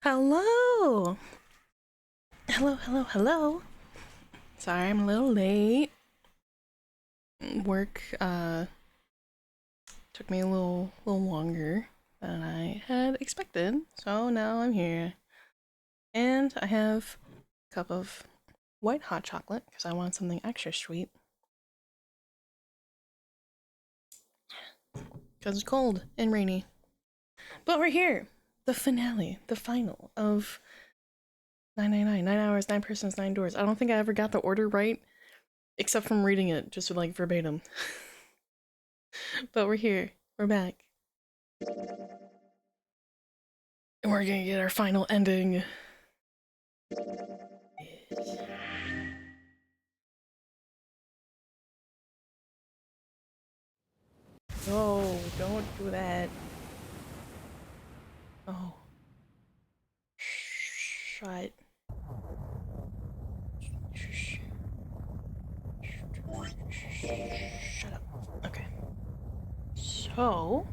Hello! Hello. Sorry, I'm a little late. Work, took me a little longer than I had expected, so now I'm here. And I have a cup of white hot chocolate, because I want something extra sweet. Because it's cold and rainy. But we're here! The finale, the final of 999, 9 hours, 9 persons, 9 doors. I don't think I ever got the order right, except from reading it, just like verbatim. But we're here. We're back. And we're gonna get our final ending. No, don't do that. Oh. Shut. Shut up. Okay. So.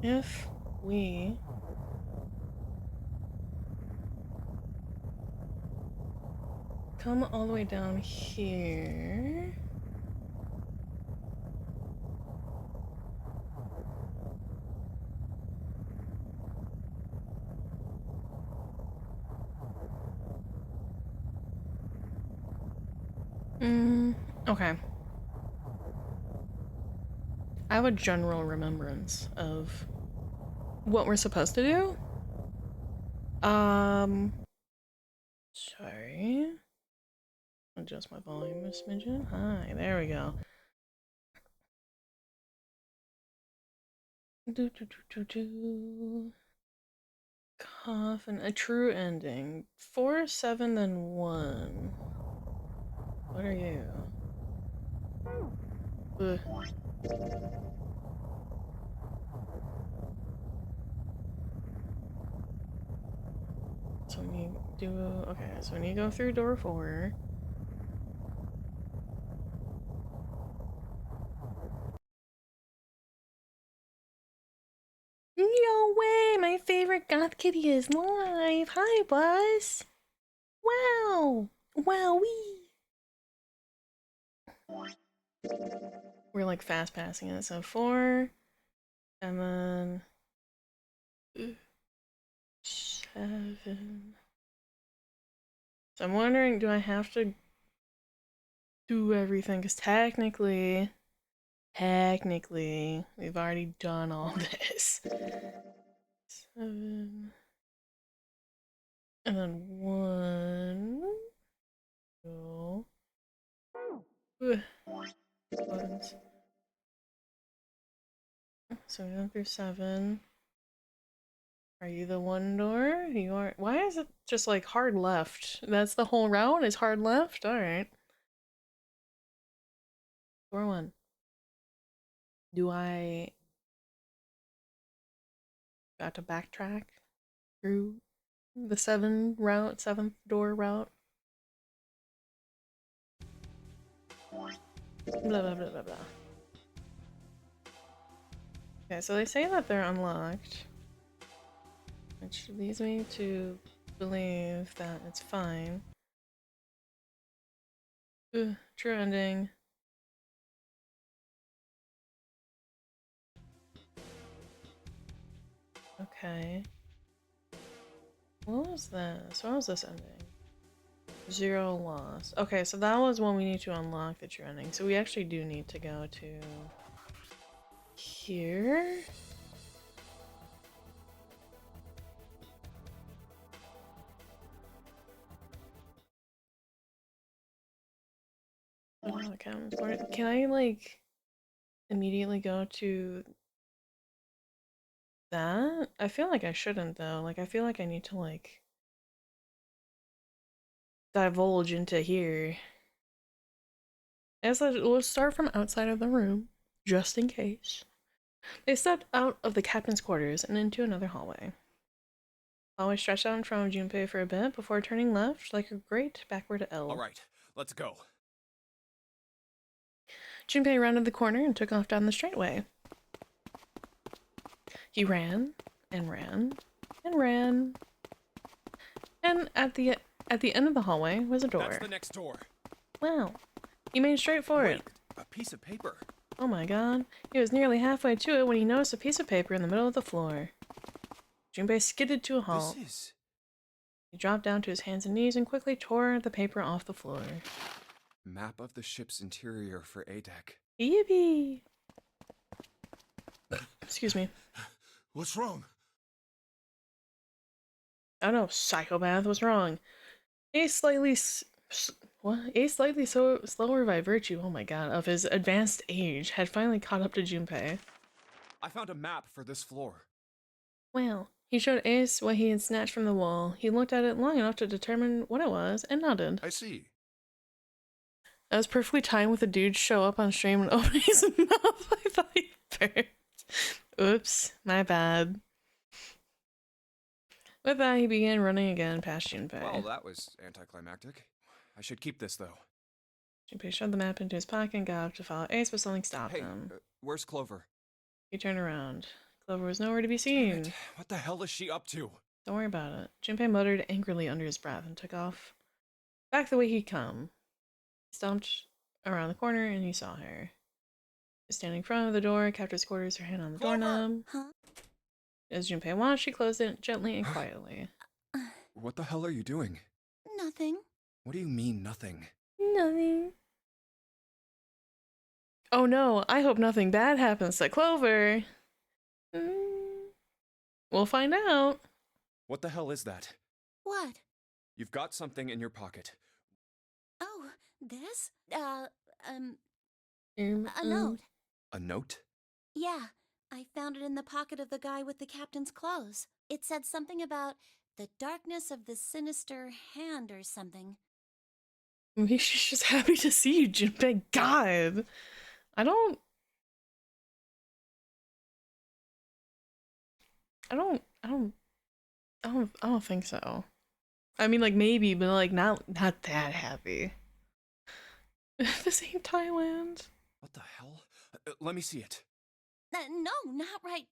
If we come all the way down here. Okay. I have a general remembrance of what we're supposed to do. Sorry. Adjust my volume a smidgen. Hi, there we go. Coffin, a true ending. 4, 7, then 1. What are you? Ugh. So when you do, okay, so when you go through door 4. No way! My favorite goth kitty is live! Hi, Buzz! Wow! Wowee! We're like fast passing it, so 4, and then 7. So I'm wondering, do I have to do everything? Because technically, we've already done all this. 7. And then 1. Go. Buttons. So we went through 7. Are you the 1 door? You are. Why is it just like hard left? That's the whole route? Is hard left? Alright. Door 1. Do I got to backtrack through the 7th door route? Blah blah blah blah blah. Okay, so they say that they're unlocked, which leads me to believe that it's fine. True ending. Okay. What was this? What was this ending? 0 lost. Okay, so that was one we need to unlock the true ending. So we actually do need to go to here. Chems. Can I, like, immediately go to that? I feel like I shouldn't, though. Like, I feel like I need to, like, divulge into here. As we'll start from outside of the room, just in case. They stepped out of the captain's quarters and into another hallway. Hallway stretched out in front of Junpei for a bit before turning left like a great backward L. All right, let's go. Junpei rounded the corner and took off down the straightway. He ran and ran and ran, and at the end of the hallway was a door. That's the next door. Wow. He made straight for it. A piece of paper. Oh my god. He was nearly halfway to it when he noticed a piece of paper in the middle of the floor. Junpei skidded to a halt. He dropped down to his hands and knees and quickly tore the paper off the floor. Map of the ship's interior for A-Deck. Yippee! Excuse me. What's wrong? I don't know, psychopath, what's wrong? A slightly slower by virtue, oh my god, of his advanced age, had finally caught up to Junpei. I found a map for this floor. Well, he showed Ace what he had snatched from the wall. He looked at it long enough to determine what it was, and nodded. I see. That was perfectly timed with the dude show up on stream and open his mouth. I thought he burped. Oops, my bad. With that, he began running again past Junpei. Well, that was anticlimactic. I should keep this, though. Junpei shoved the map into his pocket and got up to follow Ace, but something stopped him. Where's Clover? He turned around. Clover was nowhere to be seen. What the hell is she up to? Don't worry about it. Junpei muttered angrily under his breath and took off back the way he'd come. He stomped around the corner and he saw her. She was standing in front of the door, captain's quarters, her hand on the doorknob. Huh? As Junpei watched, she closed it gently and quietly. What the hell are you doing? Nothing. What do you mean, nothing? Nothing. Oh no, I hope nothing bad happens to Clover. We'll find out. What the hell is that? What? You've got something in your pocket. Oh, this? A note. A note? Yeah, I found it in the pocket of the guy with the captain's clothes. It said something about the darkness of the sinister hand or something. Maybe she's just happy to see you, Junpei. God. I don't think so. I mean, like, maybe, but like not that happy. This ain't Thailand. What the hell? Let me see it. No, not right.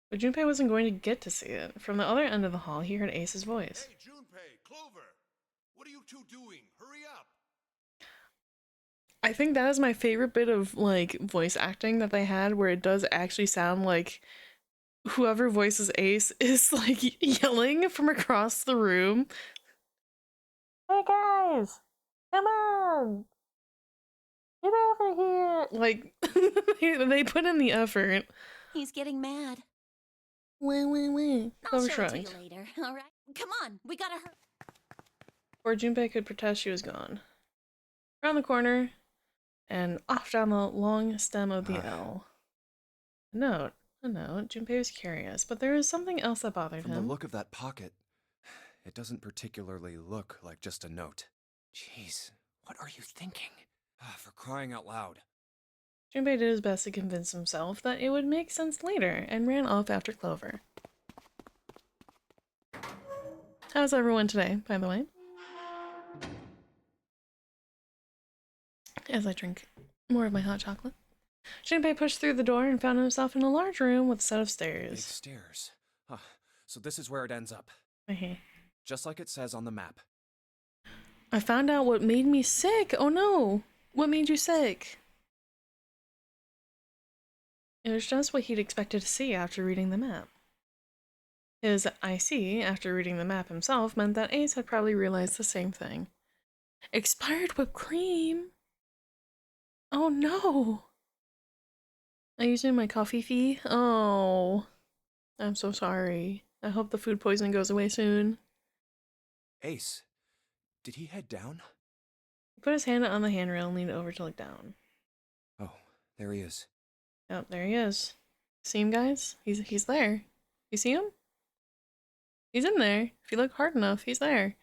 But Junpei wasn't going to get to see it. From the other end of the hall, he heard Ace's voice. Hey, Junpei, Clover, what are you two doing? Hurry up! I think that is my favorite bit of, like, voice acting that they had, where it does actually sound like whoever voices Ace is, like, yelling from across the room. Hey guys! Come on! Get over here! Like, they put in the effort. He's getting mad. Wah. I'll show it to you later, alright? Come on, we gotta hurry. Before Junpei could protest, she was gone. Around the corner, and off down the long stem of the L. A note. Junpei was curious, but there was something else that bothered him. From the look of that pocket, it doesn't particularly look like just a note. Jeez, what are you thinking? For crying out loud. Junpei did his best to convince himself that it would make sense later, and ran off after Clover. How's everyone today, by the way? As I drink more of my hot chocolate. Junpei pushed through the door and found himself in a large room with a set of stairs. Big stairs. So this is where it ends up. Just like it says on the map. I found out what made me sick. Oh no! What made you sick? It was just what he'd expected to see after reading the map. His I see after reading the map himself meant that Ace had probably realized the same thing. Expired whipped cream? Oh no! I used it in my coffee fee? Oh. I'm so sorry. I hope the food poisoning goes away soon. Ace, did he head down? He put his hand on the handrail and leaned over to look down. Oh, there he is. Oh, there he is. See him, guys? He's there. You see him? He's in there. If you look hard enough, he's there.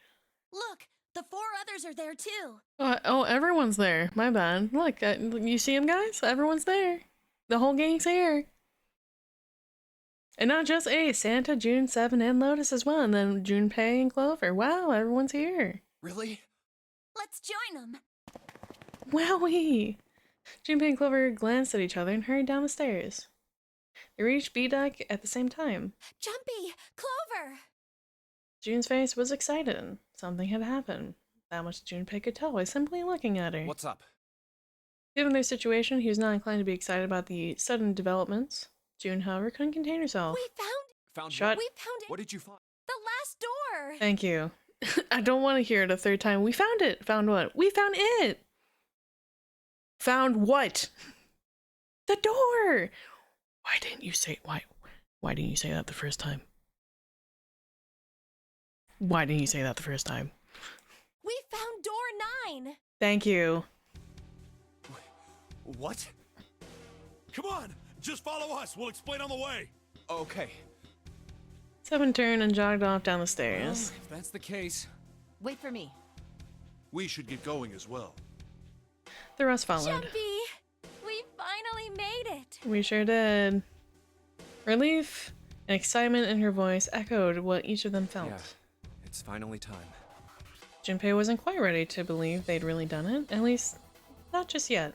Look, the 4 others are there too. Oh, everyone's there. My bad. Look, you see him, guys? Everyone's there. The whole gang's here. And not just Ace, Santa, June, Seven, and Lotus as well. And then Junpei and Clover. Wow, everyone's here. Really? Let's join them. Wowie! Junpei and Clover glanced at each other and hurried down the stairs. They reached B deck at the same time. Jumpy! Clover! June's face was excited. Something had happened. That much Junpei could tell by simply looking at her. What's up? Given their situation, he was not inclined to be excited about the sudden developments. June, however, couldn't contain herself. We found Found Shut- what? We found it. What did you find? The last door. Thank you. I don't want to hear it a third time. We found it. Found what? We found it. Found what? The door. Why didn't you say why didn't you say that the first time? Why didn't you say that the first time? We found door 9. Thank you. What? Come on, just follow us. We'll explain on the way. Okay. Seven turned and jogged off down the Well, stairs. if that's the case. Wait for me. We should get going as well. The rest followed. Jumpy! We finally made it. We sure did. Relief and excitement in her voice echoed what each of them felt. Yeah, it's finally time. Junpei wasn't quite ready to believe they'd really done it, at least not just yet.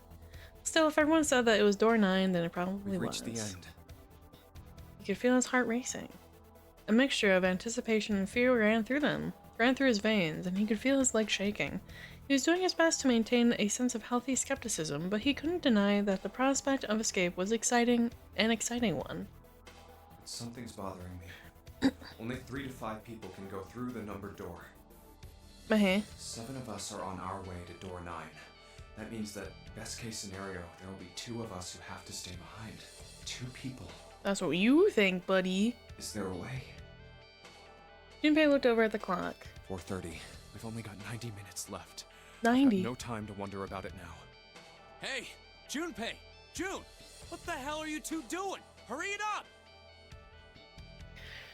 Still, if everyone said that it was door 9, then it probably We've was. reached the end. He could feel his heart racing. A mixture of anticipation and fear ran through his veins, and he could feel his legs shaking. He was doing his best to maintain a sense of healthy skepticism, but he couldn't deny that the prospect of escape was an exciting one. Something's bothering me. Only 3 to 5 people can go through the numbered door. Meh. 7 of us are on our way to door 9. That means that, best case scenario, there will be 2 of us who have to stay behind. 2 people. That's what you think, buddy. Is there a way? Junpei looked over at the clock. 4:30. We've only got 90 minutes left. 90. No time to wonder about it now. Hey, Junpei! June! What the hell are you two doing? Hurry it up!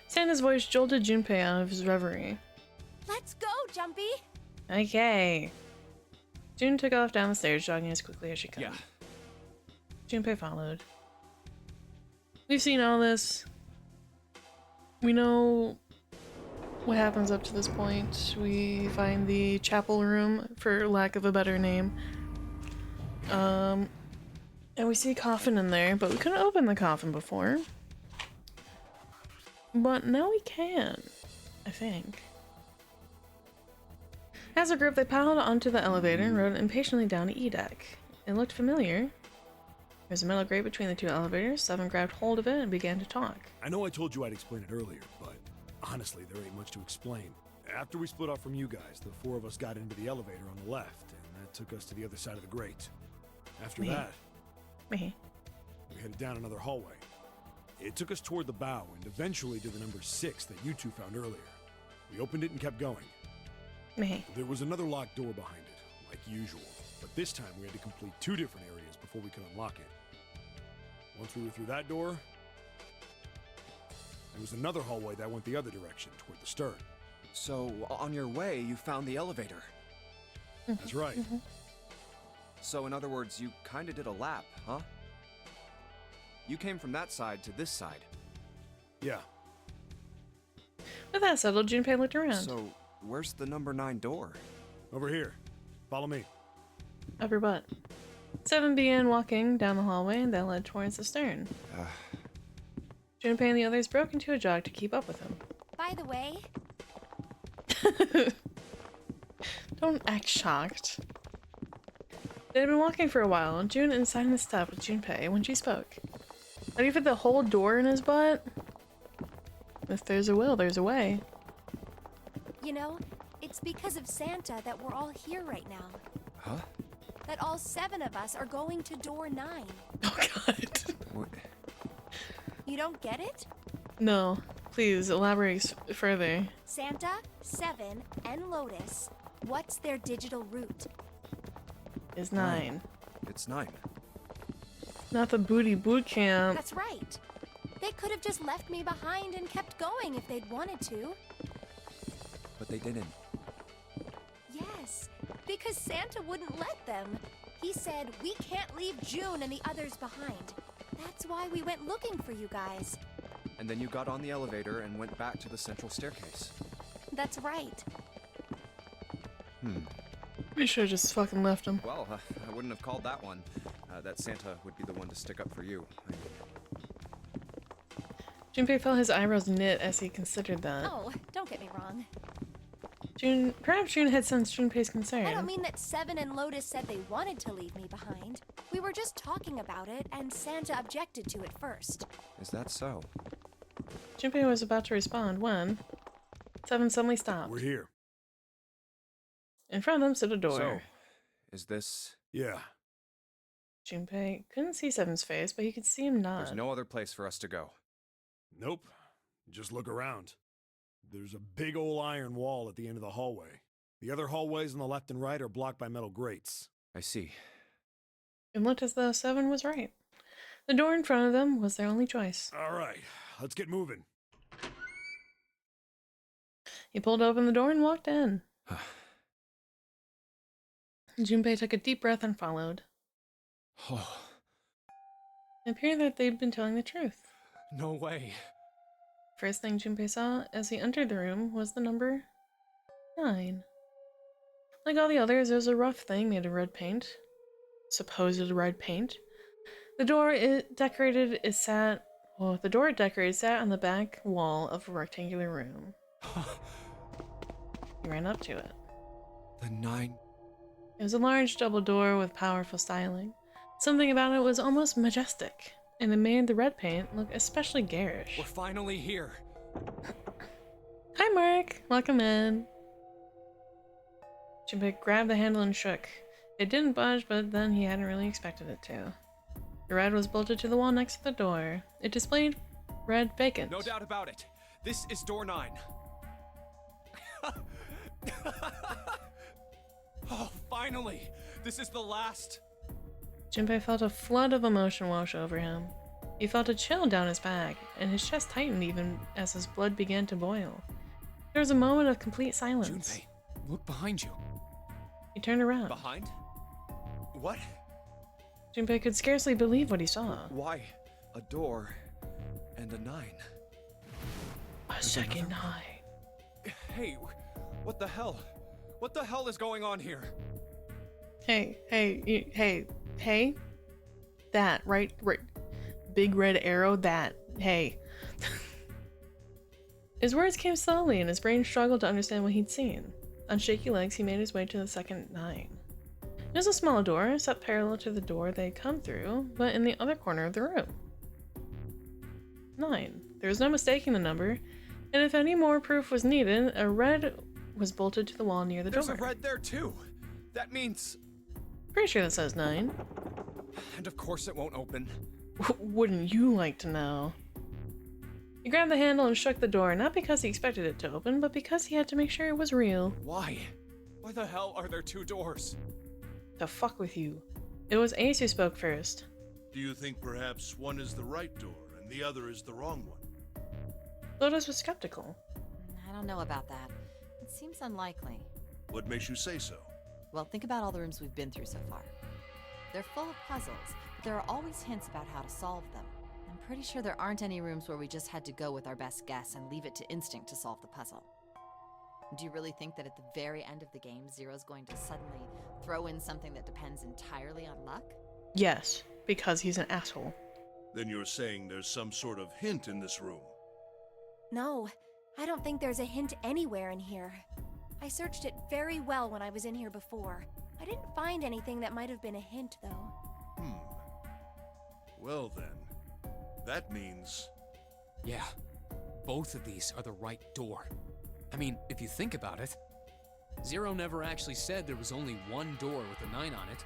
Santa's voice jolted Junpei out of his reverie. Let's go, Jumpy. Okay. June took off down the stairs, jogging as quickly as she could. Yeah. Junpei followed. We've seen all this. We know what happens up to this point. We find the chapel room, for lack of a better name. And we see a coffin in there, but we couldn't open the coffin before. But now we can, I think. As a group, they piled onto the elevator and rode impatiently down to E deck. It looked familiar. There's a metal grate between the 2 elevators. Seven grabbed hold of it and began to talk. I know I told you I'd explain it earlier, but honestly, there ain't much to explain. After we split off from you guys, the 4 of us got into the elevator on the left, and that took us to the other side of the grate. After Me. that, Me. we headed down another hallway. It took us toward the bow and eventually to the number 6 that you two found earlier. We opened it and kept going. Me. There was another locked door behind it, like usual, but this time we had to complete 2 different areas before we could unlock it. Once we were through that door, there was another hallway that went the other direction, toward the stern. So, on your way, you found the elevator. That's right. So, in other words, you kinda did a lap, huh? You came from that side to this side. Yeah. With that settled, Junpei looked around. So, where's the number 9 door? Over here. Follow me. Upper butt. Seven began walking down the hallway that led towards the stern. Junpei and the others broke into a jog to keep up with him. By the way, Don't act shocked. They had been walking for a while, and June inside the step with Junpei when she spoke. Ready for the whole door in his butt? If there's a will, there's a way. you know, it's because of Santa that we're all here right now. Huh? That all 7 of us are going to door 9. Oh god. What? You don't get it? No, please elaborate further. Santa, 7, and Lotus. What's their digital route? is 9. It's 9. Not the booty boot camp. That's right. They could have just left me behind and kept going if they'd wanted to. But they didn't. Yes, because Santa wouldn't let them. He said, we can't leave June and the others behind. That's why we went looking for you guys. And then you got on the elevator and went back to the central staircase. That's right. We should have just fucking left him. Well, I wouldn't have called that one. That Santa would be the one to stick up for you. Junpei felt his eyebrows knit as he considered that. Oh, don't get me wrong. Perhaps June had sensed Junpei's concern. I don't mean that Seven and Lotus said they wanted to leave me behind. We were just talking about it, and Santa objected to it first. Is that so? Junpei was about to respond when Seven suddenly stopped. We're here. In front of them stood a door. So, is this... Yeah. Junpei couldn't see Seven's face, but he could see him nod. There's no other place for us to go. Nope. Just look around. There's a big old iron wall at the end of the hallway. The other hallways on the left and right are blocked by metal grates. I see. It looked as though Seven was right. The door in front of them was their only choice. All right, let's get moving. He pulled open the door and walked in. Junpei took a deep breath and followed. Oh, It appeared that they'd been telling the truth. no way. First thing Junpei saw as he entered the room was the number 9. Like all the others, it was a rough thing made of red paint. Supposed red paint. The door it decorated sat on the back wall of a rectangular room. He ran up to it. The 9. It was a large double door with powerful styling. Something about it was almost majestic, and it made the red paint look especially garish. We're finally here. Hi, Mark. Welcome in. Junpei grabbed the handle and shook. It didn't budge, but then he hadn't really expected it to. The red was bolted to the wall next to the door. It displayed red vacant. No doubt about it. This is door 9. Oh, finally! This is the last. Junpei felt a flood of emotion wash over him. He felt a chill down his back, and his chest tightened even as his blood began to boil. There was a moment of complete silence. Junpei, look behind you. He turned around. Behind? What? Junpei could scarcely believe what he saw. Why? A door and a 9. A second 9. Hey, what the hell? What the hell is going on here? Hey. That, right? Big red arrow, that. Hey. His words came slowly, and his brain struggled to understand what he'd seen. On shaky legs, he made his way to the second 9. It was a small door, set parallel to the door they'd come through, but in the other corner of the room. 9. There was no mistaking the number, and if any more proof was needed, a red was bolted to the wall near the door. There's a red there too. That means... Pretty sure that says 9. And of course it won't open. Wouldn't you like to know? He grabbed the handle and shook the door, not because he expected it to open, but because he had to make sure it was real. Why? Why the hell are there 2 doors? To fuck with you. It was Ace who spoke first. Do you think perhaps one is the right door and the other is the wrong one? Lotus was skeptical. I don't know about that. It seems unlikely. What makes you say so? Well, think about all the rooms we've been through so far. They're full of puzzles, but there are always hints about how to solve them. I'm pretty sure there aren't any rooms where we just had to go with our best guess and leave it to instinct to solve the puzzle. Do you really think that at the very end of the game, Zero's going to suddenly throw in something that depends entirely on luck? Yes, because he's an asshole. Then you're saying there's some sort of hint in this room. No, I don't think there's a hint anywhere in here. I searched it very well when I was in here before. I didn't find anything that might have been a hint, though. Well then, that means... Yeah, both of these are the right door. I mean, if you think about it, Zero never actually said there was only one door with a 9 on it.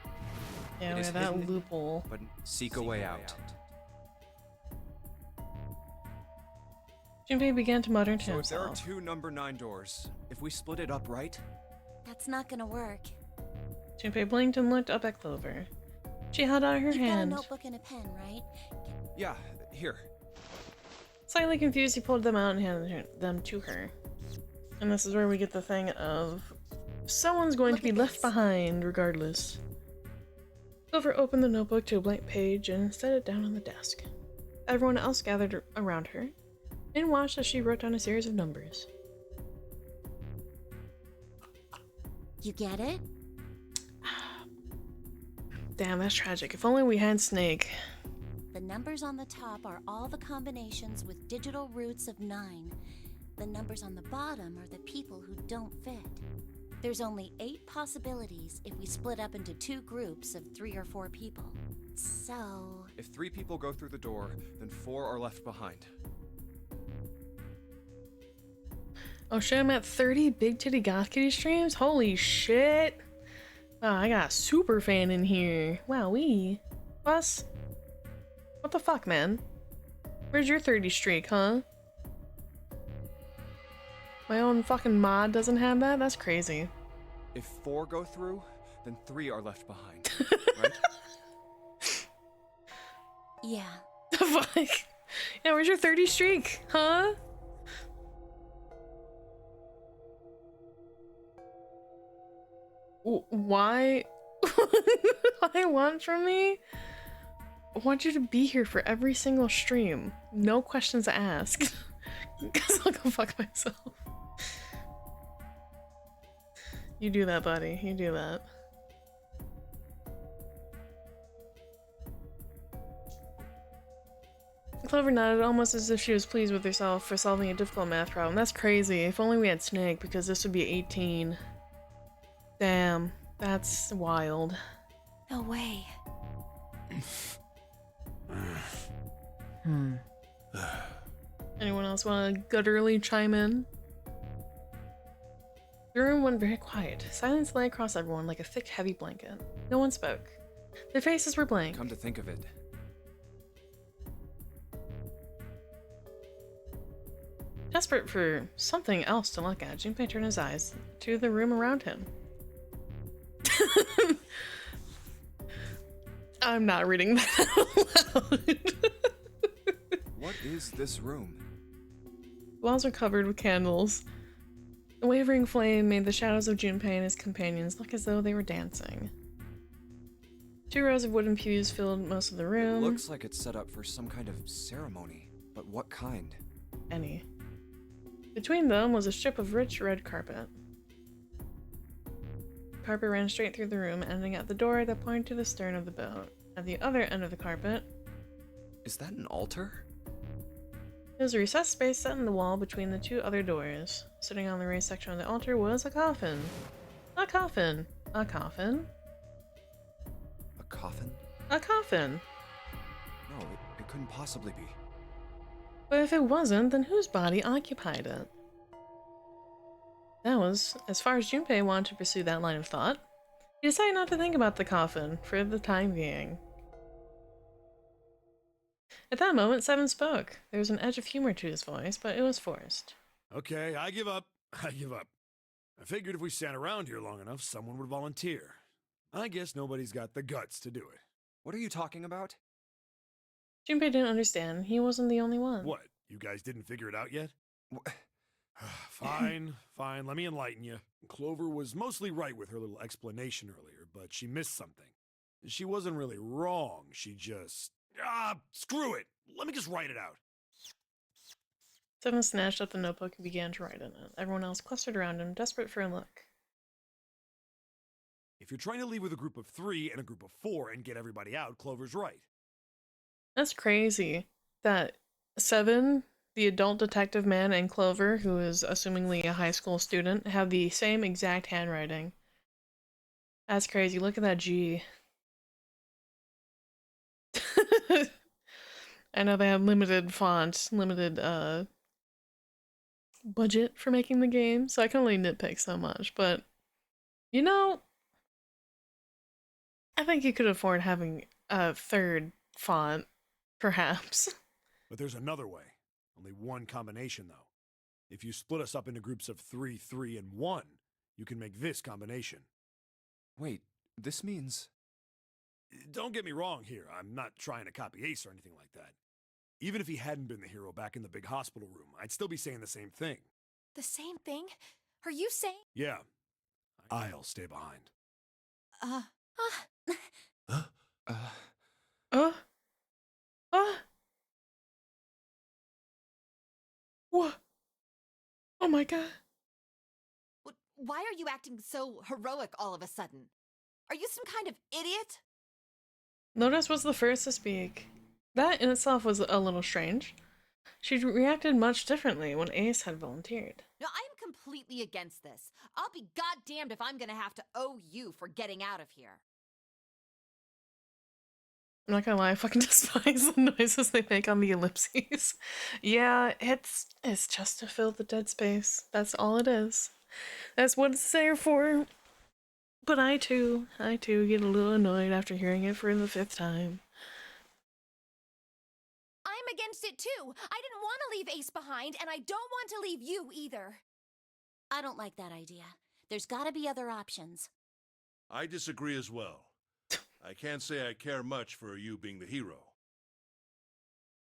Yeah, It we is have that hidden, loophole. But seek a way out. Junpei began to mutter to So if there are himself. 2 number 9 doors, if we split it up right, That's not gonna work. Junpei blinked and looked up at Clover. She held out her You've got a hand. notebook and a pen, right? Yeah, here. Slightly confused, he pulled them out and handed them to her. And this is where we get the thing of someone's going to Look be at left this. behind regardless. Clover opened the notebook to a blank page and set it down on the desk. Everyone else gathered around her and watched as she wrote down a series of numbers. You get it? Damn, that's tragic. If only we had Snake. The numbers on the top are all the combinations with digital roots of 9. The numbers on the bottom are the people who don't fit. There's only 8 possibilities if we split up into 2 groups of 3 or 4 people. So... If 3 people go through the door, then 4 are left behind. Oh shit, I'm at 30 Big Titty Goth Kitty streams? Holy shit! Wow, I got a super fan in here. Wowee. Bus? What the fuck, man? Where's your 30 streak, huh? My own fucking mod doesn't have that? That's crazy. If 4 go through, then 3 are left behind, right? yeah. The fuck? Yeah, where's your 30 streak, huh? Why? What I want from me? I want you to be here for every single stream. No questions asked. Because I'll go fuck myself. You do that, buddy. You do that. Clover nodded almost as if she was pleased with herself for solving a difficult math problem. That's crazy. If only we had Snake, because this would be 18. Damn. That's wild. No way. Anyone else want to gutturally chime in? The room went very quiet. Silence lay across everyone like a thick, heavy blanket. No one spoke. Their faces were blank. Come to think of it, Desperate for something else to look at, Junpei turned his eyes to the room around him. I'm not reading that out loud. what is this room? The walls are covered with candles. The wavering flame made the shadows of Junpei and his companions look as though they were dancing. 2 rows of wooden pews filled most of the room. It looks like it's set up for some kind of ceremony, but what kind? Any. Between them was a strip of rich red carpet. The carpet ran straight through the room, ending at the door that pointed to the stern of the boat. At the other end of the carpet, Is that an altar? there was a recessed space set in the wall between the 2 other doors. Sitting on the raised section of the altar was a coffin. A coffin. A coffin. A coffin? A coffin. No, it couldn't possibly be. But if it wasn't, then whose body occupied it? That was as far as Junpei wanted to pursue that line of thought. He decided not to think about the coffin for the time being. At that moment, Seven spoke. There was an edge of humor to his voice, but it was forced. Okay, I give up. I give up. I figured if we sat around here long enough, someone would volunteer. I guess nobody's got the guts to do it. What are you talking about? Junpei didn't understand. He wasn't the only one. What? You guys didn't figure it out yet? Wh- Fine, fine, let me enlighten you. Clover was mostly right with her little explanation earlier, but she missed something. She wasn't really wrong, she just... screw it! Let me just write it out. Seven snatched up the notebook and began to write in it. Everyone else clustered around him, desperate for a look. If you're trying to leave with a group of 3 and a group of 4 and get everybody out, Clover's right. That's crazy. That Seven, the adult detective man, and Clover, who is assumingly a high school student, have the same exact handwriting. That's crazy. Look at that G. I know they have limited font, limited budget for making the game, so I can only nitpick so much, but you know, I think you could afford having a 3rd font, perhaps. But there's another way. Only one combination, though. If you split us up into groups of 3, 3, and 1, you can make this combination. Wait, This means... Don't get me wrong here. I'm not trying to copy Ace or anything like that. Even if he hadn't been the hero back in the big hospital room, I'd still be saying the same thing. The same thing? Are you saying? Yeah. I'll stay behind. Uh, Uh, Uh? What? Oh my god. why are you acting so heroic all of a sudden? Are you some kind of idiot? Lotus was the first to speak. That in itself was a little strange. She reacted much differently when Ace had volunteered. No, I'm completely against this. I'll be goddamned if I'm gonna have to owe you for getting out of here. I'm not gonna lie, I fucking despise the noises they make on the ellipses. Yeah, it's just to fill the dead space. That's all it is. That's what it's there for. But I too get a little annoyed after hearing it for the 5th time. I'm against it too. I didn't want to leave Ace behind, and I don't want to leave you either. I don't like that idea. There's gotta be other options. I disagree as well. I can't say I care much for you being the hero.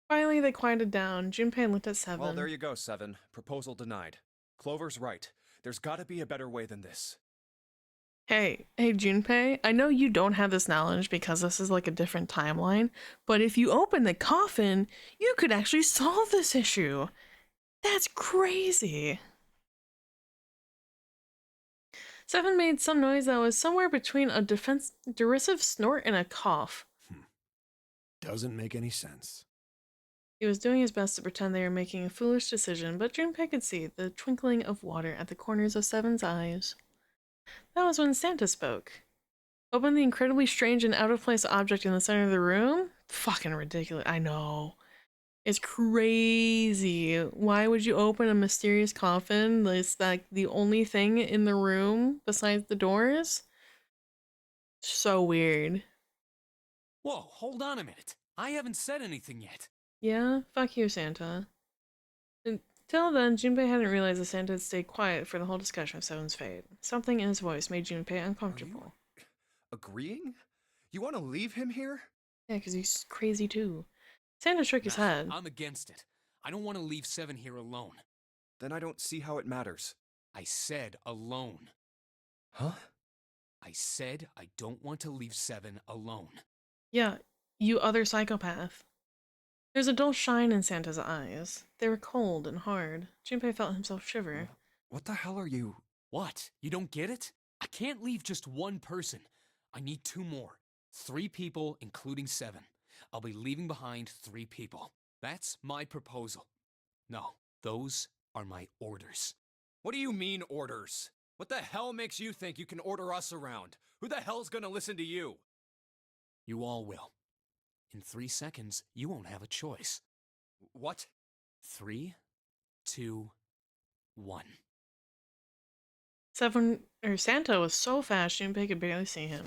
Finally, they quieted down. Junpei looked at Seven. Well, there you go, Seven. Proposal denied. Clover's right. There's gotta be a better way than this. Hey, Junpei, I know you don't have this knowledge because this is like a different timeline, but if you open the coffin, you could actually solve this issue. That's crazy. Seven made some noise that was somewhere between a derisive snort and a cough. Doesn't make any sense. He was doing his best to pretend they were making a foolish decision, but Junpei could see the twinkling of water at the corners of Seven's eyes. That was when Santa spoke. Open the incredibly strange and out-of-place object in the center of the room? Fucking ridiculous. I know. It's crazy. Why would you open a mysterious coffin? It's like the only thing in the room besides the doors? So weird. Whoa, hold on a minute. I haven't said anything yet. Yeah, fuck you, Santa. Until then, Junpei hadn't realized that Santa had stayed quiet for the whole discussion of Seven's fate. Something in his voice made Junpei uncomfortable. Agreeing? You want to leave him here? Yeah, because he's crazy too. Santa shook his head. I'm against it. I don't want to leave Seven here alone. Then I don't see how it matters. I said alone. Huh? I said I don't want to leave Seven alone. Yeah, you other psychopath. There's a dull shine in Santa's eyes. They were cold and hard. Junpei felt himself shiver. What the hell are you... What? You don't get it? I can't leave just one person. I need 2 more. 3 people, including Seven. I'll be leaving behind 3 people. That's my proposal. No, those are my orders. What do you mean, orders? What the hell makes you think you can order us around? Who the hell's gonna listen to you? You all will. In 3 seconds, you won't have a choice. What? 3, 2, 1. Santa was so fast Junpei could barely see him.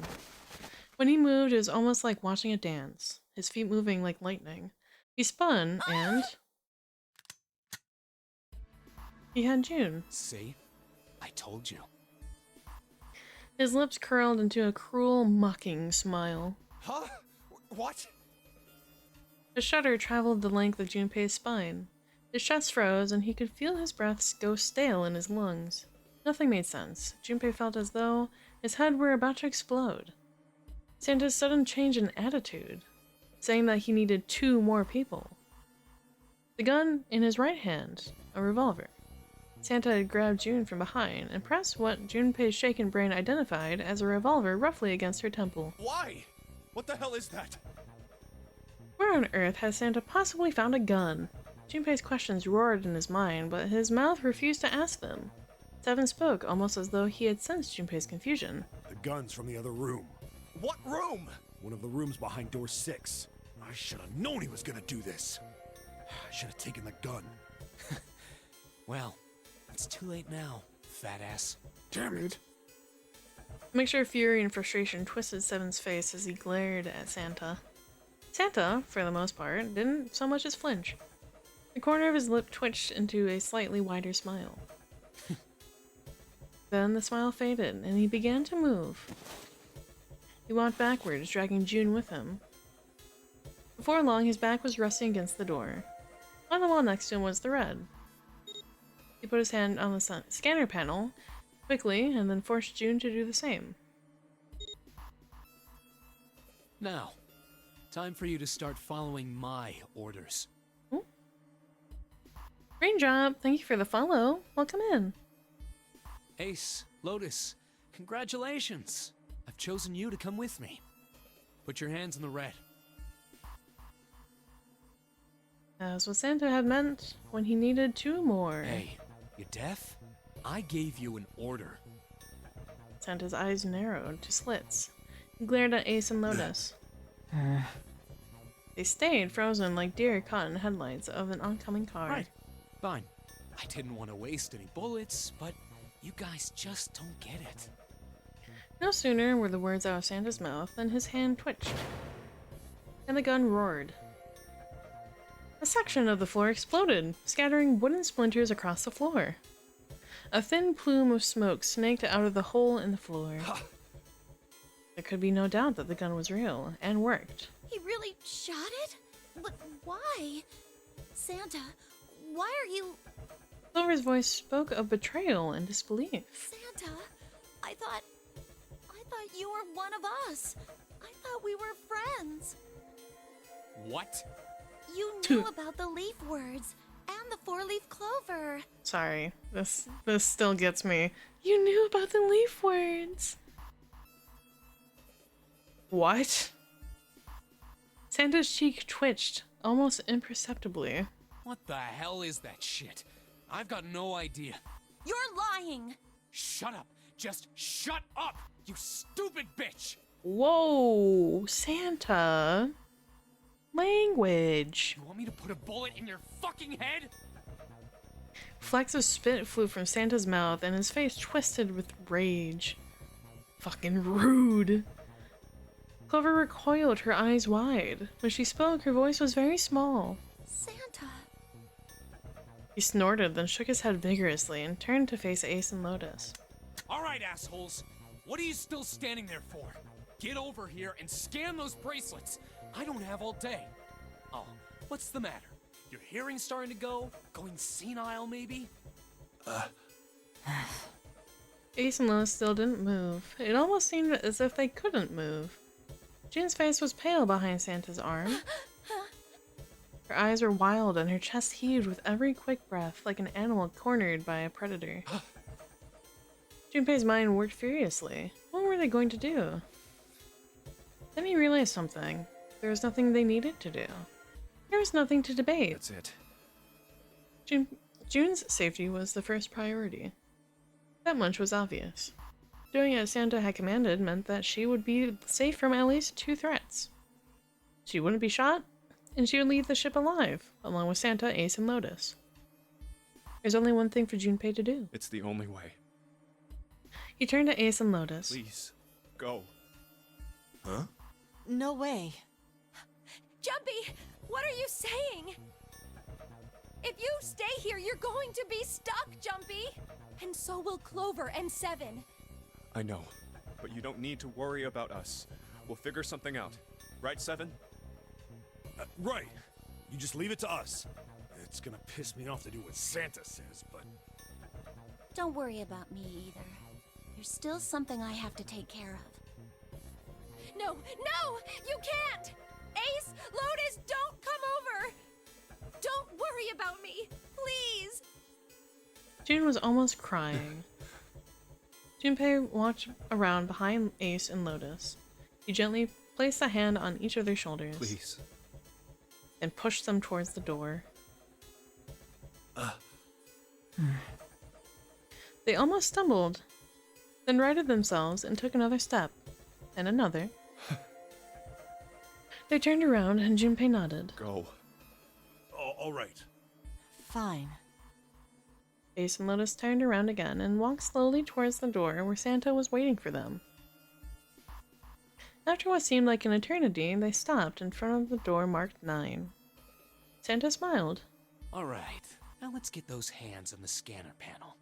When he moved, it was almost like watching a dance, his feet moving like lightning. He spun, and... he had June. See? I told you. His lips curled into a cruel, mocking smile. Huh? What? A shudder traveled the length of Junpei's spine. His chest froze, and he could feel his breath go stale in his lungs. Nothing made sense. Junpei felt as though his head were about to explode. Santa's sudden change in attitude, saying that he needed 2 more people. The gun in his right hand, a revolver. Santa had grabbed June from behind and pressed what Junpei's shaken brain identified as a revolver roughly against her temple. Why? What the hell is that? Where on earth has Santa possibly found a gun? Junpei's questions roared in his mind, but his mouth refused to ask them. Seven spoke almost as though he had sensed Junpei's confusion. The gun's from the other room. What room? One of the rooms behind door 6. I should have known he was gonna do this. I should have taken the gun. Well, it's too late now, fat ass. Damn it. A mixture of fury and frustration twisted Seven's face as he glared at Santa. Santa, for the most part, didn't so much as flinch. The corner of his lip twitched into a slightly wider smile. Then the smile faded, and he began to move. He walked backwards, dragging June with him. Before long, his back was resting against the door. On the wall next to him was the red. He put his hand on the scanner panel quickly and then forced June to do the same. Now, time for you to start following my orders. Raindrop, thank you for the follow. Welcome in. Ace, Lotus, congratulations! I've chosen you to come with me. Put your hands in the red. As what Santa had meant when he needed 2 more. Hey, you deaf? I gave you an order. Santa's eyes narrowed to slits. He glared at Ace and Lotus. They stayed frozen like deer caught in headlights of an oncoming car. Right, fine. I didn't want to waste any bullets, but you guys just don't get it. No sooner were the words out of Santa's mouth than his hand twitched, and the gun roared. A section of the floor exploded, scattering wooden splinters across the floor. A thin plume of smoke snaked out of the hole in the floor. There could be no doubt that the gun was real, and worked. He really shot it? But why? Santa, why are you... Clover's voice spoke of betrayal and disbelief. Santa, I thought you were one of us. I thought we were friends. What? You knew about the leaf words and the 4-leaf clover. Sorry, this still gets me. You knew about the leaf words. What? Santa's cheek twitched, almost imperceptibly. What the hell is that shit? I've got no idea. You're lying. Shut up! Just shut up! You stupid bitch! Whoa, Santa. Language. You want me to put a bullet in your fucking head? Flecks of spit flew from Santa's mouth and his face twisted with rage. Fucking rude. Clover recoiled, her eyes wide. When she spoke, her voice was very small. Santa. He snorted, then shook his head vigorously and turned to face Ace and Lotus. Alright, assholes. What are you still standing there for? Get over here and scan those bracelets. I don't have all day. Oh, what's the matter? Your hearing's starting to go? Going senile, maybe? Ace and Lotus still didn't move. It almost seemed as if they couldn't move. June's face was pale behind Santa's arm. Her eyes were wild and her chest heaved with every quick breath like an animal cornered by a predator. Junpei's mind worked furiously. What were they going to do? Then he realized something. There was nothing they needed to do. There was nothing to debate. That's it. June's safety was the first priority. That much was obvious. Doing as Santa had commanded meant that she would be safe from at least 2 threats. She wouldn't be shot, and she would leave the ship alive, along with Santa, Ace, and Lotus. There's only one thing for Junpei to do. It's the only way. He turned to Ace and Lotus. Please, go. Huh? No way. Jumpy, what are you saying? If you stay here, you're going to be stuck, Jumpy! And so will Clover and Seven. I know, but you don't need to worry about us. We'll figure something out. Right, Seven? Right. You just leave it to us. It's gonna piss me off to do what Santa says, but... Don't worry about me either. There's still something I have to take care of. No, no! You can't! Ace, Lotus, don't come over! Don't worry about me, please! June was almost crying. Junpei walked around behind Ace and Lotus. He gently placed a hand on each of their shoulders. Please. And pushed them towards the door. They almost stumbled, then righted themselves and took another step, and another. They turned around and Junpei nodded. Go. All right. Fine. Ace and Lotus turned around again and walked slowly towards the door where Santa was waiting for them. After what seemed like an eternity, they stopped in front of the door marked 9. Santa smiled. Alright, now let's get those hands on the scanner panel.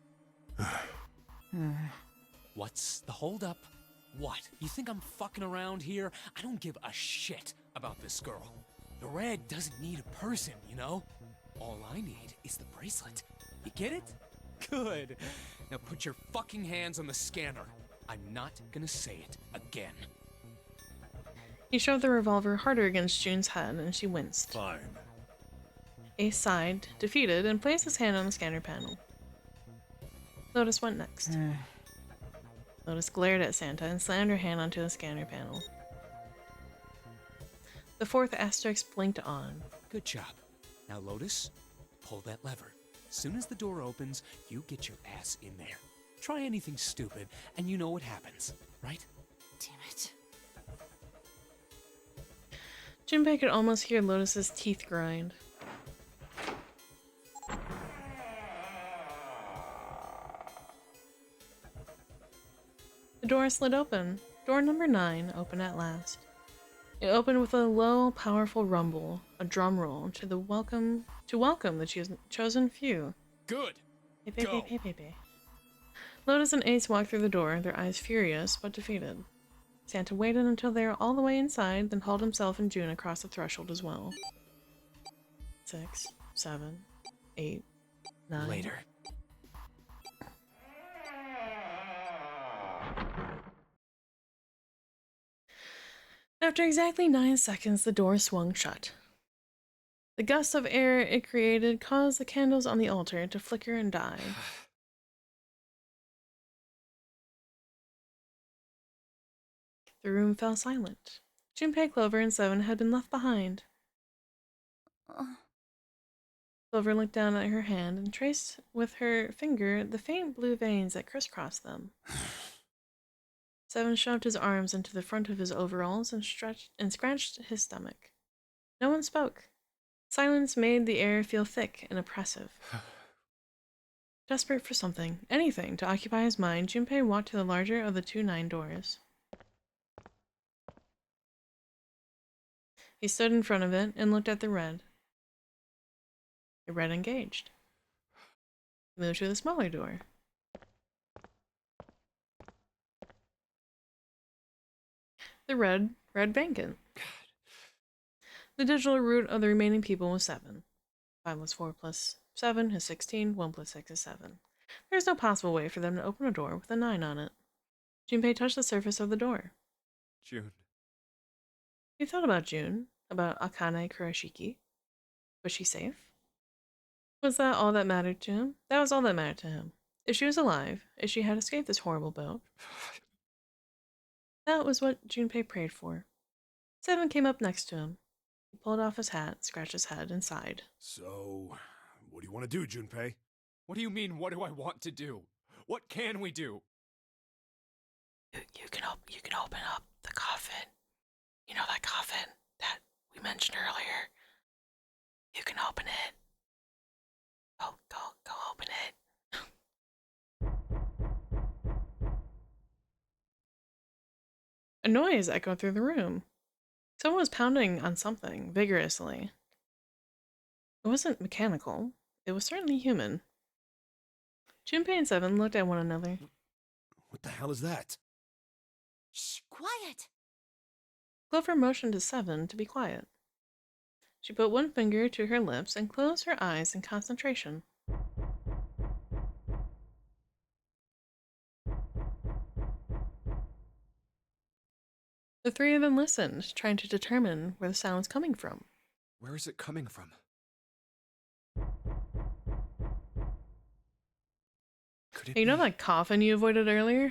What's the holdup? What? You think I'm fucking around here? I don't give a shit about this girl. The red doesn't need a person, you know? All I need is the bracelet. You get it? Good. Now put your fucking hands on the scanner. I'm not gonna say it again. He shoved the revolver harder against June's head, and she winced. Fine. Ace sighed, defeated, and placed his hand on the scanner panel. Lotus went next. Lotus glared at Santa and slammed her hand onto the scanner panel. The fourth asterisk blinked on. Good job. Now, Lotus, pull that lever. As soon as the door opens, you get your ass in there. Try anything stupid, and you know what happens, right? Damn it. Junpei could almost hear Lotus's teeth grind. The door slid open. Door number 9 opened at last. It opened with a low, powerful rumble, a drum roll to welcome the chosen few. Good. Hey, Go. Lotus and Ace walked through the door, their eyes furious but defeated. Santa waited until they were all the way inside, then hauled himself and June across the threshold as well. 6, 7, 8, 9. Later. After exactly 9 seconds, the door swung shut. The gust of air it created caused the candles on the altar to flicker and die. The room fell silent. Junpei, Clover, and Seven had been left behind. Clover looked down at her hand and traced with her finger the faint blue veins that crisscrossed them. Seven shoved his arms into the front of his overalls and scratched his stomach. No one spoke. Silence made the air feel thick and oppressive. Desperate for something, anything, to occupy his mind, Junpei walked to the larger of the 2 9 doors. He stood in front of it and looked at the red. The red engaged. He moved to the smaller door. The red vacant. The digital root of the remaining people was 7. 5 plus 4 plus 7 is 16. 1 plus 6 is 7. There is no possible way for them to open a door with a 9 on it. Junpei touched the surface of the door. June. He thought about June, about Akane Kurashiki. Was she safe? Was that all that mattered to him? That was all that mattered to him. If she was alive, if she had escaped this horrible boat. That was what Junpei prayed for. 7 came up next to him. He pulled off his hat, scratched his head, and sighed. So, what do you want to do, Junpei? What do you mean, what do I want to do? What can we do? You can open up the coffin. You know that coffin that we mentioned earlier? You can open it. Go open it. A noise echoed through the room. Someone was pounding on something vigorously. It wasn't mechanical. It was certainly human. Junpei and 7 looked at one another. What the hell is that? Shh, quiet! Clover motioned to 7 to be quiet. She put one finger to her lips and closed her eyes in concentration. The 3 of them listened, trying to determine where the sound was coming from. Where is it coming from? Could it Hey, you know be- that coffin you avoided earlier?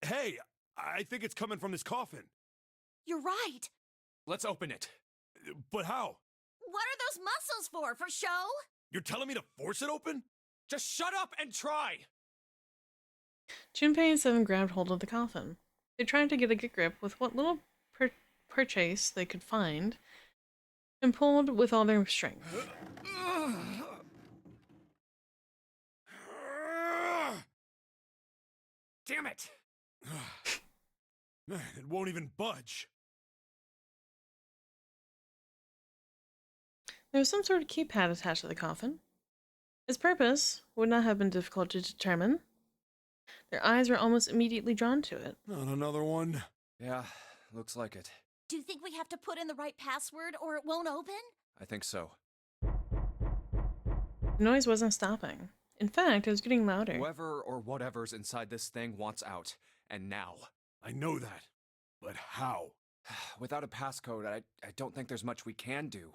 Hey, I think it's coming from this coffin. You're right! Let's open it. But how? What are those muscles for? For show? You're telling me to force it open? Just shut up and try! Junpei and 7 grabbed hold of the coffin. They tried to get a good grip with what little purchase they could find and pulled with all their strength. Damn it! Man, it won't even budge. There was some sort of keypad attached to the coffin. Its purpose would not have been difficult to determine. Their eyes were almost immediately drawn to it. Not another one. Yeah, looks like it. Do you think we have to put in the right password or it won't open? I think so. The noise wasn't stopping. In fact, it was getting louder. Whoever or whatever's inside this thing wants out. And now. I know that. But how? Without a passcode, I don't think there's much we can do.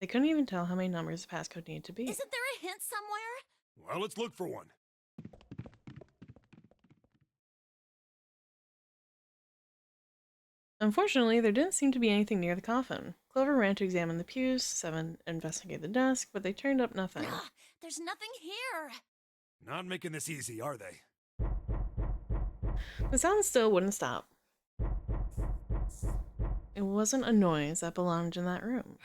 They couldn't even tell how many numbers the passcode needed to be. Isn't there a hint somewhere? Well, let's look for one. Unfortunately, there didn't seem to be anything near the coffin. Clover ran to examine the pews, Seven investigated the desk, but they turned up nothing. There's nothing here. Not making this easy, are they? The sound still wouldn't stop. It wasn't a noise that belonged in that room.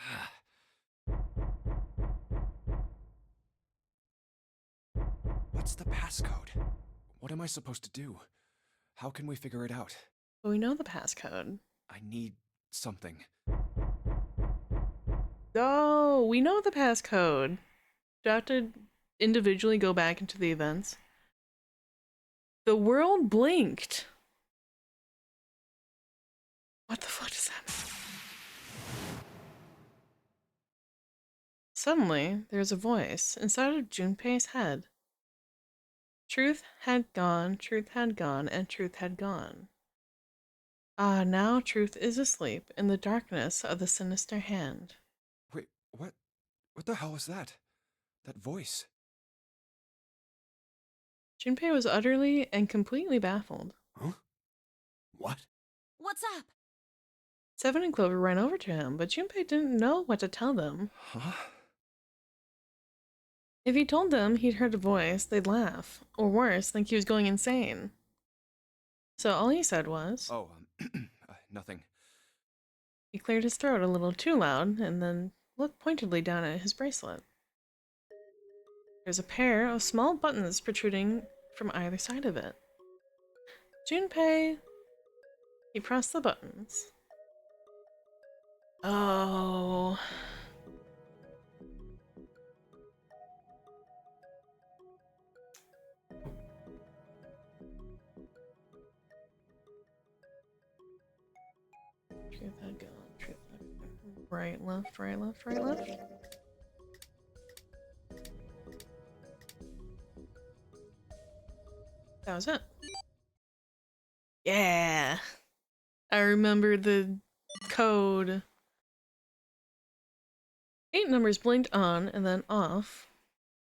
What's the passcode? What am I supposed to do? How can we figure it out? But we know the passcode. I need something. Oh, we know the passcode. Do I have to individually go back into the events? The world blinked. What the fuck does that mean? Suddenly, there was a voice inside of Junpei's head. Truth had gone, and truth had gone. Ah, now truth is asleep in the darkness of the sinister hand. Wait, what? What the hell was that? That voice? Junpei was utterly and completely baffled. Huh? What? What's up? Seven and Clover ran over to him, but Junpei didn't know what to tell them. Huh? If he told them he'd heard a voice, they'd laugh, or worse, think he was going insane. So all he said was... Oh, nothing. He cleared his throat a little too loud, and then looked pointedly down at his bracelet. There's a pair of small buttons protruding from either side of it. Junpei... He pressed the buttons. Oh... Truth had gone, truth had gone. Right, left, right, left, right, left. That was it. Yeah! I remember the code. 8 numbers blinked on and then off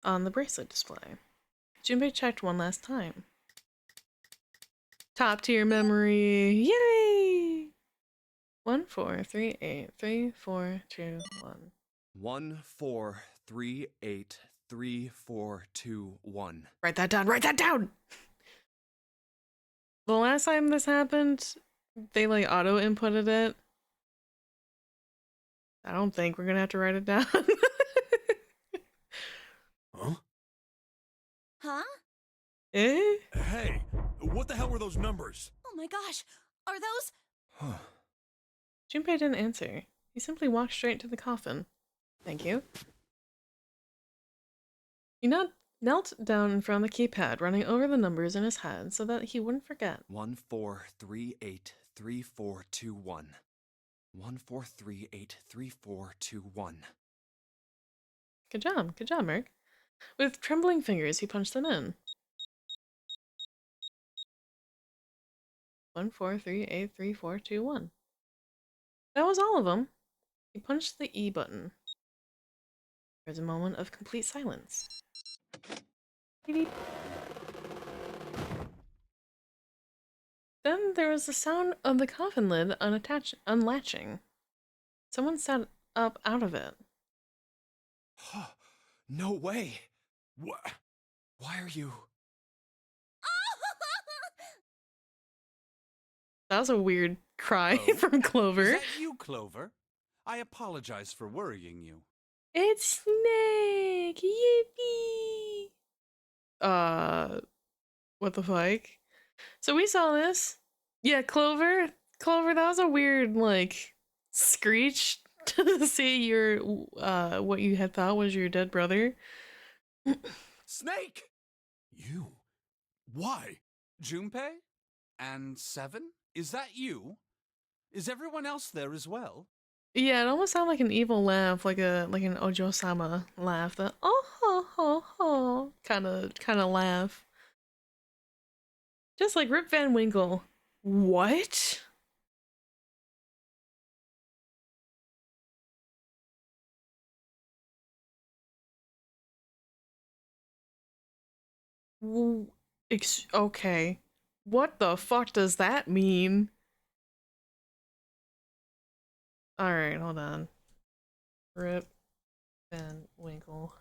on the bracelet display. Junpei checked one last time. Top tier memory! Yay! 1 4 3 8 3 4 2 1. 1 4 3 8 3 4 2 1. Write that down, write that down! The last time this happened, they like auto inputted it. I don't think we're gonna have to write it down. Huh? Huh? Eh? Hey, what the hell were those numbers? Oh my gosh. Are those... Huh. Junpei didn't answer. He simply walked straight to the coffin. Thank you. He knelt down in front of the keypad, running over the numbers in his head so that he wouldn't forget. 1 4 3 8 3 4 2 1. 1 4 3 8 3 4 2 1. Good job, Merc. With trembling fingers, he punched them in. 1 4 3 8 3 4 2 1. That was all of them. He punched the E button. There was a moment of complete silence. Beep. Then there was the sound of the coffin lid unlatching. Someone sat up out of it. Huh. No way. What? Why are you... That was a weird cry Oh. from Clover. Is that you, Clover? I apologize for worrying you. It's Snake! Yippee! What the fuck? So we saw this. Yeah, Clover, that was a weird, like, screech to see your, what you had thought was your dead brother. Snake! You Why? Junpei? And Seven? Is that you? Is everyone else there as well? Yeah, it almost sounded like an evil laugh, like an Ojo-sama laugh. The oh ho ho ho kind of laugh. Just like Rip Van Winkle. What? Okay. What the fuck does that mean? Alright, hold on. Rip Van Winkle.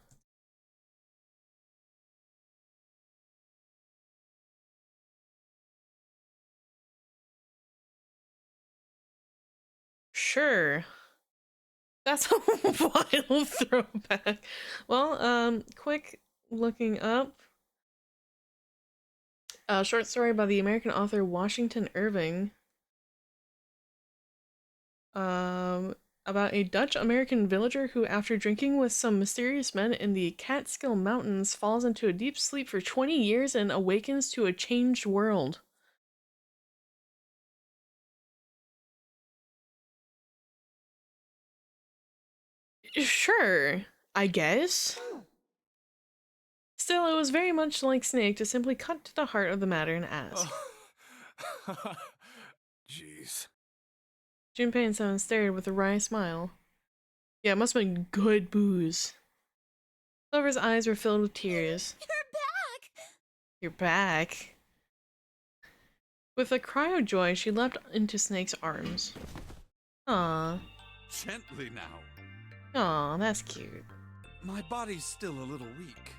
Sure. That's a wild throwback. Well, quick looking up. A short story by the American author Washington Irving. About a Dutch-American villager who, after drinking with some mysterious men in the Catskill Mountains, falls into a deep sleep for 20 years and awakens to a changed world. Sure, I guess. Still, it was very much like Snake to simply cut to the heart of the matter and ask. Jeez. Junpei and Seven stared with a wry smile. Yeah, it must have been good booze. Clover's eyes were filled with tears. You're back! You're back. With a cry of joy, she leapt into Snake's arms. Aww. Gently now. Aw, that's cute. My body's still a little weak.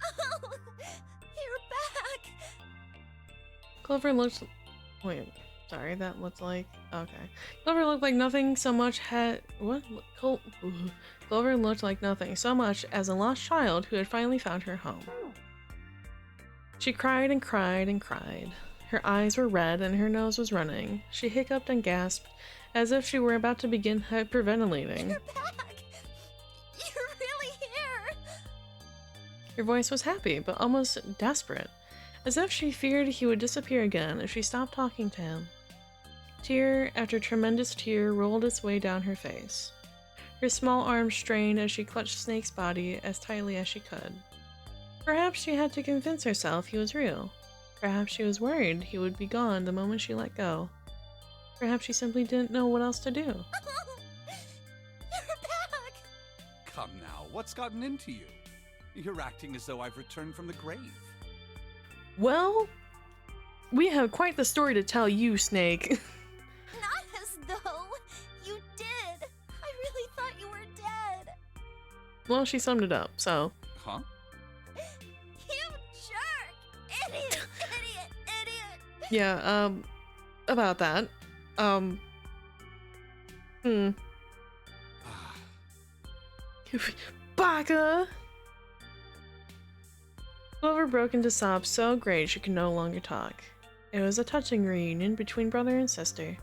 Oh, you're back! Clover looked... Wait, sorry, that looked like... Okay. Clover looked like nothing so much had... What? Clover looked like nothing so much as a lost child who had finally found her home. She cried and cried and cried. Her eyes were red and her nose was running. She hiccuped and gasped, as if she were about to begin hyperventilating. You're back! You're really here! Her voice was happy, but almost desperate, as if she feared he would disappear again if she stopped talking to him. Tear after tremendous tear rolled its way down her face. Her small arms strained as she clutched Snake's body as tightly as she could. Perhaps she had to convince herself he was real. Perhaps she was worried he would be gone the moment she let go. Perhaps she simply didn't know what else to do. You're back! Come now, what's gotten into you? You're acting as though I've returned from the grave. Well, we have quite the story to tell you, Snake. Not as though you did. I really thought you were dead. Well, she summed it up, so... Huh? You jerk! Idiot! Idiot! Idiot! Yeah, about that. Baka! Clover broke into sobs so great she could no longer talk. It was a touching reunion between brother and sister.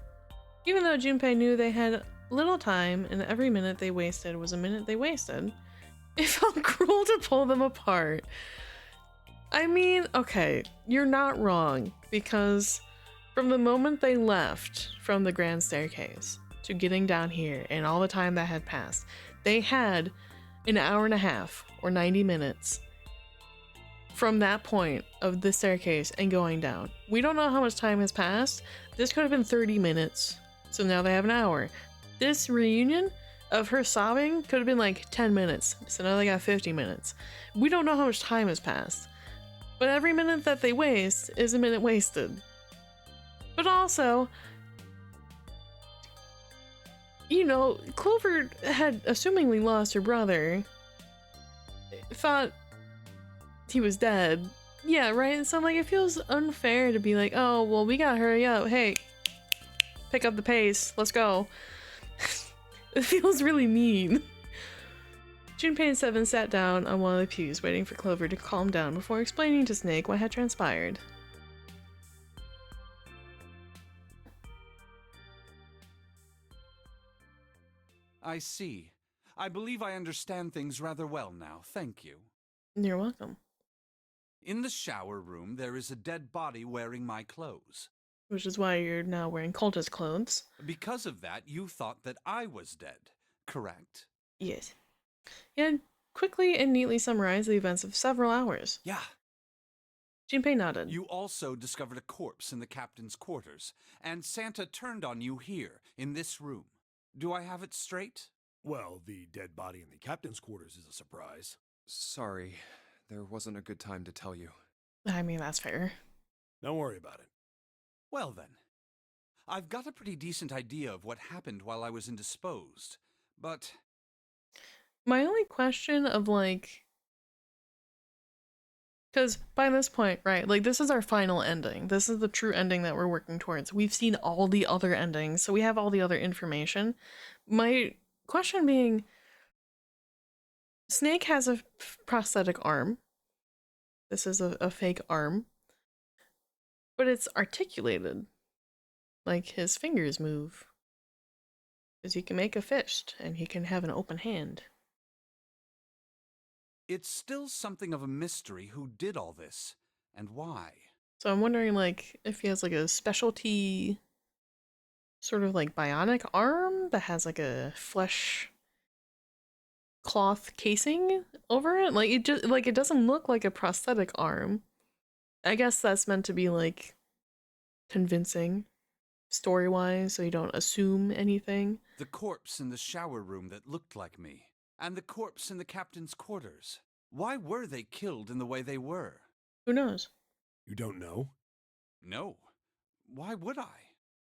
Even though Junpei knew they had little time and every minute they wasted was a minute they wasted, it felt cruel to pull them apart. I mean, okay, you're not wrong, because from the moment they left from the grand staircase to getting down here and all the time that had passed, they had an hour and a half or 90 minutes from that point of the staircase and going down. We don't know how much time has passed. This could have been 30 minutes, so now they have an hour. This reunion of her sobbing could have been like 10 minutes, so now they got 50 minutes. We don't know how much time has passed, but every minute that they waste is a minute wasted. But also, you know, Clover had assumingly lost her brother, thought he was dead. Yeah, right? So I'm like, it feels unfair to be like, oh, well, we gotta hurry up. Hey, pick up the pace. Let's go. It feels really mean. Junpei and Seven sat down on one of the pews, waiting for Clover to calm down before explaining to Snake what had transpired. I see. I believe I understand things rather well now, thank you. You're welcome. In the shower room, there is a dead body wearing my clothes. Which is why you're now wearing cultist clothes. Because of that, you thought that I was dead, correct? Yes. And quickly and neatly summarize the events of several hours. Yeah. Junpei nodded. You also discovered a corpse in the captain's quarters, and Santa turned on you here, in this room. Do I have it straight? Well, the dead body in the captain's quarters is a surprise. Sorry, there wasn't a good time to tell you. I mean, that's fair. Don't worry about it. Well then. I've got a pretty decent idea of what happened while I was indisposed, but... My only question of like... Because by this point, right, like this is our final ending. This is the true ending that we're working towards. We've seen all the other endings, so we have all the other information. My question being, Snake has a prosthetic arm. This is a fake arm. But it's articulated. Like his fingers move. Because he can make a fist, and he can have an open hand. It's still something of a mystery who did all this, and why. So I'm wondering, like, if he has, like, a specialty sort of, like, bionic arm that has, like, a flesh cloth casing over it? Like, it just, like, it doesn't look like a prosthetic arm. I guess that's meant to be, like, convincing, story-wise, so you don't assume anything. The corpse in the shower room that looked like me, and the corpse in the captain's quarters. Why were they killed in the way they were? Who knows? You don't know? No. Why would I?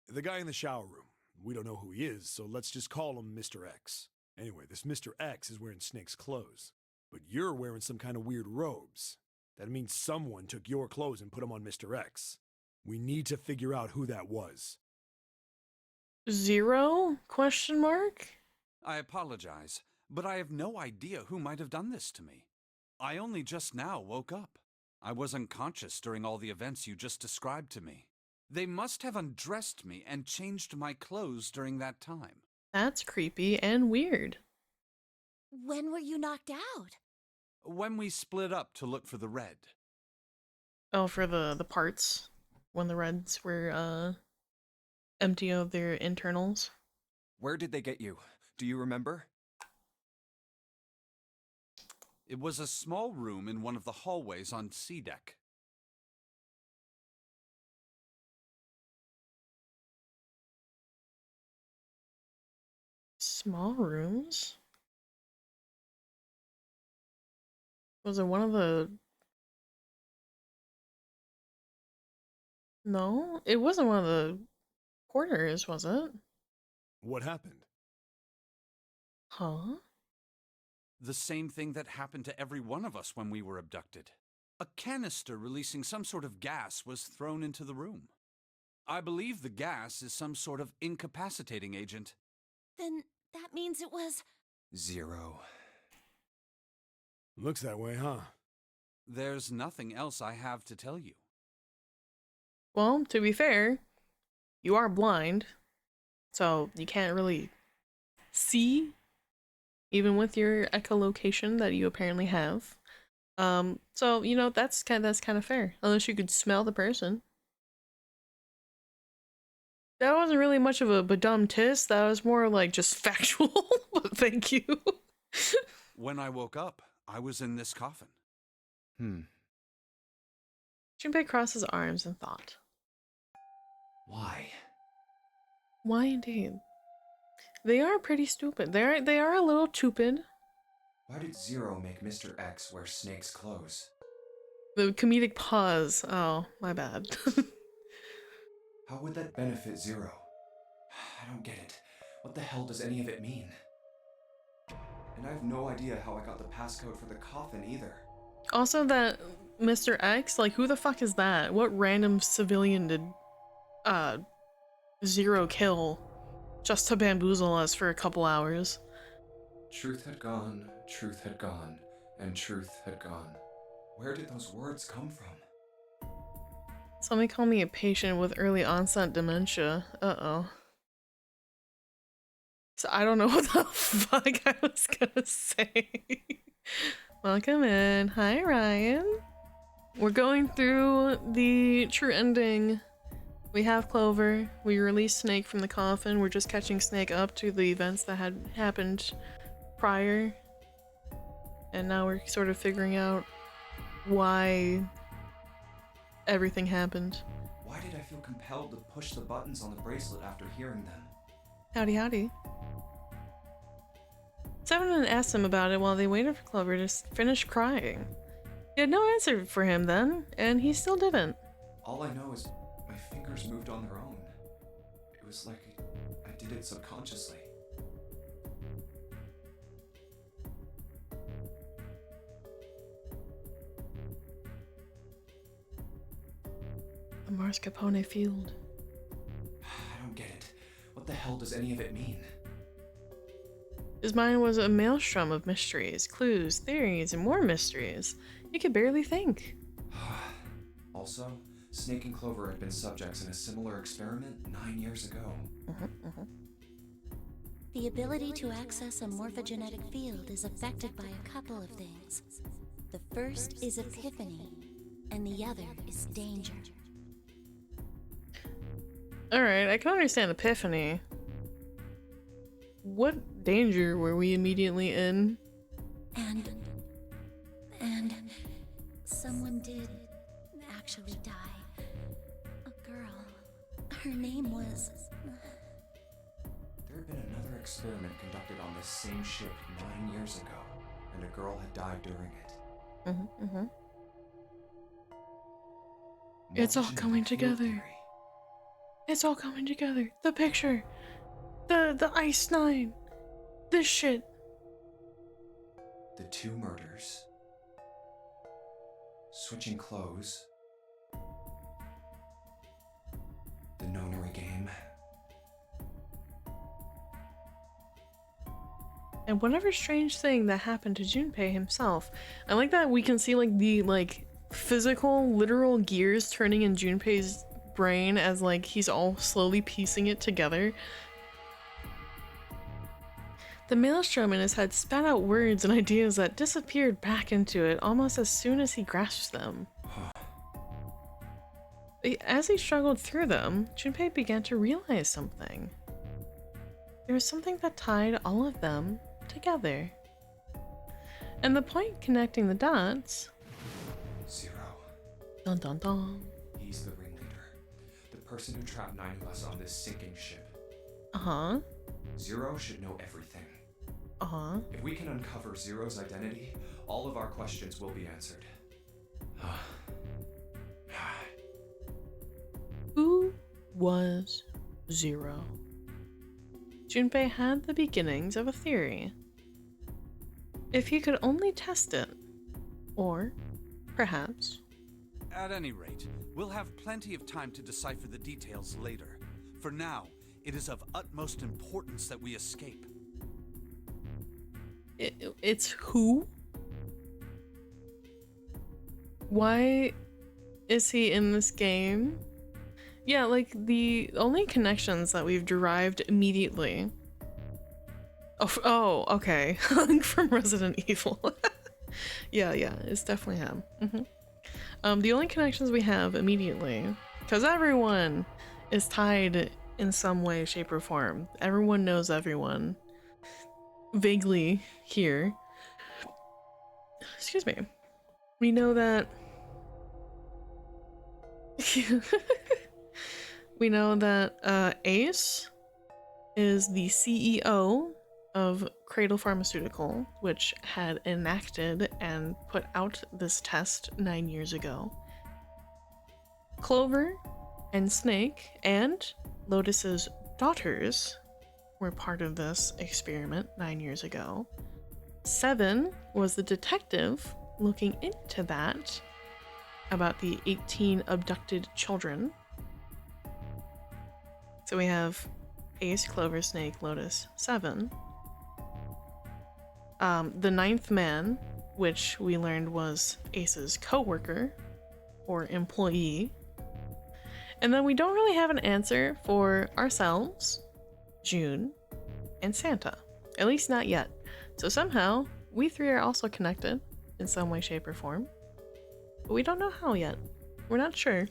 The guy in the shower room. We don't know who he is, so let's just call him Mr. X. Anyway, this Mr. X is wearing Snake's clothes. But you're wearing some kind of weird robes. That means someone took your clothes and put them on Mr. X. We need to figure out who that was. Zero? Question mark? I apologize, but I have no idea who might have done this to me. I only just now woke up. I was unconscious during all the events you just described to me. They must have undressed me and changed my clothes during that time. That's creepy and weird. When were you knocked out? When we split up to look for the red. Oh, for the parts? When the Reds were, empty of their internals? Where did they get you? Do you remember? It was a small room in one of the hallways on C deck. Small rooms? Was it one of the... No, it wasn't one of the quarters, was it? What happened? Huh? The same thing that happened to every one of us when we were abducted. A canister releasing some sort of gas was thrown into the room. I believe the gas is some sort of incapacitating agent. Then that means it was... Zero. Looks that way, huh? There's nothing else I have to tell you. Well, to be fair, you are blind, so you can't really see, even with your echolocation that you apparently have. So, you know, that's kind of fair, unless you could smell the person. That wasn't really much of a badum tis, that was more like just factual, but thank you. When I woke up, I was in this coffin. Junpei crossed his arms and thought. Why? Why indeed? They are pretty stupid. They are a little stupid. Why did Zero make Mr. X wear Snake's clothes? The comedic pause. Oh, my bad. How would that benefit Zero? I don't get it. What the hell does any of it mean? And I have no idea how I got the passcode for the coffin either. Also, that Mr. X, like, who the fuck is that? What random civilian did Zero kill just to bamboozle us for a couple hours? Truth had gone, and truth had gone. Where did those words come from? Somebody call me a patient with early onset dementia. Uh-oh. So I don't know what the fuck I was gonna say. Welcome in. Hi, Ryan. We're going through the true ending. We have Clover. We released Snake from the coffin. We're just catching Snake up to the events that had happened prior. And now we're sort of figuring out why everything happened. Why did I feel compelled to push the buttons on the bracelet after hearing them? Howdy howdy. Seven asked him about it while they waited for Clover to finish crying. He had no answer for him then, and he still didn't. All I know is my fingers moved on their own. It was like I did it subconsciously. The mascarpone field. I don't get it. What the hell does any of it mean? His mind was a maelstrom of mysteries, clues, theories, and more mysteries. He could barely think. Also, Snake and Clover had been subjects in a similar experiment 9 years ago. The ability to access a morphogenetic field is affected by a couple of things. The first is epiphany, and the other is danger. Alright, I can understand epiphany. What danger were we immediately in? And someone did actually die. A girl. Her name was... There had been another experiment conducted on this same ship 9 years ago, and a girl had died during it. It's all Morphogenetic coming field together. theory. It's all coming together. The picture. The Ice 9. This shit. The 2 murders. Switching clothes. The Nonary Game. And whatever strange thing that happened to Junpei himself. I like that we can see like the physical, literal gears turning in Junpei's brain as like he's all slowly piecing it together. The maelstrom in his head spat out words and ideas that disappeared back into it almost as soon as he grasped them. As he struggled through them, Junpei began to realize something. There was something that tied all of them together. And the point connecting the dots... Zero. Dun dun dun. He's the ringleader. The person who trapped 9 of us on this sinking ship. Uh-huh. Zero should know everything. Uh-huh. If we can uncover Zero's identity, all of our questions will be answered. Who was Zero? Junpei had the beginnings of a theory. If he could only test it. Or, perhaps... At any rate, we'll have plenty of time to decipher the details later. For now, it is of utmost importance that we escape. It's who? Why is he in this game? Yeah, like the only connections that we've derived immediately. Oh, okay. From Resident Evil. yeah, it's definitely him. The only connections we have immediately, because everyone is tied in some way, shape, or form. Everyone knows everyone. Vaguely here. Excuse me. We know that... we know that Ace is the CEO of Cradle Pharmaceutical, which had enacted and put out this test 9 years ago. Clover and Snake and Lotus's daughters were part of this experiment 9 years ago. Seven was the detective looking into that, about the 18 abducted children. So we have Ace, Clover, Snake, Lotus, Seven. The 9th man, which we learned was Ace's co-worker or employee. And then we don't really have an answer for ourselves, June, and Santa. At least not yet. So somehow, we 3 are also connected in some way, shape, or form. but we don't know how yet. We're not sure.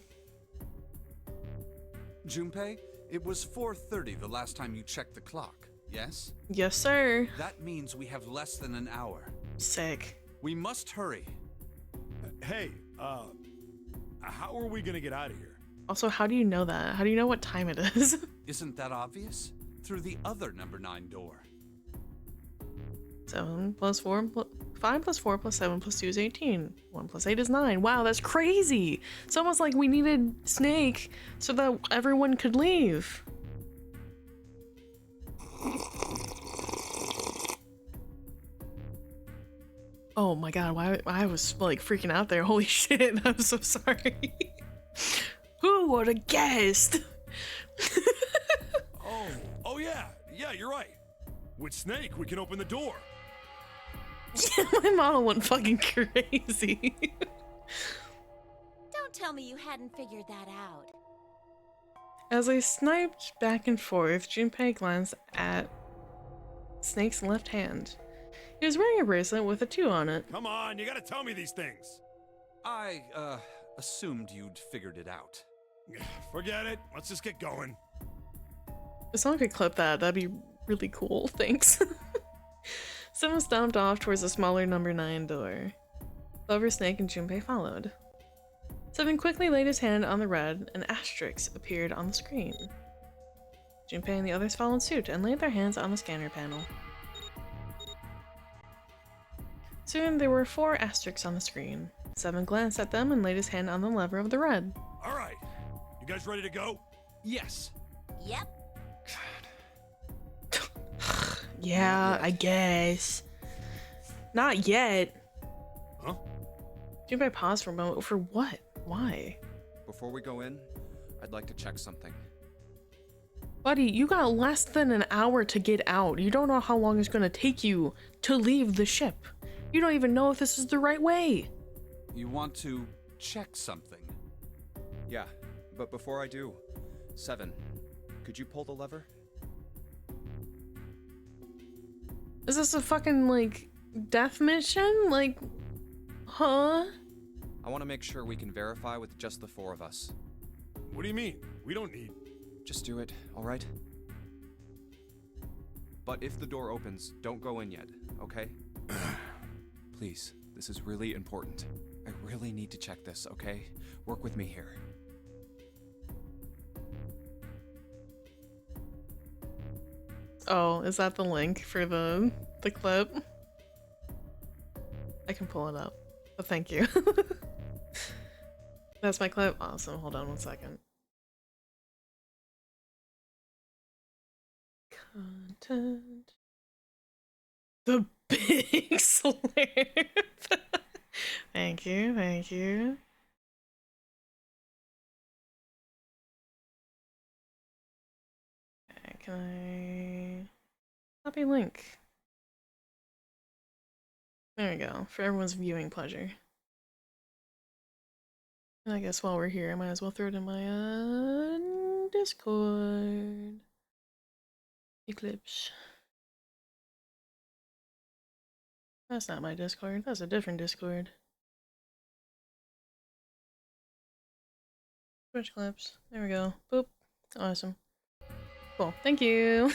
Junpei, it was 4:30 the last time you checked the clock, yes? Yes, sir. That means we have less than an hour. Sick. We must hurry. Hey, how are we gonna get out of here? Also, how do you know that? How do you know what time it is? Isn't that obvious? Through the other number 9 door. 7 plus 4 5 plus 4 plus 7 plus 2 is 18. 1 plus 8 is 9. Wow, that's crazy. It's almost like we needed Snake so that everyone could leave. Oh my god, why I was like freaking out there. Holy shit, I'm so sorry. Who would have guessed? Oh yeah, you're right. With Snake, we can open the door. My model went fucking crazy. Don't tell me you hadn't figured that out. As I sniped back and forth, Junpei glanced at Snake's left hand. He was wearing a bracelet with a 2 on it. Come on, you gotta tell me these things. I, assumed you'd figured it out. Forget it. Let's just get going. If someone could clip that, that'd be really cool. Thanks. Someone stomped off towards the smaller number 9 door. Clover, Snake, and Junpei followed. 7 quickly laid his hand on the red, and asterisk appeared on the screen. Junpei and the others followed suit and laid their hands on the scanner panel. Soon there were 4 asterisks on the screen. 7 glanced at them and laid his hand on the lever of the red. All right, you guys ready to go? Yes. Yep. Yeah, I guess. Not yet. Huh? Junpei paused for a moment. For what? Why? Before we go in, I'd like to check something. Buddy, you got less than an hour to get out. You don't know how long it's gonna take you to leave the ship. You don't even know if this is the right way. You want to check something? Yeah, but before I do, 7, could you pull the lever? Is this a fucking, like, death mission? Like, huh? I want to make sure we can verify with just the 4 of us. What do you mean? We don't need... Just do it, alright? But if the door opens, don't go in yet, okay? Please, this is really important. I really need to check this, okay? Work with me here. Oh, is that the link for the clip? I can pull it up, but thank you. That's my clip? Awesome, hold on one second. Content. The big slurp. Thank you, thank you. Okay, can I copy link? There we go, for everyone's viewing pleasure. And I guess while we're here, I might as well throw it in my Discord. Eclipse. That's not my Discord, that's a different Discord. Switch clips. There we go. Boop. Awesome. Cool. Thank you.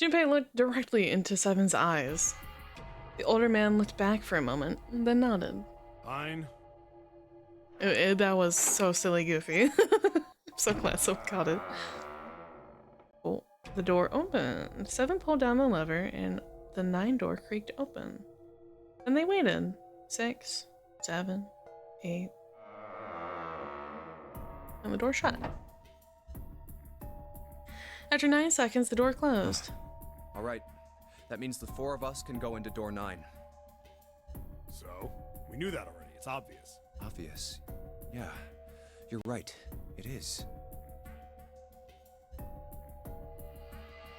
Junpei looked directly into Seven's eyes. The older man looked back for a moment, then nodded. Fine. That was so silly goofy. I'm so glad someone caught it. Oh, the door opened. 7 pulled down the lever and the 9 door creaked open. And they waited. 6, 7, 8. And the door shut. After 9 seconds, the door closed. Alright, that means the 4 of us can go into door 9. So, we knew that already. It's obvious. Obvious. Yeah, you're right. It is.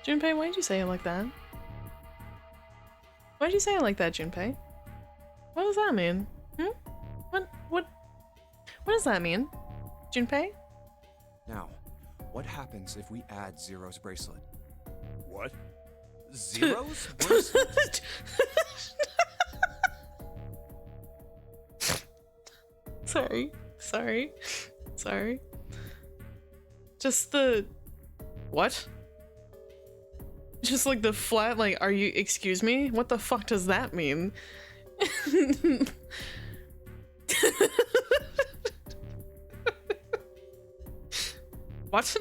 Junpei, why'd you say it like that? Why'd you say it like that, Junpei? What does that mean? What does that mean? Junpei? Now, what happens if we add Zero's bracelet? What? Zero's bracelet? Sorry. Just the... What? Just like the flat, like, are you... Excuse me? What the fuck does that mean? What?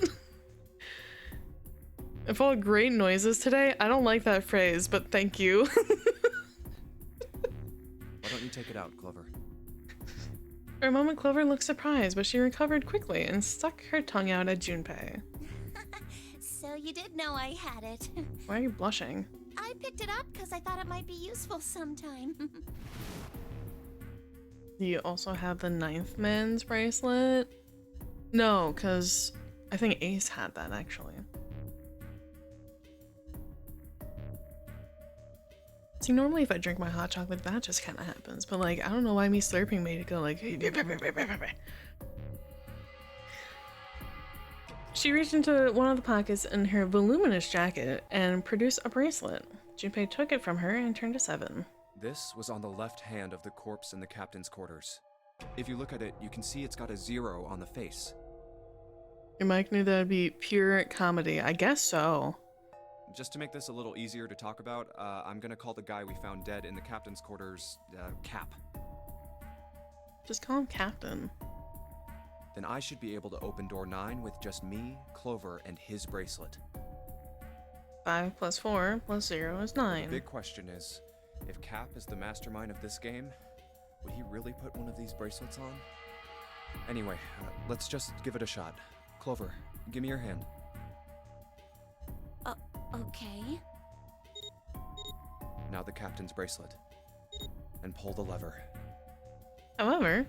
If all great noises today, I don't like that phrase, but thank you. Why don't you take it out, Clover? For a moment, Clover looked surprised, but she recovered quickly and stuck her tongue out at Junpei. So you did know I had it. Why are you blushing? I picked it up because I thought it might be useful sometime. Do you also have the ninth man's bracelet? No, because I think Ace had that, actually. See, normally if I drink my hot chocolate, that just kind of happens. But, like, I don't know why me slurping made it go like... She reached into one of the pockets in her voluminous jacket and produced a bracelet. Junpei took it from her and turned to 7. This was on the left hand of the corpse in the captain's quarters. If you look at it, you can see it's got a 0 on the face. Your mic knew that'd be pure comedy. I guess so. Just to make this a little easier to talk about, I'm gonna call the guy we found dead in the captain's quarters, Cap. Just call him Captain. Then I should be able to open door 9 with just me, Clover, and his bracelet. 5 plus 4 plus 0 is 9. The big question is, if Cap is the mastermind of this game, would he really put one of these bracelets on? Anyway, let's just give it a shot. Clover, give me your hand. Okay. Now the captain's bracelet. And pull the lever. However,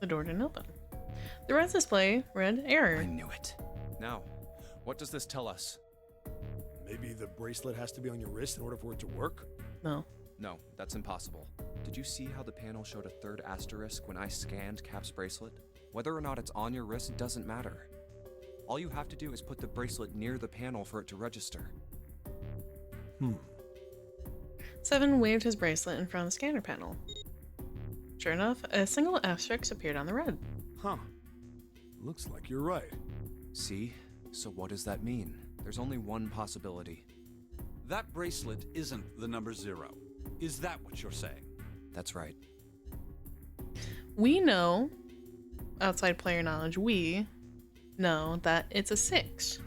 the door didn't open. The red display read error. I knew it. Now, what does this tell us? Maybe the bracelet has to be on your wrist in order for it to work? No. No, that's impossible. Did you see how the panel showed a 3rd asterisk when I scanned Cap's bracelet? Whether or not it's on your wrist doesn't matter. All you have to do is put the bracelet near the panel for it to register. 7 waved his bracelet in front of the scanner panel. Sure enough, a single asterisk appeared on the red. Huh. Looks like you're right. See? So what does that mean? There's only one possibility. That bracelet isn't the number 0. Is that what you're saying? That's right. We know, outside player knowledge, we know that it's a 6.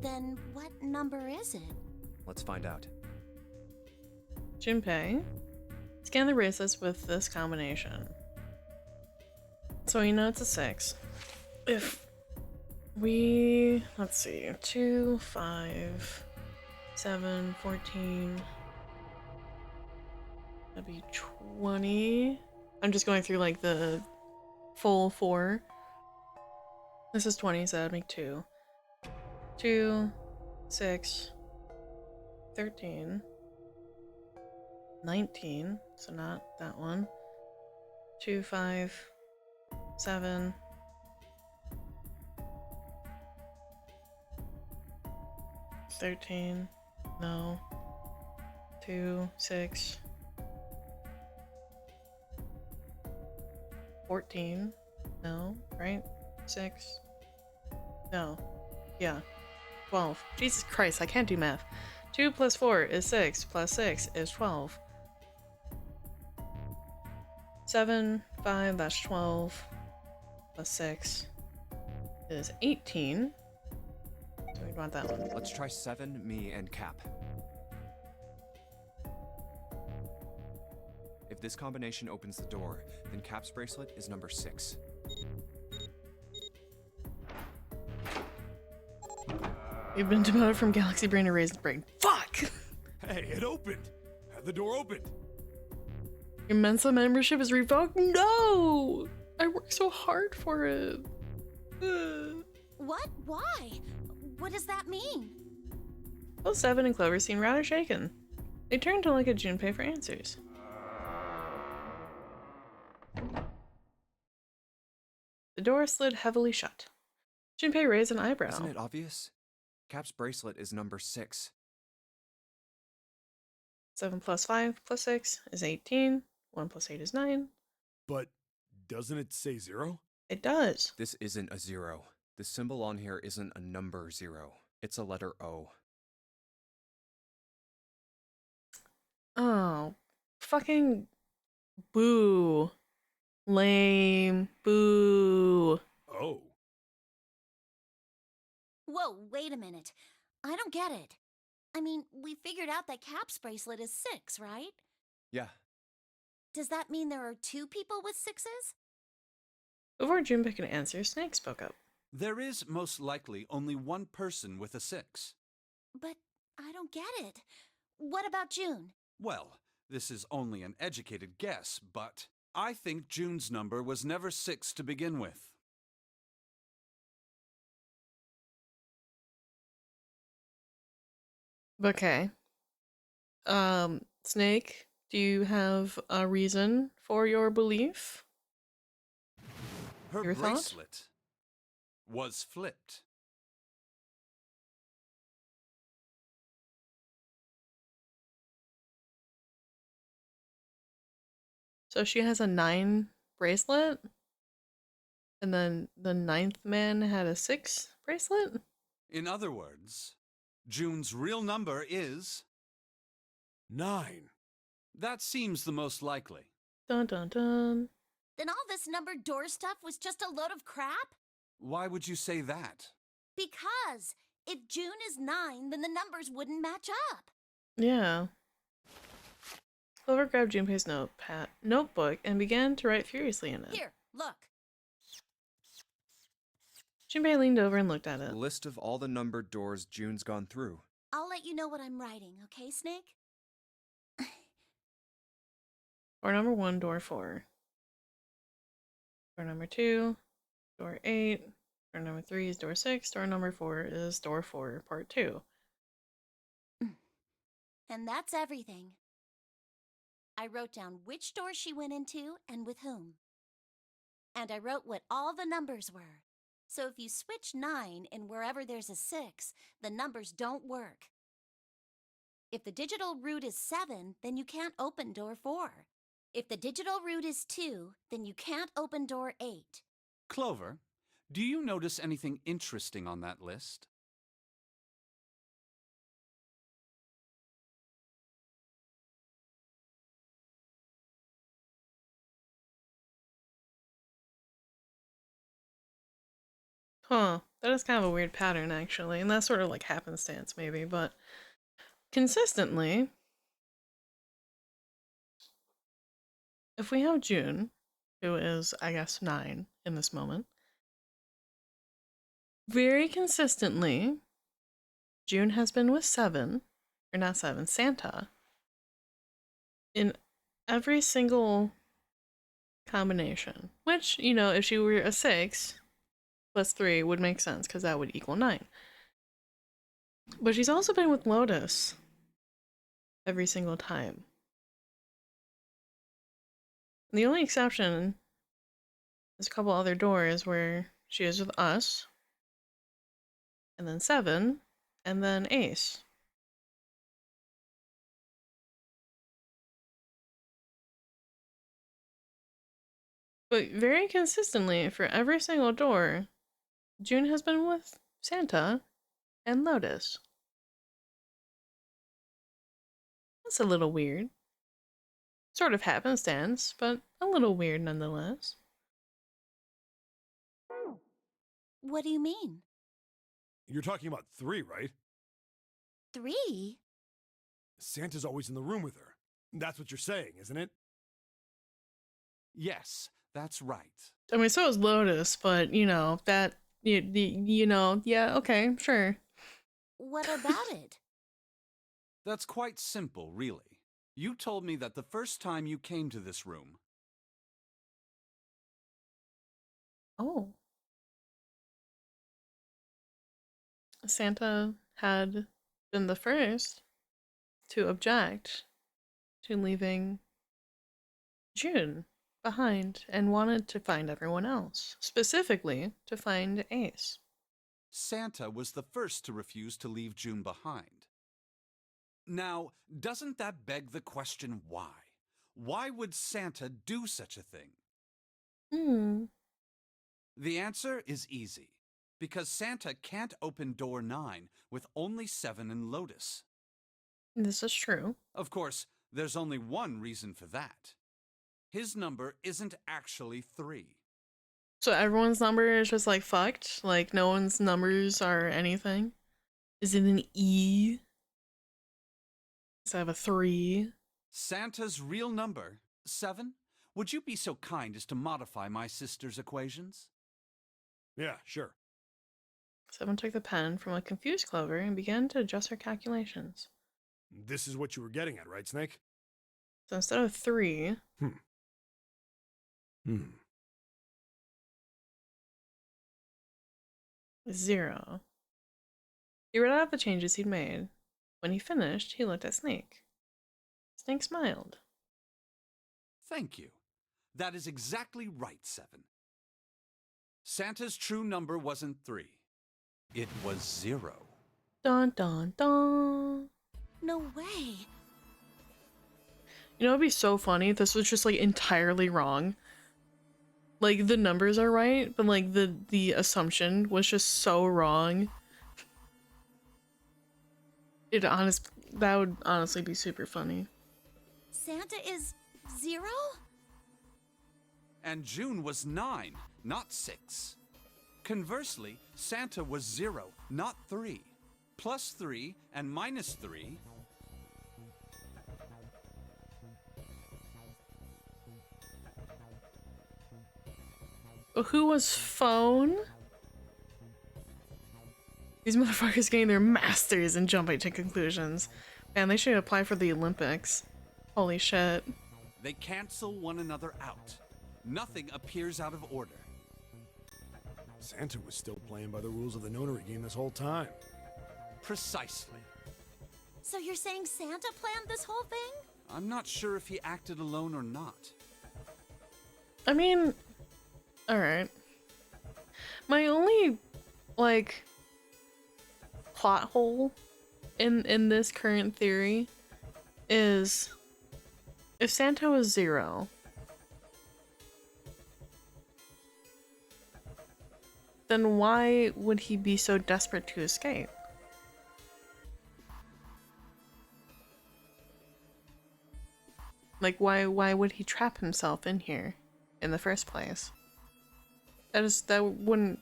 Then what number is it? Let's find out. Junpei, scan the bracelets with this combination. So you know it's a 6. If we, let's see, 2, 5, 7, 14, that'd be 20. I'm just going through like the full 4. This is 20, so that'd make 2. 2, 6, 13, 19, so not that one. 2, 5, 7, 13, no. 2, 6, 14, no, right? 6, no, yeah, 12. Jesus Christ, I can't do math. 2 plus 4 is 6, plus 6 is 12. 7, 5, that's 12, plus 6 is 18. So we'd want that one. Let's try 7, me, and Cap. If this combination opens the door, then Cap's bracelet is number 6. You've been demoted from Galaxy Brain to Raised Brain. Fuck! Hey, it opened! The door opened! Your Mensa membership is revoked? No! I worked so hard for it. What? Why? What does that mean? Both 7 and Clover seem rather shaken. They turn to look at Junpei for answers. The door slid heavily shut. Junpei raised an eyebrow. Isn't it obvious? Cap's bracelet is number 6. 7 plus 5 plus 6 is 18. 1 plus 8 is 9. But doesn't it say 0? It does. This isn't a 0. The symbol on here isn't a number 0. It's a letter O. Oh. Fucking boo. Lame. Boo. Oh. Whoa, wait a minute. I don't get it. I mean, we figured out that Cap's bracelet is 6, right? Yeah. Does that mean there are 2 people with 6s? Before Junpei could answer, Snake spoke up. There is most likely only one person with a 6. But I don't get it. What about June? Well, this is only an educated guess, but I think June's number was never 6 to begin with. Okay. Snake, do you have a reason for your belief? Her Your thought? bracelet was flipped. So she has a 9 bracelet? And then the 9th man had a 6 bracelet? In other words, June's real number is... 9. That seems the most likely. Dun dun dun. Then all this numbered door stuff was just a load of crap? Why would you say that? Because if June is 9, then the numbers wouldn't match up. Yeah. Clover grabbed Junpei's notebook and began to write furiously in it. Here, look. Junpei leaned over and looked at it. List of all the numbered doors June's gone through. I'll let you know what I'm writing, okay, Snake? Door number 1, door 4. Door number 2, door 8. Door number 3 is door 6. Door number 4 is door 4, part 2. And that's everything. I wrote down which door she went into and with whom. And I wrote what all the numbers were. So if you switch 9 in wherever there's a 6, the numbers don't work. If the digital root is 7, then you can't open door 4. If the digital root is 2, then you can't open door 8. Clover, do you notice anything interesting on that list? Huh. That is kind of a weird pattern, actually. And that's sort of like happenstance, maybe. But consistently, if we have June, who is, I guess, 9 in this moment, very consistently, June has been with 7, or not 7, Santa, in every single combination. Which, you know, if she were a 6 plus 3 would make sense, because that would equal 9. But she's also been with Lotus every single time. And the only exception is a couple other doors where she is with us, and then 7, and then Ace. But very consistently, for every single door, June has been with Santa and Lotus. That's a little weird. Sort of happenstance, but a little weird nonetheless. What do you mean? You're talking about 3, right? 3? Santa's always in the room with her. That's what you're saying, isn't it? Yes, that's right. I mean, so is Lotus, but, you know, that, you know, yeah, okay, sure. What about it? That's quite simple, really. You told me that the first time you came to this room. Oh. Santa had been the first to object to leaving June behind and wanted to find everyone else, specifically to find Ace. Santa was the first to refuse to leave June behind. Now, doesn't that beg the question why? Why would Santa do such a thing? The answer is easy. Because Santa can't open door 9 with only 7 in Lotus. This is true. Of course, there's only one reason for that. His number isn't actually 3. So everyone's number is just like fucked? Like no one's numbers are anything? Is it an E? Does it have a 3? Santa's real number, 7? Would you be so kind as to modify my sister's equations? Yeah, sure. 7 took the pen from a confused Clover and began to adjust her calculations. This is what you were getting at, right, Snake? So instead of 3, 0. He read out the changes he'd made. When he finished, he looked at Snake. Snake smiled. Thank you. That is exactly right, 7. Santa's true number wasn't 3. It was 0. Dun dun dun. No way. You know, it'd be so funny if this was just like entirely wrong. Like the numbers are right, but like the assumption was just so wrong. That would honestly be super funny. Santa is 0? And June was 9, not 6. Conversely, Santa was 0, not 3. Plus 3 and minus 3. Who was phone? These motherfuckers getting their masters in jumping to conclusions. Man, they should apply for the Olympics. Holy shit. They cancel one another out. Nothing appears out of order. Santa was still playing by the rules of the Nonary Game this whole time. Precisely. So you're saying Santa planned this whole thing? I'm not sure if he acted alone or not. I mean, alright. My only, like, plot hole in this current theory is if Santa was 0, then why would he be so desperate to escape? Like, why would he trap himself in here in the first place? That wouldn't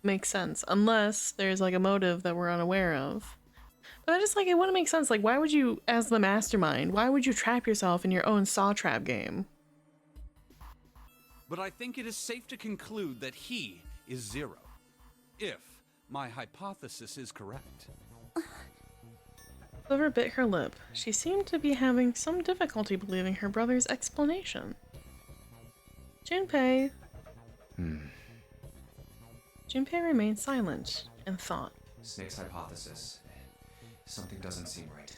make sense unless there's like a motive that we're unaware of. But I just like, it wouldn't make sense. Like, why would you, as the mastermind, why would you trap yourself in your own saw trap game? But I think it is safe to conclude that he is 0. If my hypothesis is correct. Clover bit her lip. She seemed to be having some difficulty believing her brother's explanation. Junpei. Junpei remained silent and thought. Snake's hypothesis. Something doesn't seem right.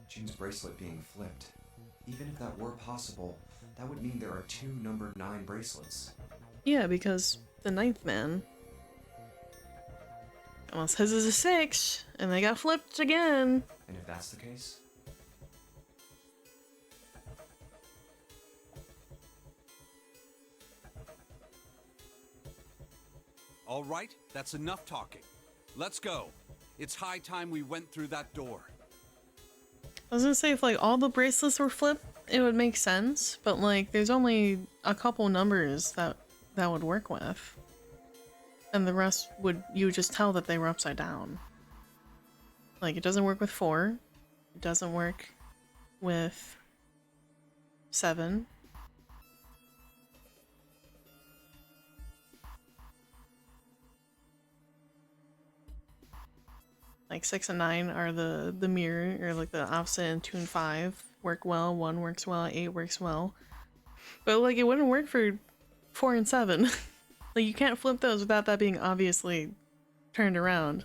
June's bracelet being flipped. Even if that were possible, that would mean there are 2 numbered 9 bracelets. Yeah, because the 9th man. Unless his is a 6, and they got flipped again. And if that's the case? All right, that's enough talking. Let's go. It's high time we went through that door. I was gonna say, if like all the bracelets were flipped, it would make sense, but like there's only a couple numbers that would work with. And the rest you would just tell that they were upside down. Like, it doesn't work with 4. It doesn't work with 7. Like 6 and 9 are the mirror, or like the opposite, and 2 and 5 work well, 1 works well, 8 works well. But like, it wouldn't work for 4 and 7. Like, you can't flip those without that being obviously turned around.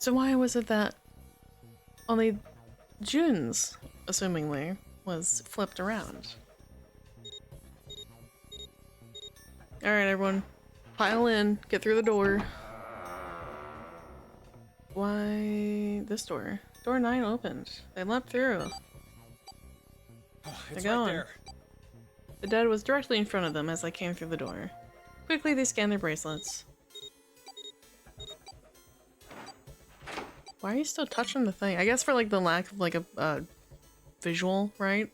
So why was it that only June's, assumingly, was flipped around? Alright, everyone. Pile in. Get through the door. Why this door? Door 9 opened. They leapt through. It's They're right going. there. The dead was directly in front of them as they came through the door. Quickly, they scanned their bracelets. Why are you still touching the thing? I guess for like the lack of like a visual, right?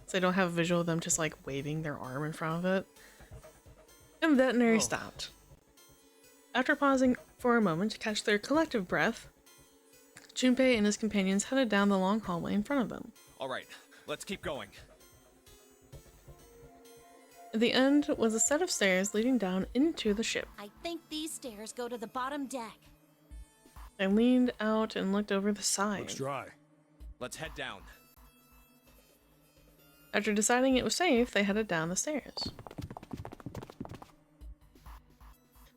So they don't have a visual of them just like waving their arm in front of it. And the Nonary stopped. After pausing for a moment to catch their collective breath, Junpei and his companions headed down the long hallway in front of them. All right, let's keep going. At the end was a set of stairs leading down into the ship. I think these stairs go to the bottom deck. They leaned out and looked over the side. Looks dry. Let's head down. After deciding it was safe, they headed down the stairs.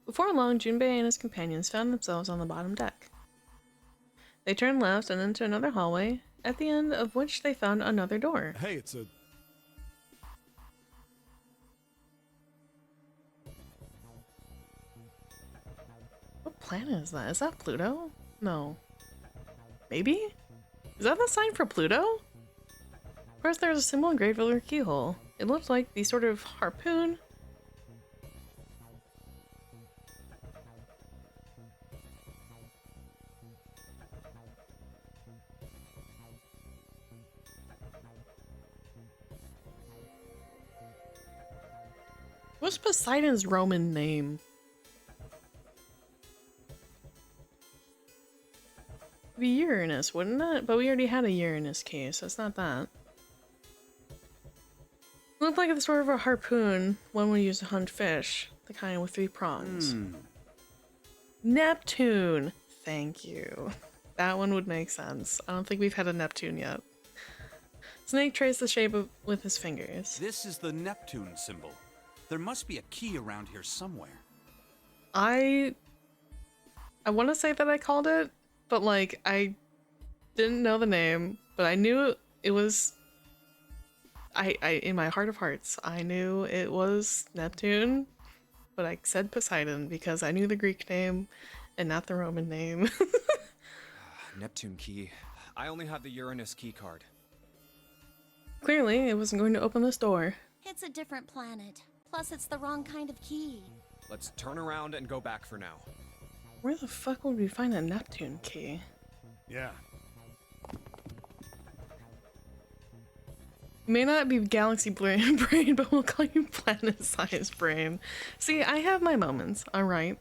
Before long, Junpei and his companions found themselves on the bottom deck. They turned left and into another hallway, at the end of which they found another door. Hey, it's a... What planet is that? Is that Pluto? No. Maybe? Is that the sign for Pluto? First, there was a symbol engraved over a keyhole. It looked like the sort of harpoon. What's Poseidon's Roman name? It'd be Uranus, wouldn't it? But we already had a Uranus case, so it's not that. It looked like the sort of a harpoon one would use to hunt fish, the kind with 3 prongs. Neptune! Thank you. That one would make sense. I don't think we've had a Neptune yet. Snake traced the shape with his fingers. This is the Neptune symbol. There must be a key around here somewhere. I want to say that I called it, but like I didn't know the name, but I knew it was. I in my heart of hearts, I knew it was Neptune, but I said Poseidon because I knew the Greek name and not the Roman name. Neptune key. I only have the Uranus key card. Clearly, it wasn't going to open this door. It's a different planet. Plus, it's the wrong kind of key. Let's turn around and go back for now. Where the fuck would we find a Neptune key? Yeah. You may not be galaxy brain, but we'll call you planet-sized brain. See, I have my moments, alright.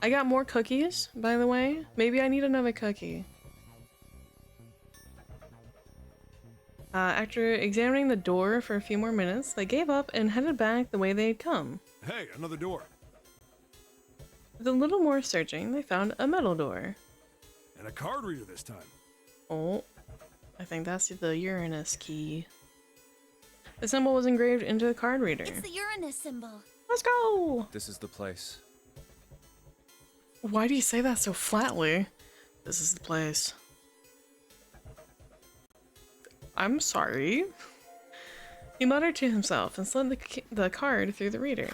I got more cookies, by the way. Maybe I need another cookie. After examining the door for a few more minutes, they gave up and headed back the way they had come. Hey, another door. With a little more searching, they found a metal door. And a card reader this time. Oh, I think that's the Uranus key. The symbol was engraved into the card reader. It's the Uranus symbol. Let's go! This is the place. Why do you say that so flatly? This is the place. I'm sorry. He muttered to himself and slid the card through the reader.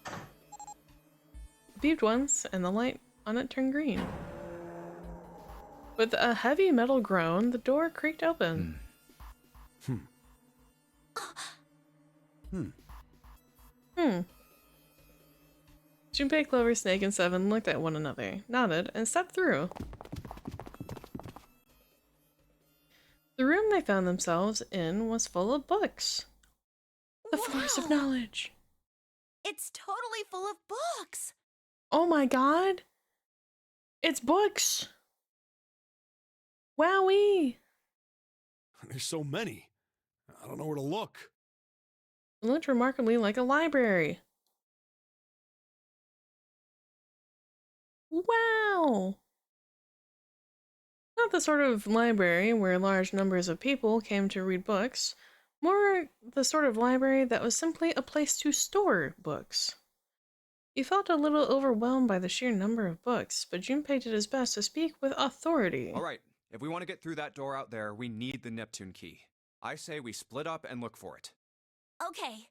It beeped once, and the light on it turned green. With a heavy metal groan, the door creaked open. Junpei, Clover, Snake, and Seven looked at one another, nodded, and stepped through. The room they found themselves in was full of books. The force of knowledge. It's totally full of books. Oh my god! It's books! Wowee! There's so many. I don't know where to look. It looked remarkably like a library. Wow! Not the sort of library where large numbers of people came to read books, more the sort of library that was simply a place to store books. He felt a little overwhelmed by the sheer number of books, but Junpei did his best to speak with authority. All right, if we want to get through that door out there, we need the Neptune key. I say we split up and look for it. Okay.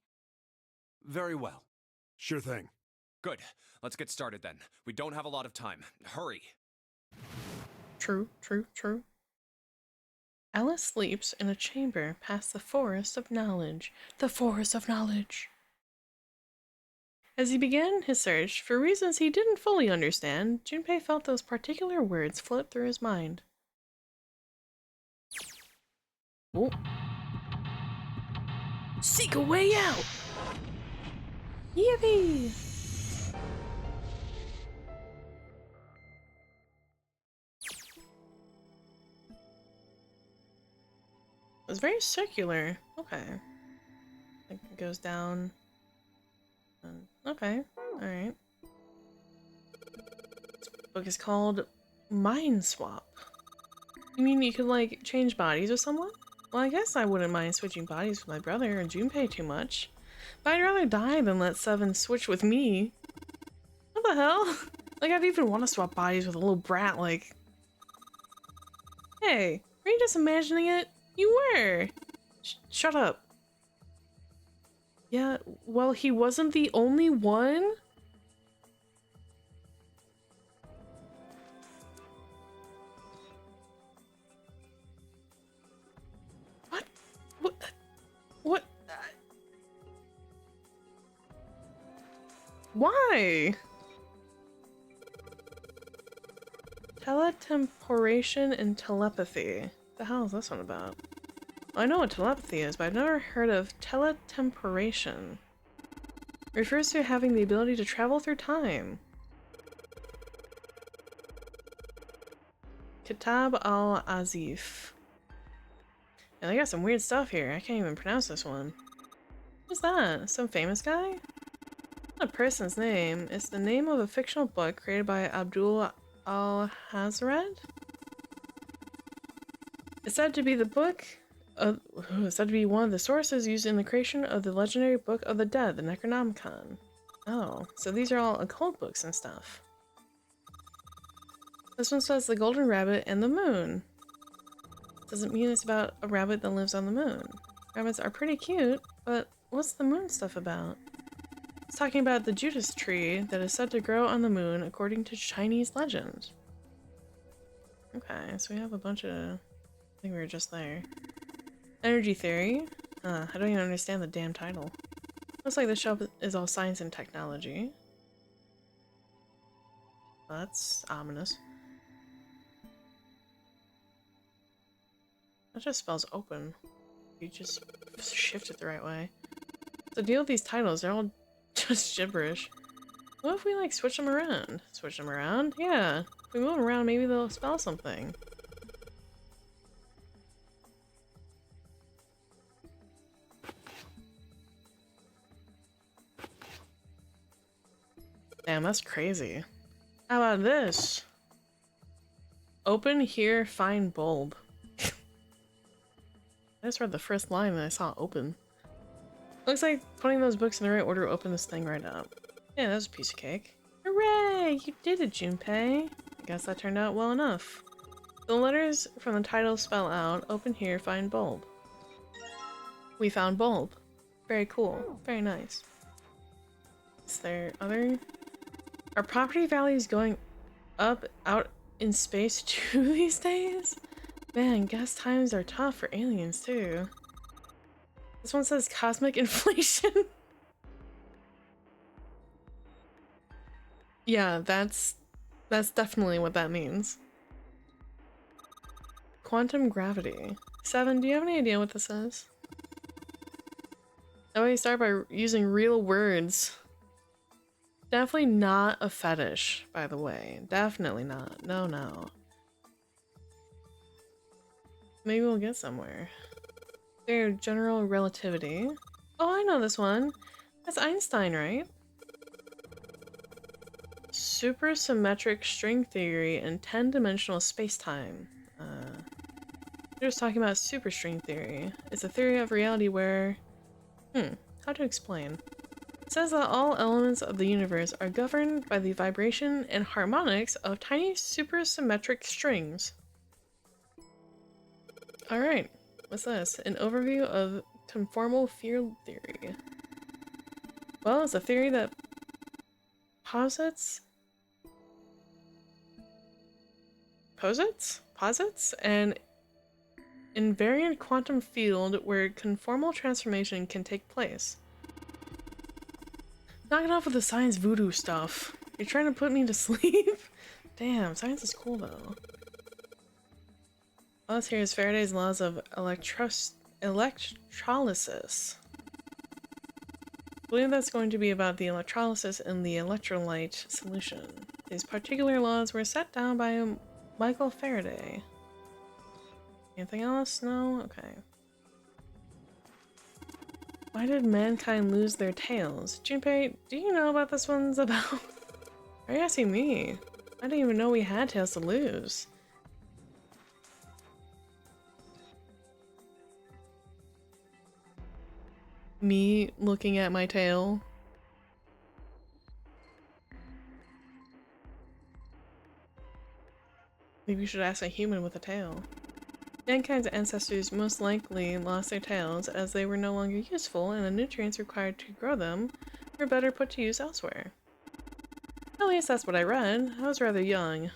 Very well. Sure thing. Good. Let's get started then. We don't have a lot of time. Hurry. True, true, true. Alice sleeps in a chamber past the forest of knowledge. The forest of knowledge. As he began his search, for reasons he didn't fully understand, Junpei felt those particular words float through his mind. Oh. Seek a way out! Yippee! It's very circular. Okay. It goes down. Okay. Alright. This book is called Mind Swap. You mean you could, like, change bodies with someone? Well, I guess I wouldn't mind switching bodies with my brother or Junpei too much. But I'd rather die than let Seven switch with me. What the hell? Like, I'd even want to swap bodies with a little brat, like... Hey, were you just imagining it? You were! Shut up. Yeah, well, he wasn't the only one? What? What? What? Why? Teletemporation and telepathy. The hell is this one about? I know what telepathy is, but I've never heard of teletemporation. It refers to having the ability to travel through time. Kitab al-Azif. And they got some weird stuff here. I can't even pronounce this one. Who's that? Some famous guy? Not a person's name. It's the name of a fictional book created by Abdul al-Hazred. It's said to be the book it's said to be one of the sources used in the creation of the legendary Book of the Dead, the Necronomicon. Oh, so these are all occult books and stuff. This one says the Golden Rabbit and the Moon. Doesn't mean it's about a rabbit that lives on the moon. Rabbits are pretty cute, but what's the moon stuff about? It's talking about the Judas tree that is said to grow on the moon according to Chinese legend. Okay, so we have a bunch of... I think we were just there. Energy theory. I don't even understand the damn title. Looks like the shelf is all science and technology. That's ominous. That just spells open. You just shift it the right way. The deal with these titles, they're all just gibberish. What if we, like, switch them around? Switch them around? Yeah. If we move them around, maybe they'll spell something. Damn, that's crazy. How about this? Open here, find bulb. I just read the first line and I saw open. Looks like putting those books in the right order will open this thing right up. Yeah, that's a piece of cake. Hooray! You did it, Junpei. I guess that turned out well enough. The letters from the title spell out, open here, find bulb. We found bulb. Very cool. Very nice. Is there other... Are property values going up out in space too these days? Man, gas times are tough for aliens too. This one says cosmic inflation. Yeah, that's definitely what that means. Quantum gravity. Seven, do you have any idea what this is? That way you start by using real words. Definitely not a fetish, by the way. Definitely not. No, no. Maybe we'll get somewhere. Their general relativity. Oh, I know this one. That's Einstein, right? Supersymmetric string theory and 10-dimensional space-time. They're just talking about superstring theory. It's a theory of reality where... how to explain? It says that all elements of the universe are governed by the vibration and harmonics of tiny supersymmetric strings. Alright, what's this? An overview of conformal field theory. Well, it's a theory that posits posits an invariant quantum field where conformal transformation can take place. Knock it off with the science voodoo stuff. You're trying to put me to sleep? Damn, science is cool though. All this here is Faraday's laws of electrolysis. I believe that's going to be about the electrolysis in the electrolyte solution. These particular laws were set down by Michael Faraday. Anything else? No? Okay. Why did mankind lose their tails? Junpei, do you know what this one's about? Are you asking me? I didn't even know we had tails to lose. Me looking at my tail. Maybe you should ask a human with a tail. Mankind's ancestors most likely lost their tails as they were no longer useful and the nutrients required to grow them were better put to use elsewhere. At least that's what I read. I was rather young.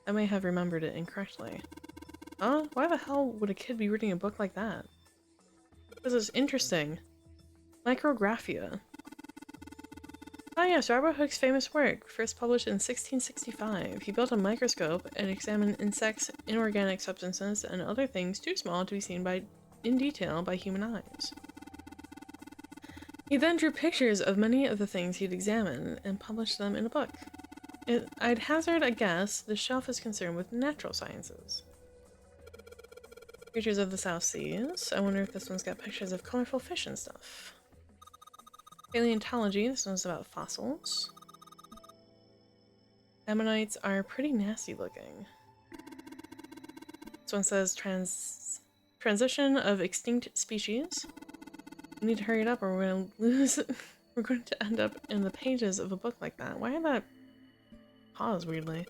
I may have remembered it incorrectly. Huh? Why the hell would a kid be reading a book like that? This is interesting. Micrographia. Ah yes, Robert Hooke's famous work, first published in 1665. He built a microscope and examined insects, inorganic substances, and other things too small to be seen in detail by human eyes. He then drew pictures of many of the things he'd examined and published them in a book. I'd hazard a guess the shelf is concerned with natural sciences. Creatures of the South Seas. I wonder if this one's got pictures of colorful fish and stuff. Paleontology, this one's about fossils. Ammonites are pretty nasty looking. This one says transition of extinct species. We need to hurry it up or we're gonna lose we're going to end up in the pages of a book like that. Why did that pause weirdly?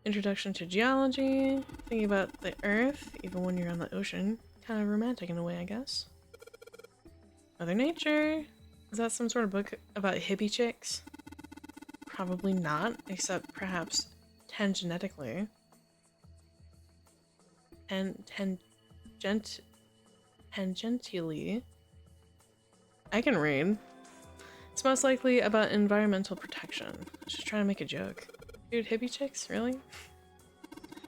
Introduction to geology, thinking about the earth, even when you're on the ocean. Kind of romantic in a way, I guess. Mother Nature. Is that some sort of book about hippie chicks? Probably not, except perhaps tangentially. Tangentially. I can read. It's most likely about environmental protection. I was just trying to make a joke. Dude, hippie chicks? Really?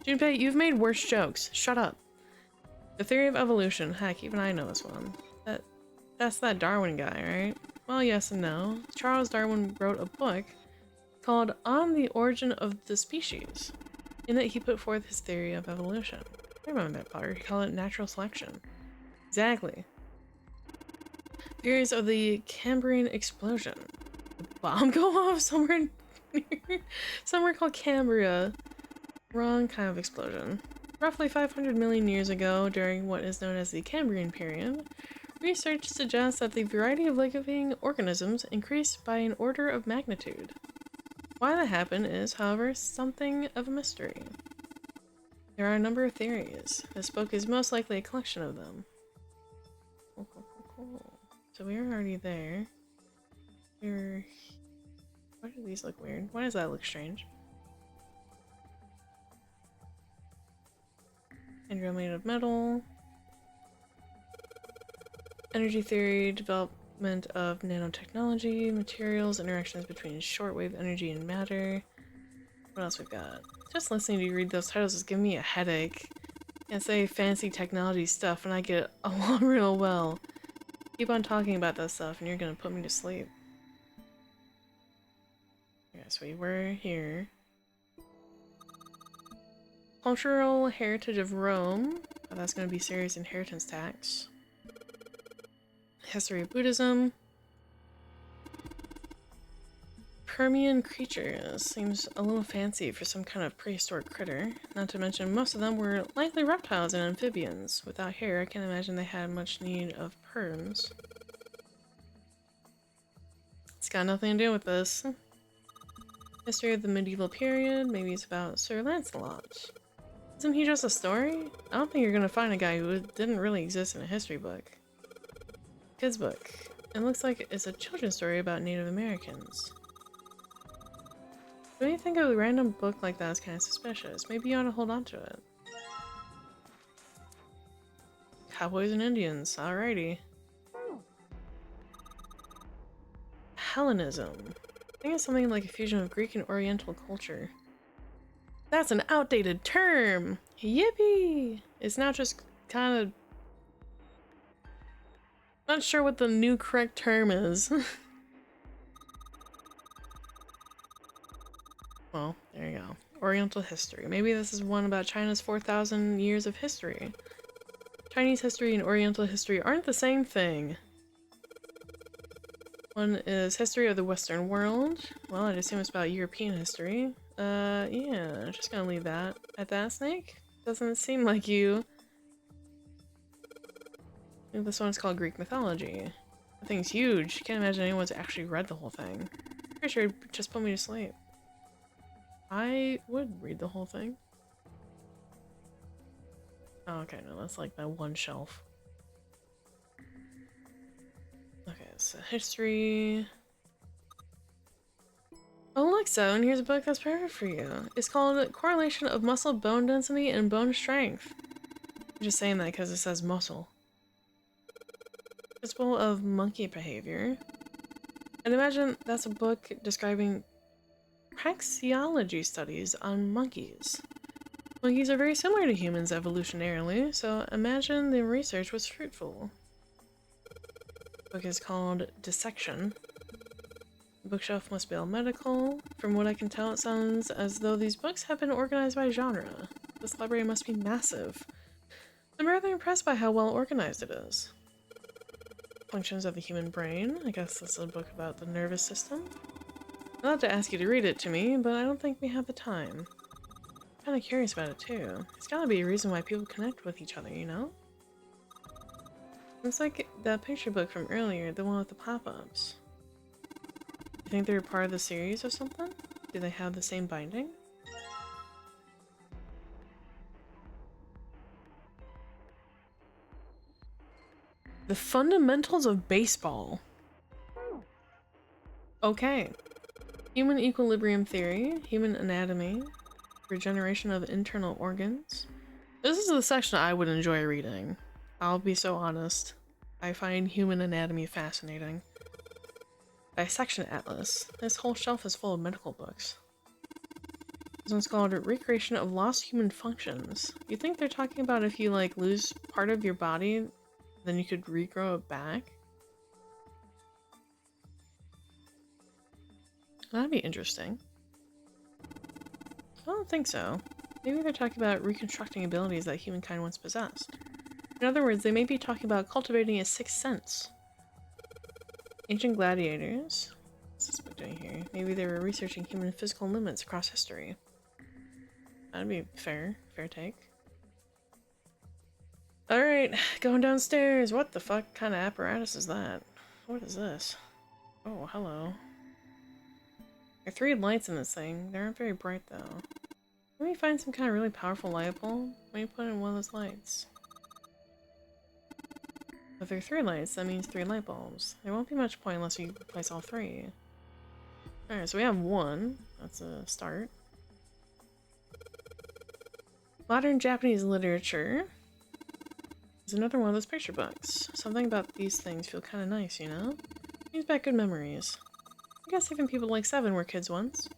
Junpei, you've made worse jokes. Shut up. The theory of evolution. Heck, even I know this one. That's that Darwin guy, right? Well, yes and no. Charles Darwin wrote a book called On the Origin of the Species. In it, he put forth his theory of evolution. I remember that part. He called it natural selection. Exactly. Theories of the Cambrian explosion. A bomb go off somewhere somewhere called Cambria. Wrong kind of explosion. Roughly 500 million years ago, during what is known as the Cambrian period, research suggests that the variety of living organisms increased by an order of magnitude. Why that happened is, however, something of a mystery. There are a number of theories. This book is most likely a collection of them. Cool. So we were already there. Why do these look weird? Why does that look strange? Andrew made of metal. Energy theory, development of nanotechnology, materials, interactions between shortwave energy and matter. What else we've got? Just listening to you read those titles is giving me a headache. Can't say fancy technology stuff and I get along real well. Keep on talking about that stuff and you're gonna put me to sleep. Okay, so we were here. Cultural heritage of Rome. Oh, that's gonna be serious inheritance tax. History of Buddhism. Permian creatures. Seems a little fancy for some kind of prehistoric critter. Not to mention most of them were likely reptiles and amphibians. Without hair, I can't imagine they had much need of perms. It's got nothing to do with this. History of the medieval period. Maybe it's about Sir Lancelot. Isn't he just a story? I don't think you're gonna find a guy who didn't really exist in a history book. Kids book. It looks like it's a children's story about Native Americans. When you think of a random book like that is kind of suspicious, maybe you ought to hold on to it. Cowboys and Indians, alrighty. Hellenism. I think it's something like a fusion of Greek and Oriental culture. That's an outdated term! Yippee! It's now just kind of... Not sure what the new correct term is. Well, there you go. Oriental history. Maybe this is one about China's 4,000 years of history. Chinese history and Oriental history aren't the same thing. One is history of the Western world. Well, I'd assume it's about European history. Yeah, just gonna leave that at that, Snake. Doesn't seem like you. This one's called Greek mythology. The thing's huge. Can't imagine anyone's actually read the whole thing. Pretty sure it'd just put me to sleep. I would read the whole thing. Oh, okay, no, that's like that one shelf. Okay, so history. Oh, look, so, and here's a book that's perfect for you. It's called Correlation of Muscle Bone Density and Bone Strength. I'm just saying that because it says muscle. Principle of monkey behavior. And imagine that's a book describing praxeology studies on monkeys. Monkeys are very similar to humans evolutionarily, so imagine the research was fruitful. The book is called Dissection. The bookshelf must be all medical. From what I can tell, it sounds as though these books have been organized by genre. This library must be massive. I'm rather impressed by how well organized it is. Functions of the human brain. I guess this is a book about the nervous system. I'd love to ask you to read it to me, but I don't think we have the time. I'm kind of curious about it too. There's gotta be a reason why people connect with each other, you know? It's like that picture book from earlier, the one with the pop-ups. You think they're part of the series or something? Do they have the same binding? The Fundamentals of Baseball. Okay. Human equilibrium theory, human anatomy, regeneration of internal organs. This is the section I would enjoy reading. I'll be so honest. I find human anatomy fascinating. Dissection Atlas. This whole shelf is full of medical books. This one's called Recreation of Lost Human Functions. You think they're talking about if you, like, lose part of your body, then you could regrow it back? That'd be interesting. I don't think so. Maybe they're talking about reconstructing abilities that humankind once possessed. In other words, they may be talking about cultivating a sixth sense. Ancient gladiators. What's this book doing here? Maybe they were researching human physical limits across history. That'd be fair. Fair take. Alright, going downstairs. What the fuck kind of apparatus is that? What is this? Oh, hello. There are 3 lights in this thing. They aren't very bright, though. Let me find some kind of really powerful light bulb. Let me put in one of those lights. If there are 3 lights, that means 3 light bulbs. There won't be much point unless you place all 3. Alright, so we have 1. That's a start. Modern Japanese literature. There's another one of those picture books. Something about these things feel kind of nice, you know? Brings back good memories. I guess even people like 7 were kids once.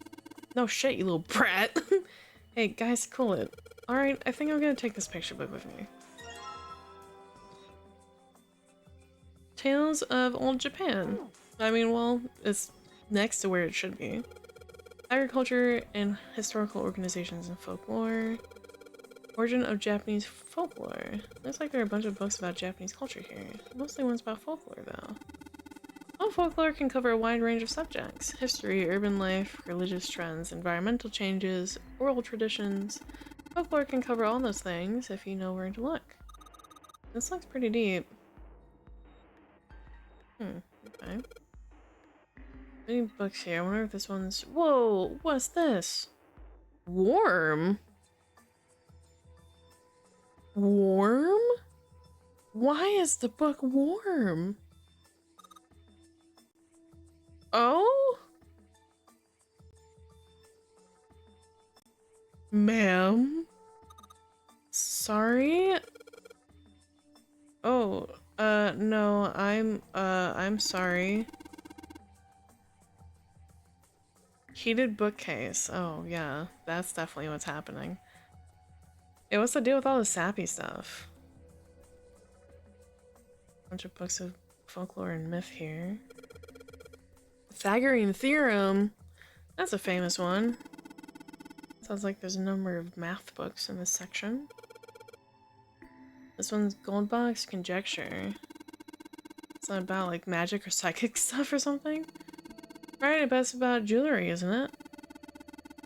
No shit, you little brat! Hey, guys, cool it. Alright, I think I'm gonna take this picture book with me. Tales of Old Japan. I mean, well, it's next to where it should be. Agriculture and historical organizations and folklore. Origin of Japanese folklore. Looks like there are a bunch of books about Japanese culture here. Mostly ones about folklore, though. Well, folklore can cover a wide range of subjects. History, urban life, religious trends, environmental changes, oral traditions. Folklore can cover all those things if you know where to look. This looks pretty deep. Okay. Many books here. I wonder if this one's... Whoa! What's this? Warm? Warm? Why is the book warm? Oh? Ma'am? Sorry? Oh, no, I'm sorry. Heated bookcase. Oh, yeah, that's definitely what's happening. Hey, what's the deal with all the sappy stuff? Bunch of books of folklore and myth here. Pythagorean theorem? That's a famous one. Sounds like there's a number of math books in this section. This one's Goldbox Conjecture. It's not about like magic or psychic stuff or something. Right, I bet it's about jewelry, isn't it?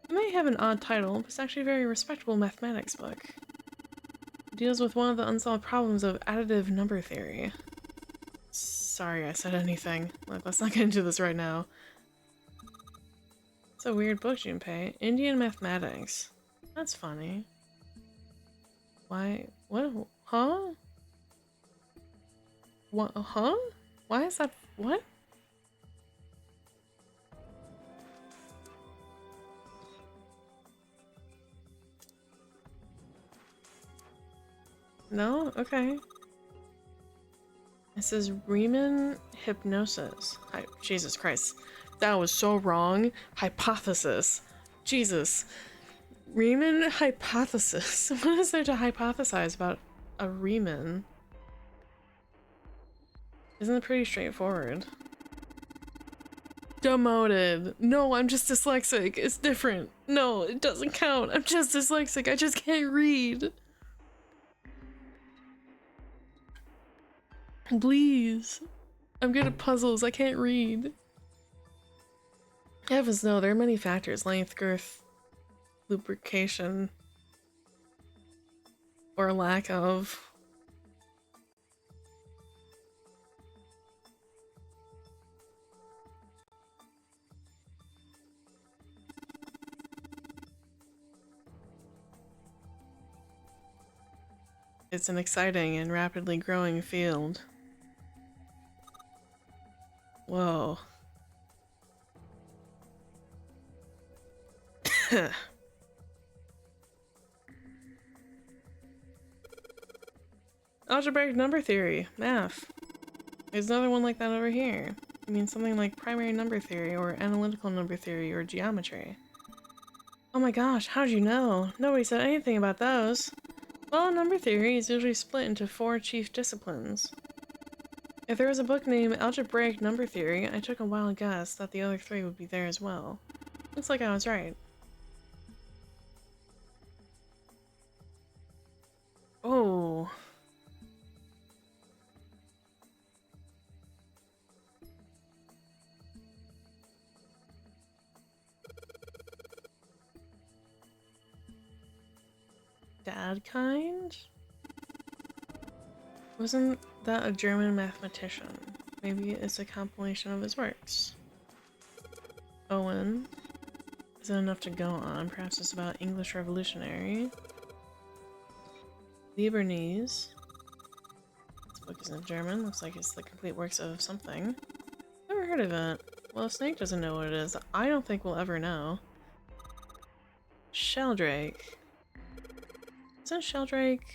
It may have an odd title, but it's actually a very respectable mathematics book. It deals with one of the unsolved problems of additive number theory. Sorry I said anything. Look, let's not get into this right now. It's a weird book, Junpei. Indian mathematics. That's funny. Why? What? Huh? What? Huh? Why is that? What? No? Okay. It says Riemann hypnosis. Jesus Christ. That was so wrong. Hypothesis. Jesus. Riemann hypothesis. What is there to hypothesize about a Riemann? Isn't it pretty straightforward? Demoted. No, I'm just dyslexic. It's different. No, it doesn't count. I'm just dyslexic. I just can't read. Please. I'm good at puzzles. I can't read. Heavens no, there are many factors. Length, girth, lubrication, or lack of. It's an exciting and rapidly growing field. Whoa. Algebraic number theory. Math. There's another one like that over here. I mean something like primary number theory or analytical number theory or geometry. Oh my gosh, how'd you know? Nobody said anything about those. Well, number theory is usually split into 4 chief disciplines. If there was a book named Algebraic Number Theory, I took a wild guess that the other 3 would be there as well. Looks like I was right. Oh. Dad kind? Wasn't that a German mathematician? Maybe it's a compilation of his works. Owen. Isn't enough to go on. Perhaps it's about English Revolutionary. Liebernese. This book is in German. Looks like it's the complete works of something. Never heard of it. Well, if Snake doesn't know what it is, I don't think we'll ever know. Sheldrake. Isn't Sheldrake...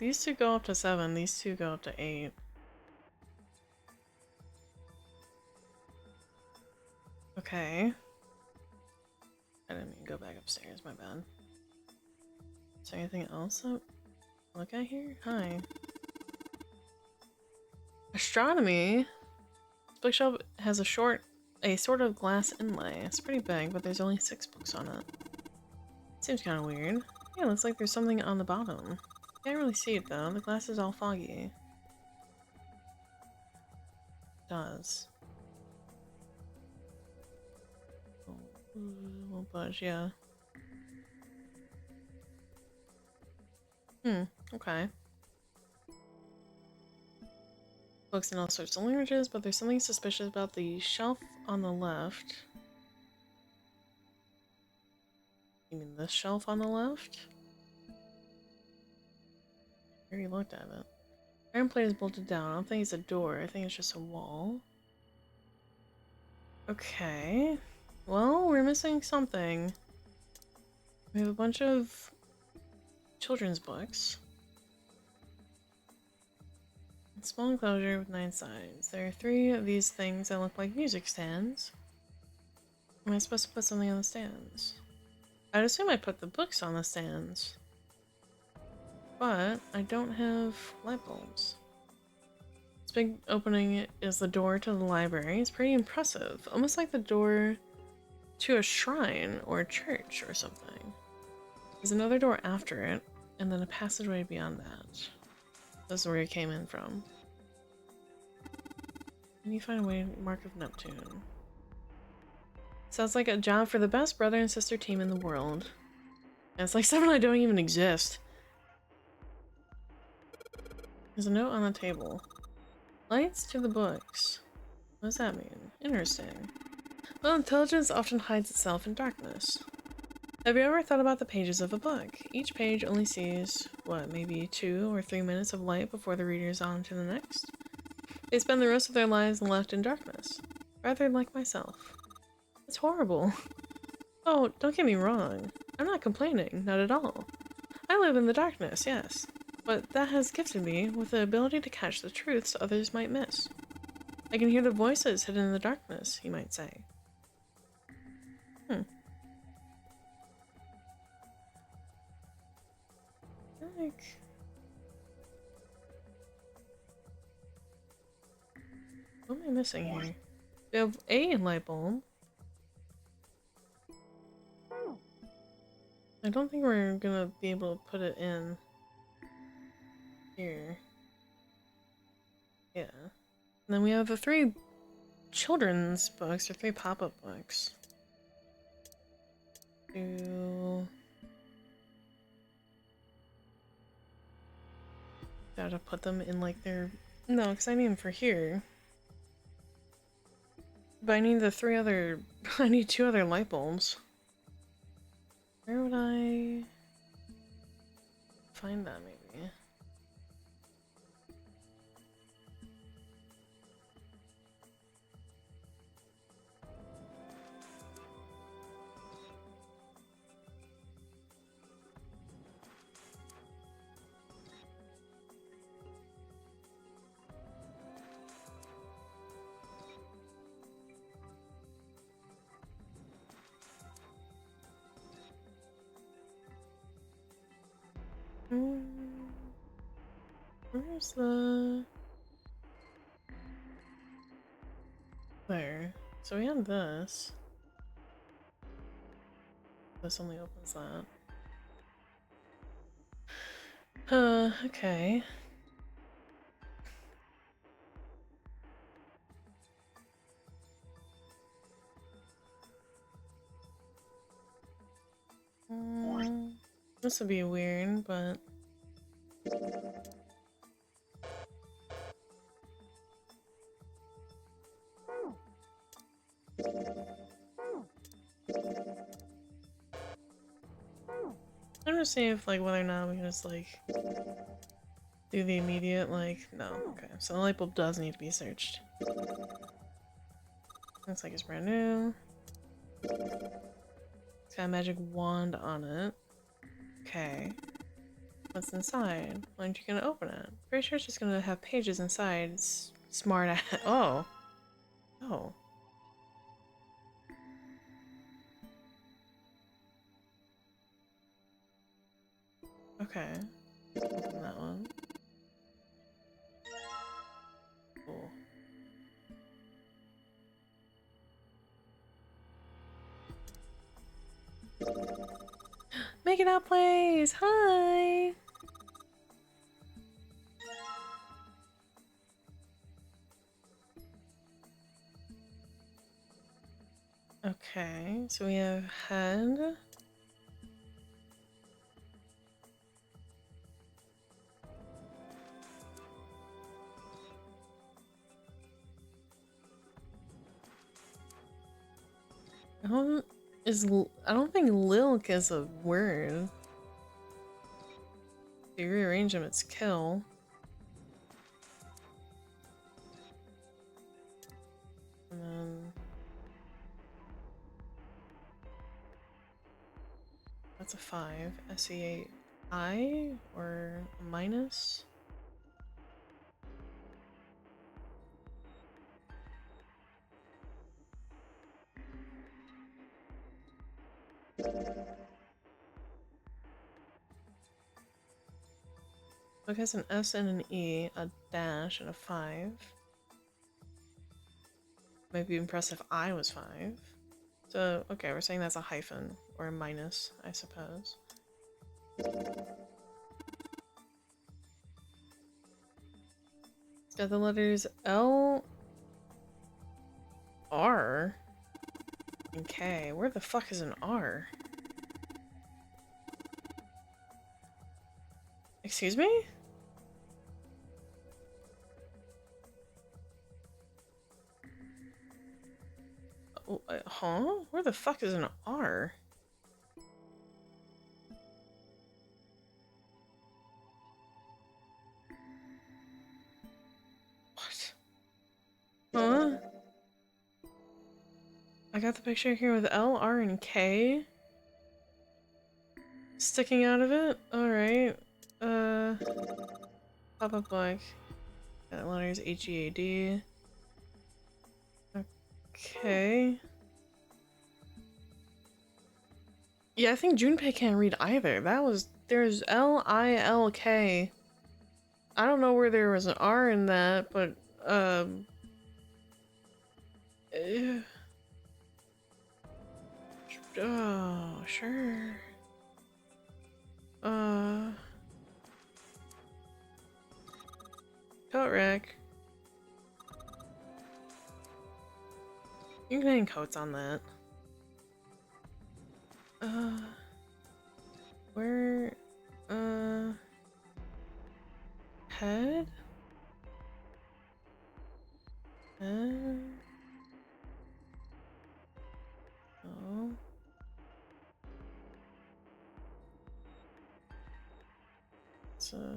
These 2 go up to 7, these 2 go up to 8. Okay. I didn't mean to go back upstairs, my bad. Is there anything else to look at here? Hi. Astronomy? This bookshelf has a sort of glass inlay. It's pretty big, but there's only 6 books on it. Seems kind of weird. Yeah, looks like there's something on the bottom. Can't really see it though, the glass is all foggy. It does. Won't budge, yeah. Okay. Books in all sorts of languages, but there's something suspicious about the shelf on the left. You mean this shelf on the left? I already looked at it. Iron plate is bolted down. I don't think it's a door. I think it's just a wall. Okay. Well, we're missing something. We have a bunch of children's books. A small enclosure with 9 sides. There are 3 of these things that look like music stands. Am I supposed to put something on the stands? I'd assume I put the books on the stands. But I don't have light bulbs. This big opening is the door to the library. It's pretty impressive. Almost like the door to a shrine or a church or something. There's another door after it, and then a passageway beyond that. This is where it came in from. Can you find a way to Mark of Neptune? Sounds like a job for the best brother and sister team in the world. And it's like some I don't even exist. There's a note on the table. Lights to the books. What does that mean? Interesting. Well, intelligence often hides itself in darkness. Have you ever thought about the pages of a book? Each page only sees, what, maybe 2 or 3 minutes of light before the reader is on to the next? They spend the rest of their lives left in darkness. Rather like myself. It's horrible. Oh, don't get me wrong. I'm not complaining, not at all. I live in the darkness, yes. But that has gifted me with the ability to catch the truths others might miss. I can hear the voices hidden in the darkness, you might say. Like... What am I missing here? We have a light bulb. I don't think we're gonna be able to put it in here. Yeah. And then we have the 3 children's books, or 3 pop-up books. Gotta put them in like their... No, because I need them for here. But I need the 3 other... I need 2 other light bulbs. Where would I find that, maybe? Where's the... There. So we have this. This only opens that. Okay. This would be weird, but... I'm just seeing if, like, whether or not we can just, like, do the immediate, like, no. Okay, so the light bulb does need to be searched. Looks like it's brand new. It's got a magic wand on it. Okay. What's inside? Why aren't you gonna open it? Pretty sure it's just gonna have pages inside. It's smart at oh. Oh. Okay. Open that one. Cool. Make it out, please! Hi! Okay, so we have head. I don't think Lilk is a word. If you rearrange them, it's kill. 5. SEI or a minus? Book has an S and an E, a dash, and a 5. Might be impressive if I was 5. So, okay, we're saying that's a hyphen, or a minus, I suppose. It's got the letters L, R, and K. Where the fuck is an R? Excuse me? Oh, huh? Where the fuck is an R? What? Huh? I got the picture here with L, R, and K sticking out of it. Alright. Pop-up blank. Got letters H-E-A-D. Okay. Yeah, I think Junpei can't read either. There's L-I-L-K. I don't know where there was an R in that, but, oh, sure. Coat rack. You can hang coats on that. Where, head? Oh. It's a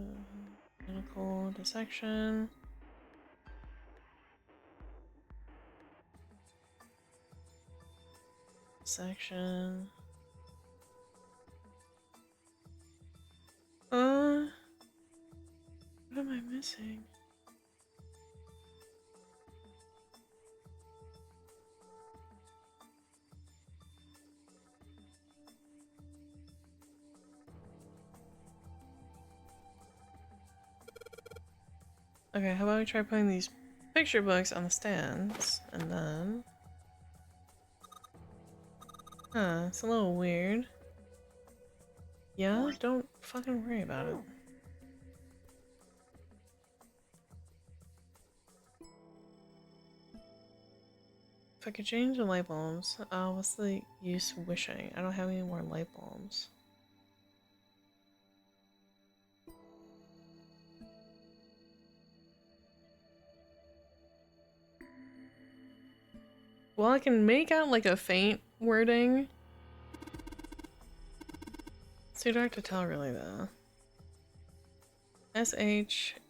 medical dissection. Section. What am I missing? Okay, how about we try putting these picture books on the stands, and then... Huh, it's a little weird. Yeah, don't fucking worry about it. If I could change the light bulbs, what's the use wishing? I don't have any more light bulbs. Well, I can make out like a faint wording. It's too dark to tell really though. S-H-E-L-D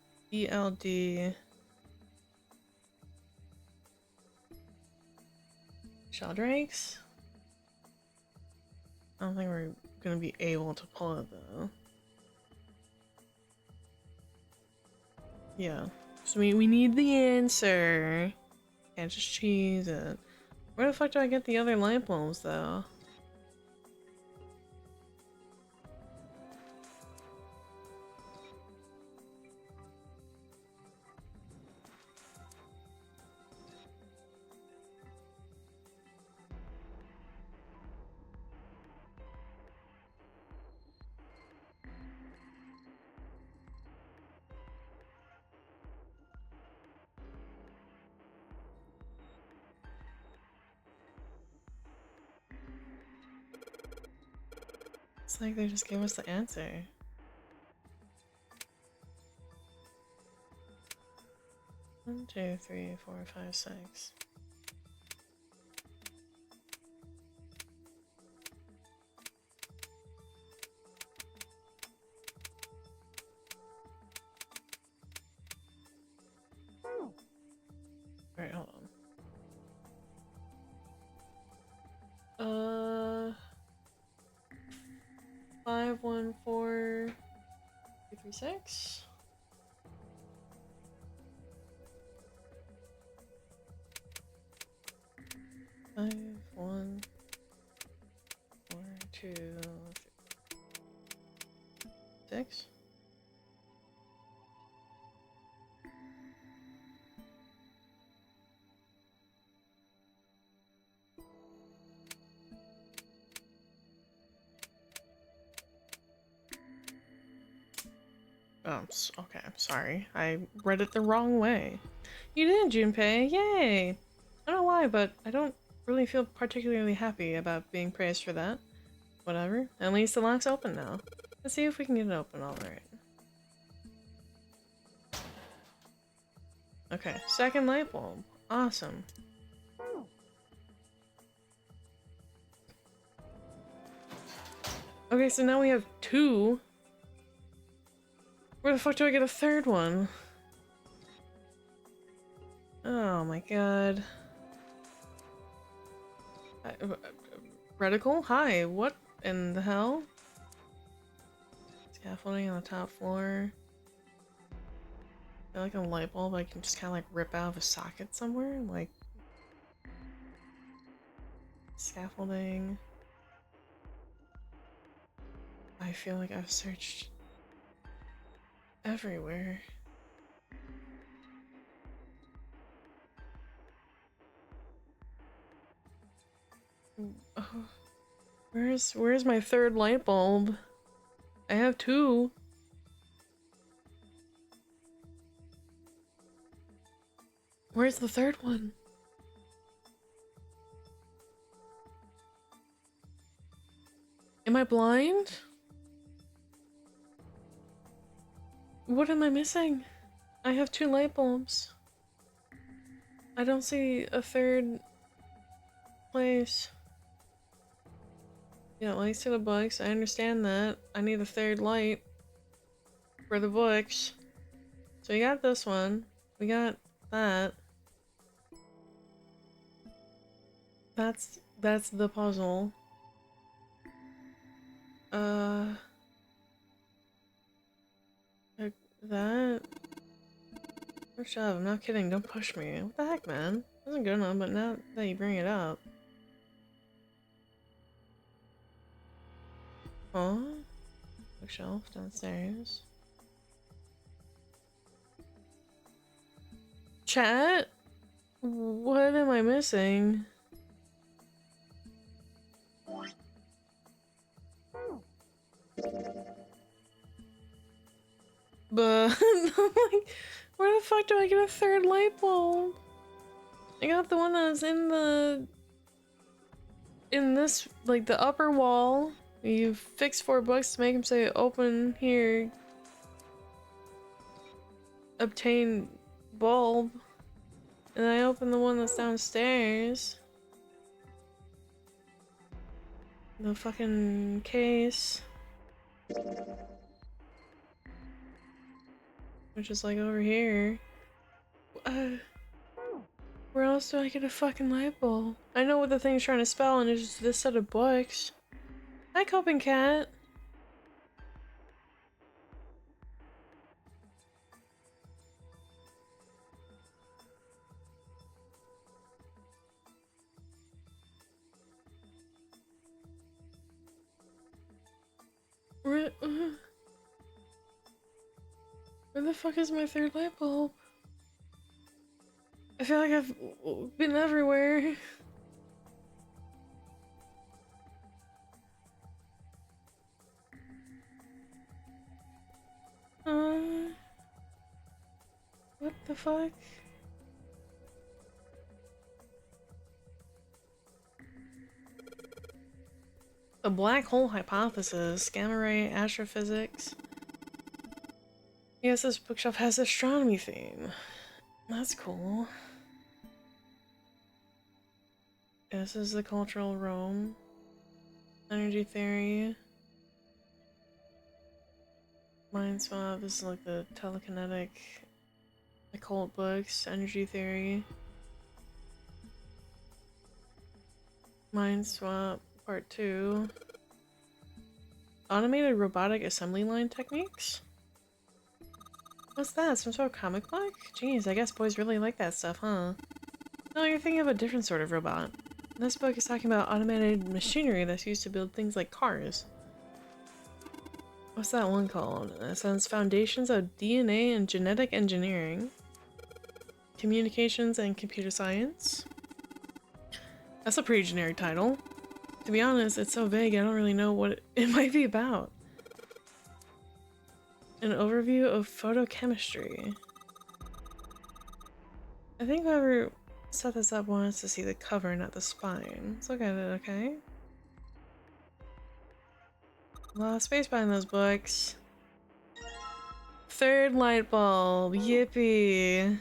Sheldrakes? I don't think we're gonna be able to pull it though. Yeah. So we need the answer. Can't just cheese it. Where the fuck do I get the other light bulbs though? It's like they just gave us the answer. One, two, three, four, five, six. Alright, hold on. 5 36. Five, 1, 4, 2, 6. Oh, okay, I'm sorry. I read it the wrong way. You did, Junpei! Yay! I don't know why, but I don't really feel particularly happy about being praised for that. Whatever. At least the lock's open now. Let's see if we can get it open alright. Okay, second light bulb. Awesome. Okay, so now we have 2. Where the fuck do I get a third one? Oh my god. Reticle? Hi, what in the hell? Scaffolding on the top floor. I like a light bulb I can just kind of like rip out of a socket somewhere? Like... Scaffolding. I feel like I've searched everywhere. Oh, where's my third light bulb? I have 2. Where's the third one? Am I blind? What am I missing? I have 2 light bulbs. I don't see a third place. Yeah, lights to the books. I understand that. I need a third light for the books. So we got this one. We got that. That's the puzzle. Like that. Oh, shove, I'm not kidding, don't push me. What the heck, man? Wasn't good enough, but now that you bring it up. Huh? Bookshelf downstairs. Chat? What am I missing? But I'm like, where the fuck do I get a third light bulb? I got the one that's in this, like the upper wall. You fix 4 books to make them say open here. Obtain bulb. And I open the one that's downstairs. The fucking case. Which is like over here. Where else do I get a fucking light bulb? I know what the thing's trying to spell and it's just this set of books. Hi, Coping Cat. Where the fuck is my third light bulb? I feel like I've been everywhere. What the fuck? The black hole hypothesis, gamma ray astrophysics. Yes, this bookshelf has astronomy theme. That's cool. This is the cultural Rome. Energy theory. Mind swap, this is like the telekinetic occult books. Energy theory. Mind swap, part 2. Automated robotic assembly line techniques? What's that? Some sort of comic book? Jeez, I guess boys really like that stuff, huh? No, you're thinking of a different sort of robot. This book is talking about automated machinery that's used to build things like cars. What's that one called? It says Foundations of DNA and Genetic Engineering. Communications and Computer Science. That's a pretty generic title. To be honest, it's so vague I don't really know what it might be about. An overview of photochemistry. I think whoever set this up wants to see the cover, not the spine. Let's look at it, okay? A lot of space behind those books. Third light bulb, yippee!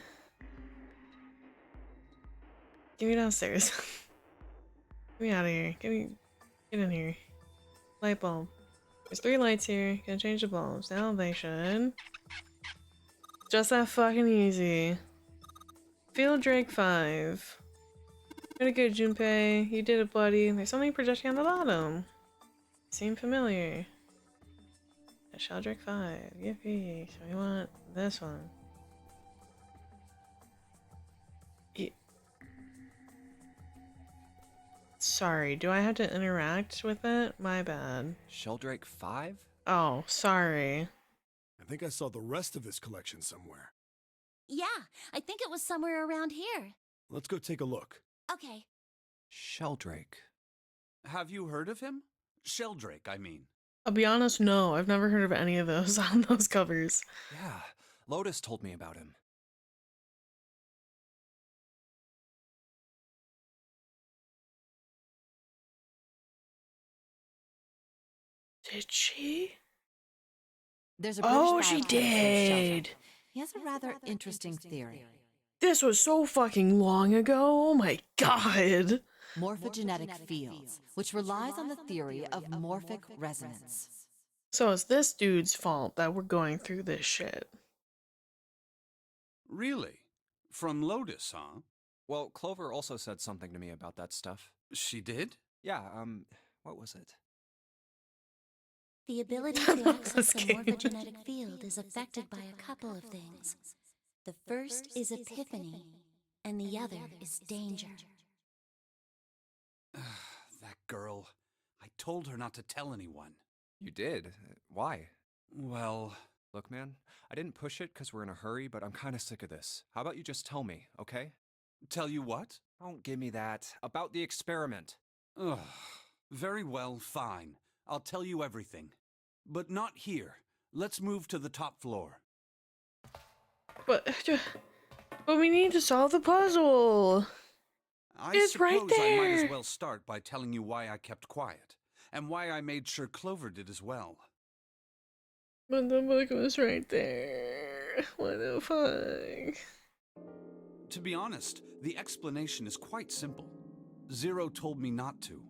Get me downstairs. Get me out of here. Get in here. Light bulb. There's 3 lights here. Gonna change the bulbs. Now they should. Just that fucking easy. Field Drake 5. Pretty good, Junpei. You did it, buddy. There's something projecting on the bottom. Seem familiar. A Sheldrake 5. Yippee. So we want this one. Sorry, do I have to interact with it? My bad. Sheldrake 5? Oh, sorry. I think I saw the rest of this collection somewhere. Yeah, I think it was somewhere around here. Let's go take a look. Okay. Sheldrake. Have you heard of him? Sheldrake, I mean. I'll be honest, no. I've never heard of any of those on those covers. Yeah, Lotus told me about him. Did she? There's a Oh, British she biologist named Sheldrake. did! He has a rather interesting theory. This was so fucking long ago. Oh my god. Morphogenetic fields, which relies on the theory of morphic resonance. So it's this dude's fault that we're going through this shit. Really? From Lotus, huh? Well, Clover also said something to me about that stuff. She did? Yeah, what was it? The ability to access the game. morphogenetic field is affected by a couple of things. The first is epiphany, and the other is danger. That girl. I told her not to tell anyone. You did? Why? Well, Look, man, I didn't push it because we're in a hurry, but I'm kind of sick of this. How about you just tell me, okay? tell you what? Don't give me that. About the experiment. Ugh. Very well, fine. I'll tell you everything. But not here. Let's move to the top floor. But we need to solve the puzzle. It's suppose right I might there. as well start by telling you why I kept quiet, and why I made sure Clover did as well. But the book was right there. What the fuck? To be honest, the explanation is quite simple. Zero told me not to.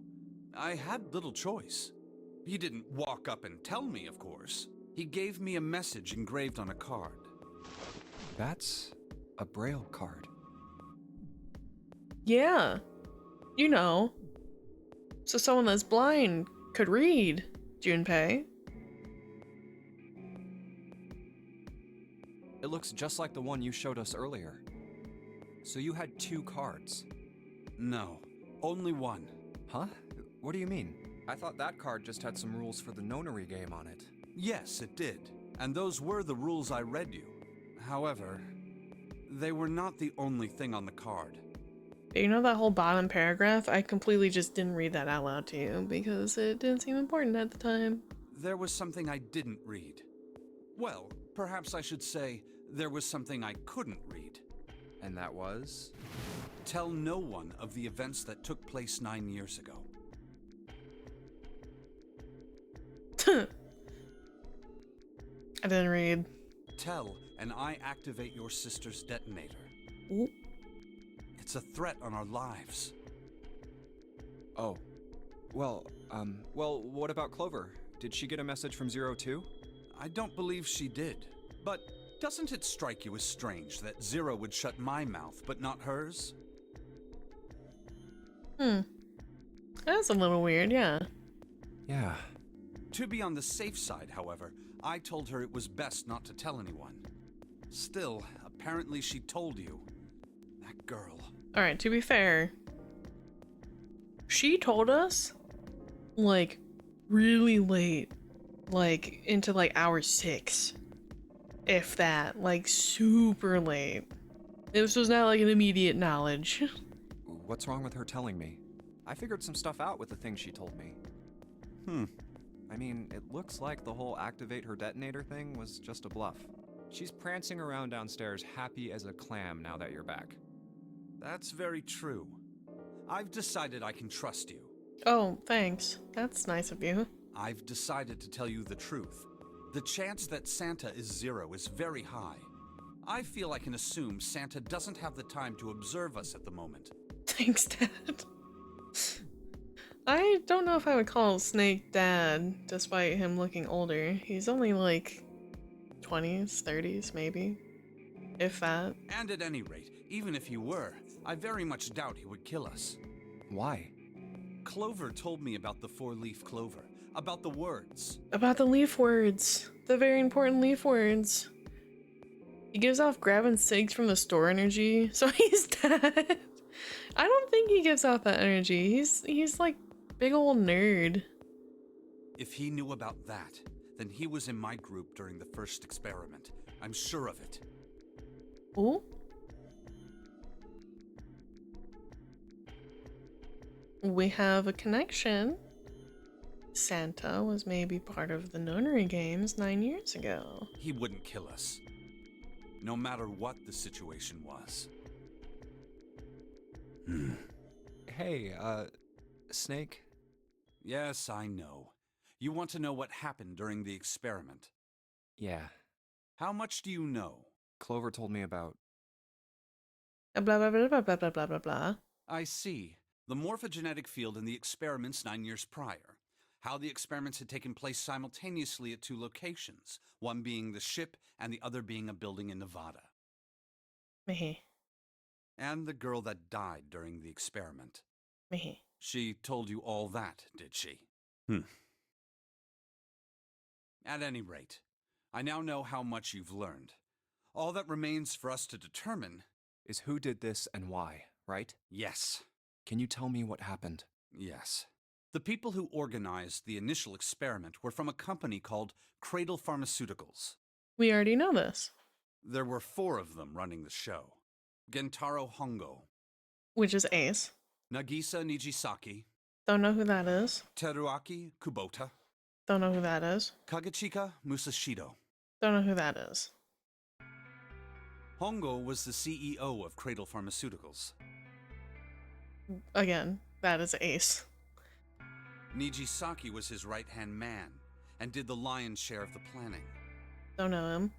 I had little choice. He didn't walk up and tell me, of course. He gave me a message engraved on a card. That's a Braille card. Yeah. You know. So someone that's blind could read, Junpei. It looks just like the one you showed us earlier. So you had 2 cards. No, only one. Huh? What do you mean? I thought that card just had some rules for the Nonary game on it. Yes, it did. And those were the rules I read you. However, they were not the only thing on the card. You know that whole bottom paragraph? I completely just didn't read that out loud to you because it didn't seem important at the time. There was something I didn't read. Well, perhaps I should say there was something I couldn't read. And that was? Tell no one of the events that took place 9 years ago. I didn't read. Tell, and I activate your sister's detonator. Ooh. It's a threat on our lives. Oh. Well, what about Clover? Did she get a message from Zero too? I don't believe she did. But doesn't it strike you as strange that Zero would shut my mouth, but not hers? That's a little weird, yeah. Yeah. To be on the safe side, however, I told her it was best not to tell anyone. Still, apparently she told you. That girl. Alright, to be fair, she told us, like, really late. Like, into, like, hour 6. If that. Like, super late. This was not, like, an immediate knowledge. What's wrong with her telling me? I figured some stuff out with the things she told me. I mean, it looks like the whole activate her detonator thing was just a bluff. She's prancing around downstairs happy as a clam now that you're back. That's very true. I've decided I can trust you. Oh, thanks. That's nice of you. I've decided to tell you the truth. The chance that Santa is 0 is very high. I feel I can assume Santa doesn't have the time to observe us at the moment. Thanks, Dad. I don't know if I would call Snake Dad, despite him looking older. He's only like 20s, 30s, maybe. If that. And at any rate, even if he were, I very much doubt he would kill us. Why? Clover told me about the 4-leaf clover, about the words. About the leaf words. The very important leaf words. He gives off grabbing cigs from the store energy, so he's dead. I don't think he gives off that energy. He's like big old nerd. If he knew about that, then he was in my group during the first experiment. I'm sure of it. Ooh. We have a connection. Santa was maybe part of the Nonary Games 9 years ago. He wouldn't kill us. No matter what the situation was. Hey, Snake? Yes, I know. You want to know what happened during the experiment. Yeah. How much do you know? Clover told me about... Blah blah blah blah blah blah blah blah blah. I see. The morphogenetic field in the experiments 9 years prior. How the experiments had taken place simultaneously at 2 locations, one being the ship and the other being a building in Nevada. Meh. And the girl that died during the experiment. Meh. She told you all that, did she? At any rate, I now know how much you've learned. All that remains for us to determine is who did this and why, right? Yes. Can you tell me what happened? Yes. The people who organized the initial experiment were from a company called Cradle Pharmaceuticals. We already know this. There were 4 of them running the show. Gentaro Hongo, Which is Ace. Nagisa Nijisaki, Don't know who that is. Teruaki Kubota, Don't know who that is. Kagechika Musashido. Don't know who that is. Hongo was the CEO of Cradle Pharmaceuticals. Again, that is Ace. Nijisaki was his right-hand man and did the lion's share of the planning. Don't know him.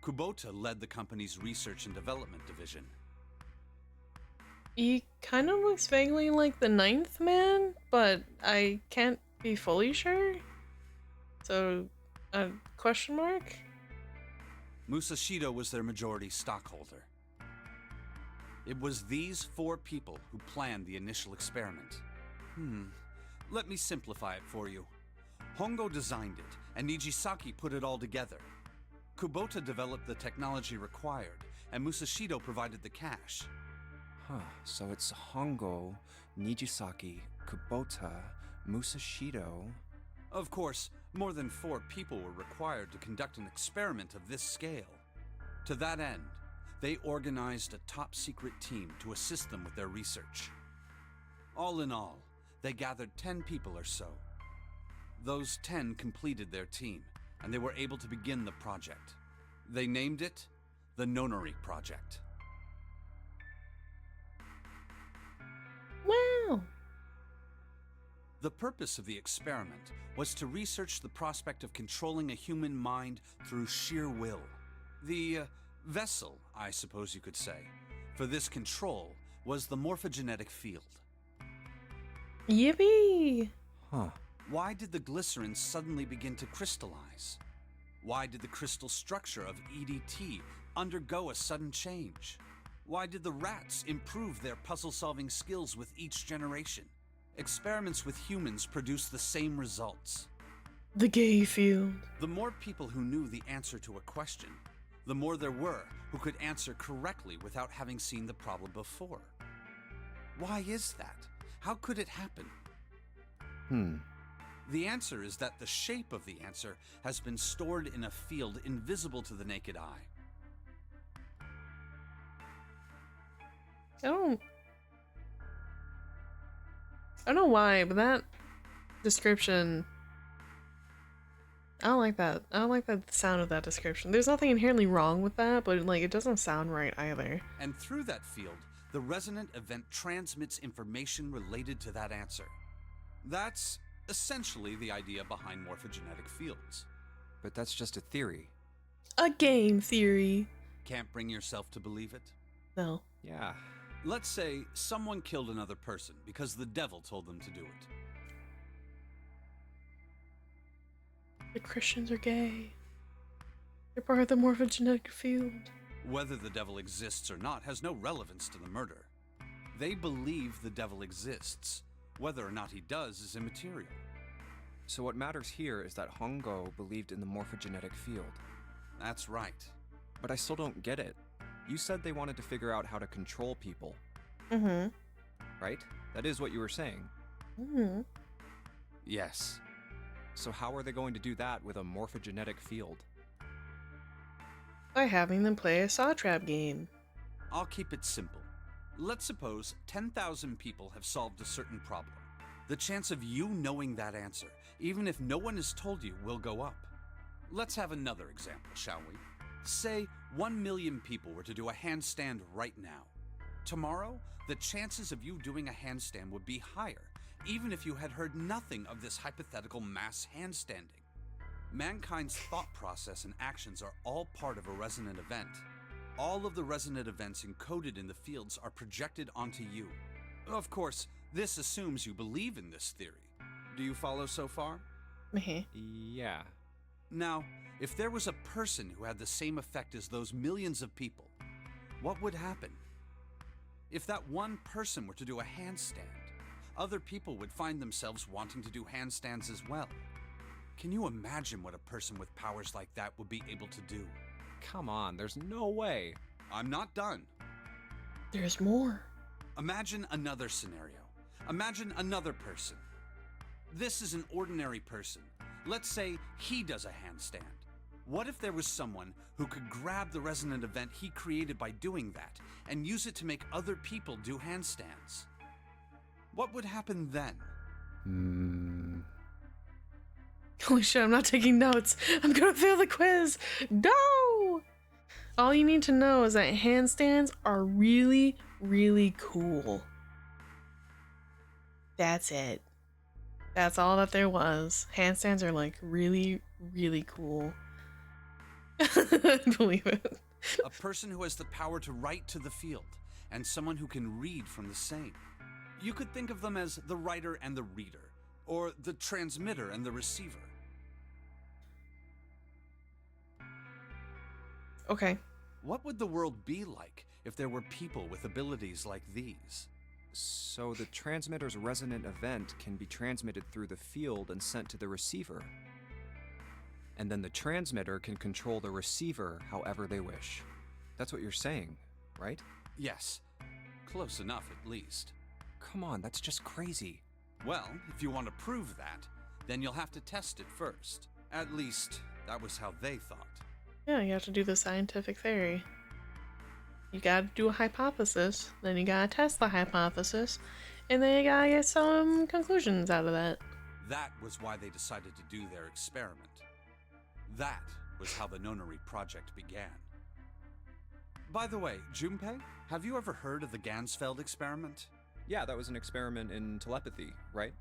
Kubota led the company's research and development division. He kind of looks vaguely like the 9th man, but I can't be fully sure. So, question mark? Musashido was their majority stockholder. It was these 4 people who planned the initial experiment. Let me simplify it for you. Hongo designed it, and Nijisaki put it all together. Kubota developed the technology required, and Musashido provided the cash. So it's Hongo, Nijisaki, Kubota, Musashido... Of course, more than 4 people were required to conduct an experiment of this scale. To that end, they organized a top-secret team to assist them with their research. All in all, they gathered 10 people or so. Those 10 completed their team, and they were able to begin the project. They named it the Nonary Project. Wow. The purpose of the experiment was to research the prospect of controlling a human mind through sheer will. The vessel, I suppose you could say, for this control was the morphogenetic field. Yippee! Why did the glycerin suddenly begin to crystallize? Why did the crystal structure of EDT undergo a sudden change? Why did the rats improve their puzzle-solving skills with each generation? Experiments with humans produce the same results. The gay field. The more people who knew the answer to a question, the more there were who could answer correctly without having seen the problem before. Why is that? How could it happen? The answer is that the shape of the answer has been stored in a field invisible to the naked eye. I don't know why, but that description, I don't like that. I don't like the sound of that description. There's nothing inherently wrong with that, but like it doesn't sound right either. And through that field, the resonant event transmits information related to that answer. That's essentially the idea behind morphogenetic fields. But that's just a theory. A game theory. Can't bring yourself to believe it? No. Yeah. Let's say someone killed another person because the devil told them to do it. The Christians are gay. They're part of the morphogenetic field. Whether the devil exists or not has no relevance to the murder. They believe the devil exists. Whether or not he does is immaterial. So what matters here is that Hongo believed in the morphogenetic field. That's right. But I still don't get it. You said they wanted to figure out how to control people. Mm-hmm. Right? That is what you were saying. Mm-hmm. Yes. So how are they going to do that with a morphogenetic field? By having them play a saw trap game. I'll keep it simple. Let's suppose 10,000 people have solved a certain problem. The chance of you knowing that answer, even if no one has told you, will go up. Let's have another example, shall we? Say 1 million people were to do a handstand right now. Tomorrow, the chances of you doing a handstand would be higher, even if you had heard nothing of this hypothetical mass handstanding. Mankind's thought process and actions are all part of a resonant event. All of the resonant events encoded in the fields are projected onto you. Of course, this assumes you believe in this theory. Do you follow so far? Yeah. Now, if there was a person who had the same effect as those millions of people, what would happen? If that one person were to do a handstand, other people would find themselves wanting to do handstands as well. Can you imagine what a person with powers like that would be able to do? Come on, there's no way. I'm not done. There's more. Imagine another scenario. Imagine another person. This is an ordinary person. Let's say he does a handstand. What if there was someone who could grab the resonant event he created by doing that and use it to make other people do handstands? What would happen then? Holy shit, I'm not taking notes. I'm gonna fail the quiz. No! All you need to know is that handstands are really, really cool. That's it. That's all that there was. Handstands are like really, really cool. I believe it. A person who has the power to write to the field, and someone who can read from the same. You could think of them as the writer and the reader, or the transmitter and the receiver. Okay. What would the world be like if there were people with abilities like these? So the transmitter's resonant event can be transmitted through the field and sent to the receiver. And then the transmitter can control the receiver however they wish. That's what you're saying, right? Yes. Close enough, at least. Come on, that's just crazy. Well, if you want to prove that, then you'll have to test it first. At least, that was how they thought. Yeah, you have to do the scientific theory. You gotta do a hypothesis, then you gotta test the hypothesis, and then you gotta get some conclusions out of that. That was why they decided to do their experiment. That was how the Nonary project began. By the way, Junpei, have you ever heard of the Gansfeld experiment? Yeah, that was an experiment in telepathy, right?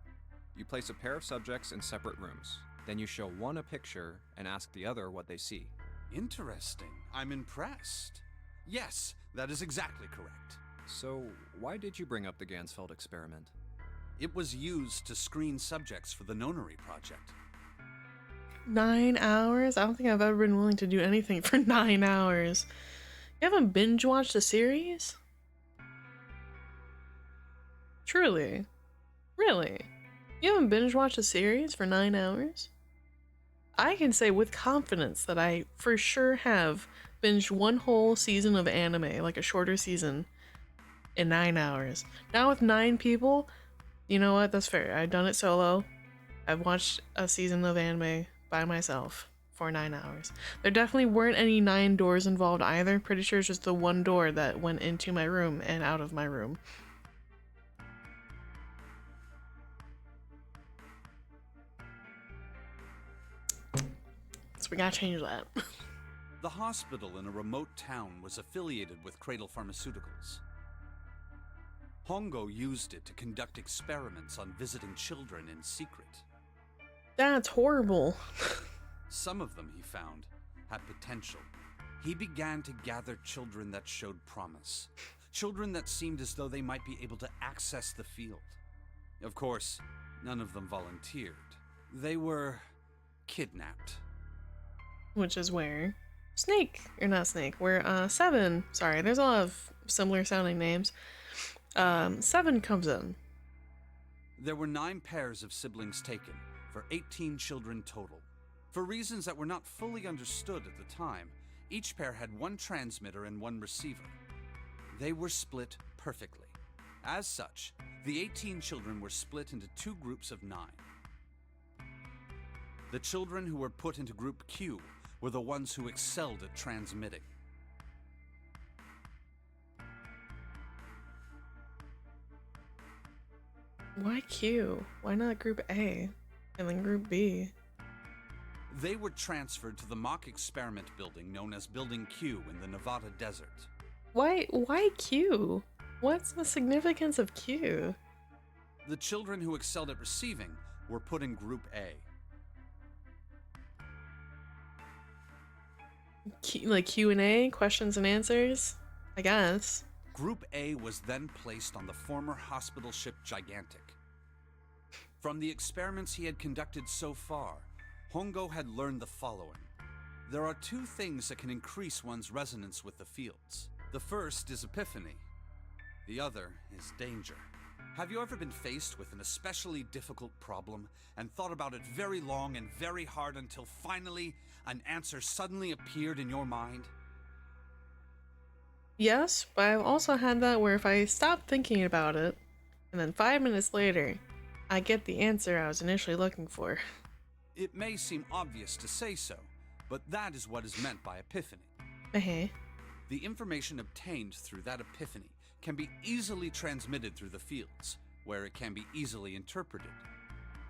You place a pair of subjects in separate rooms. Then you show one a picture and ask the other what they see. Interesting. I'm impressed. Yes, that is exactly correct. So, why did you bring up the Gansfeld experiment? It was used to screen subjects for the Nonary project. 9 hours? I don't think I've ever been willing to do anything for 9 hours. You haven't binge watched a series? Truly? Really? You haven't binge watched a series for 9 hours? I can say with confidence that I for sure have binged one whole season of anime, like a shorter season, in 9 hours. Now with 9 people, you know what? That's fair. I've done it solo. I've watched a season of anime by myself for 9 hours. There definitely weren't any 9 doors involved either. Pretty sure it's just the one door that went into my room and out of my room. So we gotta change that. The hospital in a remote town was affiliated with Cradle Pharmaceuticals. Hongo used it to conduct experiments on visiting children in secret. That's horrible. Some of them, he found, had potential. He began to gather children that showed promise. Children that seemed as though they might be able to access the field. Of course, none of them volunteered. They were kidnapped. Which is where Snake, or not Snake, where Seven, sorry, there's a lot of similar sounding names. Seven comes in. There were 9 pairs of siblings taken, for 18 children total. For reasons that were not fully understood at the time, each pair had 1 transmitter and 1 receiver. They were split perfectly. As such, the 18 children were split into 2 groups of 9. The children who were put into Group Q were the ones who excelled at transmitting. Why Q? Why not Group A? And then Group B? They were transferred to the mock experiment building known as Building Q in the Nevada desert. Why Q? What's the significance of Q? The children who excelled at receiving were put in Group A. Like Q&A, questions and answers? I guess. Group A was then placed on the former hospital ship Gigantic. From the experiments he had conducted so far, Hongo had learned the following. There are 2 things that can increase one's resonance with the fields. The first is epiphany. The other is danger. Have you ever been faced with an especially difficult problem and thought about it very long and very hard until finally an answer suddenly appeared in your mind? Yes, but I've also had that where if I stop thinking about it, and then 5 minutes later, I get the answer I was initially looking for. It may seem obvious to say so, but that is what is meant by epiphany. Okay. The information obtained through that epiphany can be easily transmitted through the fields, where it can be easily interpreted.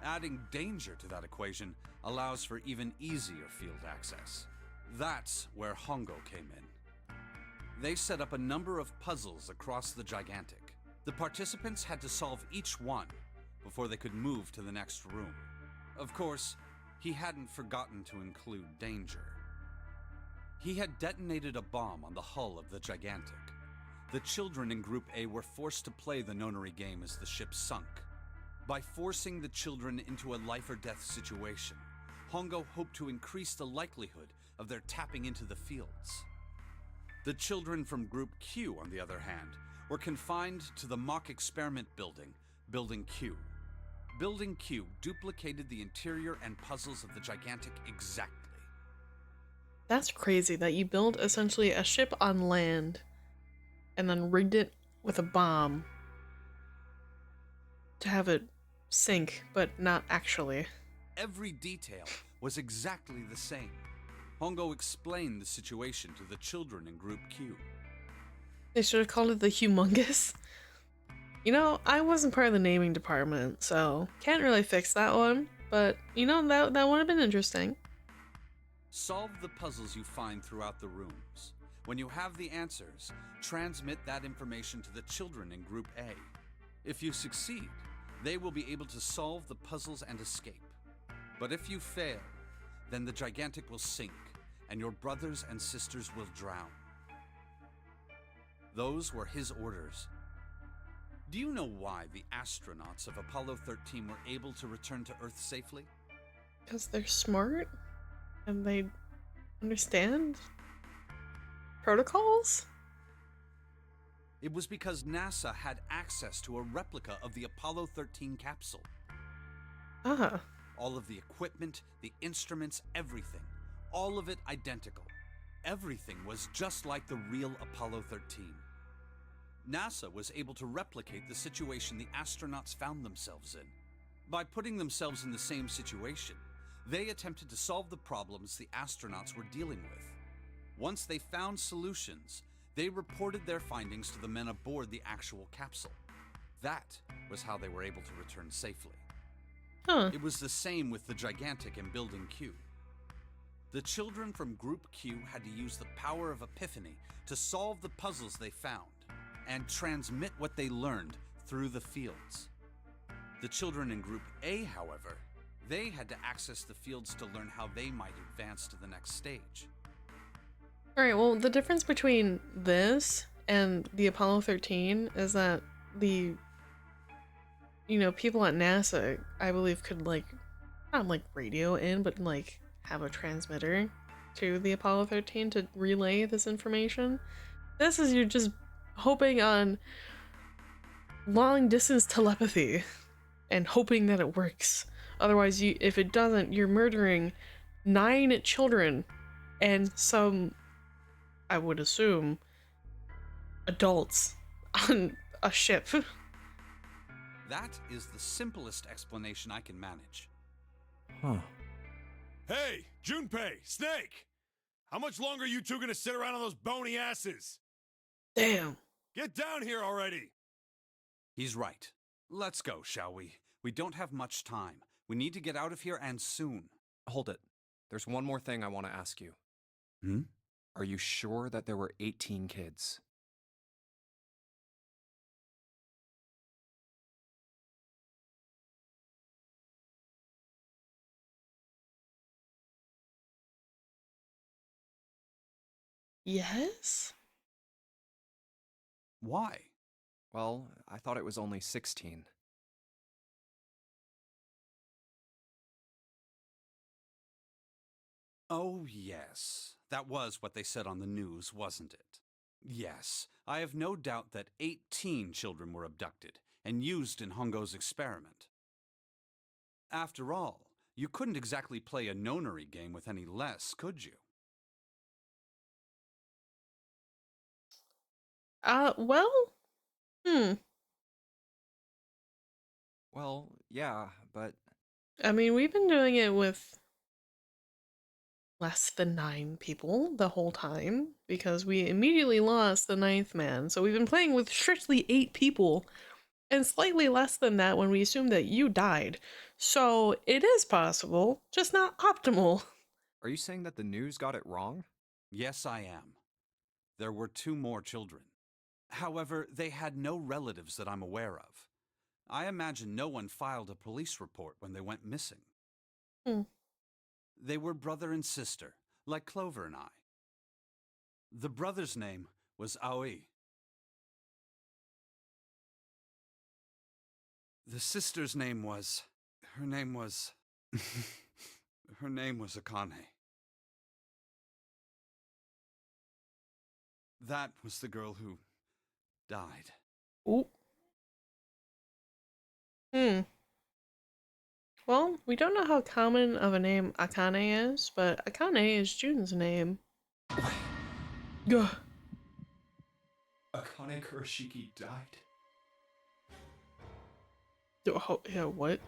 Adding danger to that equation allows for even easier field access. That's where Hongo came in. They set up a number of puzzles across the Gigantic. The participants had to solve each one before they could move to the next room. Of course, he hadn't forgotten to include danger. He had detonated a bomb on the hull of the Gigantic. The children in Group A were forced to play the Nonary Game as the ship sunk. By forcing the children into a life-or-death situation, Hongo hoped to increase the likelihood of their tapping into the fields. The children from Group Q, on the other hand, were confined to the mock experiment building, Building Q. Building Q duplicated the interior and puzzles of the Gigantic exactly. That's crazy that you build essentially a ship on land and then rigged it with a bomb to have it sink, but not actually. Every detail was exactly the same. Hongo explained the situation to the children in Group Q. They should have called it the Humongous. You know, I wasn't part of the naming department, so can't really fix that one, but you know, that would have been interesting. Solve the puzzles you find throughout the rooms. When you have the answers, transmit that information to the children in Group A. If you succeed, they will be able to solve the puzzles and escape. But if you fail, then the Gigantic will sink, and your brothers and sisters will drown. Those were his orders. Do you know why the astronauts of Apollo 13 were able to return to Earth safely? Because they're smart and they understand protocols? It was because NASA had access to a replica of the Apollo 13 capsule. Ah. All of the equipment, the instruments, everything. All of it identical. everything was just like the real Apollo 13. NASA was able to replicate the situation the astronauts found themselves in. By putting themselves in the same situation, they attempted to solve the problems the astronauts were dealing with. Once they found solutions, they reported their findings to the men aboard the actual capsule. That was how they were able to return safely. Huh. It was the same with the gigantic in Building Q. The children from Group Q had to use the power of epiphany to solve the puzzles they found and transmit what they learned through the fields. The children in Group A, however, they had to access the fields to learn how they might advance to the next stage. Alright, well, the difference between this and the Apollo 13 is that the, people at NASA, I believe, could, like, not, like, radio in, but, like, have a transmitter to the Apollo 13 to relay this information. This is you're just hoping on long-distance telepathy and hoping that it works. Otherwise, if it doesn't, you're murdering 9 children and some, I would assume, adults on a ship. That is the simplest explanation I can manage. Huh. Hey, Junpei, Snake! How much longer are you two gonna sit around on those bony asses? Damn. Get down here already! He's right. Let's go, shall we? We don't have much time. We need to get out of here, and soon. Hold it. There's one more thing I want to ask you. Hmm? Are you sure that there were 18 kids? Yes? Why? Well, I thought it was only 16. Oh, yes. That was what they said on the news, wasn't it? Yes, I have no doubt that 18 children were abducted and used in Hongo's experiment. After all, you couldn't exactly play a Nonary game with any less, could you? Well? Well, yeah, but I mean, we've been doing it with less than 9 people the whole time because we immediately lost the 9th man. So we've been playing with strictly 8 people and slightly less than that when we assumed that you died. So it is possible, just not optimal. are you saying that the news got it wrong? Yes, I am. There were 2 more children. However, they had no relatives that I'm aware of. I imagine no one filed a police report when they went missing. They were brother and sister, like Clover and I. The brother's name was Aoi. The sister's name was... Her name was Akane. That was the girl who died. Ooh. Well, we don't know how common of a name Akane is, but Akane is Jun's name. Gah. Akane Kurashiki died? Oh, yeah, what?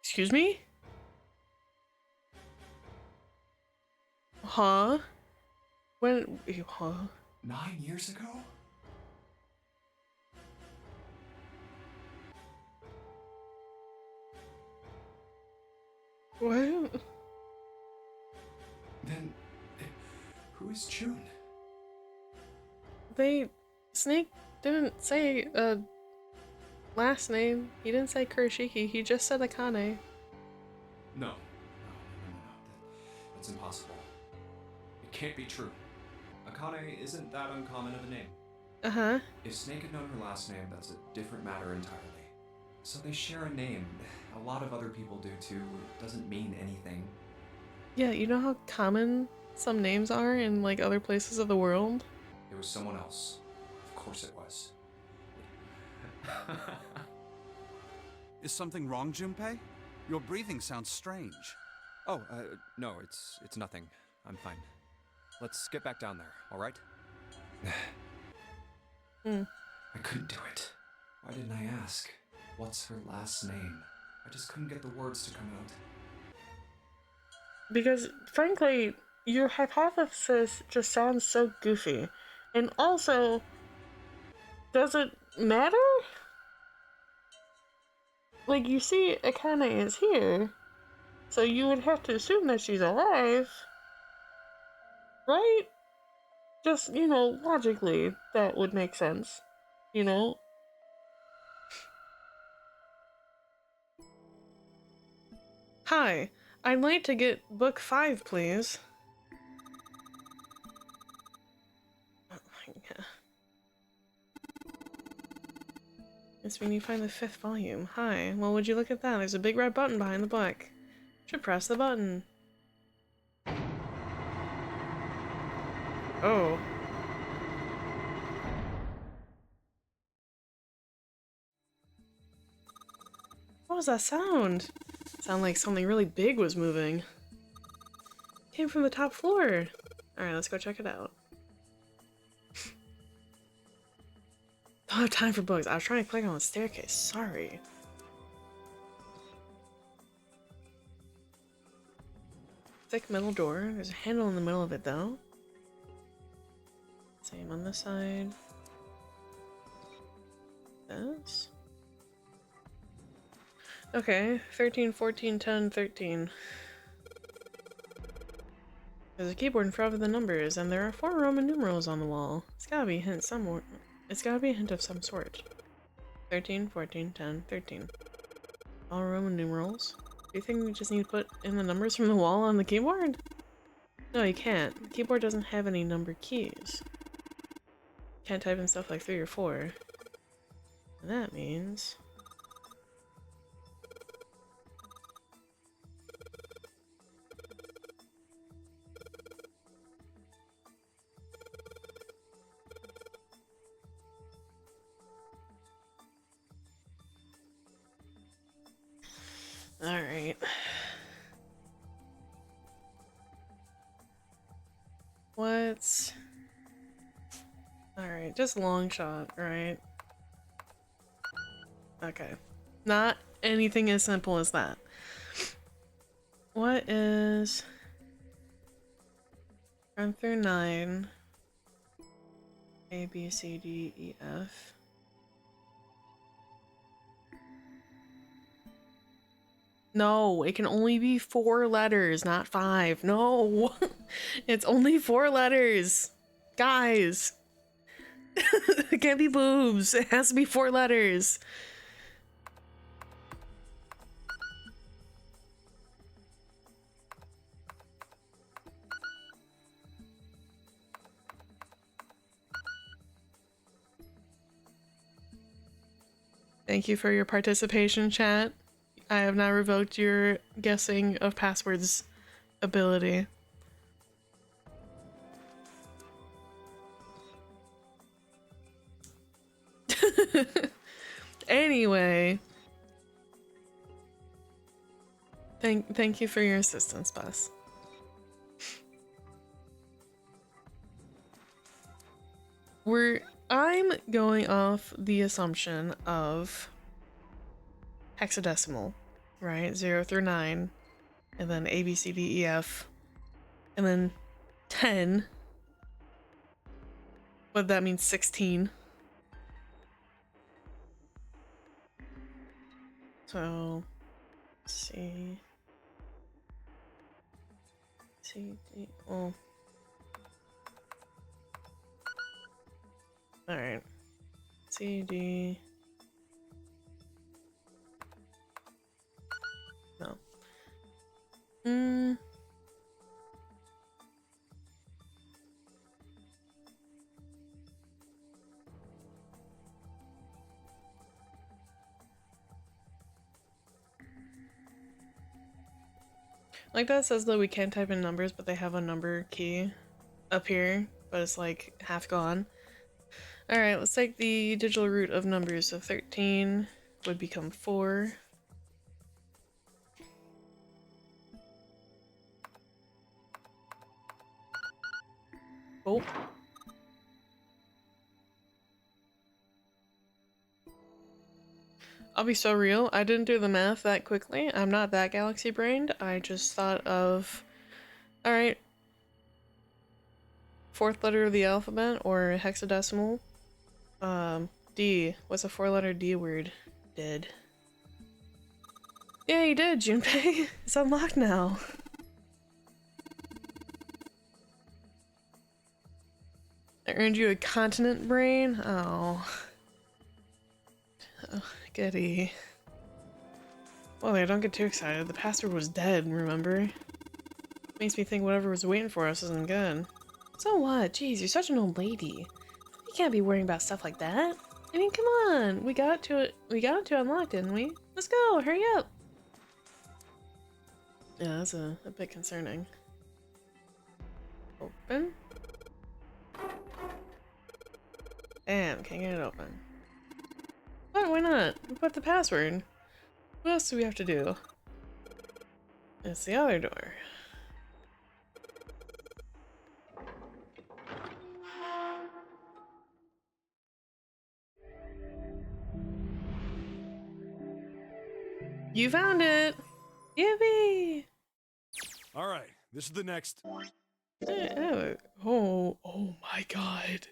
Excuse me? Huh? When? Huh? 9 years ago? What? Then, who is June? Snake didn't say last name. He didn't say Kurashiki. He just said Akane. No. That's impossible. It can't be true. Akane isn't that uncommon of a name. Uh-huh. If Snake had known her last name, that's a different matter entirely. So they share a name. A lot of other people do too. It doesn't mean anything. Yeah, you know how common some names are in, like, other places of the world? It was someone else. Of course it was. Is something wrong, Junpei? Your breathing sounds strange. Oh, no, it's nothing. I'm fine. Let's get back down there, alright? Hmm. I couldn't do it. Why didn't I ask? What's her last name? I just couldn't get the words to come out. Because, frankly, your hypothesis just sounds so goofy. And also, does it matter? Like, you see, Akane is here, so you would have to assume that she's alive, right? Just, you know, logically, that would make sense, you know? Hi, I'd like to get book 5, please. Oh my god. It's when you find the 5th volume. Hi, well, would you look at that? There's a big red button behind the book. Should press the button. Oh. What was that sound? Sounded like something really big was moving. Came from the top floor. Alright, let's go check it out. Don't have time for books. I was trying to click on the staircase. Sorry. Thick metal door. There's a handle in the middle of it, though. Same on this side. This. Okay, 13, 14, 10, 13. There's a keyboard in front of the numbers, and there are 4 Roman numerals on the wall. It's gotta be a hint somewhere. It's gotta be a hint of some sort. 13, 14, 10, 13. All Roman numerals. Do you think we just need to put in the numbers from the wall on the keyboard? No, you can't. The keyboard doesn't have any number keys. Can't type in stuff like 3 or 4. And that means... Alright. What's... Alright, just long shot, right? Okay. Not anything as simple as that. What is... 1 through 9. A, B, C, D, E, F. No, it can only be 4 letters, not 5. No! It's only 4 letters! Guys! It can't be boobs. It has to be 4 letters. Thank you for your participation, chat. I have now revoked your guessing of passwords ability. Anyway. Thank you for your assistance, boss. I'm going off the assumption of hexadecimal, right? 0 through 9, and then A, B, C, D, E, F, and then 10. But that means 16. So, C, D, oh. Alright. C, D. No. Like that says that we can type in numbers, but they have a number key up here, but it's like half gone. Alright, let's take the digital root of numbers. So 13 would become 4. Oh. I'll be so real. I didn't do the math that quickly. I'm not that galaxy brained. I just thought of, all right, fourth letter of the alphabet or hexadecimal. D. What's a four-letter D word? Did. Yeah, you did, Junpei. It's unlocked now. I earned you a continent brain? Oh. Oh, goody. Well, there, don't get too excited. The password was dead, remember? Makes me think whatever was waiting for us isn't good. So what? Jeez, you're such an old lady. You can't be worrying about stuff like that. I mean, come on. We got it to unlock, didn't we? Let's go, hurry up. Yeah, that's a bit concerning. Open. Damn, can't get it open. What? Why not? We put the password. What else do we have to do? It's the other door. You found it! Yippee! All right, this is the next. Oh my god.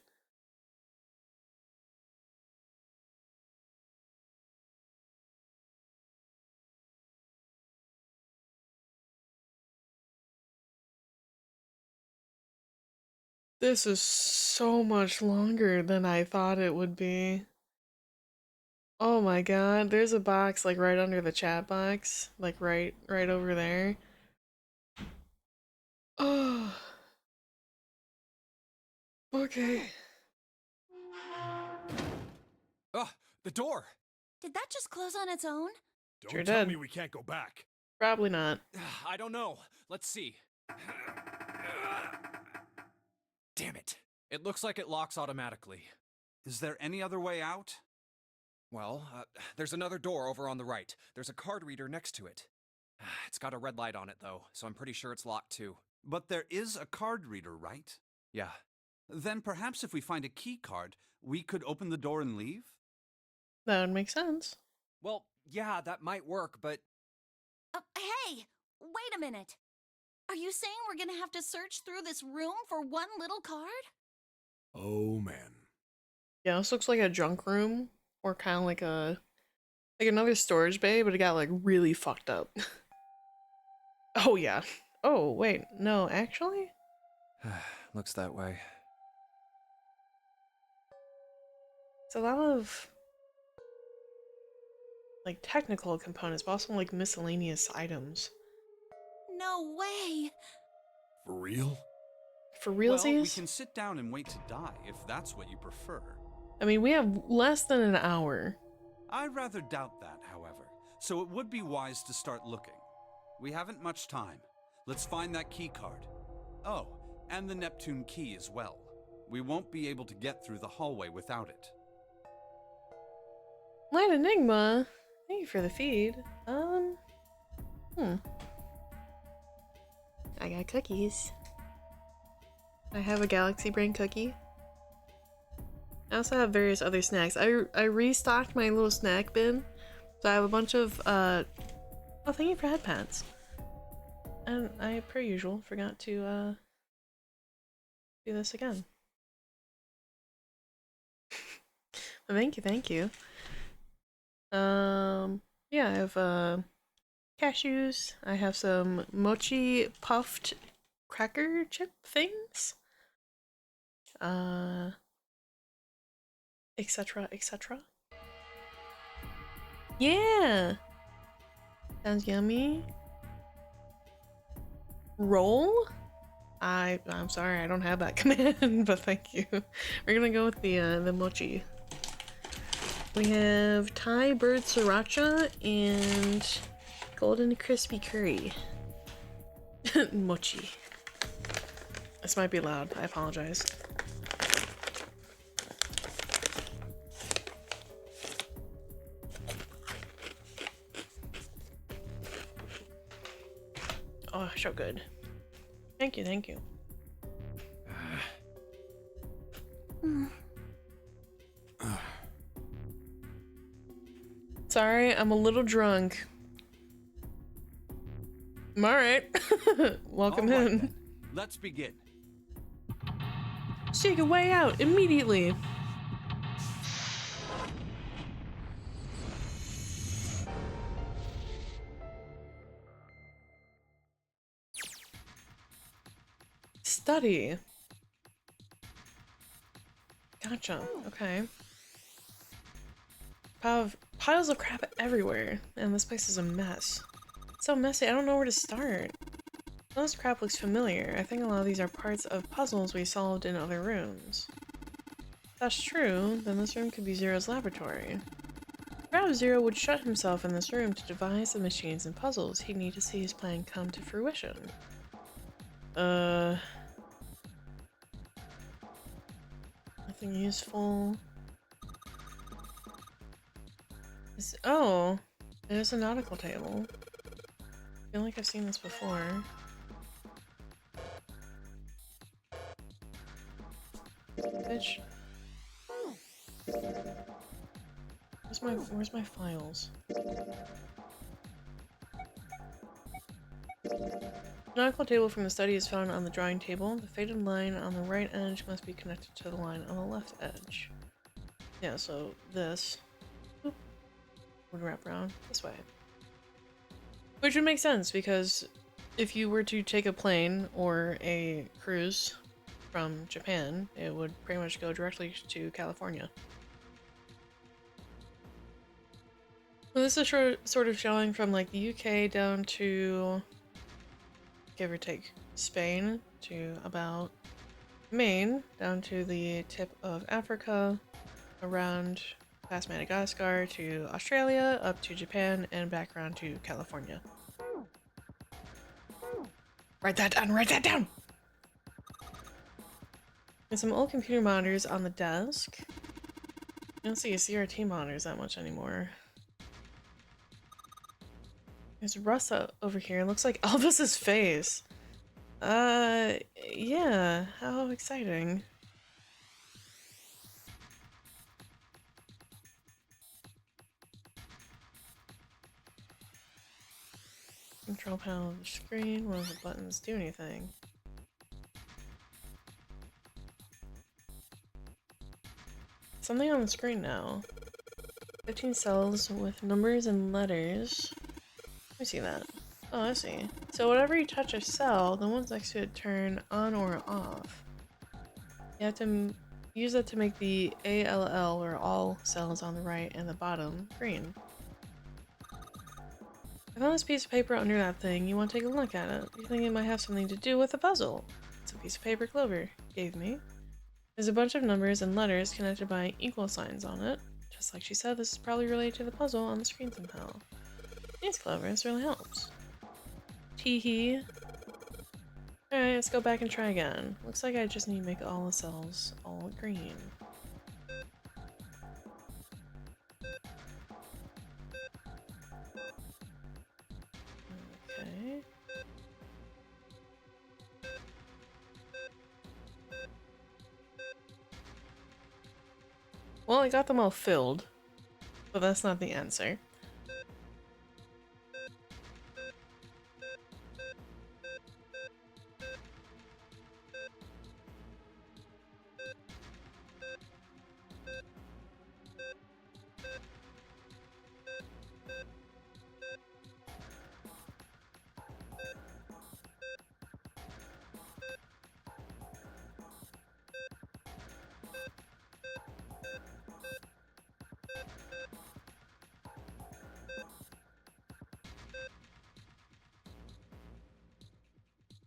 This is so much longer than I thought it would be. Oh my god, there's a box like right under the chat box, like right over there. Oh. Okay. Oh, the door! Did that just close on its own? Don't Sure tell did. me we can't go back. Probably not. I don't know. Let's see. Damn it. It looks like it locks automatically. Is there any other way out? Well, there's another door over on the right. There's a card reader next to it. It's got a red light on it, though, so I'm pretty sure it's locked, too. But there is a card reader, right? Yeah. Then perhaps if we find a key card, we could open the door and leave? That would make sense. Well, yeah, that might work, but... Hey! Wait a minute! Are you saying we're gonna have to search through this room for one little card? Oh, man. Yeah, this looks like a junk room, or kind of like another storage bay, but it got like really fucked up. Oh yeah. Oh wait, no, actually? Looks that way. It's a lot of like technical components, but also like miscellaneous items. No way! For real? For Well, we realsies? can sit down and wait to die, if that's what you prefer. I mean, we have less than an hour. I rather doubt that, however, so it would be wise to start looking. We haven't much time. Let's find that key card. Oh, and the Neptune key as well. We won't be able to get through the hallway without it. Light Enigma. Thank you for the feed. I got cookies. I have a Galaxy Brain cookie. I also have various other snacks. I restocked my little snack bin. So I have a bunch of, oh, thank you for head pads. And I, per usual, forgot to, do this again. Thank you. Yeah, I have, cashews. I have some mochi puffed cracker chip things. Etc. Yeah! Sounds yummy. Roll? I'm sorry, I don't have that command, but thank you. We're gonna go with the mochi. We have Thai bird sriracha and golden crispy curry. Mochi. This might be loud, I apologize. Oh, so good. Thank you. Sorry, I'm a little drunk. Alright. Welcome All right, in. then. Let's begin. Take a way out immediately. Study. Gotcha. Okay. Piles of crap everywhere, and this place is a mess. It's so messy, I don't know where to start. All this crap looks familiar. I think a lot of these are parts of puzzles we solved in other rooms. If that's true, then this room could be Zero's laboratory. Perhaps Zero would shut himself in this room to devise the machines and puzzles he'd need to see his plan come to fruition. Nothing useful. Oh, there's a nautical table. I feel like I've seen this before. Bitch. Where's my files? The nautical table from the study is found on the drawing table. The faded line on the right edge must be connected to the line on the left edge. Yeah, so this would wrap around this way. Which would make sense, because if you were to take a plane or a cruise from Japan, it would pretty much go directly to California. So this is sort of showing from like the UK down to, give or take, Spain to about Maine, down to the tip of Africa, around past Madagascar to Australia, up to Japan, and back around to California. Write that down, write that down! There's some old computer monitors on the desk. I don't see CRT monitors that much anymore. There's Russ over here. It looks like Elvis's face. Yeah. How exciting. Control panel of the screen. Will the buttons do anything? Something on the screen now. 15 cells with numbers and letters. Let me see that. Oh, I see. So whenever you touch a cell, the ones next to it turn on or off. You have to use that to make the ALL, or all cells on the right and the bottom, green. I found this piece of paper under that thing. You want to take a look at it? You think it might have something to do with the puzzle? It's a piece of paper Clover gave me. There's a bunch of numbers and letters connected by equal signs on it. Just like she said, this is probably related to the puzzle on the screen somehow. Thanks, Clover. This really helps. Teehee. Alright, let's go back and try again. Looks like I just need to make all the cells all green. Okay. Well, I got them all filled, but that's not the answer.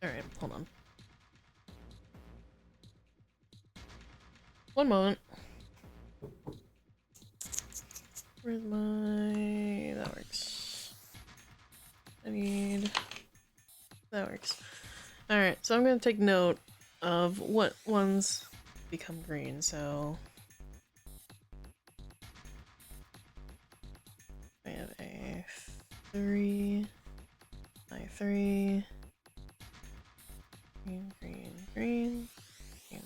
Alright, hold on. One moment. Where's my... that works. I need... that works. Alright, so I'm gonna take note of what ones become green, so... I have a 3... my 3... green, green, green, green, green,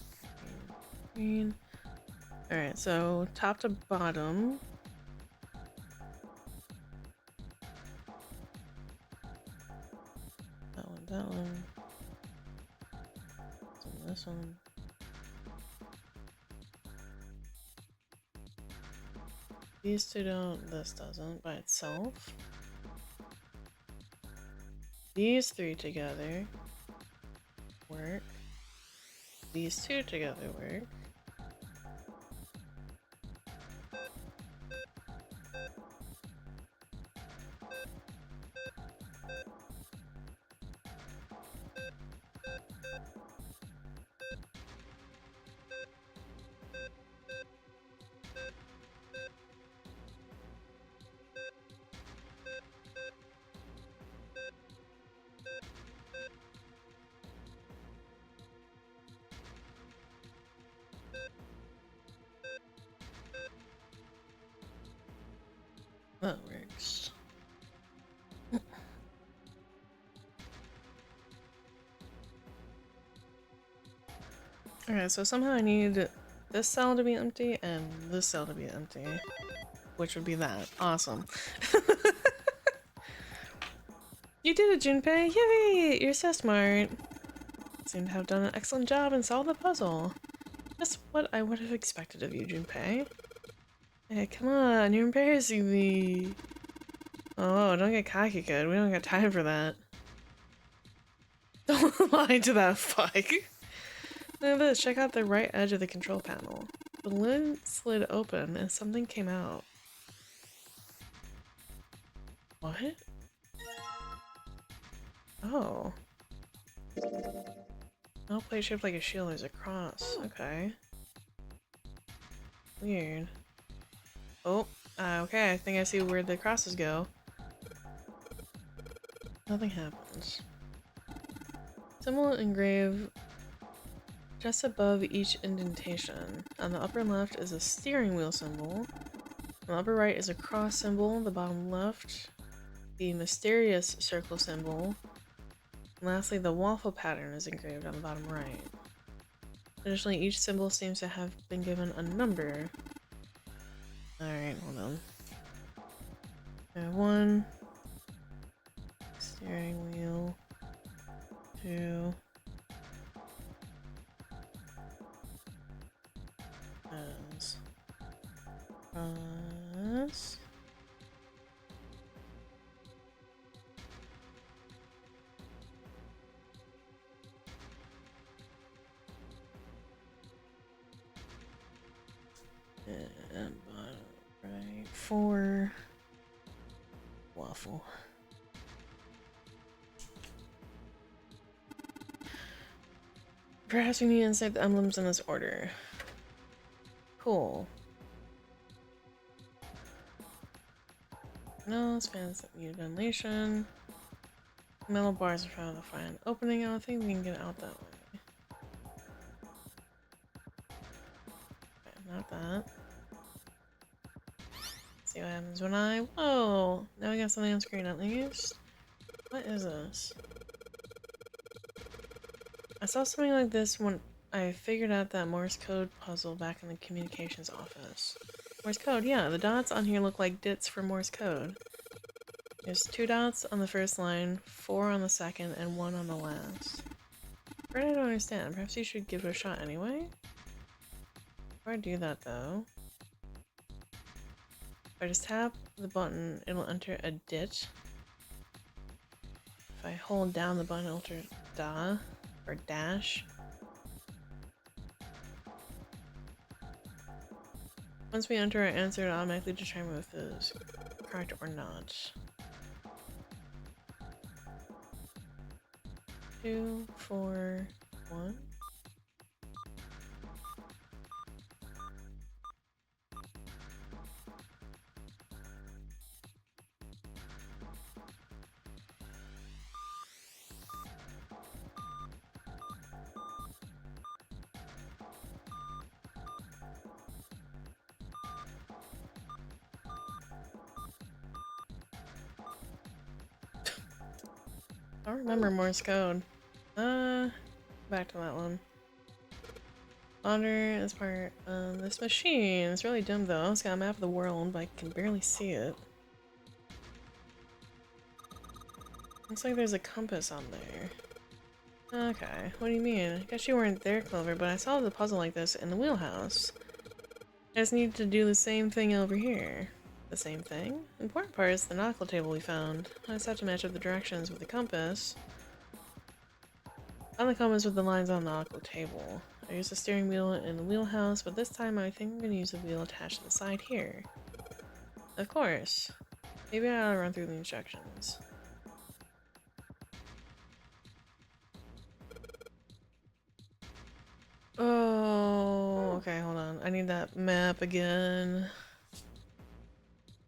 green. Alright, so top to bottom. These two don't, this doesn't by itself. These three together work. These two together work. That works. Okay, so somehow I need this cell to be empty and this cell to be empty. Which would be that. Awesome. You did it, Junpei! Yay! You're so smart. Seem to have done an excellent job and solved the puzzle. Just what I would have expected of you, Junpei. Hey, come on, you're embarrassing me. Oh, don't get cocky, kid. We don't got time for that. Don't lie to that fuck. Look at this. Check out the right edge of the control panel. The lid slid open and something came out. What? Oh. Oh, plate shaped like a shield. There's a cross. Okay. Weird. Oh, okay. I think I see where the crosses go. Nothing happens. Symbol engraved just above each indentation. On the upper left is a steering wheel symbol. On the upper right is a cross symbol. The bottom left, the mysterious circle symbol. And lastly, the waffle pattern is engraved on the bottom right. Additionally, each symbol seems to have been given a number. Alright, hold on. Okay, 1. Steering wheel. 2. As. Cross. And bottom right 4 waffle. Perhaps we need to insert the emblems in this order. Cool. No, spans that need ventilation. Metal bars in front of the fine opening. I don't think we can get out that way. Okay, not that. See what happens when I... Whoa! Now we got something on screen at least. What is this? I saw something like this when I figured out that Morse code puzzle back in the communications office. Morse code, yeah, the dots on here look like dits for Morse code. There's 2 dots on the first line, 4 on the second, and 1 on the last. I don't understand. Perhaps you should give it a shot anyway? Before I do that though, if I just tap the button, it'll enter a dit. If I hold down the button, it'll enter da, or dash. Once we enter our answer, it'll automatically determine if it is correct or not. 2, 4, 1. I don't remember Morse code. Back to that one. Honor is part of this machine. It's really dumb though. It's got a map of the world, but I can barely see it. Looks like there's a compass on there. Okay, what do you mean? I guess you weren't there, Clover, but I solved a puzzle like this in the wheelhouse. I just need to do the same thing over here. the same thing. Important part is the nautical table we found. I just have to match up the directions with the compass. On the compass with the lines on the nautical table. I used the steering wheel in the wheelhouse, but this time I think I'm going to use the wheel attached to the side here. Of course. Maybe I'll run through the instructions. Oh, okay, hold on. I need that map again.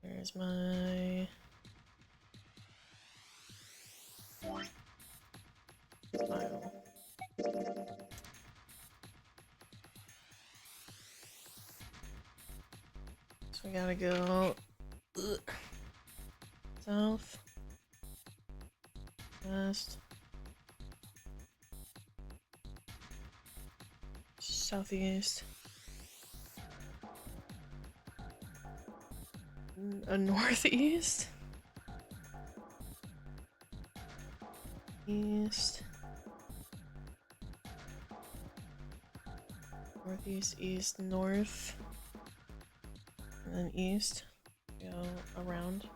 Here's my... file. So we gotta go... south. West. Southeast. Northeast. East. Northeast, east, north. And then east. Go around.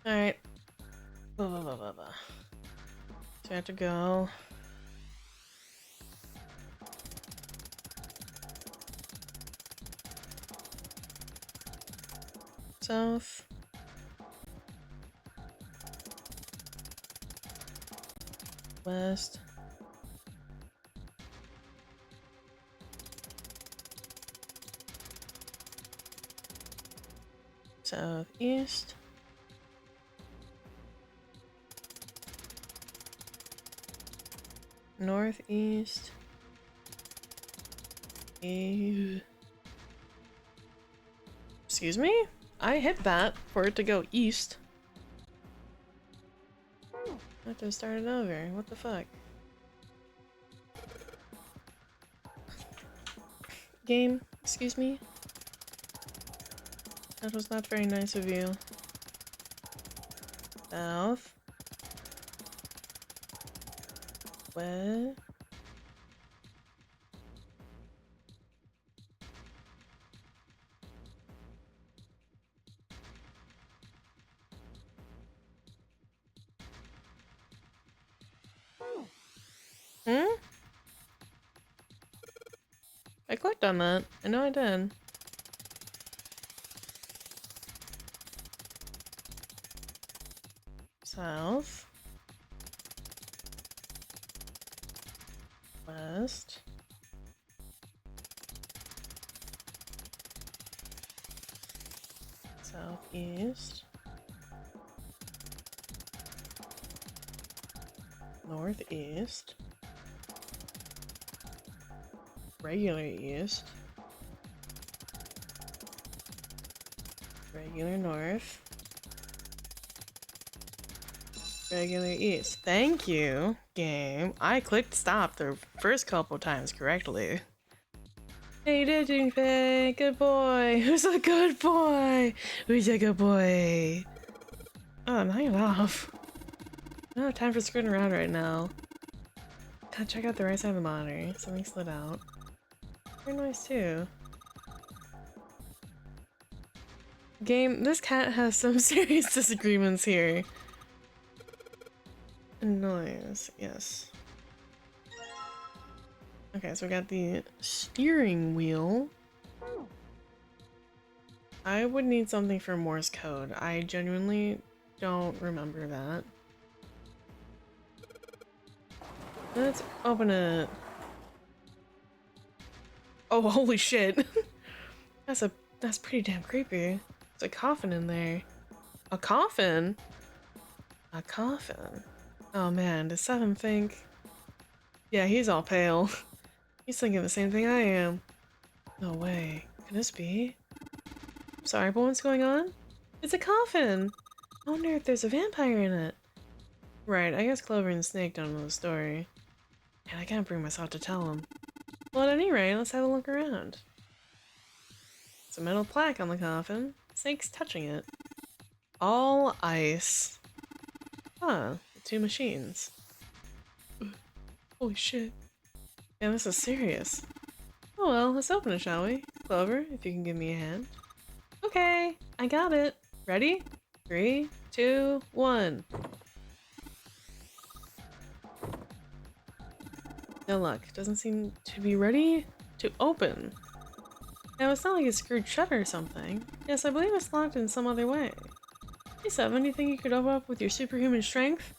Alright. Blah, blah, blah, blah, blah. So I have to go. South. West. Southeast. Northeast. Excuse me? I hit that for it to go east. I have to start it over. What the fuck? Game, excuse me? That was not very nice of you. South. West. I clicked on that. I know I did. South. West. Southeast. Northeast. Regular east. Regular north. Regular east. Thank you, game. I clicked stop the first couple times correctly. Hey, you did, Junpei. Good boy. Who's a good boy? Who's a good boy? Oh, knock it off. I don't have time for screwing around right now. God, check out the right side of the monitor. Something slid out. Very nice too. Game, this cat has some serious disagreements here. Noise, yes. Okay, so we got the steering wheel. I would need something for Morse code. I genuinely don't remember that. Let's open it. Oh, holy shit. That's pretty damn creepy. There's a coffin in there. A coffin? A coffin. Oh man, does Seven think? Yeah, he's all pale. He's thinking the same thing I am. No way. Can this be? Sorry, but what's going on? It's a coffin! I wonder if there's a vampire in it. Right, I guess Clover and Snake don't know the story. And I can't bring myself to tell them. Well, at any rate, let's have a look around. It's a metal plaque on the coffin. Snake's touching it. All ice. Huh, the two machines. Holy shit. Yeah, this is serious. Oh well, let's open it, shall we? Clover, if you can give me a hand. Okay, I got it. Ready? 3, 2, 1. No luck. Doesn't seem to be ready to open. Now, it's not like it's screwed shut or something. Yes, I believe it's locked in some other way. Hey, Seven, do you think you could open up with your superhuman strength?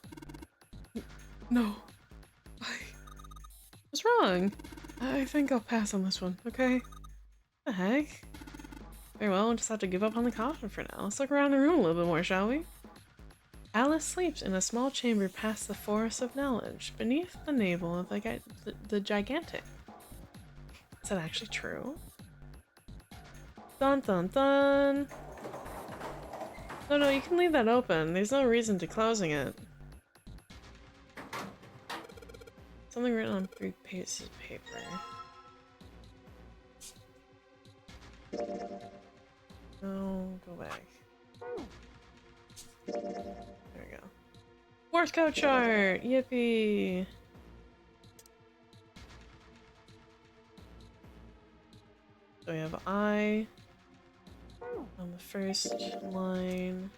No. What's wrong? I think I'll pass on this one, okay? The heck? Very well, we'll just have to give up on the coffin for now. Let's look around the room a little bit more, shall we? Alice sleeps in a small chamber past the forest of knowledge, beneath the navel of the gigantic. Is that actually true? Dun dun dun! No, you can leave that open. There's no reason to closing it. Something written on 3 pieces of paper. No, go back. There we go. Morse code chart! Yippee! So we have I on the first line.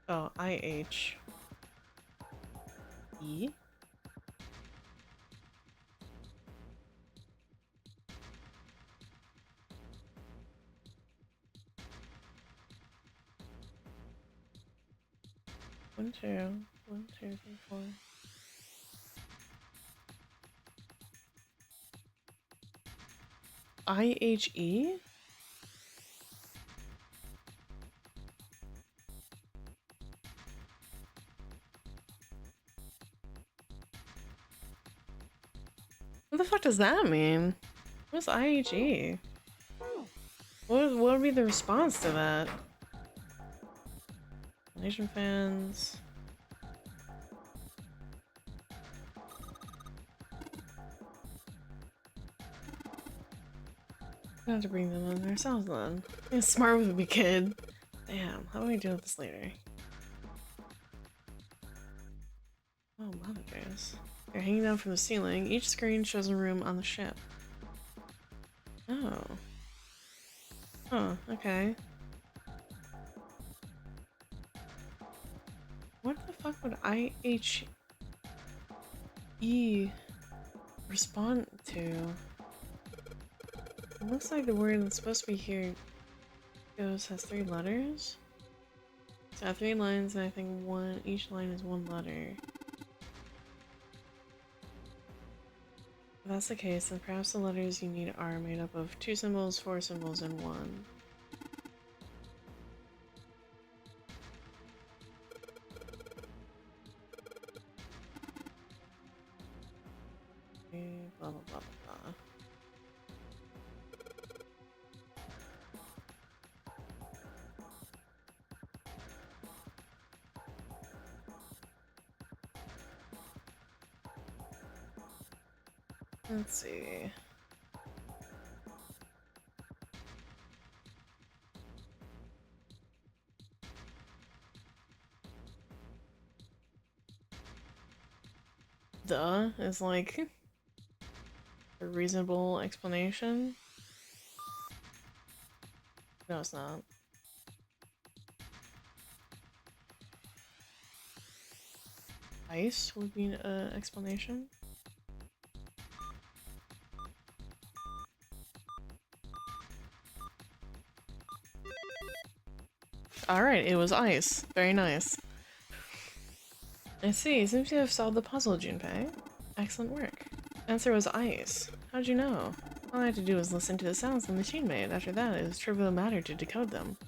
Oh, IH. E. One, two, 3, 4. IHE? What the fuck does that mean? What's IHE? What would be the response to that? Nation fans. We have to bring them in ourselves then. Yeah, smart with me, kid. Damn, how do we deal with this later? Oh, monitors. They're hanging down from the ceiling. Each screen shows a room on the ship. Oh. Oh, okay. What the fuck would IHE respond to? It looks like the word that's supposed to be here has 3 letters. So I have 3 lines, and I think each line is 1 letter. If that's the case, then perhaps the letters you need are made up of 2 symbols, 4 symbols, and 1. Blah blah blah blah. Let's see. Duh is like a reasonable explanation. No, it's not. Ice would be an explanation. Alright, it was ice. Very nice. I see. Seems to have solved the puzzle, Junpei. Excellent work. Answer was ice. How'd you know? All I had to do was listen to the sounds the machine made. After that, it was trivial matter to decode them.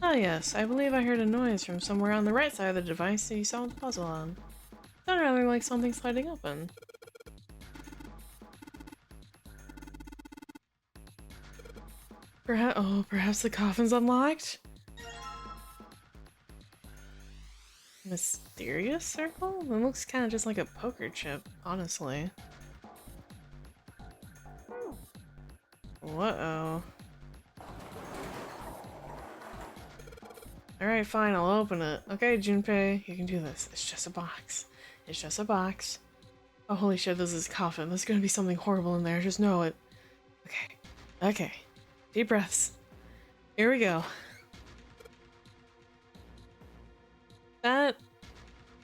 Ah yes, I believe I heard a noise from somewhere on the right side of the device that you solved the puzzle on. Sounded rather like something sliding open. Perhaps the coffin's unlocked? Mysterious circle? It looks kind of just like a poker chip, honestly. Uh-oh. Alright, fine, I'll open it. Okay, Junpei, you can do this. It's just a box. It's just a box. Oh, holy shit, this is a coffin. There's gonna be something horrible in there. Just know it. Okay. Okay. Deep breaths. Here we go. That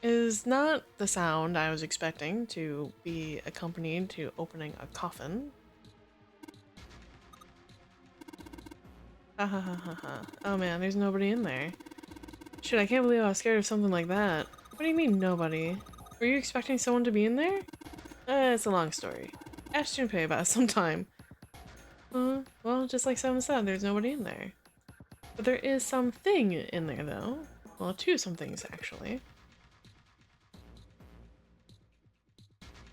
is not the sound I was expecting to be accompanied to opening a coffin. Ha ha ha ha ha. Oh man, there's nobody in there. Shit, I can't believe I was scared of something like that. What do you mean, nobody? Were you expecting someone to be in there? It's a long story. Ask Junpei about it sometime. Well, just like Seven said, there's nobody in there. But there is something in there, though. Well, two somethings, actually.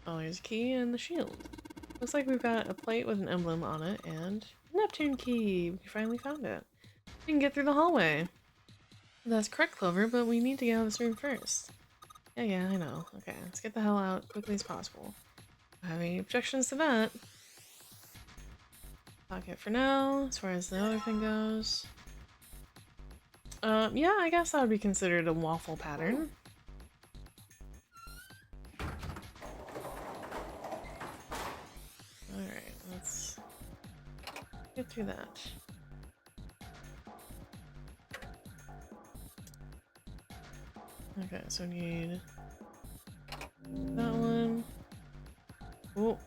Oh, there's a key and the shield. Looks like we've got a plate with an emblem on it, and Neptune key! We finally found it. We can get through the hallway. That's correct, Clover, but we need to get out of this room first. Yeah, I know. Okay, let's get the hell out quickly as possible. I have any objections to that. Pocket for now, as far as the other thing goes. Yeah, I guess that would be considered a waffle pattern. Alright, let's get through that. Okay, so we need that one. Oh,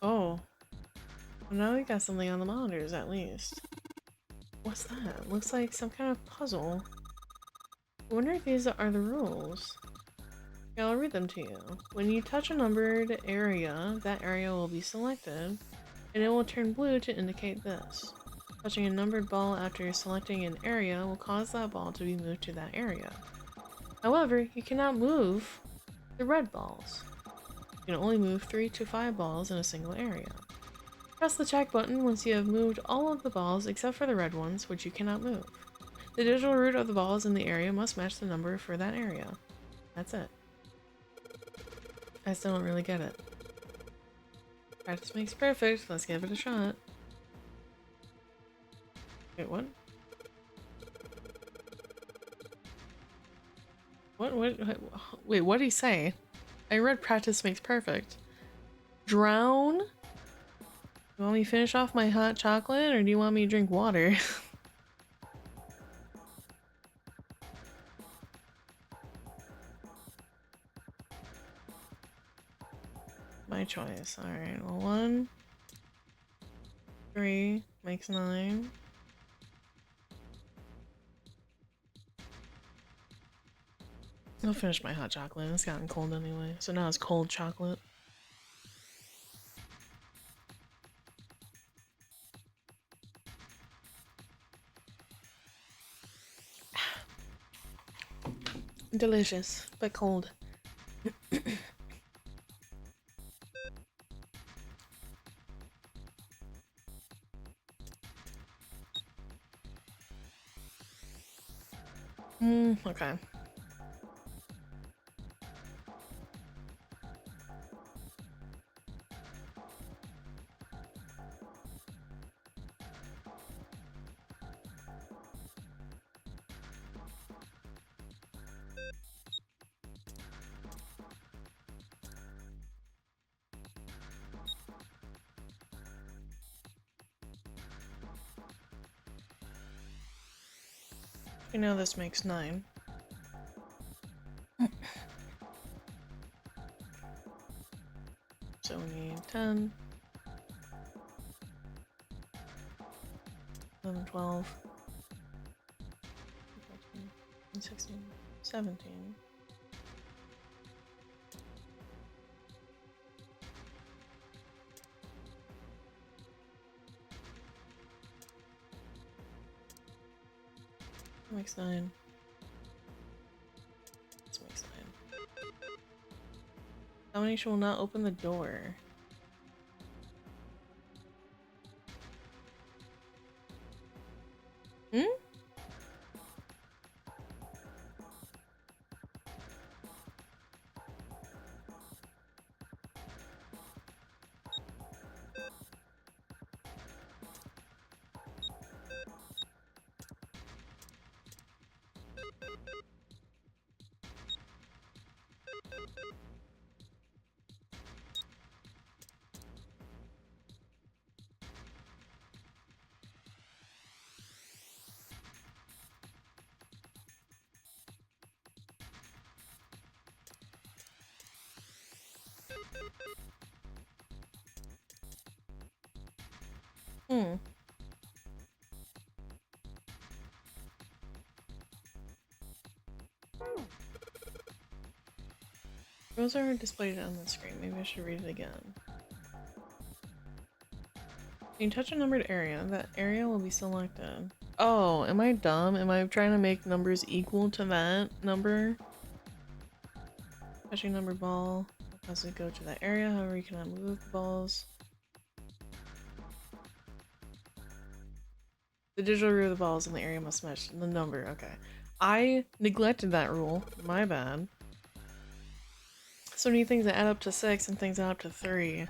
oh. Well, now we got something on the monitors at least. What's that? Looks like some kind of puzzle. I wonder if these are the rules. Yeah, I'll read them to you. When you touch a numbered area, that area will be selected, and it will turn blue to indicate this. Touching a numbered ball after selecting an area will cause that ball to be moved to that area. However, you cannot move the red balls. You can only move 3 to 5 balls in a single area. Press the check button once you have moved all of the balls except for the red ones, which you cannot move. The digital root of the balls in the area must match the number for that area. That's it. I still don't really get it. Practice makes perfect. Let's give it a shot. Wait, what? What? Wait, what did he say? I read practice makes perfect. Drown? You want me to finish off my hot chocolate, or do you want me to drink water? My choice. Alright, well 1, 3 makes 9. I'll finish my hot chocolate. It's gotten cold anyway, so now it's cold chocolate. Delicious, but cold. Okay. We know this makes 9. So we need 10, 11, 12, 14, 16, 17. That makes 9. This makes 9. Combination will not open the door. Hmm? Hmm. Rules are displayed on the screen. Maybe I should read it again. When you touch a numbered area, that area will be selected. Oh, am I dumb? Am I trying to make numbers equal to that number? Touching number ball as we go to that area, however you cannot move the balls. The digital root of the balls in the area must match the number. Okay. I neglected that rule. My bad. So many things that add up to 6 and things that add up to 3.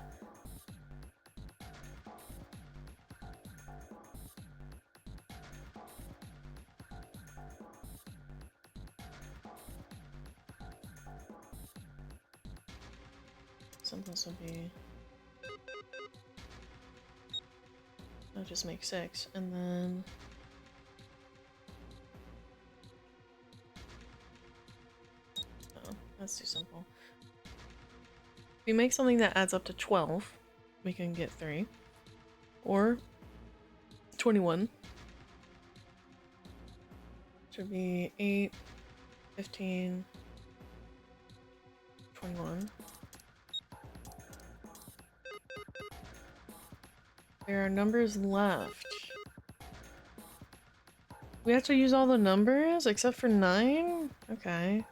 Simplest would be... I'll just make 6, and then... Oh, that's too simple. If we make something that adds up to 12, we can get 3. Or 21. Should be 8, 15, 21. There are numbers left. We have to use all the numbers except for 9? Okay.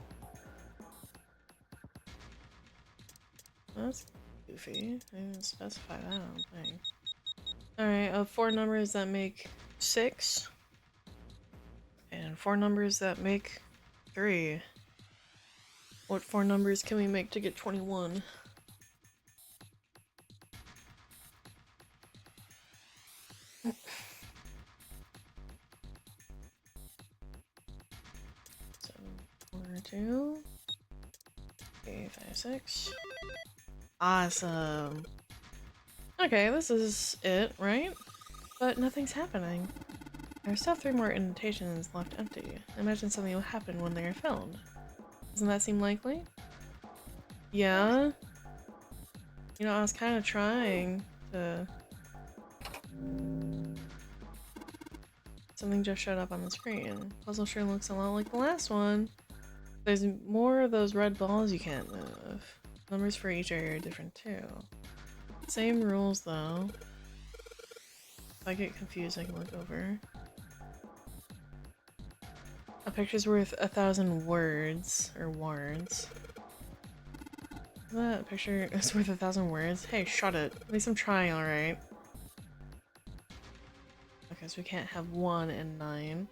That's goofy. I didn't specify that, I don't think. Alright, 4 numbers that make 6. And 4 numbers that make 3. What 4 numbers can we make to get 21? So, 4, 2, 8, 5, 6. Awesome. Okay, this is it, right? But nothing's happening. There are still 3 more indentations left empty. Imagine something will happen when they are filled. Doesn't that seem likely? Yeah? You know, I was kind of trying to... Something just showed up on the screen. Puzzle sure looks a lot like the last one. There's more of those red balls you can't move. Numbers for each area are different too. Same rules though. If I get confused, I can look over. A picture's worth 1,000 words, or wards. That picture is worth 1,000 words? Hey, shut it. At least I'm trying, alright. Okay, so we can't have 1 and 9.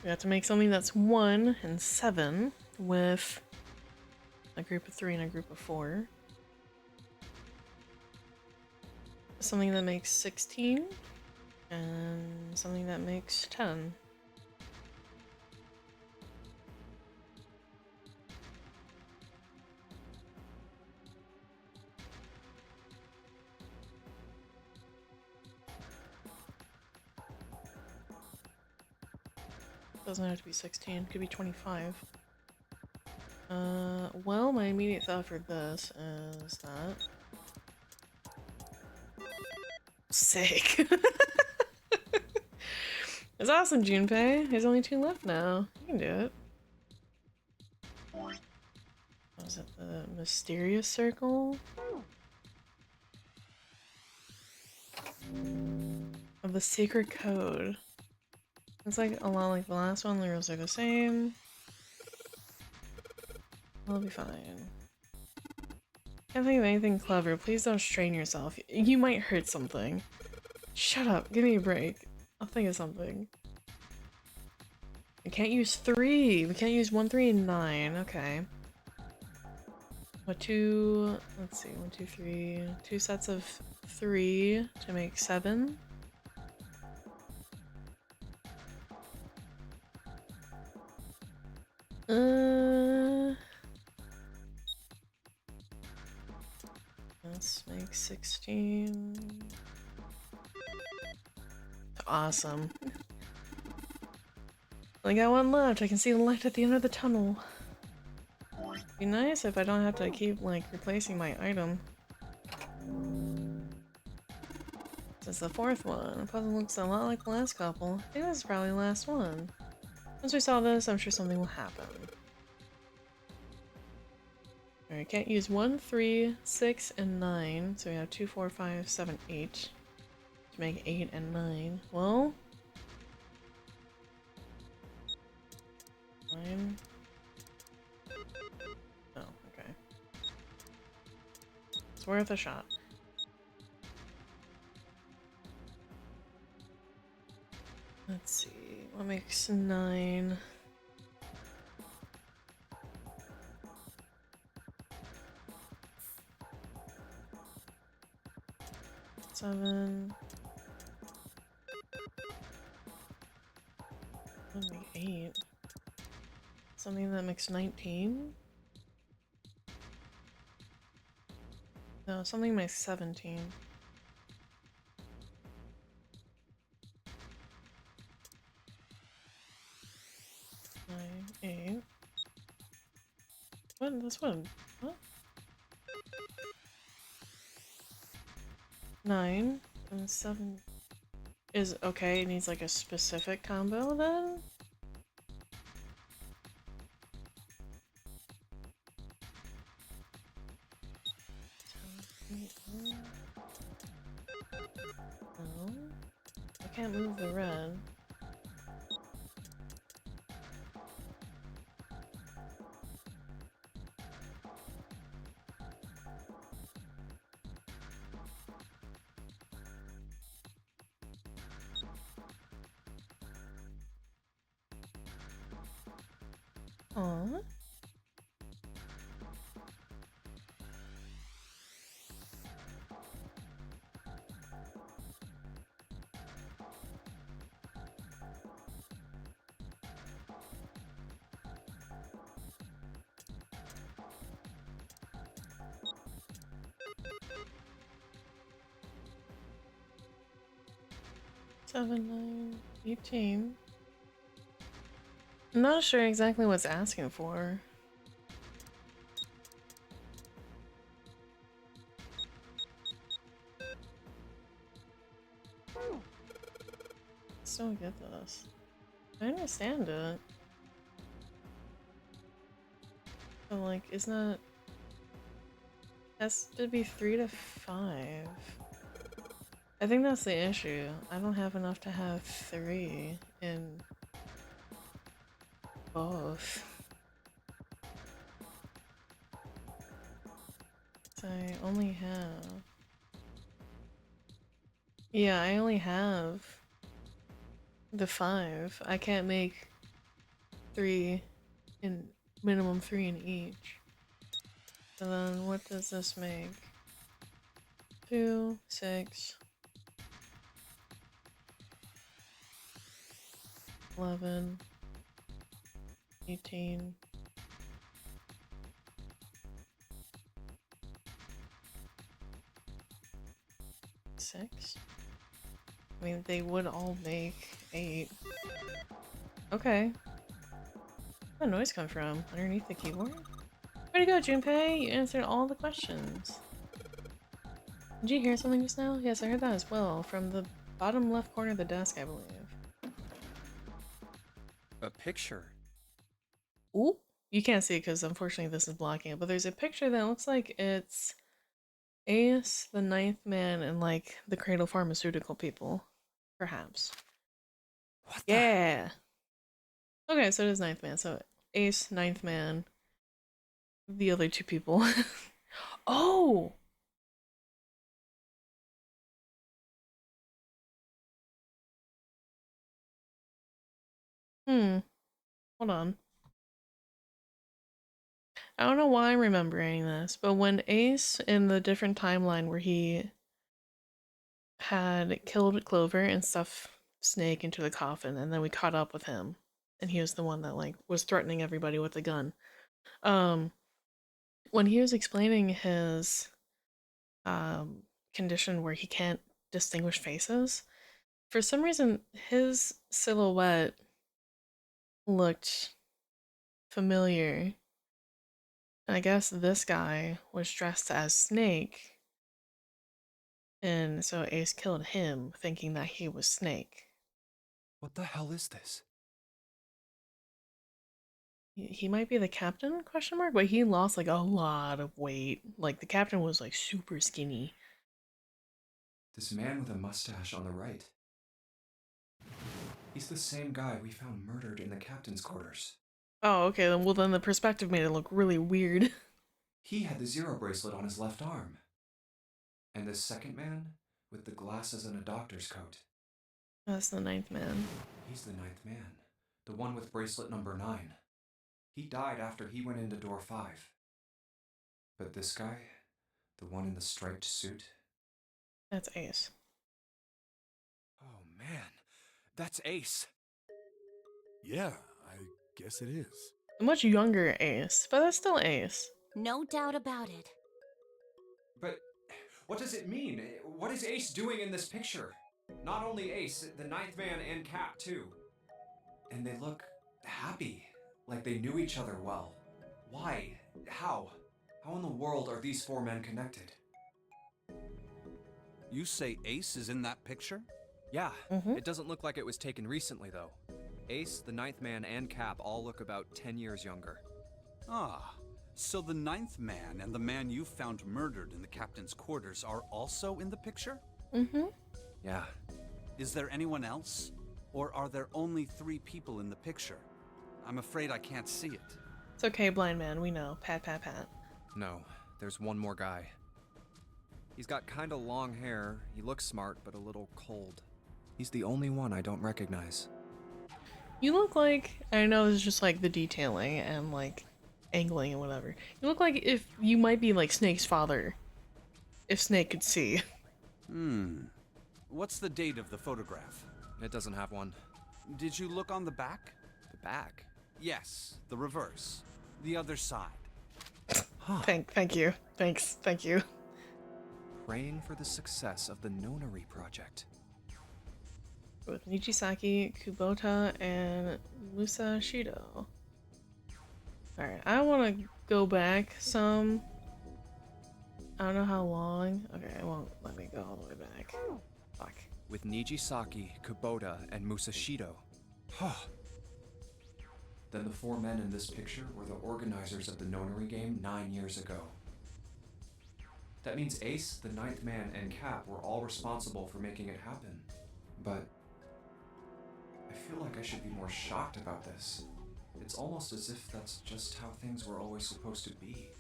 We have to make something that's 1 and 7 with a group of 3 and a group of 4. Something that makes 16 and something that makes 10. Doesn't have to be 16, it could be 25. Well, my immediate thought for this is that... Sick! It's awesome, Junpei! There's only 2 left now. You can do it. Was it the mysterious circle? Of the secret code. It's like a lot like the last one, the rules are the same. I'll be fine. Can't think of anything clever. Please don't strain yourself. You might hurt something. Shut up. Give me a break. I'll think of something. We can't use 3. We can't use 1, 3, and 9. Okay. What 2? Let's see. 1, 2, 3. 2 sets of 3 to make 7. Let's make 16. Awesome. Only got 1 left. I can see the light at the end of the tunnel. Be nice if I don't have to keep, like, replacing my item. This is the fourth one. The puzzle looks a lot like the last couple. I think this is probably the last one. Once we solve this, I'm sure something will happen. Alright, can't use 1, 3, 6, and 9. So we have 2, 4, 5, 7, 8. To make 8 and 9. Well... 9... Oh, okay. It's worth a shot. Let's see, what makes 9? Seven. That make 8. Something that makes 19? No, something makes 17. 9, 8. What? That's what? What? 9 and 7 is okay. It needs like a specific combo then? No. I can't move the red. Aww. Seven, 9, 18. I'm not sure exactly what's asking for. Still get this. I understand it. But like, isn't that... Has to be 3 to 5. I think that's the issue. I don't have enough to have 3 in both. So I only have... Yeah, I only have the 5. I can't make 3 in minimum 3 in each. So then what does this make? 2, 6, 11, 18. Six? I mean, they would all make 8. Okay. Where'd that noise come from? Underneath the keyboard? Where'd you go, Junpei? You answered all the questions. Did you hear something just now? Yes, I heard that as well. From the bottom left corner of the desk, I believe. A picture. Ooh! You can't see it because unfortunately this is blocking it, but there's a picture that looks like it's Ace, the ninth man, and like the Cradle Pharmaceutical people. Perhaps. What the? Yeah! Okay, so it is ninth man. So Ace, ninth man, the other 2 people. Oh! Hold on. I don't know why I'm remembering this, but when Ace in the different timeline where he had killed Clover and stuffed Snake into the coffin, and then we caught up with him, and he was the one that like was threatening everybody with a gun. When he was explaining his condition where he can't distinguish faces, for some reason his silhouette looked familiar. I guess this guy was dressed as Snake, and so Ace killed him, thinking that he was Snake. What the hell is this? He might be the captain? Question mark. But he lost like a lot of weight. Like the captain was like super skinny. This man with a mustache on the right. He's the same guy we found murdered in the captain's quarters. Oh, okay. Then well, then the perspective made it look really weird. He had the zero bracelet on his left arm. And this second man with the glasses and a doctor's coat. That's the ninth man. He's the ninth man. The one with bracelet number 9. He died after he went into door 5. But this guy, the one in the striped suit? That's Ace. Oh man, that's Ace. Yeah, I guess it is. A much younger Ace, but that's still Ace. No doubt about it. But what does it mean? What is Ace doing in this picture? Not only Ace, the ninth man and Cap too. And they look happy, like they knew each other well. Why? How? How in the world are these 4 men connected? You say Ace is in that picture? Yeah, Mhm. it doesn't look like it was taken recently though. Ace, the ninth man, and Cap all look about 10 years younger. Ah, so the ninth man and the man you found murdered in the captain's quarters are also in the picture? Mm-hmm. Yeah. Is there anyone else? Or are there only 3 people in the picture? I'm afraid I can't see it. It's okay, blind man. We know. Pat, pat, pat. No, there's one more guy. He's got kinda long hair, he looks smart, but a little cold. He's the only one I don't recognize. You look like, I know this is just like the detailing and like angling and whatever. You look like if you might be like Snake's father. If Snake could see. What's the date of the photograph? It doesn't have one. Did you look on the back? The back? Yes, the reverse. The other side. Thank you. Thank you. Praying for the success of the Nonary project. With Nijisaki, Kubota, and Musashido. Alright, I want to go back some. I don't know how long. Okay, it won't let me go all the way back. Fuck. With Nijisaki, Kubota, and Musashido. Then the 4 men in this picture were the organizers of the Nonary Game 9 years ago. That means Ace, the ninth man, and Cap were all responsible for making it happen. But I feel like I should be more shocked about this. It's almost as if that's just how things were always supposed to be.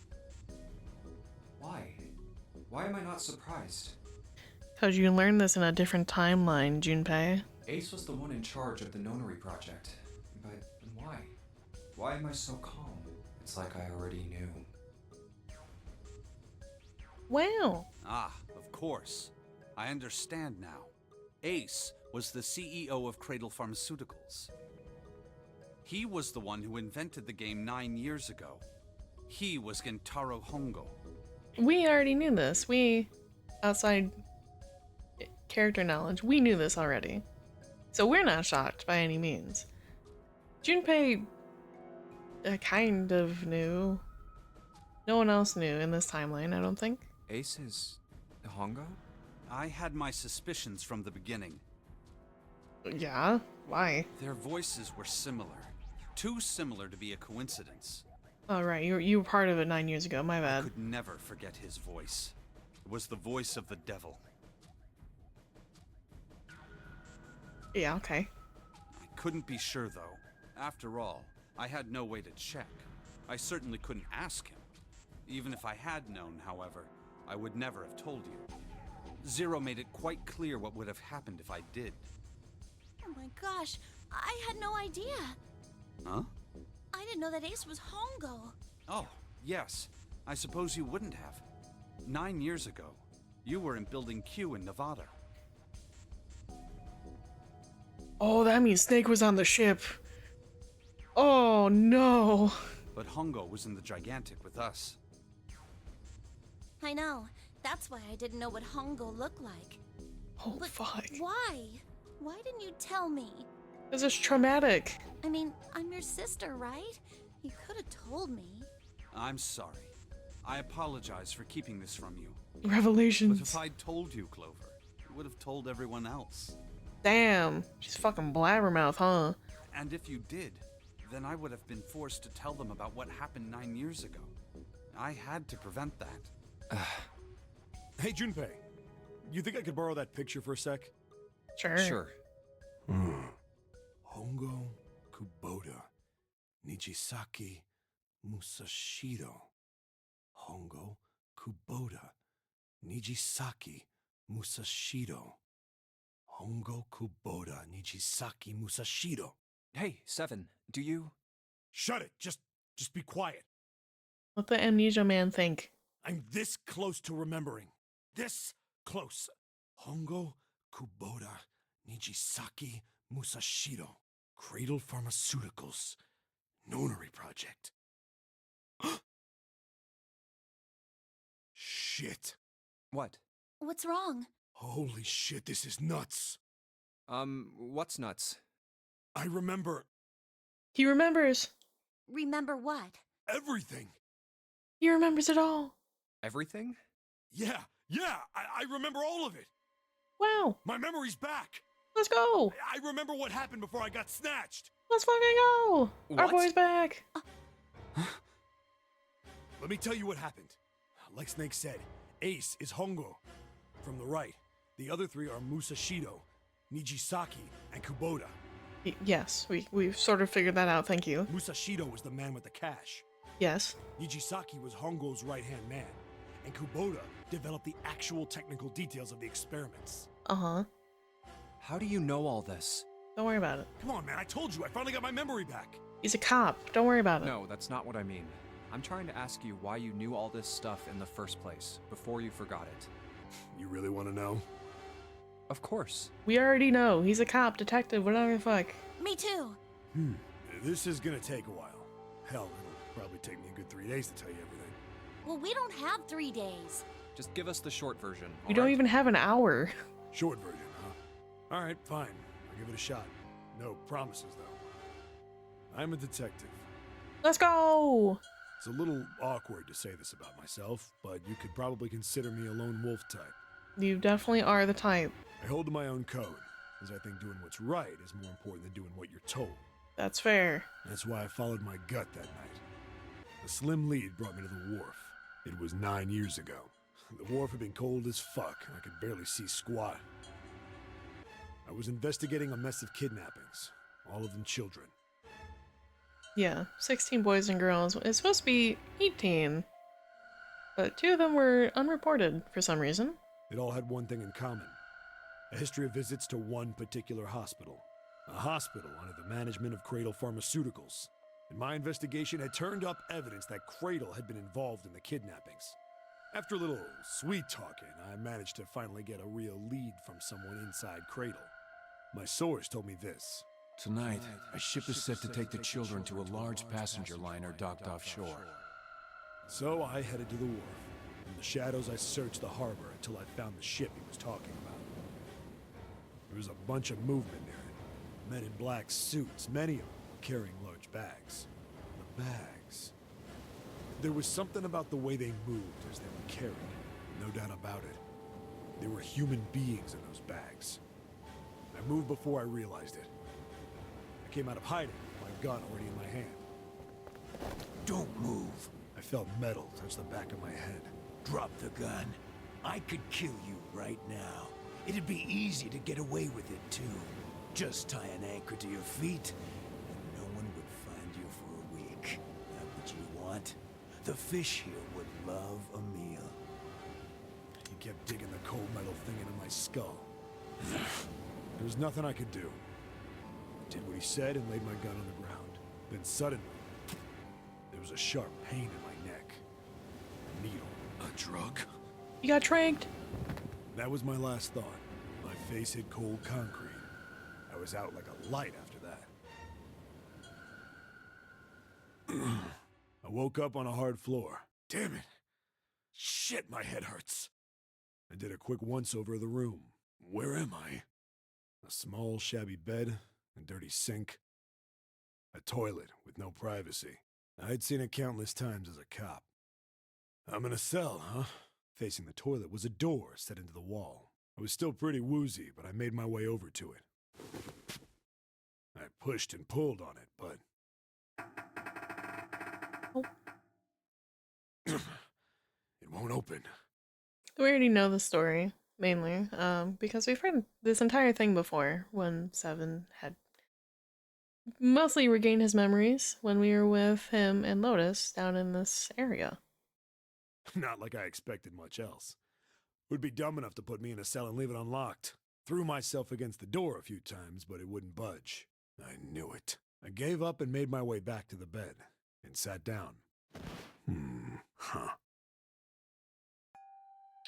Why? Why am I not surprised? Because you learned this in a different timeline, Junpei. Ace was the one in charge of the Nonary project. But why? Why am I so calm? It's like I already knew. Wow. Ah, of course. I understand now. Ace was the CEO of Cradle Pharmaceuticals. He was the one who invented the game 9 years ago. He was Gentaro Hongo. We already knew this. We, outside character knowledge, we knew this already. So we're not shocked by any means. Junpei kind of knew. No one else knew in this timeline, I don't think. Ace is Hongo? I had my suspicions from the beginning. Yeah? Why? Their voices were similar. Too similar to be a coincidence. Oh, right. You were part of it 9 years ago. My I bad. could never forget his voice. It was the voice of the devil. Yeah, okay. I couldn't be sure, though. After all, I had no way to check. I certainly couldn't ask him. Even if I had known, however, I would never have told you. Zero made it quite clear what would have happened if I did. Oh my gosh, I had no idea. Huh? I didn't know that Ace was Hongo. Oh, yes. I suppose you wouldn't have. 9 years ago, you were in Building Q in Nevada. Oh, that means Snake was on the ship. Oh, no. But Hongo was in the Gigantic with us. I know. That's why I didn't know what Hongo looked like. Oh, But fuck. why? Why didn't you tell me? This is traumatic. I mean, I'm your sister, right? You could have told me. I'm sorry. I apologize for keeping this from you. Revelations. But if I'd told you, Clover, you would have told everyone else. Damn. She's fucking blabbermouth, huh? And if you did, then I would have been forced to tell them about what happened 9 years ago. I had to prevent that. Hey, Junpei. You think I could borrow that picture for a sec? Sure. Sure. Hongo Kubota Nijisaki Musashiro. Hongo Kubota Nijisaki Musashiro. Hongo Kubota Nijisaki Musashiro. Hey, Seven, do you... Shut it! Just be quiet. What the amnesia man think? I'm this close to remembering. This close. Hongo Kubota Nijisaki Musashiro. Cradle Pharmaceuticals. Nonary Project. Shit. What? What's wrong? Holy shit, this is nuts. What's nuts? I remember He remembers. Remember what? everything. He remembers it all. Everything? Yeah, I remember all of it. Wow. My memory's back. Let's go. I remember what happened before I got snatched. Let's fucking go. Our What? boy's back. Let me tell you what happened. Like Snake said, Ace is Hongo. From the right, the other three are Musashido, Nijisaki, and Kubota. Yes, we've sort of figured that out. Thank you. Musashido was the man with the cash. Yes. Nijisaki was Hongo's right-hand man. And Kubota developed the actual technical details of the experiments. Uh-huh. How do you know all this? Don't worry about it. Come on, man, I told you, I finally got my memory back. He's a cop. Don't worry about it. No, that's not what I mean. I'm trying to ask you why you knew all this stuff in the first place, before you forgot it. You really want to know? Of course. We already know. He's a cop, detective, whatever the fuck. Me too. This is gonna take a while. Hell, it'll probably take me a good 3 days to tell you everything. Well, we don't have 3 days. Just give us the short version. We don't alright? even have an hour. Short version, huh? Alright, fine. I'll give it a shot. No promises, though. I'm a detective. Let's go. It's a little awkward to say this about myself, but you could probably consider me a lone wolf type. You definitely are the type. I hold to my own code, as I think doing what's right is more important than doing what you're told. That's fair. That's why I followed my gut that night. A slim lead brought me to the wharf. It was 9 years ago. The wharf had been cold as fuck, and I could barely see squat. I was investigating a mess of kidnappings, all of them children. Yeah, 16 boys and girls. It's supposed to be 18. But 2 of them were unreported for some reason. It all had one thing in common. A history of visits to one particular hospital. A hospital under the management of Cradle Pharmaceuticals. And my investigation had turned up evidence that Cradle had been involved in the kidnappings. After a little sweet talking, I managed to finally get a real lead from someone inside Cradle. My source told me this. Tonight, a ship is set to take the children to a large passenger liner docked offshore. So I headed to the wharf. In the shadows, I searched the harbor until I found the ship he was talking about. There was a bunch of movement near it. Men in black suits, many of them carrying large bags. The bags. There was something about the way they moved as they were carried. No doubt about it. There were human beings in those bags. I moved before I realized it. I came out of hiding, my gun already in my hand. Don't move. I felt metal touch the back of my head. Drop the gun. I could kill you right now. It'd be easy to get away with it, too. Just tie an anchor to your feet, and no one would find you for a week. That what you want? The fish here would love a meal. He kept digging the cold metal thing into my skull. There was nothing I could do. I did what he said and laid my gun on the ground. Then suddenly, there was a sharp pain in my neck. A needle. A drug? You got tranked. That was my last thought. My face hit cold concrete. I was out like a light after that. I woke up on a hard floor. Damn it! Shit, my head hurts. I did a quick once-over of the room. Where am I? A small, shabby bed, a dirty sink, a toilet with no privacy. I'd seen it countless times as a cop. I'm in a cell, huh? Facing the toilet was a door set into the wall. I was still pretty woozy, but I made my way over to it. I pushed and pulled on it, but... Oh. It won't open. We already know the story, mainly, because we've heard this entire thing before when Seven had mostly regained his memories when we were with him and Lotus down in this area. Not like I expected much else. Would be dumb enough to put me in a cell and leave it unlocked. Threw myself against the door a few times, but it wouldn't budge. I knew it. I gave up and made my way back to the bed, and sat down.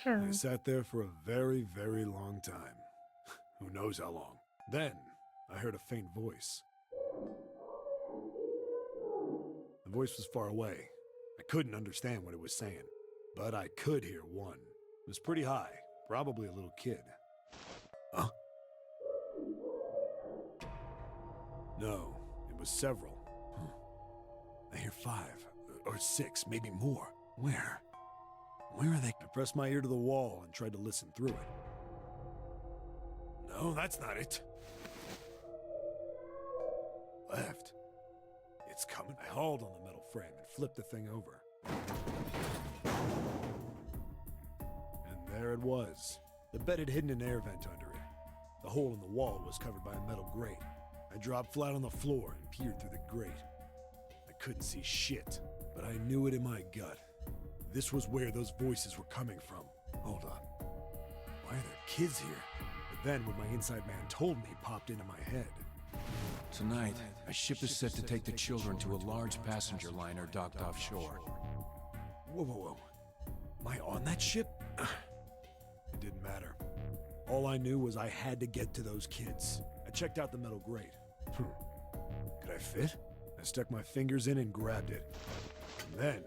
I sat there for a very, very long time. Who knows how long. Then, I heard a faint voice. The voice was far away. I couldn't understand what it was saying, but I could hear one. It was pretty high, probably a little kid. Huh? No, it was several. I hear 5, or 6, maybe more. Where? Where are they? I pressed my ear to the wall and tried to listen through it. No, that's not it. Left. It's coming. I hauled on the metal frame and flipped the thing over. And there it was. The bed had hidden an air vent under it. The hole in the wall was covered by a metal grate. I dropped flat on the floor and peered through the grate. I couldn't see shit, but I knew it in my gut. This was where those voices were coming from. Hold on. Why are there kids here? But then what my inside man told me popped into my head. Tonight, a ship is set to take the children to a large passenger liner docked offshore. Whoa, whoa, whoa. Am I on that ship? It didn't matter. All I knew was I had to get to those kids. I checked out the metal grate. Could I fit? I stuck my fingers in and grabbed it. And then...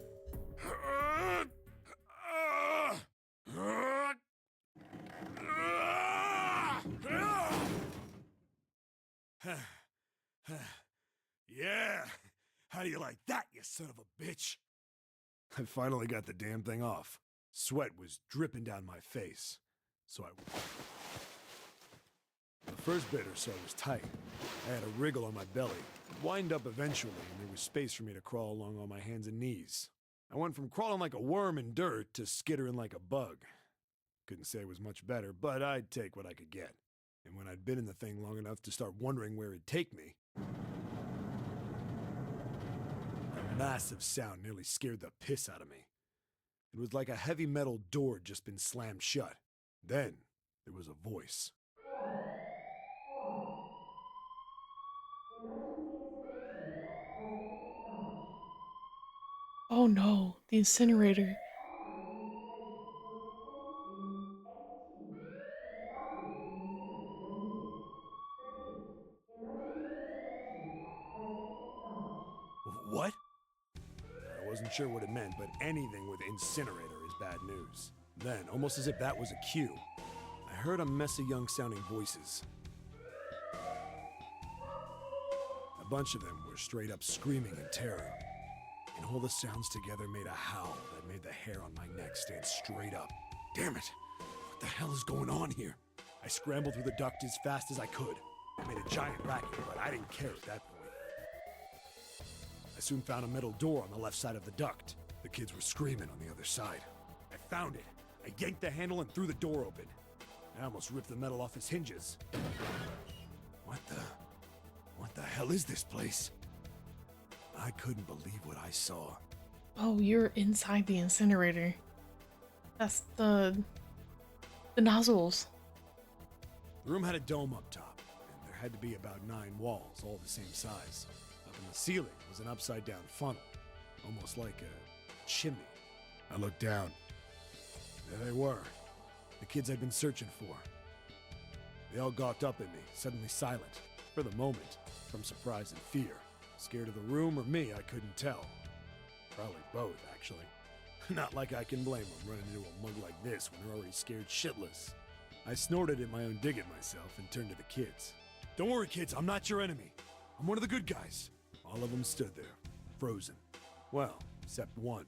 Yeah! How do you like that, you son of a bitch? I finally got the damn thing off. Sweat was dripping down my face. So the first bit or so was tight. I had a wriggle on my belly. It wind up eventually, and there was space for me to crawl along on my hands and knees. I went from crawling like a worm in dirt to skittering like a bug. Couldn't say it was much better, but I'd take what I could get. And when I'd been in the thing long enough to start wondering where it'd take me, a massive sound nearly scared the piss out of me. It was like a heavy metal door had just been slammed shut. Then, there was a voice. Oh no, the incinerator. What? I wasn't sure what it meant, but anything with incinerator is bad news. Then, almost as if that was a cue, I heard a mess of young-sounding voices. A bunch of them were straight up screaming in terror. And all the sounds together made a howl that made the hair on my neck stand straight up. Damn it! What the hell is going on here? I scrambled through the duct as fast as I could. I made a giant racket, but I didn't care at that point. I soon found a metal door on the left side of the duct. The kids were screaming on the other side. I found it. I yanked the handle and threw the door open. I almost ripped the metal off its hinges. What the hell is this place? I couldn't believe what I saw. Oh, you're inside the incinerator. That's the nozzles. The room had a dome up top, and there had to be about 9 walls, all the same size. Up in the ceiling was an upside-down funnel, almost like a chimney. I looked down. There they were, the kids I'd been searching for. They all gawked up at me, suddenly silent, for the moment, from surprise and fear. Scared of the room or me, I couldn't tell. Probably both, actually. Not like I can blame them running into a mug like this when they're already scared shitless. I snorted at my own dig at myself and turned to the kids. Don't worry, kids, I'm not your enemy. I'm one of the good guys. All of them stood there, frozen. Well, except one.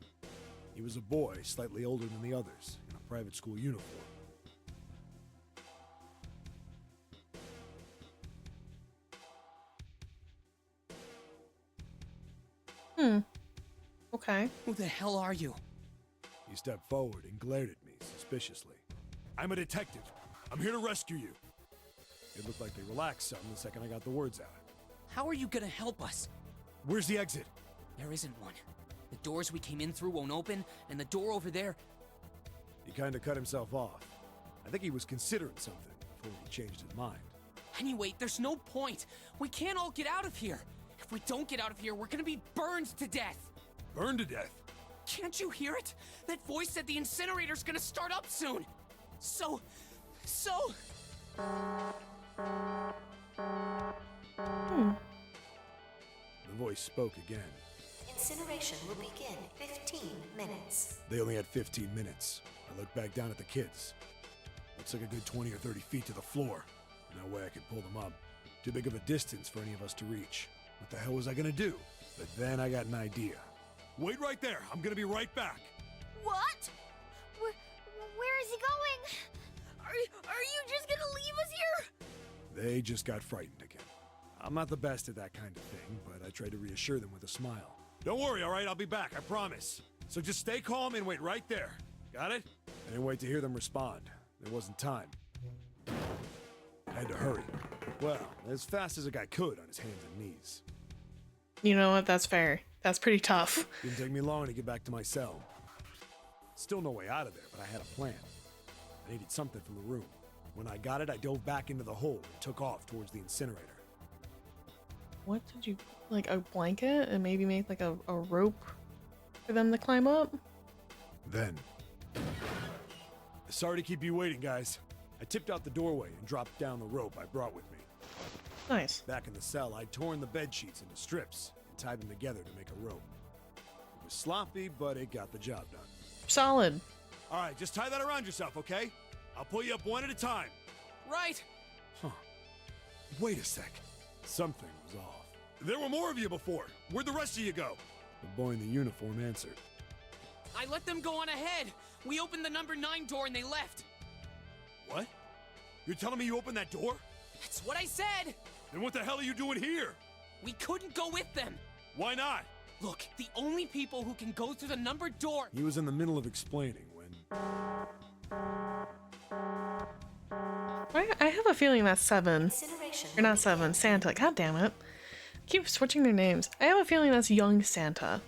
He was a boy, slightly older than the others, in a private school uniform. Okay. Who the hell are you? He stepped forward and glared at me suspiciously. I'm a detective. I'm here to rescue you. It looked like they relaxed some the second I got the words out. How are you gonna help us? Where's the exit? There isn't one. The doors we came in through won't open, and the door over there... He kinda cut himself off. I think he was considering something before he changed his mind. Anyway, there's no point. We can't all get out of here. If we don't get out of here, we're gonna be burned to death. Burned to death? Can't you hear it? That voice said the incinerator's gonna start up soon. So... The voice spoke again. Incineration will begin 15 minutes. They only had 15 minutes. I looked back down at the kids. Looks like a good 20 or 30 feet to the floor. No way I could pull them up. Too big of a distance for any of us to reach. What the hell was I gonna do? But then I got an idea. Wait right there. I'm gonna be right back. What? Where is he going? Are you just gonna leave us here? They just got frightened again. I'm not the best at that kind of thing, but I tried to reassure them with a smile. Don't worry, all right? I'll be back, I promise. So just stay calm and wait right there. Got it? I didn't wait to hear them respond. There wasn't time. I had to hurry. Well, as fast as a guy could on his hands and knees. You know what? That's fair. That's pretty tough. Didn't take me long to get back to my cell. Still no way out of there, but I had a plan. I needed something from the room. When I got it, I dove back into the hole and took off towards the incinerator. What did you... like a blanket and maybe make like a rope for them to climb up? Then... Sorry to keep you waiting, guys. I tipped out the doorway and dropped down the rope I brought with me. Nice. Back in the cell, I'd torn the bed sheets into strips and tied them together to make a rope. It was sloppy, but it got the job done. Solid. All right, just tie that around yourself, okay? I'll pull you up one at a time. Right. Huh. Wait a sec. Something was off. There were more of you before. Where'd the rest of you go? The boy in the uniform answered. I let them go on ahead. We opened the number 9 door and they left. What? You're telling me you opened that door? That's what I said. Then what the hell are you doing here? We couldn't go with them. Why not? Look, the only people who can go through the numbered door... He was in the middle of explaining when... I have a feeling that's 7. Incineration. Or not 7, Santa. God damn it. Keep switching their names. I have a feeling that's young Santa.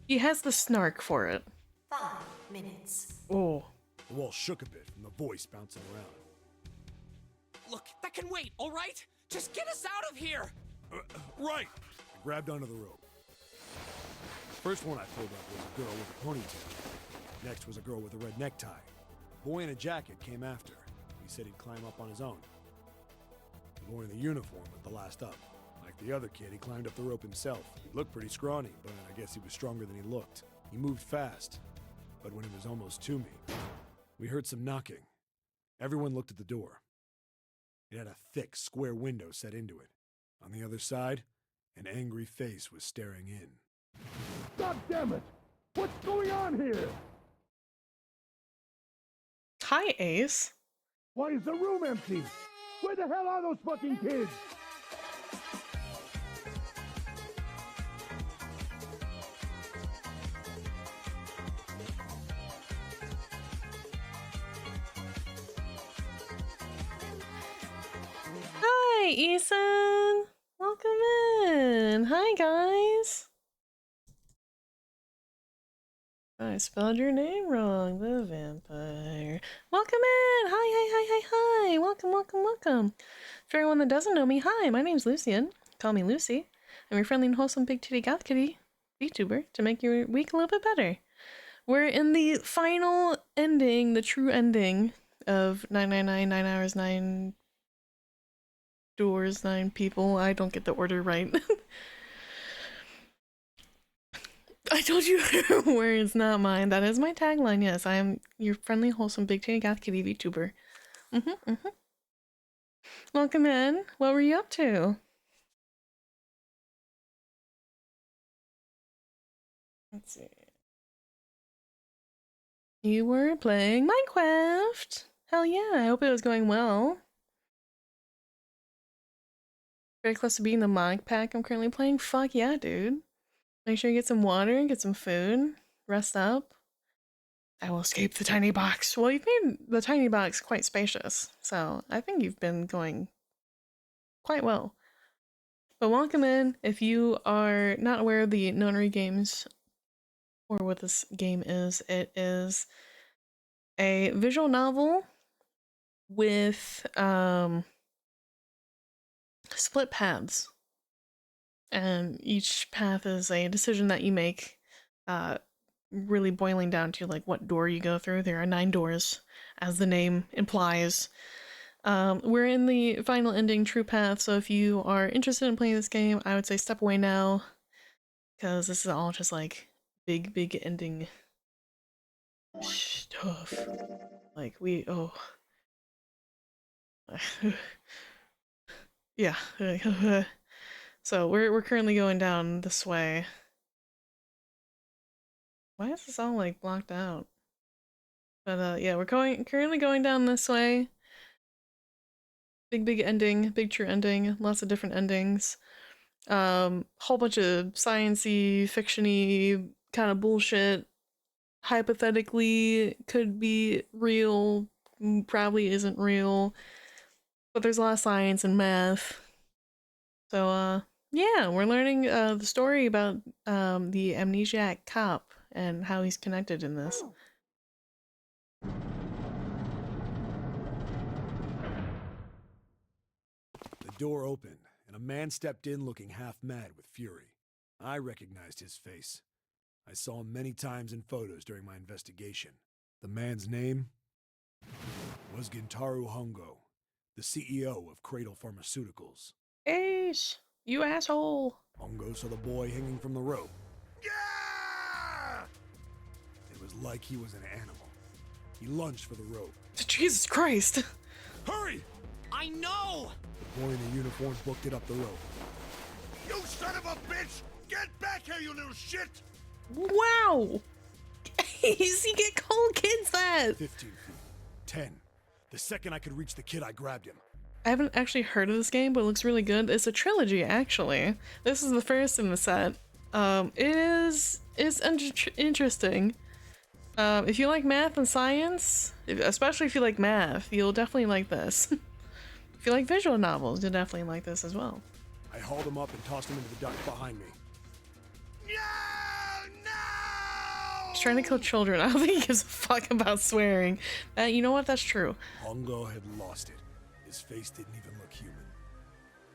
He has the snark for it. 5 minutes. Oh. The wall shook a bit from the voice bouncing around. Look, that can wait, all right? Just get us out of here! Right! I grabbed onto the rope. First one I pulled up was a girl with a ponytail. Next was a girl with a red necktie. A boy in a jacket came after. He said he'd climb up on his own. The boy in the uniform was the last up. Like the other kid, he climbed up the rope himself. He looked pretty scrawny, but I guess he was stronger than he looked. He moved fast, but when he was almost to me, we heard some knocking. Everyone looked at the door. It had a thick, square window set into it. On the other side, an angry face was staring in. God damn it! What's going on here? Hi, Ace. Why is the room empty? Where the hell are those fucking kids? Hi, Ethan. Welcome in. Hi, guys. I spelled your name wrong. The vampire. Welcome in. Hi, hi, hi, hi, hi. Welcome, welcome, welcome. For everyone that doesn't know me, hi, my name's Lucian. Call me Lucy. I'm your friendly and wholesome big titty goth kitty VTuber to make your week a little bit better. We're in the final ending, the true ending of 999, 9 hours, 9 doors, 9 people. I don't get the order right. I told you where it's not mine. That is my tagline. Yes, I am your friendly, wholesome, big titty goth kitty VTuber. Welcome in. What were you up to? Let's see. You were playing Minecraft. Hell yeah, I hope it was going well. Very close to being the mod pack I'm currently playing. Fuck yeah, dude. Make sure you get some water, get some food, rest up. I will escape the tiny box. Well, you've made the tiny box quite spacious, so I think you've been going quite well. But welcome in. If you are not aware of the Nonary Games or what this game is, it is a visual novel with split paths. And each path is a decision that you make, really boiling down to like what door you go through. There are 9 doors, as the name implies. We're in the final ending true path, so if you are interested in playing this game, I would say step away now, because this is all just like big ending stuff. Like yeah. So we're currently going down this way. Why is this all like blocked out? But yeah, we're currently going down this way. Big ending, big true ending, lots of different endings. Whole bunch of science-y, fiction-y kind of bullshit. Hypothetically could be real, probably isn't real. But there's a lot of science and math. So yeah, we're learning the story about the amnesiac cop and how he's connected in this. The door opened, and a man stepped in looking half mad with fury. I recognized his face. I saw him many times in photos during my investigation. The man's name was Gintaru Hongo, the CEO of Cradle Pharmaceuticals. Ace, you asshole! Hongo saw the boy hanging from the rope. Yeah! It was like he was an animal. He lunged for the rope. Jesus Christ! Hurry! I know! The boy in the uniform booked it up the rope. You son of a bitch! Get back here, you little shit! Wow! Easy, get cold kids that! 15 feet. 10. The second I could reach the kid, I grabbed him. I haven't actually heard of this game, but it looks really good. It's a trilogy, actually. This is the first in the set. It's interesting. If you like math and science, especially if you like math, you'll definitely like this. If you like visual novels, you'll definitely like this as well. I hauled him up and tossed him into the duct behind me. He's trying to kill children. I don't think he gives a fuck about swearing. You know what? That's true. Hongo had lost it. His face didn't even look human.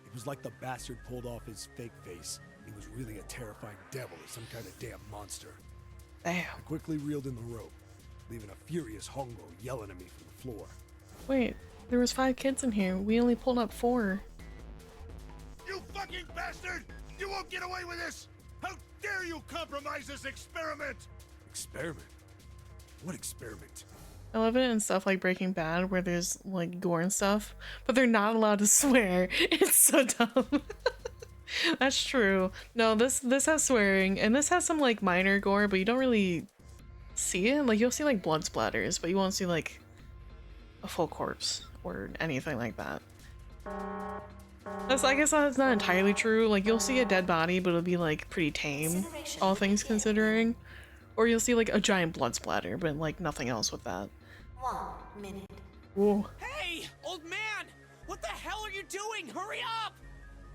It was like the bastard pulled off his fake face. He was really a terrifying devil or some kind of damn monster. Damn. I quickly reeled in the rope, leaving a furious Hongo yelling at me from the floor. Wait, there was 5 kids in here. We only pulled up 4. You fucking bastard! You won't get away with this! How dare you compromise this experiment! Experiment? What experiment? I love it in stuff like Breaking Bad where there's like gore and stuff, but they're not allowed to swear. It's so dumb. That's true. No, this has swearing, and this has some like minor gore, but you don't really see it. Like you'll see like blood splatters, but you won't see like a full corpse or anything like that. I guess that's not entirely true. Like you'll see a dead body, but it'll be like pretty tame, all things considering. Or you'll see like a giant blood splatter, but like nothing else with that. 1 minute. Whoa. Hey, old man! What the hell are you doing? Hurry up!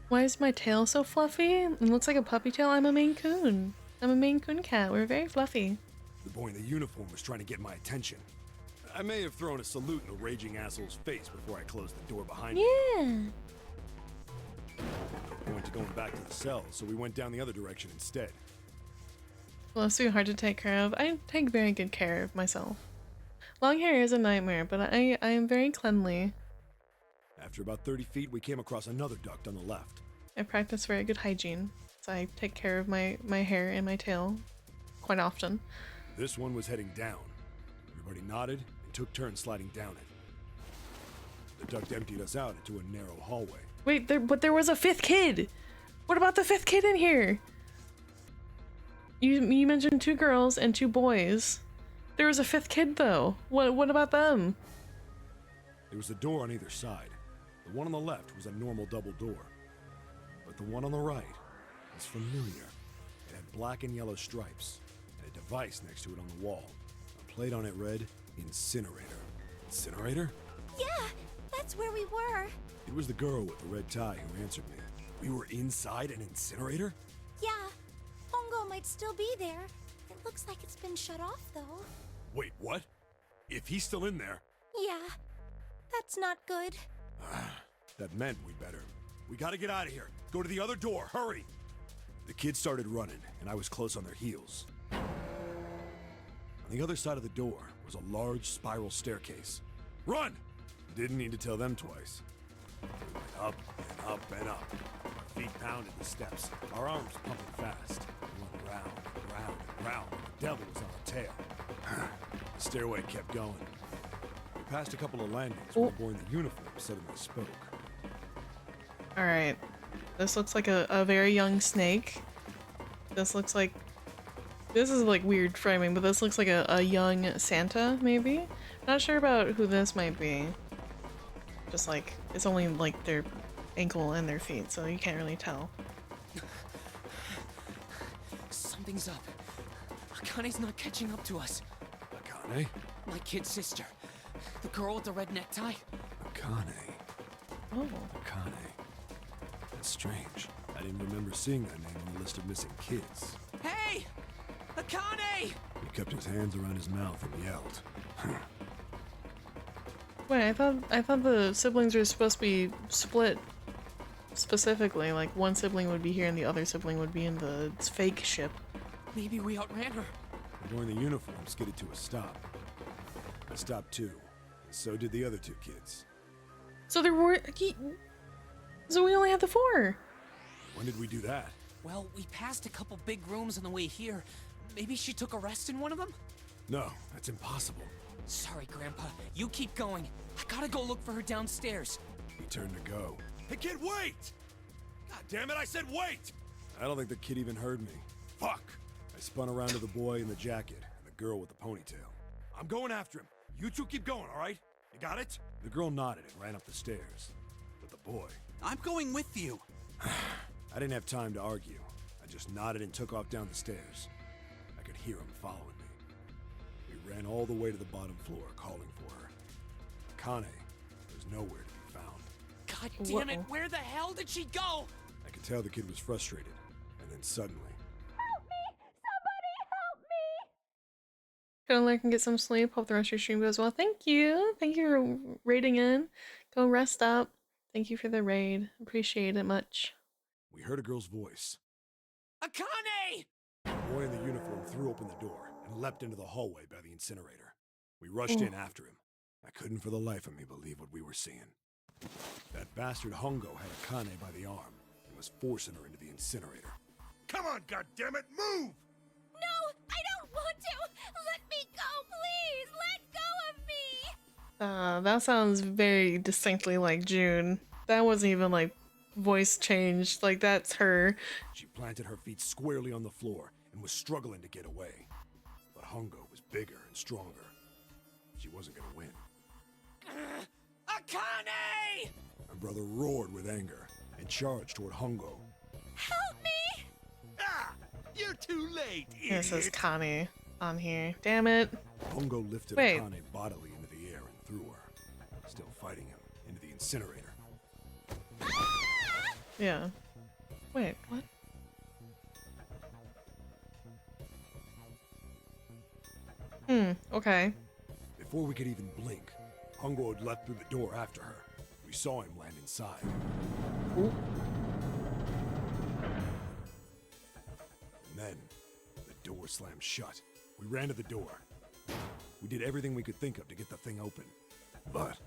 Why is my tail so fluffy? It looks like a puppy tail. I'm a Maine Coon. I'm a Maine Coon cat. We're very fluffy. The boy in the uniform was trying to get my attention. I may have thrown a salute in the raging asshole's face before I closed the door behind me. Yeah. I went to going back to the cell, so we went down the other direction instead. Well, it's too hard to take care of. I take very good care of myself. Long hair is a nightmare, but I am very cleanly. After about 30 feet, we came across another duct on the left. I practice very good hygiene, so I take care of my hair and my tail quite often. This one was heading down. Everybody nodded and took turns sliding down it. The duct emptied us out into a narrow hallway. Wait, but there was a 5th kid! What about the 5th kid in here? You mentioned 2 girls and 2 boys. There was a 5th kid though. What about them? There was a door on either side. The one on the left was a normal double door. But the one on the right was familiar. It had black and yellow stripes, and a device next to it on the wall. A plate on it read, Incinerator. Incinerator? Yeah, that's where we were. It was the girl with the red tie who answered me. We were inside an incinerator? Yeah, Hongo might still be there. It looks like it's been shut off, though. Wait, what? If he's still in there... Yeah, that's not good. That meant we better. We gotta get out of here. Go to the other door, hurry! The kids started running, and I was close on their heels. On the other side of the door was a large spiral staircase. Run! Didn't need to tell them twice. We went up and up and up. Our feet pounded the steps, our arms pumping fast. We went round and round and round like the devil was on our tail. The stairway kept going. We passed a couple of landings where the boy in the uniform suddenly spoke. Alright. This looks like a very young Snake. This looks like... This is like weird framing, but this looks like a young Santa, maybe? Not sure about who this might be. Just like, it's only like their ankle and their feet, so you can't really tell. Something's up. Akane's not catching up to us. Akane? My kid sister. The girl with the red necktie. Akane. Oh. Akane. That's strange. I didn't remember seeing that name on the list of missing kids. Hey! Akane! He kept his hands around his mouth and yelled. Wait, I thought the siblings were supposed to be split specifically. Like one sibling would be here and the other sibling would be in the fake ship. Maybe we outran her. The boy in the uniform skidded to a stop. I stopped too, and so did the other 2 kids. So there were... So we only had the 4. When did we do that? Well, we passed a couple big rooms on the way here. Maybe she took a rest in one of them? No, that's impossible. Sorry, Grandpa. You keep going. I gotta go look for her downstairs. He turned to go. Hey, kid, wait! God damn it, I said wait! I don't think the kid even heard me. Fuck! I spun around to the boy in the jacket and the girl with the ponytail. I'm going after him. You 2 keep going, all right? You got it? The girl nodded and ran up the stairs. But the boy... I'm going with you. I didn't have time to argue. I just nodded and took off down the stairs. I could hear him following me. We ran all the way to the bottom floor, calling for her. Akane was nowhere to be found. God damn it, where the hell did she go? I could tell the kid was frustrated, and then suddenly... Help me! Somebody help me! Go lurk and get some sleep. Hope the rest of your stream goes well. Thank you! Thank you for raiding in. Go rest up. Thank you for the raid. Appreciate it much. We heard a girl's voice. Akane! The boy in the uniform threw open the door and leapt into the hallway by the incinerator. We rushed in after him. I couldn't for the life of me believe what we were seeing. That bastard Hongo had Akane by the arm and was forcing her into the incinerator. Come on, goddammit, move! No, I don't want to! Let me go, please! Let go of me! That sounds very distinctly like June. That wasn't even like voice changed. Like that's her. She planted her feet squarely on the floor and was struggling to get away. But Hongo was bigger and stronger. She wasn't gonna win. Akane! My brother roared with anger and charged toward Hongo. Help me! Ah! You're too late, This is idiot. Connie on here. Damn it. Hongo lifted Wait. Akane bodily into the air and threw her, still fighting him, into the incinerator. Yeah. Wait, what? Okay. Before we could even blink, Hongo had leapt through the door after her. We saw him land inside. Ooh. And then, the door slammed shut. We ran to the door. We did everything we could think of to get the thing open. But...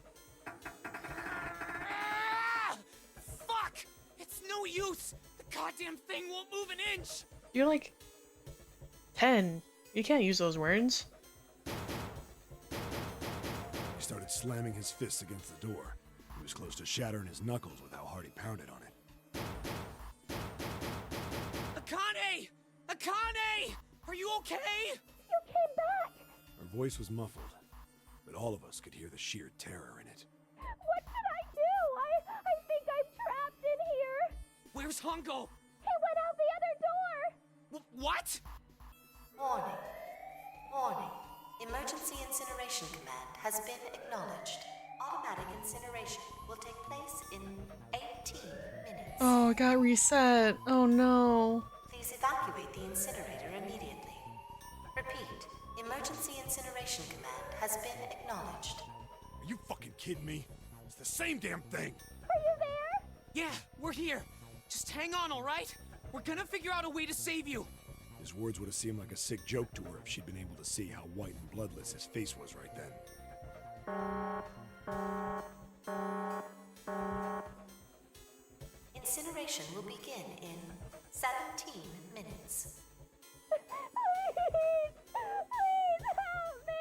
Fuck! It's no use! The goddamn thing won't move an inch! You're like 10. You can't use those words. He started slamming his fists against the door. He was close to shattering his knuckles with how hard he pounded on it. Akane! Akane! okay? You came back! Her voice was muffled, but all of us could hear the sheer terror in it. What should I do? I think I'm trapped in here. Where's Hongo? He went out the other door. What? Warning. Warning. Emergency incineration command has been acknowledged. Automatic incineration will take place in 18 minutes. Oh, it got reset. Oh no. Please evacuate the incinerator immediately. Repeat. Emergency incineration command has been acknowledged. Are you fucking kidding me? It's the same damn thing! Are you there? Yeah, we're here. Just hang on, all right? We're gonna figure out a way to save you. His words would have seemed like a sick joke to her if she'd been able to see how white and bloodless his face was right then. Incineration will begin in 17 minutes. Please! Please help me!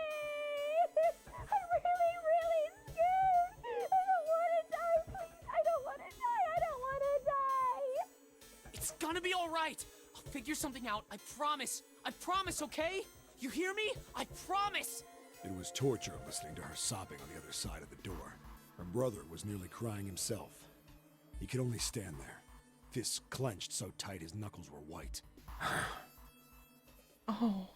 I'm really, really scared! I don't want to die, please! I don't want to die! I don't want to die! It's gonna be all right. I'll figure something out. I promise. I promise, okay? You hear me? I promise! It was torture listening to her sobbing on the other side of the door. Her brother was nearly crying himself. He could only stand there, fists clenched so tight his knuckles were white. Oh.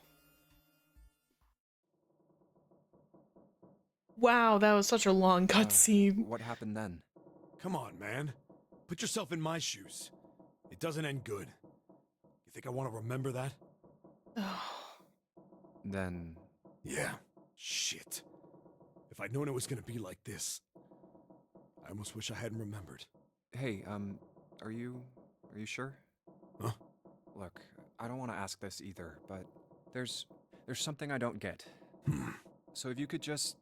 Wow, that was such a long cutscene. What happened then? Come on, man. Put yourself in my shoes. It doesn't end good. You think I want to remember that? Then... Yeah. Shit. If I'd known it was gonna be like this, I almost wish I hadn't remembered. Hey, are you sure? Huh? Look, I don't want to ask this either, but there's something I don't get. So if you could just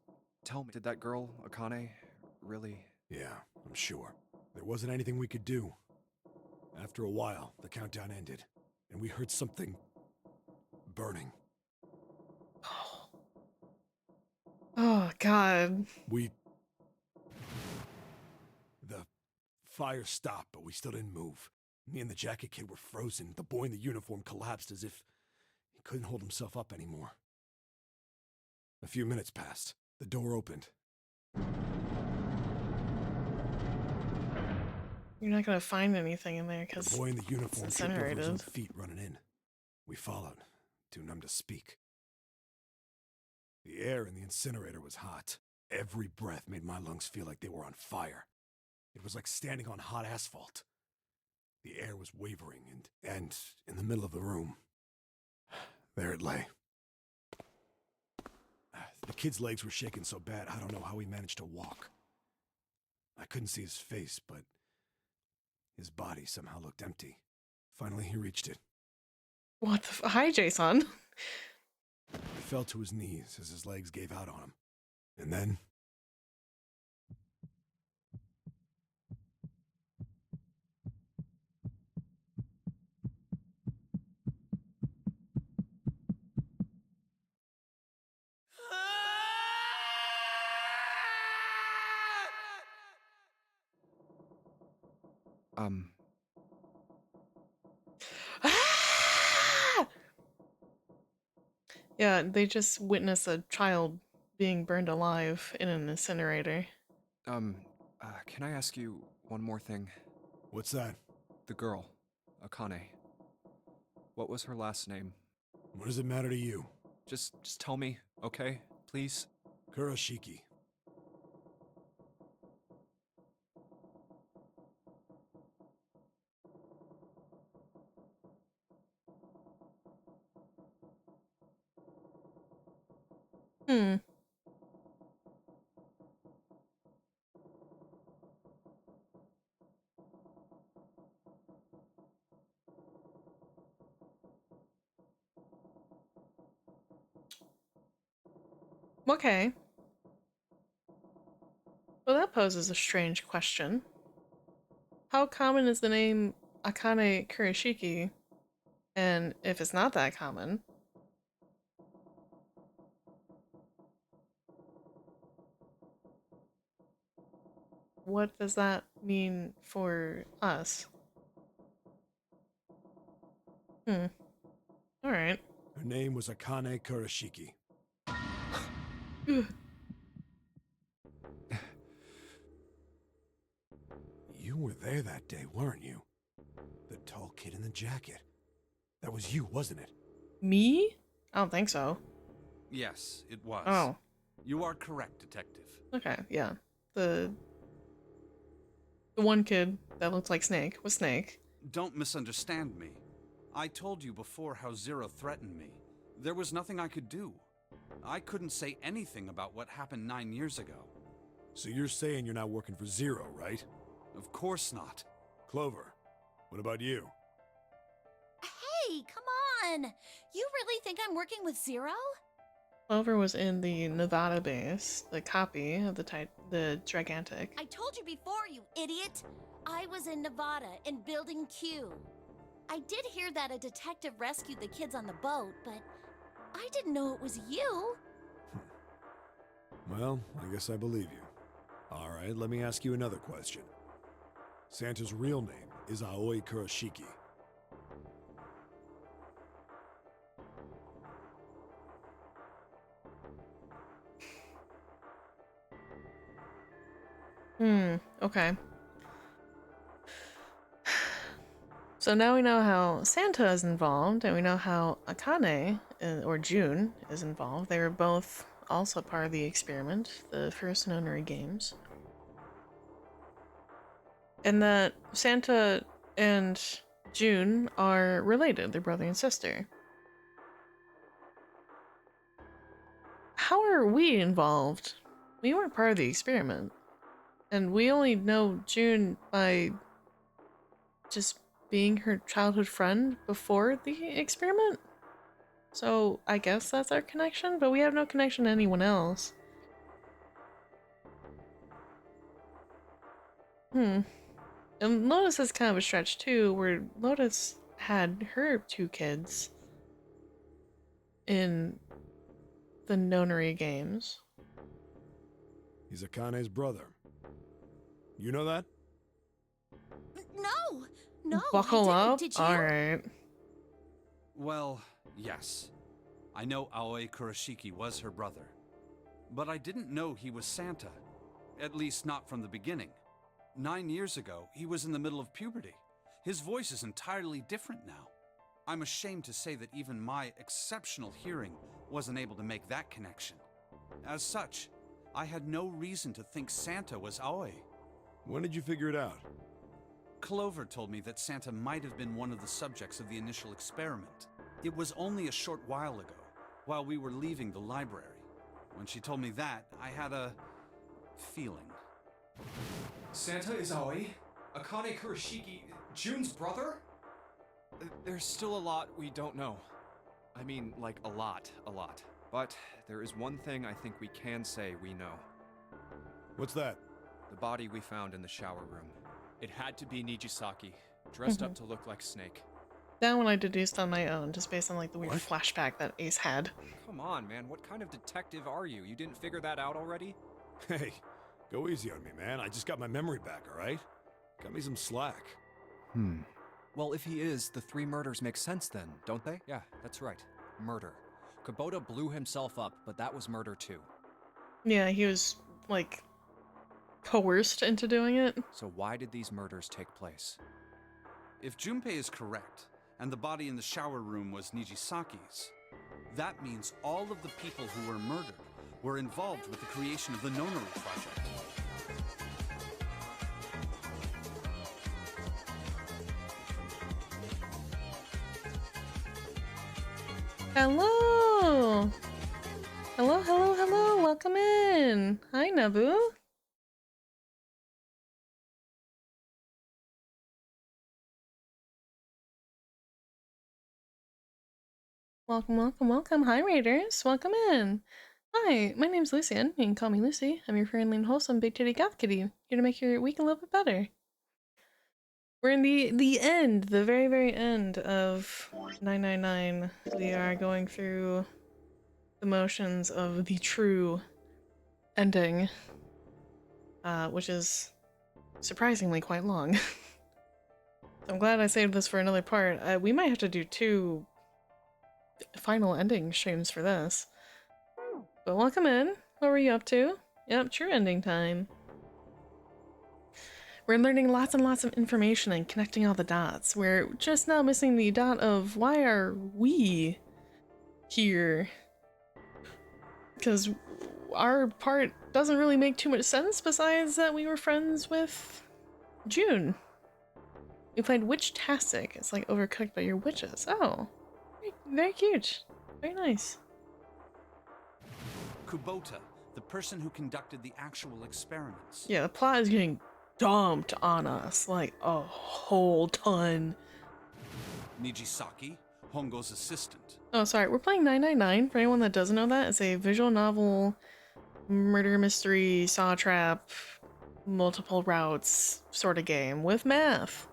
tell me, did that girl, Akane, really... Yeah, I'm sure. There wasn't anything we could do. After a while, the countdown ended, and we heard something... burning. Oh, God. The fire stopped, but we still didn't move. Me and the jacket kid were frozen. The boy in the uniform collapsed as if he couldn't hold himself up anymore. A few minutes passed. The door opened. You're not gonna find anything in there because The boy in the uniform it's tripped over his own incinerated. feet running in. We followed, too numb to speak. The air in the incinerator was hot. Every breath made my lungs feel like they were on fire. It was like standing on hot asphalt. The air was wavering, and in the middle of the room, there it lay. The kid's legs were shaking so bad, I don't know how he managed to walk. I couldn't see his face, but his body somehow looked empty. Finally, he reached it. What the Hi, Jason. He fell to his knees as his legs gave out on him. And then... Yeah, they just witnessed a child being burned alive in an incinerator. Can I ask you one more thing? What's that? The girl, Akane. What was her last name? What does it matter to you? Just tell me, okay? Please? Kurashiki. Okay. Well, that poses a strange question. How common is the name Akane Kurashiki? And if it's not that common, what does that mean for us? Alright. Her name was Akane Kurashiki. You were there that day, weren't you? The tall kid in the jacket. That was you, wasn't it? Me? I don't think so. Yes, it was. Oh. You are correct, Detective. Okay, yeah. The one kid that looked like Snake was Snake. Don't misunderstand me. I told you before how Zero threatened me. There was nothing I could do. I couldn't say anything about what happened 9 years ago. So you're saying you're not working for Zero, right? Of course not. Clover, what about you? Hey, come on! You really think I'm working with Zero? Clover was in the Nevada base, the copy of the Gigantic. I told you before, you idiot! I was in Nevada, in Building Q. I did hear that a detective rescued the kids on the boat, but I didn't know it was you. Well, I guess I believe you. Alright, let me ask you another question. Santa's real name is Aoi Kurashiki. Okay. So now we know how Santa is involved, and we know how Akane, or June, is involved. They were both also part of the experiment, the first Nonary Games. And that Santa and June are related, they're brother and sister. How are we involved? We weren't part of the experiment. And we only know June by just being her childhood friend before the experiment. So I guess that's our connection, but we have no connection to anyone else. And Lotus is kind of a stretch too, where Lotus had her 2 kids in the Nonary Games. He's Akane's brother. You know that? No, Buckle I didn't. up? Did you? Alright. Well, yes. I know Aoi Kurashiki was her brother. But I didn't know he was Santa. At least not from the beginning. 9 years ago, he was in the middle of puberty. His voice is entirely different now. I'm ashamed to say that even my exceptional hearing wasn't able to make that connection. As such, I had no reason to think Santa was Aoi. When did you figure it out? Clover told me that Santa might have been one of the subjects of the initial experiment. It was only a short while ago, while we were leaving the library. When she told me that, I had a feeling. Santa is Aoi? Akane Kurashiki, June's brother? There's still a lot we don't know. I mean, like a lot. But there is one thing I think we can say we know. What's that? The body we found in the shower room. It had to be Nijisaki, dressed up to look like Snake. That one I deduced on my own, just based on like the weird flashback that Ace had. Come on, man, what kind of detective are you? You didn't figure that out already? Hey, go easy on me, man. I just got my memory back, alright? Cut me some slack. Well, if he is, the 3 murders make sense then, don't they? Yeah, that's right. Murder. Kubota blew himself up, but that was murder too. Yeah, he was, like, coerced into doing it. So why did these murders take place? If Junpei is correct, and the body in the shower room was Nijisaki's, that means all of the people who were murdered were involved with the creation of the Nonary Project. Hello! Hello, welcome in! Hi, Nabu! Welcome. Hi, Raiders. Welcome in. Hi, my name's Lucian. You can call me Lucy. I'm your friendly and wholesome big titty goth kitty, here to make your week a little bit better. We're in the end, the very, very end of 999. We are going through the motions of the true ending, which is surprisingly quite long. I'm glad I saved this for another part. We might have to do 2 final ending streams for this. But welcome in. What were you up to? Yep, true ending time. We're learning lots and lots of information and connecting all the dots. We're just now missing the dot of why are we here? Because our part doesn't really make too much sense besides that we were friends with June. We played Witch-tastic. It's like overcooked by your witches. Oh, very cute. Very nice. Kubota, the person who conducted the actual experiments. Yeah, the plot is getting dumped on us, like a whole ton. Nijisaki, Hongo's assistant. Oh, sorry, we're playing 999. For anyone that doesn't know that, it's a visual novel, murder mystery, saw trap, multiple routes sort of game with math.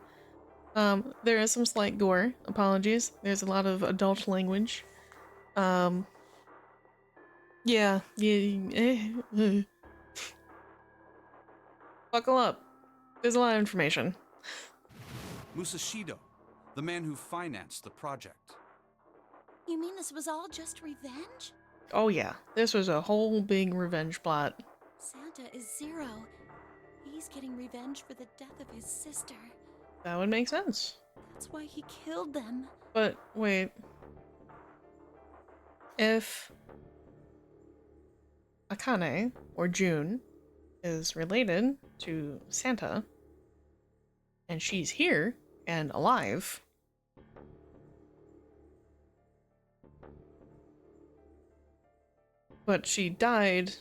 There is some slight gore, apologies. There's a lot of adult language. Yeah. Buckle up. There's a lot of information. Musashido, the man who financed the project. You mean this was all just revenge? Oh yeah, this was a whole big revenge plot. Santa is Zero. He's getting revenge for the death of his sister. That would make sense. That's why he killed them. But wait. If Akane, or June, is related to Santa, and she's here and alive, but she died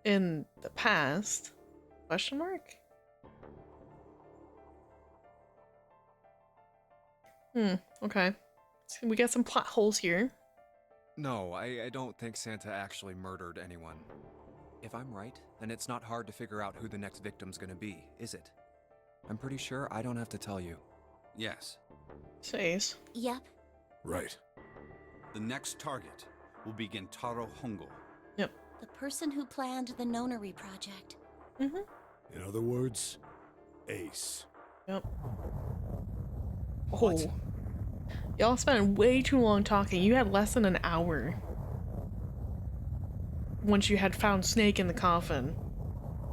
in the past, question mark? Okay. So we got some plot holes here. No, I don't think Santa actually murdered anyone. If I'm right, then it's not hard to figure out who the next victim's gonna be, is it? I'm pretty sure I don't have to tell you. Yes. Says. Yep. Right. The next target will be Gentaro Hongo. Yep. The person who planned the Nonary project. Mm-hmm. In other words, Ace. Yep. What? Oh. Y'all spent way too long talking. You had less than an hour. Once you had found Snake in the coffin.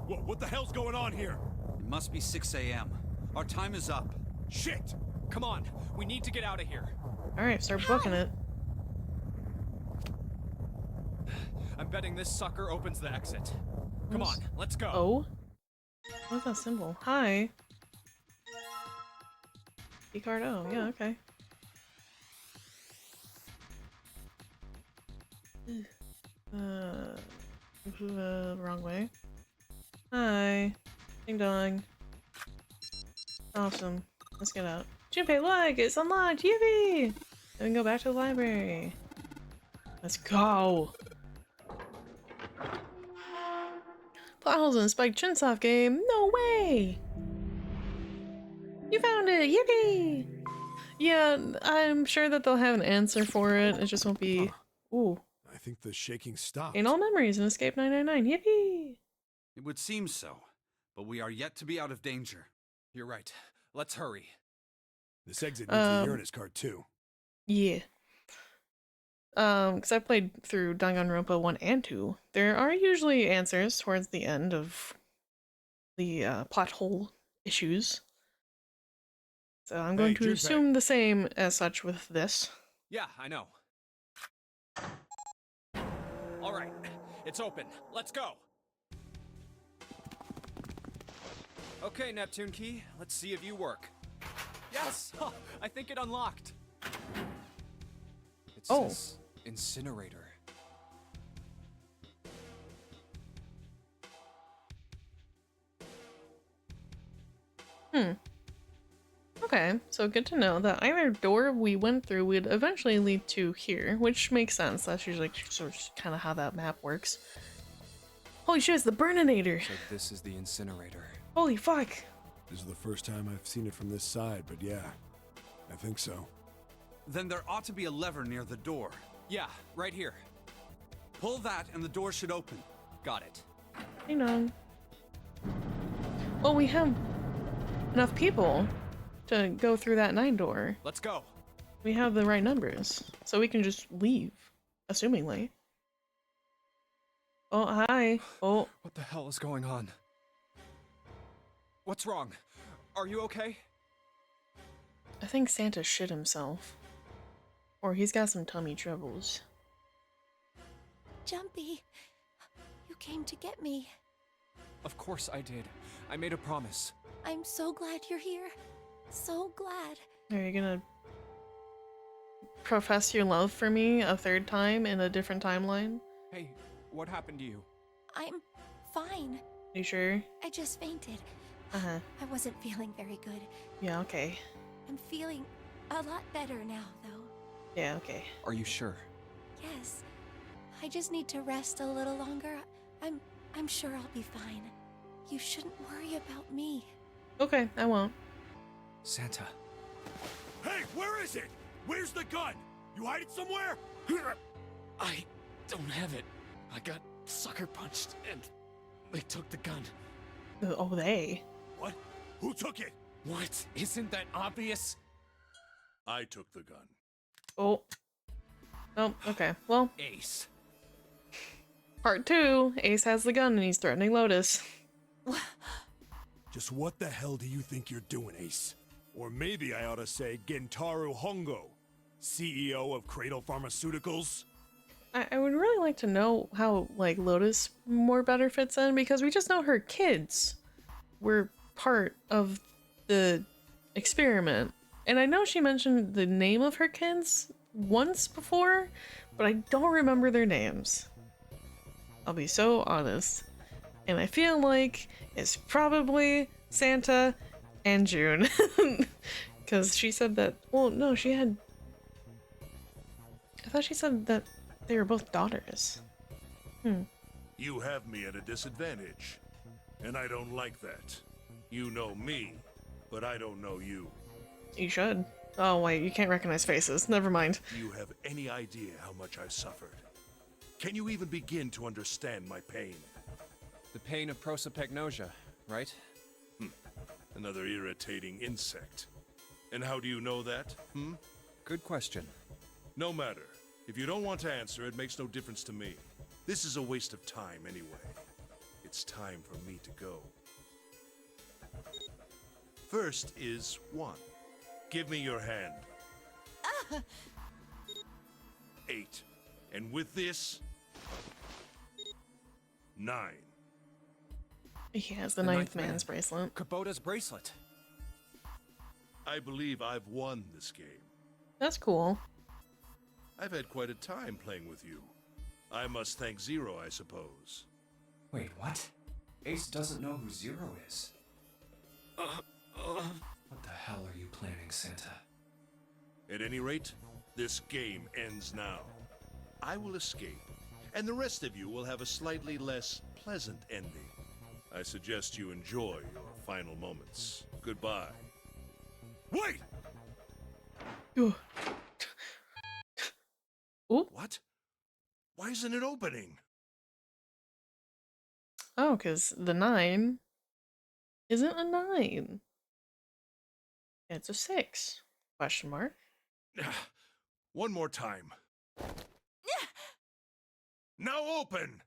What the hell's going on here? It must be 6 a.m. Our time is up. Shit! Come on, we need to get out of here. Alright, start booking it. I'm betting this sucker opens the exit. Come on, let's go. Oh? What's that symbol? Hi. E-card, oh, yeah, okay. Wrong way. Hi. Ding dong. Awesome. Let's get out. Junpei, look! It's unlocked! Yippee! Then go back to the library. Let's go! Plot holes in the Spike Chunsoft game? No way! You found it! Yippee! Yeah, I'm sure that they'll have an answer for it. It just won't be... Ooh. I think the shaking stopped. Gain all memories and escape 999. Yippee! It would seem so, but we are yet to be out of danger. You're right. Let's hurry. This exit needs a Uranus card too. Yeah. Because I played through Danganronpa 1 and 2. There are usually answers towards the end of the plot hole issues. So I'm going to assume the same as such with this. Yeah, I know. All right, it's open. Let's go. Okay, Neptune Key, let's see if you work. Yes! I think it unlocked. It says incinerator. Okay, so good to know that either door we went through would eventually lead to here, which makes sense. That's usually sort of kind of how that map works. Holy shit, it's the Burninator! So this is the incinerator. Holy fuck! This is the first time I've seen it from this side, but yeah, I think so. Then there ought to be a lever near the door. Yeah, right here. Pull that and the door should open. Got it. Hang on. Well, we have enough people to go through that 9 door. Let's go. we have the right numbers, so we can just leave, assumingly. Oh, hi. Oh. What the hell is going on? What's wrong? Are you okay? I think Santa shit himself. Or he's got some tummy troubles. Jumpy, you came to get me. Of course I did. I made a promise. I'm so glad you're here. So glad. Are you gonna profess your love for me a third time in a different timeline? Hey, what happened to you? I'm fine. You sure? I just fainted. Uh-huh. I wasn't feeling very good. Yeah, okay. I'm feeling a lot better now, though. Yeah, okay. Are you sure? Yes. I just need to rest a little longer. I'm sure I'll be fine. You shouldn't worry about me. Okay, I won't. Santa. Hey, where is it? Where's the gun? You hide it somewhere? I don't have it. I got sucker punched and they took the gun. Oh, they? What? Who took it? What? Isn't that obvious? I took the gun. Oh. Oh, okay. Well, Ace. part 2. Ace has the gun and he's threatening Lotus. Just what the hell do you think you're doing, Ace? Or maybe I ought to say Gentaro Hongo, CEO of Cradle Pharmaceuticals. I would really like to know how, like, Lotus more better fits in, because we just know her kids were part of the experiment. And I know she mentioned the name of her kids once before, but I don't remember their names. I'll be so honest. And I feel like it's probably Santa and June. Because she said that, well, no, she had... I thought she said that they were both daughters. You have me at a disadvantage, and I don't like that. You know me, but I don't know you. You should. Oh, wait, you can't recognize faces. Never mind. Do you have any idea how much I've suffered? Can you even begin to understand my pain? The pain of prosopagnosia, right? Another irritating insect. And how do you know that? Good question. No matter. If you don't want to answer, it makes no difference to me. This is a waste of time anyway. It's time for me to go. First is 1. Give me your hand. 8. And with this... 9. He has the ninth man's bracelet. Kubota's bracelet. I believe I've won this game. That's cool. I've had quite a time playing with you. I must thank Zero, I suppose. Wait, what? Ace doesn't know who Zero is. What the hell are you planning, Santa? At any rate, this game ends now. I will escape, and the rest of you will have a slightly less pleasant ending. I suggest you enjoy your final moments. Goodbye. Wait! Ooh. Ooh. What? Why isn't it opening? Oh, because the 9 isn't a 9. It's a 6. Question mark. One more time. Now open!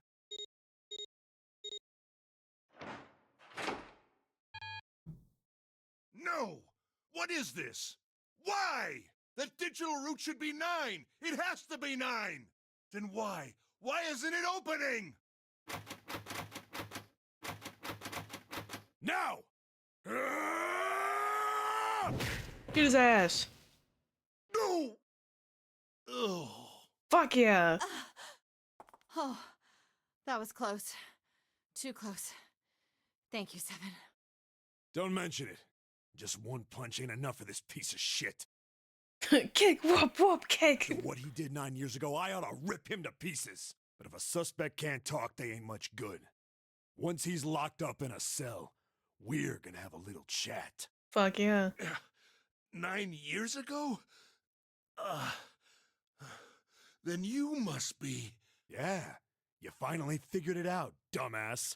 No! What is this? Why? That digital route should be 9! It has to be 9! Then why? Why isn't it opening? Now! Shoot his ass. No! Ugh. Fuck yeah. Oh, that was close. Too close. Thank you, Seven. Don't mention it. Just one punch ain't enough for this piece of shit. Kick, whoop, whoop, kick. For what he did 9 years ago, I ought to rip him to pieces. But if a suspect can't talk, they ain't much good. Once he's locked up in a cell, we're gonna have a little chat. Fuck yeah. 9 years ago? Then you must be... Yeah, you finally figured it out, dumbass.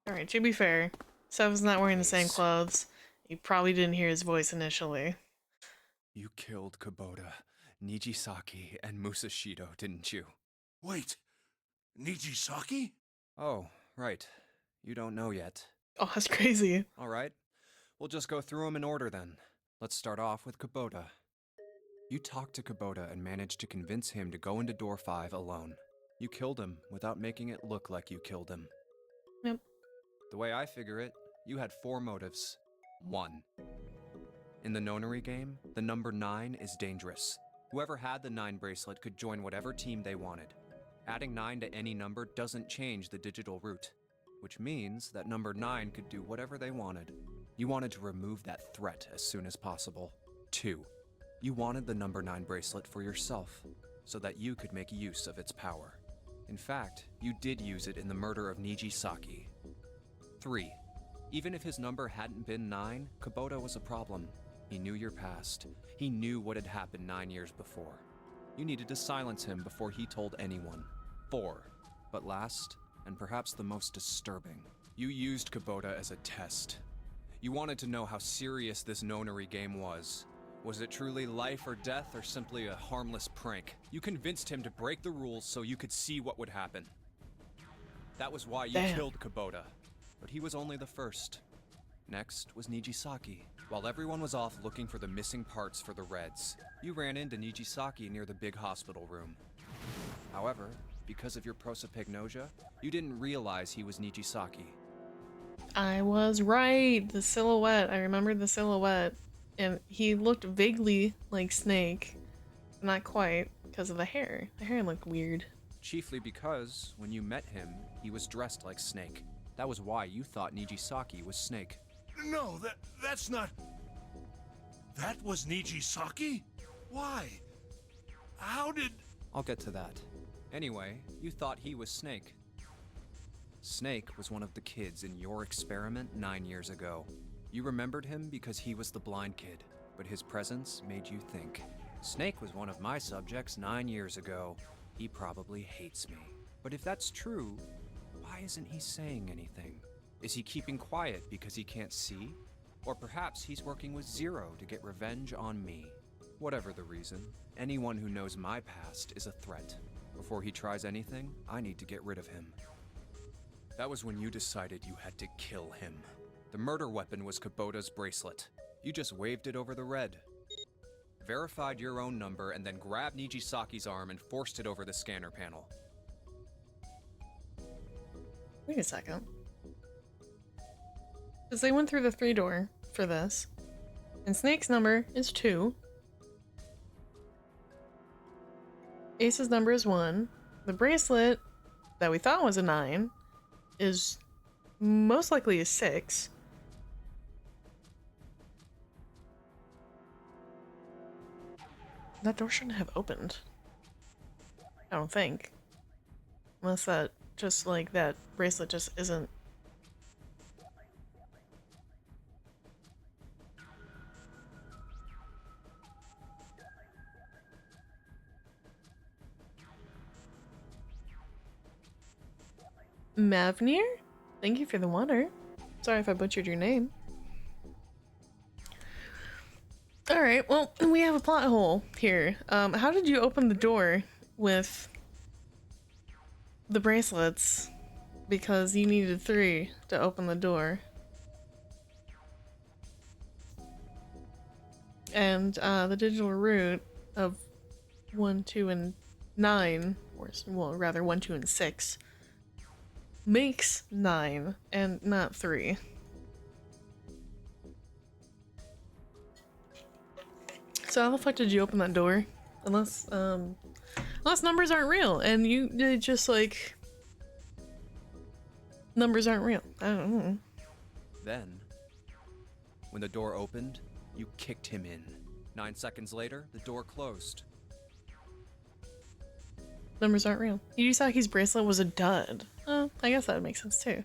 Alright, to be fair, Seven's not wearing the same clothes. You probably didn't hear his voice initially. You killed Kubota, Nijisaki, and Musashido, didn't you? Wait, Nijisaki? Oh, right. You don't know yet. Oh, that's crazy. Alright. We'll just go through them in order then. Let's start off with Kubota. You talked to Kubota and managed to convince him to go into door 5 alone. You killed him without making it look like you killed him. Yep. The way I figure it, you had 4 motives. 1. In the Nonary game, the number 9 is dangerous. Whoever had the 9 bracelet could join whatever team they wanted. Adding 9 to any number doesn't change the digital route, which means that number 9 could do whatever they wanted. You wanted to remove that threat as soon as possible. 2. You wanted the number 9 bracelet for yourself, so that you could make use of its power. In fact, you did use it in the murder of Nijisaki. 3. Even if his number hadn't been 9, Kubota was a problem. He knew your past. He knew what had happened 9 years before. You needed to silence him before he told anyone. 4. But last, and perhaps the most disturbing, you used Kubota as a test. You wanted to know how serious this Nonary game was. Was it truly life or death, or simply a harmless prank? You convinced him to break the rules so you could see what would happen. That was why you killed Kubota. But he was only the first. Next was Nijisaki. While everyone was off looking for the missing parts for the Reds, you ran into Nijisaki near the big hospital room. However, because of your prosopagnosia, you didn't realize he was Nijisaki. I was right. The silhouette. I remembered the silhouette. And he looked vaguely like Snake. Not quite, because of the hair. The hair looked weird. Chiefly because, when you met him, he was dressed like Snake. That was why you thought Nijisaki was Snake. No, that's not... That was Nijisaki? Why? How did... I'll get to that. Anyway, you thought he was Snake. Snake was one of the kids in your experiment 9 years ago. You remembered him because he was the blind kid, but his presence made you think. Snake was one of my subjects 9 years ago. He probably hates me. But if that's true, why isn't he saying anything? Is he keeping quiet because he can't see? Or perhaps he's working with Zero to get revenge on me. Whatever the reason, anyone who knows my past is a threat. Before he tries anything, I need to get rid of him. That was when you decided you had to kill him. The murder weapon was Kubota's bracelet. You just waved it over the Red. Verified your own number and then grabbed Nijisaki's arm and forced it over the scanner panel. Wait a second. Because they went through the 3-door for this. And Snake's number is 2. Ace's number is 1. The bracelet that we thought was a 9 is most likely a 6. That door shouldn't have opened. I don't think. Unless that just like that bracelet just isn't. Mavnir? Thank you for the water. Sorry if I butchered your name. Alright, well, we have a plot hole here. How did you open the door with the bracelets? Because you needed 3 to open the door. And the digital root of 1, 2, and 9, or well, rather 1, 2, and 6, makes 9 and not 3. So how the fuck did you open that door? Unless numbers aren't real and you did just like numbers aren't real. I don't know. Then, when the door opened, you kicked him in. 9 seconds later, the door closed. Numbers aren't real. Yujisaki's bracelet was a dud. I guess that would make sense too.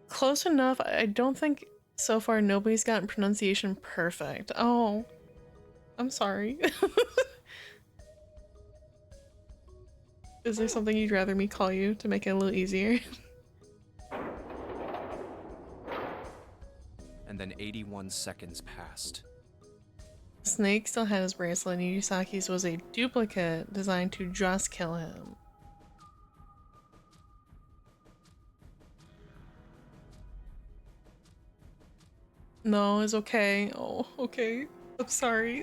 Close enough. I don't think so far nobody's gotten pronunciation perfect. Oh, I'm sorry. Is there something you'd rather me call you to make it a little easier? and then 81 seconds passed. Snake still had his bracelet, and Yusaki's was a duplicate designed to just kill him. No, it's okay. Oh, okay. I'm sorry.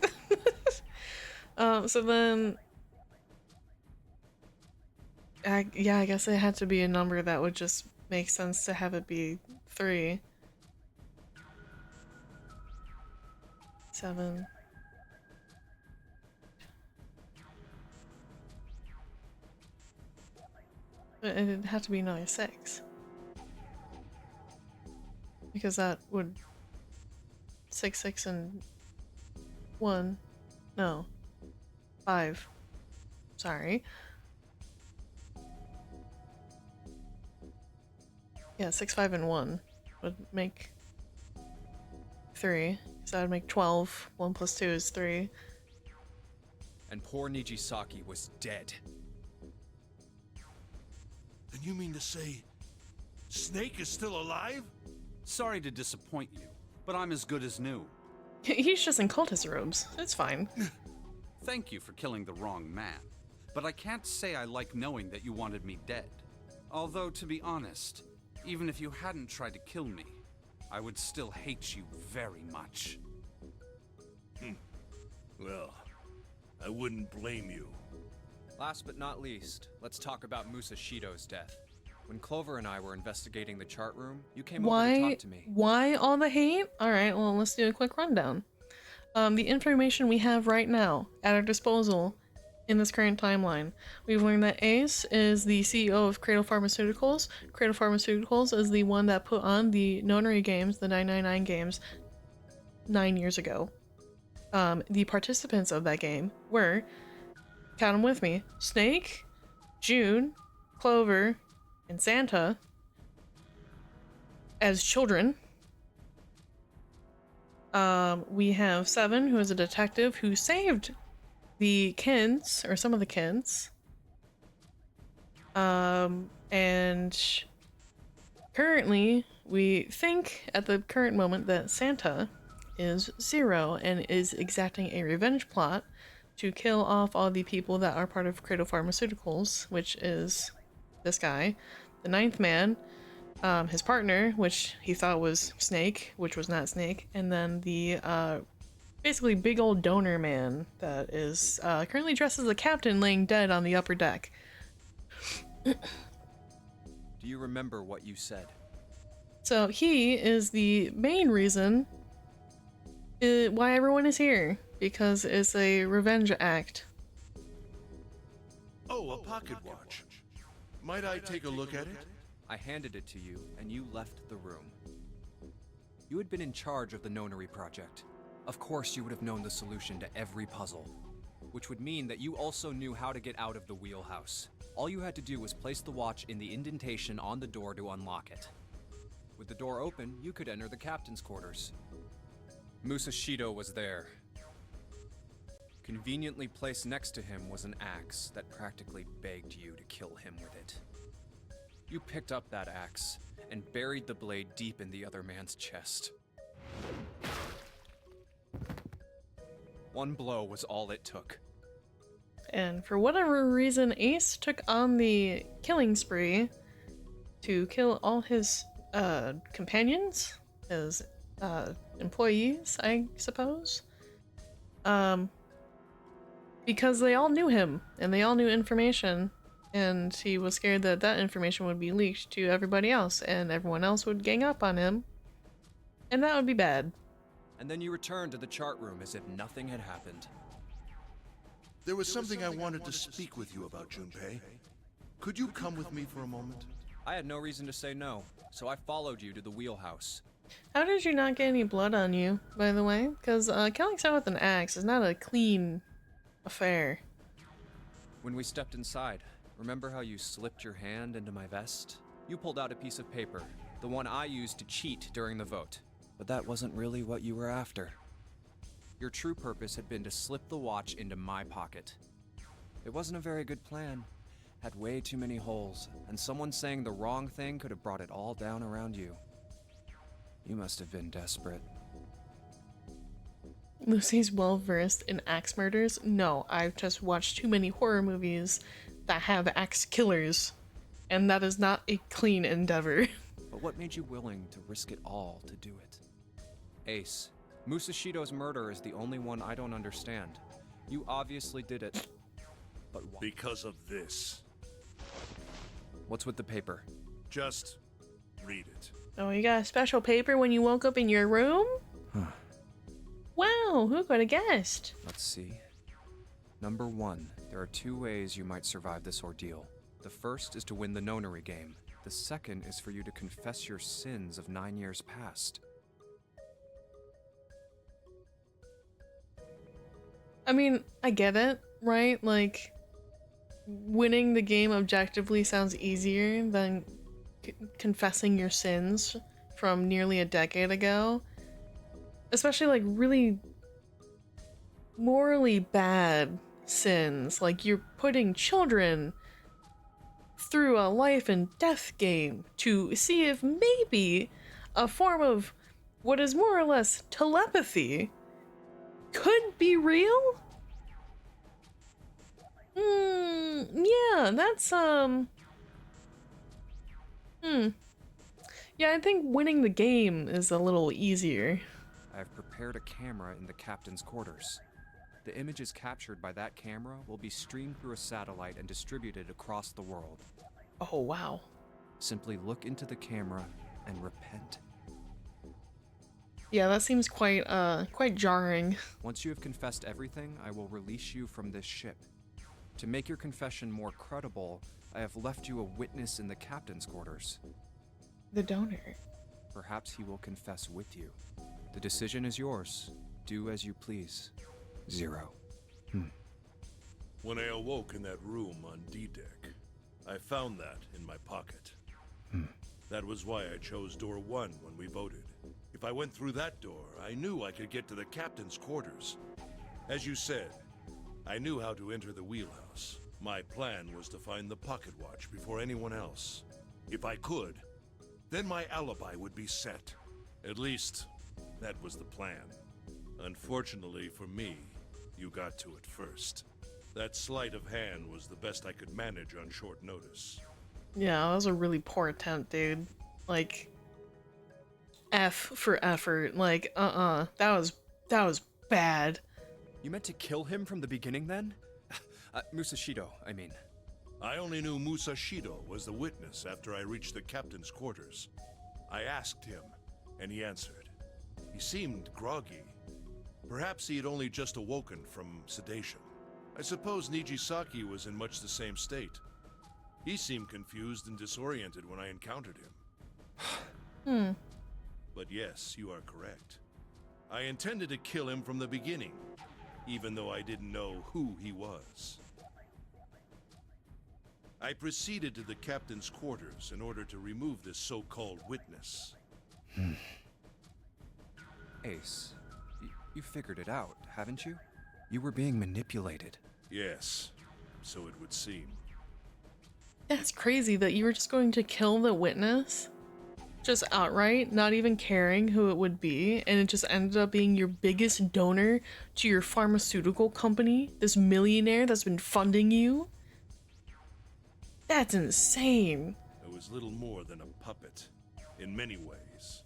So then... yeah, I guess it had to be a number that would just make sense to have it be 3. 7. But it had to be another 6. Because that would... 6, 6, and 1. No. 5. Sorry. Yeah, 6, 5, and 1 would make 3. So that would make 12. 1 plus 2 is 3. And poor Nijisaki was dead. And you mean to say Snake is still alive? Sorry to disappoint you, but I'm as good as new. He's just in cultist robes. It's fine. Thank you for killing the wrong man, but I can't say I like knowing that you wanted me dead. Although, to be honest, even if you hadn't tried to kill me, I would still hate you very much. Well, I wouldn't blame you. Last but not least, let's talk about Musashido's death. When Clover and I were investigating the chart room, you came over to talk to me. Why all the hate? Alright, well, let's do a quick rundown. The information we have right now at our disposal in this current timeline. We've learned that Ace is the CEO of Cradle Pharmaceuticals. Cradle Pharmaceuticals is the one that put on the Nonary Games, the 999 games, 9 years ago. The participants of that game were, count them with me, Snake, June, Clover, and Santa as children. We have Seven, who is a detective who saved the Kins, or some of the Kins. And currently, we think at the current moment that Santa is Zero and is exacting a revenge plot to kill off all the people that are part of Cradle Pharmaceuticals, which is this guy, the ninth man, his partner, which he thought was Snake, which was not Snake, and then the basically big old donor man that is currently dressed as a captain laying dead on the upper deck. Do you remember what you said? So he is the main reason why everyone is here, because it's a revenge act. Oh, a pocket watch. Might I take a look at it? I handed it to you, and you left the room. You had been in charge of the Nonary project. Of course you would have known the solution to every puzzle, which would mean that you also knew how to get out of the wheelhouse. All you had to do was place the watch in the indentation on the door to unlock it. With the door open, you could enter the captain's quarters. Musashido was there. Conveniently placed next to him was an axe that practically begged you to kill him with it. You picked up that axe and buried the blade deep in the other man's chest. One blow was all it took. And for whatever reason, Ace took on the killing spree to kill all his companions, his employees, I suppose. Because they all knew him, and they all knew information, and he was scared that that information would be leaked to everybody else, and everyone else would gang up on him, and that would be bad. And then you returned to the chart room as if nothing had happened. There was something I wanted to speak with you about, Junpei. Could you come with me for a moment? I had no reason to say no, so I followed you to the wheelhouse. How did you not get any blood on you, by the way? Because killing someone with an axe is not a clean affair. When we stepped inside, remember how you slipped your hand into my vest? You pulled out a piece of paper, the one I used to cheat during the vote. But that wasn't really what you were after. Your true purpose had been to slip the watch into my pocket. It wasn't a very good plan. Had way too many holes, and someone saying the wrong thing could have brought it all down around you. You must have been desperate. Lucy's well versed in axe murders. No, I've just watched too many horror movies that have axe killers, and that is not a clean endeavor. But what made you willing to risk it all to do it? Ace, Musashido's murder is the only one I don't understand. You obviously did it, but why? Because of this. What's with the paper? Just read it. Oh, you got a special paper when you woke up in your room? Wow, who could have guessed? Let's see. Number 1, there are 2 ways you might survive this ordeal. The first is to win the Nonary Game. The second is for you to confess your sins of 9 years past. I mean, I get it, right? Like, winning the game objectively sounds easier than confessing your sins from nearly a decade ago. Especially, like, really morally bad sins. Like, you're putting children through a life and death game to see if maybe a form of what is more or less telepathy could be real? Yeah, that's, Yeah, I think winning the game is a little easier. I have prepared a camera in the captain's quarters. The images captured by that camera will be streamed through a satellite and distributed across the world. Oh, wow. Simply look into the camera and repent. Yeah, that seems quite jarring. Once you have confessed everything, I will release you from this ship. To make your confession more credible, I have left you a witness in the captain's quarters. The donor. Perhaps he will confess with you. The decision is yours. Do as you please. 0. When I awoke in that room on D-Deck, I found that in my pocket. That was why I chose door 1 when we voted. If I went through that door, I knew I could get to the captain's quarters. As you said, I knew how to enter the wheelhouse. My plan was to find the pocket watch before anyone else. If I could, then my alibi would be set. At least, that was the plan. Unfortunately for me, you got to it first. That sleight of hand was the best I could manage on short notice. Yeah, that was a really poor attempt, dude. Like, F for effort. Like, that was bad. You meant to kill him from the beginning then? Musashido, I mean. I only knew Musashido was the witness after I reached the captain's quarters. I asked him, and he answered. He seemed groggy. Perhaps he had only just awoken from sedation. I suppose Nijisaki was in much the same state. He seemed confused and disoriented when I encountered him. But yes, you are correct. I intended to kill him from the beginning, even though I didn't know who he was. I proceeded to the captain's quarters in order to remove this so-called witness. Ace, you figured it out, haven't you? You were being manipulated. Yes, so it would seem. That's crazy that you were just going to kill the witness. Just outright, not even caring who it would be, and it just ended up being your biggest donor to your pharmaceutical company, this millionaire that's been funding you. That's insane. I was little more than a puppet, in many ways.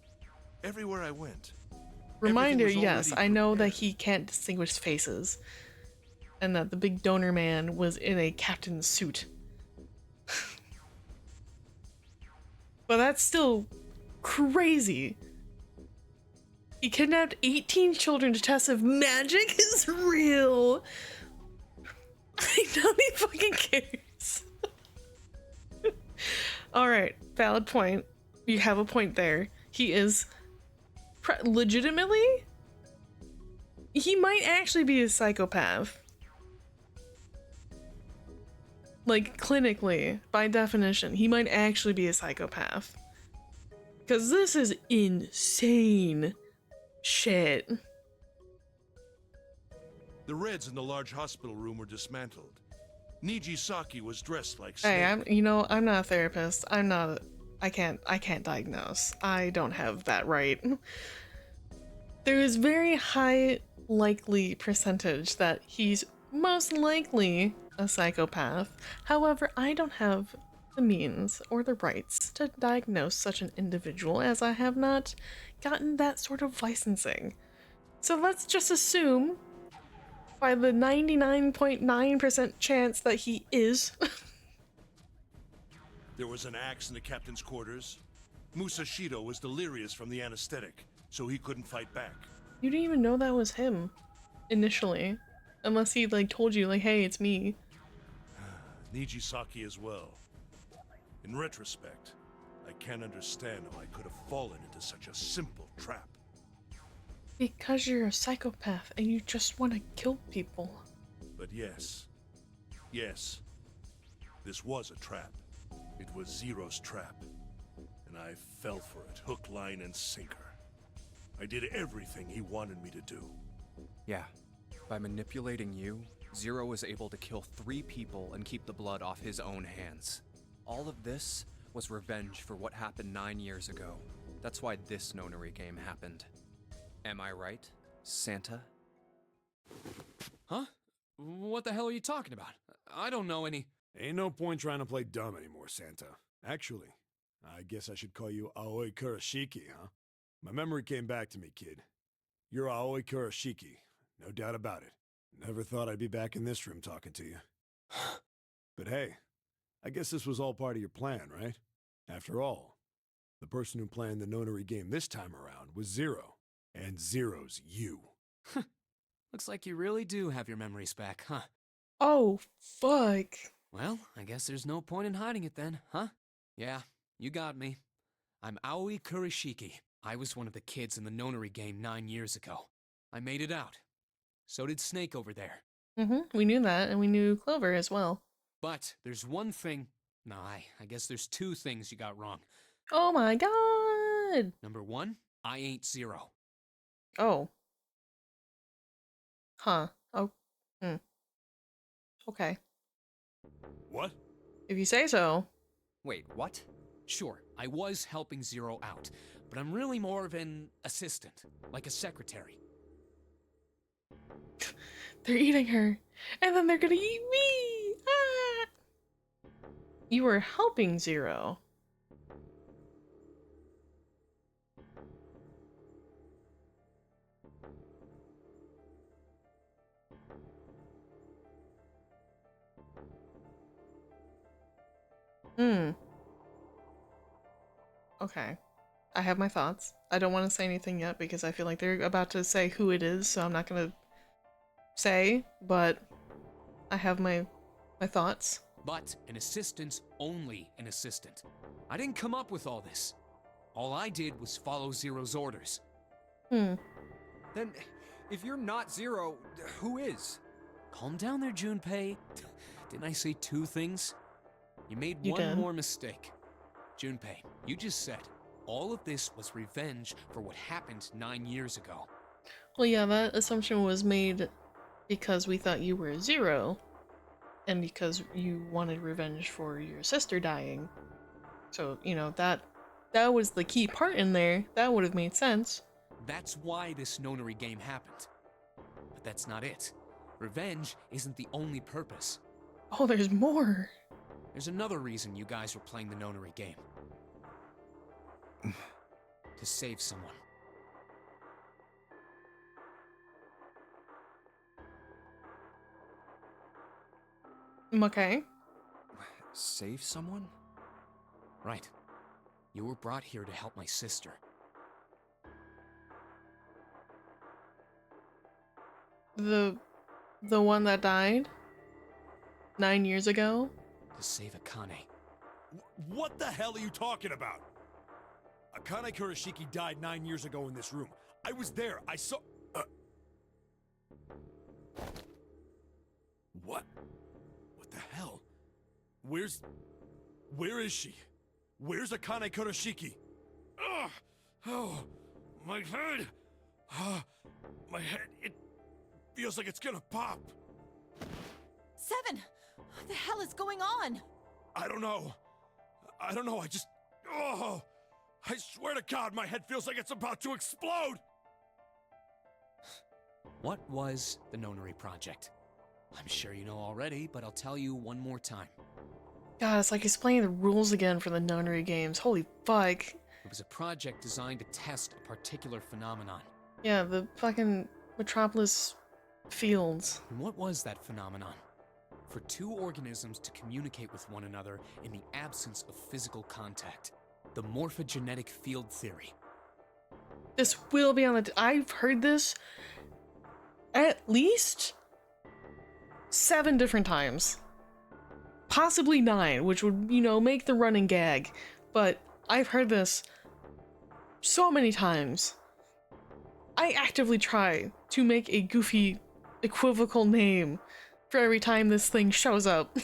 Everywhere I went. Reminder, everything was yes, already I know that prepared. he can't distinguish faces, and that the big donor man was in a captain's suit. But that's still crazy. He kidnapped 18 children to test if magic is real. I know he fucking cares. Alright, valid point. You have a point there. He is legitimately, he might actually be a psychopath. Like, clinically, by definition, he might actually be a psychopath. Because this is insane shit. The Reds in the large hospital room were dismantled. Nijisaki was dressed like Hey, Snake. I'm not a therapist. I'm not I can't diagnose. I don't have that right. There is very high likely percentage that he's most likely a psychopath. However, I don't have the means or the rights to diagnose such an individual, as I have not gotten that sort of licensing. So let's just assume, by the 99.9% chance that he is. There was an axe in the captain's quarters. Musashido was delirious from the anesthetic, so he couldn't fight back. You didn't even know that was him initially, unless he like told you like, hey, it's me. Nijisaki as well. In retrospect, I can't understand how I could have fallen into such a simple trap. Because you're a psychopath and you just want to kill people. But yes, this was a trap. It was Zero's trap, and I fell for it, hook, line, and sinker. I did everything he wanted me to do. Yeah, by manipulating you, Zero was able to kill 3 people and keep the blood off his own hands. All of this was revenge for what happened 9 years ago. That's why this Nonary game happened. Am I right, Santa? Huh? What the hell are you talking about? I don't know any... Ain't no point trying to play dumb anymore, Santa. Actually, I guess I should call you Aoi Kurashiki, huh? My memory came back to me, kid. You're Aoi Kurashiki, no doubt about it. Never thought I'd be back in this room talking to you. But hey, I guess this was all part of your plan, right? After all, the person who planned the Nonary game this time around was Zero, and Zero's you. Looks like you really do have your memories back, huh? Oh, fuck. Well, I guess there's no point in hiding it then, huh? Yeah, you got me. I'm Aoi Kurashiki. I was one of the kids in the Nonary game 9 years ago. I made it out. So did Snake over there. We knew that, and we knew Clover as well. But there's one thing... No, I guess there's 2 things you got wrong. Oh my god! Number 1, I ain't Zero. Oh. Huh. Oh. Okay. What? If you say so. Wait, what? Sure, I was helping Zero out, but I'm really more of an assistant, like a secretary. They're eating her, and then they're gonna eat me! Ah! You were helping Zero. Okay. I have my thoughts. I don't want to say anything yet because I feel like they're about to say who it is, so I'm not gonna say, but I have my thoughts. But an assistant's only an assistant. I didn't come up with all this. All I did was follow Zero's orders. Then, if you're not Zero, who is? Calm down there, Junpei. Didn't I say 2 things? You made You one did. more mistake. Junpei, you just said all of this was revenge for what happened 9 years ago. Well, yeah, that assumption was made because we thought you were Zero, and because you wanted revenge for your sister dying. So, you know, that was the key part in there. That would have made sense. That's why this Nonary game happened. But that's not it. Revenge isn't the only purpose. Oh, there's more. There's another reason you guys were playing the Nonary game. To save someone. Okay. Save someone? Right. You were brought here to help my sister. The one that died 9 years ago? To save Akane. What the hell are you talking about? Akane Kurashiki died 9 years ago in this room. I was there. I saw... What? What the hell? Where is she? Where's Akane Kurashiki? Ugh! Oh, my head! My head, it feels like it's gonna pop. 7! What the hell is going on? I don't know. I Oh, I swear to God, my head feels like it's about to explode! What was the Nonary Project? I'm sure you know already, but I'll tell you one more time. God, it's like explaining the rules again for the Nonary Games. Holy fuck. It was a project designed to test a particular phenomenon. Yeah, the fucking Metropolis fields. And what was that phenomenon? For two organisms to communicate with one another in the absence of physical contact. The morphogenetic field theory. This will be on the... I've heard this at least 7 different times. Possibly 9, which would, you know, make the running gag. But I've heard this so many times. I actively try to make a goofy, equivocal name for every time this thing shows up.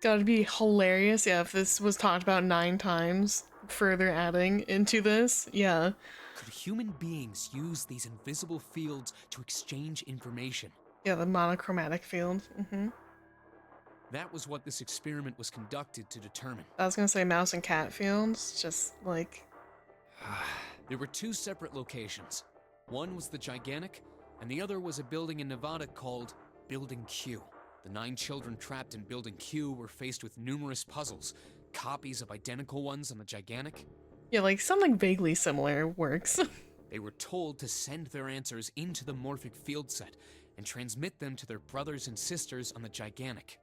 Gotta be hilarious, yeah, if this was talked about 9 times, further adding into this, yeah. Could human beings use these invisible fields to exchange information? Yeah, the monochromatic field, That was what this experiment was conducted to determine. I was gonna say mouse and cat fields, just like... There were 2 separate locations. One was the Gigantic, and the other was a building in Nevada called Building Q. The 9 children trapped in Building Q were faced with numerous puzzles, copies of identical ones on the Gigantic. Yeah, like something vaguely similar works. They were told to send their answers into the morphic field set and transmit them to their brothers and sisters on the Gigantic.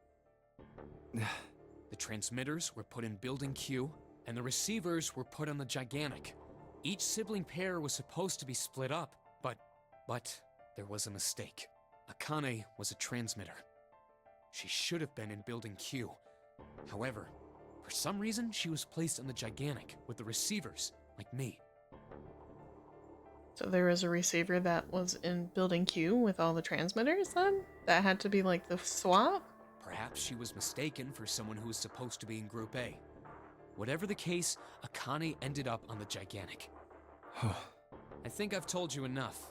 The transmitters were put in Building Q, and the receivers were put on the Gigantic. Each sibling pair was supposed to be split up, but there was a mistake. Akane was a transmitter. She should have been in Building Q. However, for some reason, she was placed on the Gigantic with the receivers, like me. So there was a receiver that was in Building Q with all the transmitters then? That had to be like the swap? Perhaps she was mistaken for someone who was supposed to be in Group A. Whatever the case, Akane ended up on the Gigantic. I think I've told you enough.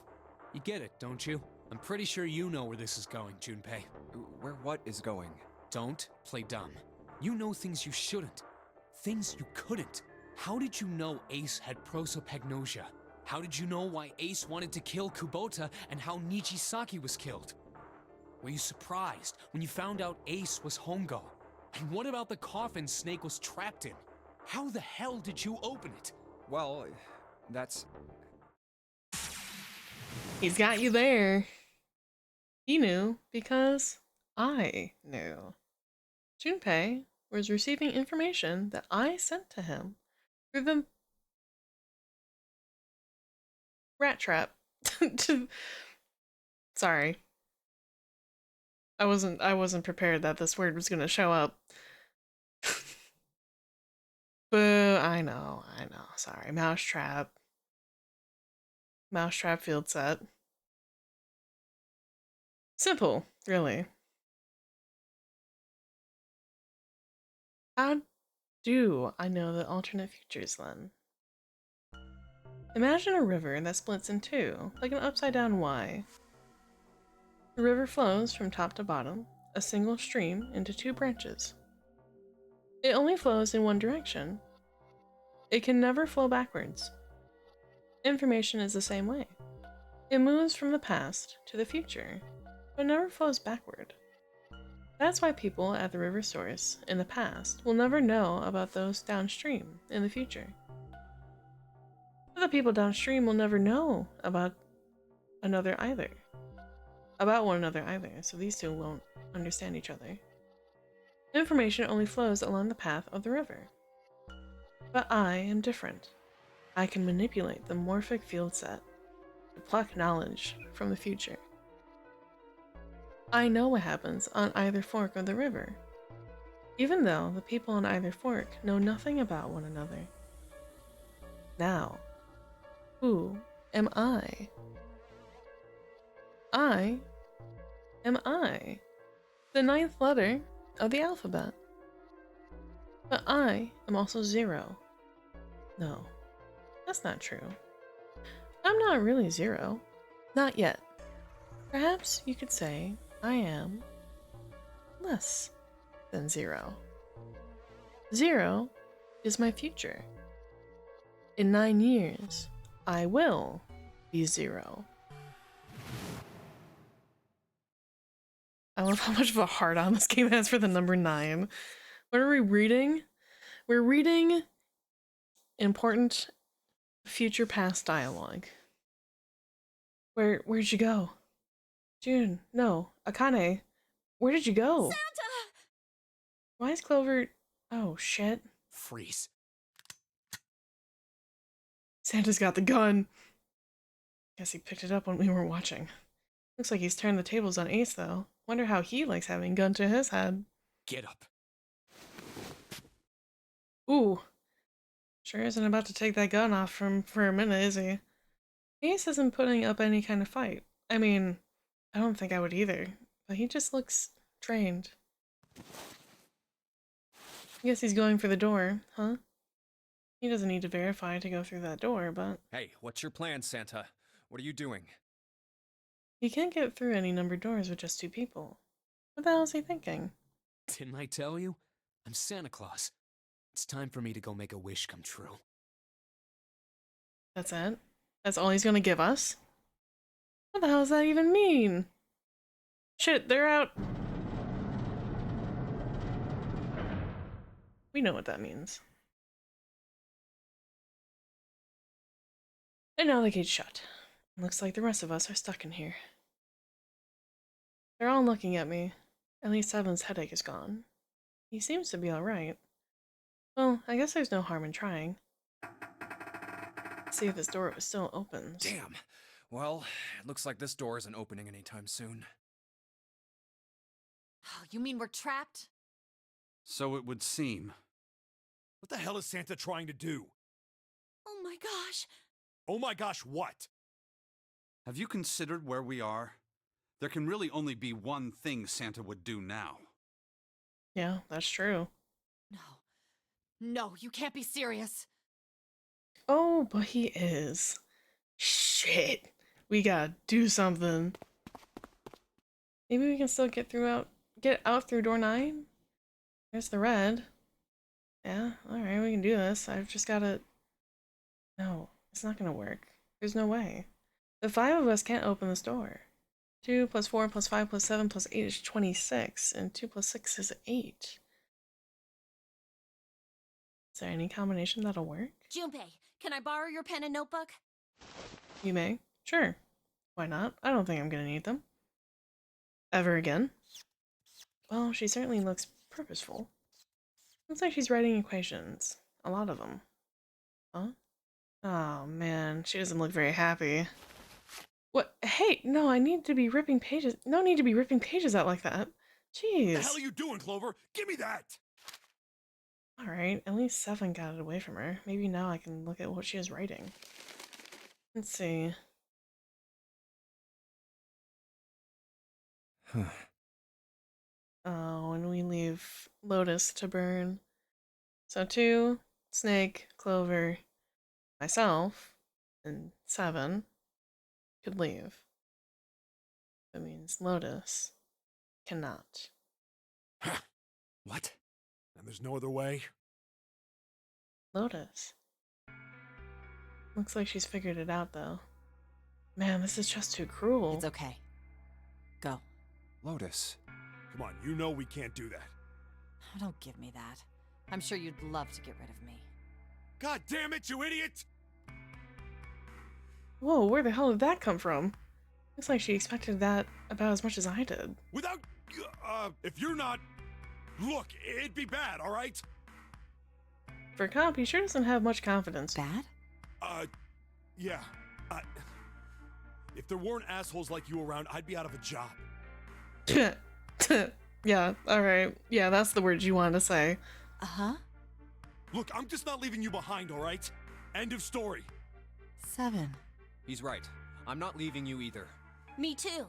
You get it, don't you? I'm pretty sure you know where this is going, Junpei. Where what is going? Don't play dumb. You know things you shouldn't. Things you couldn't. How did you know Ace had prosopagnosia? How did you know why Ace wanted to kill Kubota and how Nijisaki was killed? Were you surprised when you found out Ace was Hongo? And what about the coffin Snake was trapped in? How the hell did you open it? Well, that's... He's got you there. He knew because I knew. Junpei was receiving information that I sent to him through the rat trap. Sorry. I wasn't prepared that this word was gonna show up. Boo, I know. Sorry. Mousetrap. Mousetrap field set. Simple, really. How do I know the alternate futures then? Imagine a river that splits in 2, like an upside-down Y. The river flows from top to bottom, a single stream, into 2 branches. It only flows in one direction. It can never flow backwards. Information is the same way. It moves from the past to the future, but never flows backward. That's why people at the river source in the past will never know about those downstream in the future. But the people downstream will never know about one another either, so these 2 won't understand each other. Information only flows along the path of the river. But I am different. I can manipulate the morphic field set to pluck knowledge from the future. I know what happens on either fork of the river, even though the people on either fork know nothing about one another. Now, who am I? I am I, the 9th letter of the alphabet. But I am also 0. No, that's not true. I'm not really 0. Not yet. Perhaps you could say I am less than 0. 0 is my future. In 9 years, I will be 0. I love how much of a hard-on this game has for the number 9. What are we reading? We're reading important future past dialogue. Where'd you go? June, no. Akane, where did you go? Santa! Why is Clover... Oh, shit. Freeze. Santa's got the gun. Guess he picked it up when we weren't watching. Looks like he's turned the tables on Ace, though. Wonder how he likes having a gun to his head. Get up. Ooh. Sure isn't about to take that gun off for a minute, is he? Ace isn't putting up any kind of fight. I mean, I don't think I would either. But he just looks trained. I guess he's going for the door, huh? He doesn't need to verify to go through that door, but... Hey, what's your plan, Santa? What are you doing? You can't get through any numbered doors with just 2 people. What the hell is he thinking? Didn't I tell you? I'm Santa Claus. It's time for me to go make a wish come true. That's it? That's all he's gonna give us? What the hell does that even mean? Shit, they're out. We know what that means. And now the gate's shut. Looks like the rest of us are stuck in here. They're all looking at me. At least Seven's headache is gone. He seems to be alright. Well, I guess there's no harm in trying. See if this door still opens. Damn. Well, it looks like this door isn't opening anytime soon. Oh, you mean we're trapped? So it would seem. What the hell is Santa trying to do? Oh my gosh! Oh my gosh, what? Have you considered where we are? There can really only be one thing Santa would do now. Yeah, that's true. No. No, you can't be serious. Oh, but he is. Shit. We gotta do something. Maybe we can still get out through door 9? There's the red. Yeah, alright, we can do this. I've just gotta... No, it's not gonna work. There's no way. The 5 of us can't open this door. 2 plus 4 plus 5 plus 7 plus 8 is 26, and 2 plus 6 is 8. Is there any combination that'll work? Junpei, can I borrow your pen and notebook? You may. Sure. Why not? I don't think I'm gonna need them. Ever again? Well, she certainly looks purposeful. Looks like she's writing equations. A lot of them. Huh? Oh man, she doesn't look very happy. What? Hey, no, I need to be ripping pages. No need to be ripping pages out like that. Jeez. What the hell are you doing, Clover? Give me that! Alright, at least 7 got it away from her. Maybe now I can look at what she is writing. Let's see. Oh, and we leave Lotus to burn. So 2, Snake, Clover, myself, and 7 could leave. That means Lotus cannot. What? And there's no other way? Lotus. Looks like she's figured it out, though. Man, this is just too cruel. It's okay. Go. Lotus. Come on, you know we can't do that. Oh, don't give me that. I'm sure you'd love to get rid of me. God damn it, you idiot! Whoa, where the hell did that come from? Looks like she expected that about as much as I did. Without... if you're not... Look, it'd be bad, alright? For Comp, he sure doesn't have much confidence. Bad? Yeah. If there weren't assholes like you around, I'd be out of a job. Yeah, alright. Yeah, that's the word you wanted to say. Uh-huh. Look, I'm just not leaving you behind, alright? End of story. 7. He's right. I'm not leaving you either. Me too.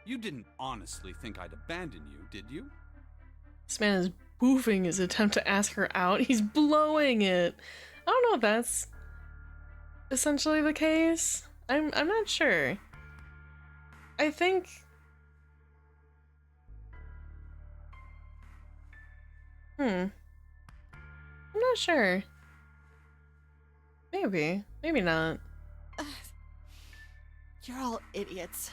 You didn't honestly think I'd abandon you, did you? This man is boofing his attempt to ask her out. He's blowing it. I don't know if that's essentially the case. I'm not sure. I think I'm not sure. Maybe. Maybe not. You're all idiots.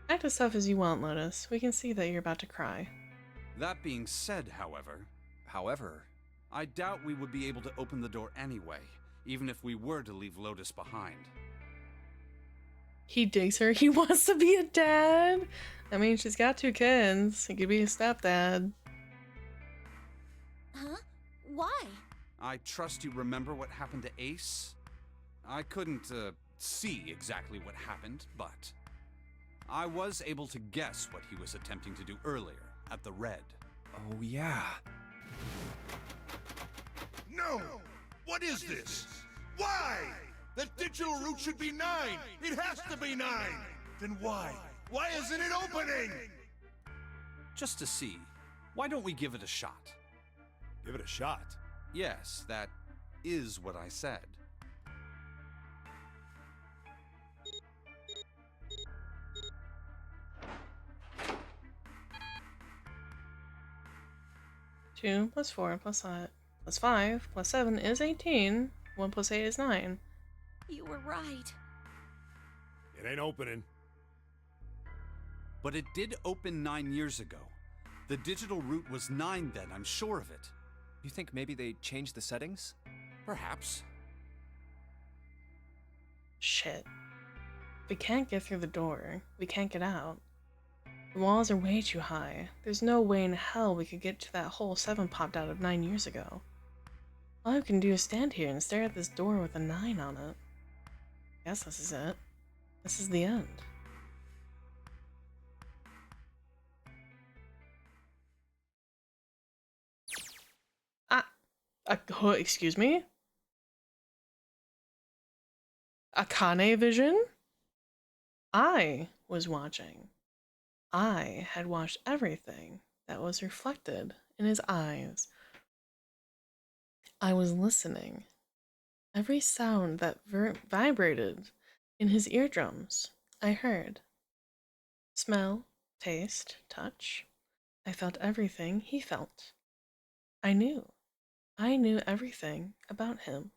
Act as tough as you want, Lotus. We can see that you're about to cry. That being said, however, I doubt we would be able to open the door anyway, even if we were to leave Lotus behind. He digs her. He wants to be a dad. I mean, she's got 2 kids. He could be a stepdad. Huh? Why? I trust you remember what happened to Ace? I couldn't, see exactly what happened, but I was able to guess what he was attempting to do earlier at the Red. Oh, yeah. No! What is this? Why? The digital route should be 9! It has to be 9! Then why? Why isn't it opening? Just to see, why don't we give it a shot? Give it a shot. Yes, that is what I said. Two plus 4 plus 5 plus 7 is 18. 1 plus 8 is 9. You were right. It ain't opening. But it did open 9 years ago. The digital route was 9 then, I'm sure of it. You think maybe they changed the settings? Perhaps. Shit. If we can't get through the door, we can't get out. The walls are way too high. There's no way in hell we could get to that hole 7 popped out of 9 years ago. All I can do is stand here and stare at this door with a 9 on it. Guess this is it. This is the end. Excuse me? Akane vision? I was watching. I had watched everything that was reflected in his eyes. I was listening. Every sound that vibrated in his eardrums, I heard. Smell, taste, touch. I felt everything he felt. I knew everything about him.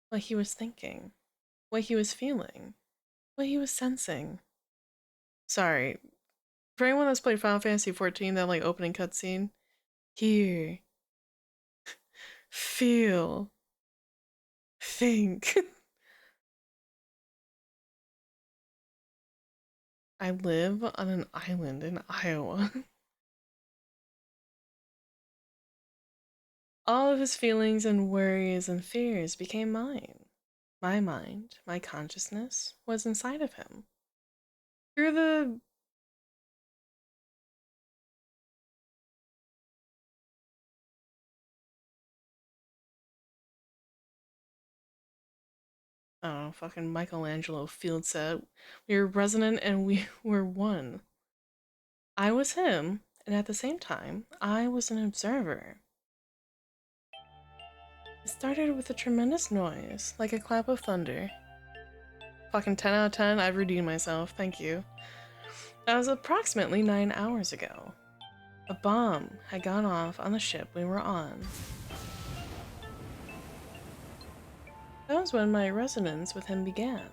What he was thinking, what he was feeling, what he was sensing. Sorry, for anyone that's played Final Fantasy XIV, that like opening cutscene, hear, feel, think. I live on an island in Iowa. All of his feelings and worries and fears became mine. My mind, my consciousness, was inside of him. Through the... Oh, fucking Michelangelo field set. We were resonant and we were one. I was him, and at the same time, I was an observer. It started with a tremendous noise, like a clap of thunder. Fucking 10 out of 10, I've redeemed myself, thank you. That was approximately 9 hours ago. A bomb had gone off on the ship we were on. That was when my resonance with him began.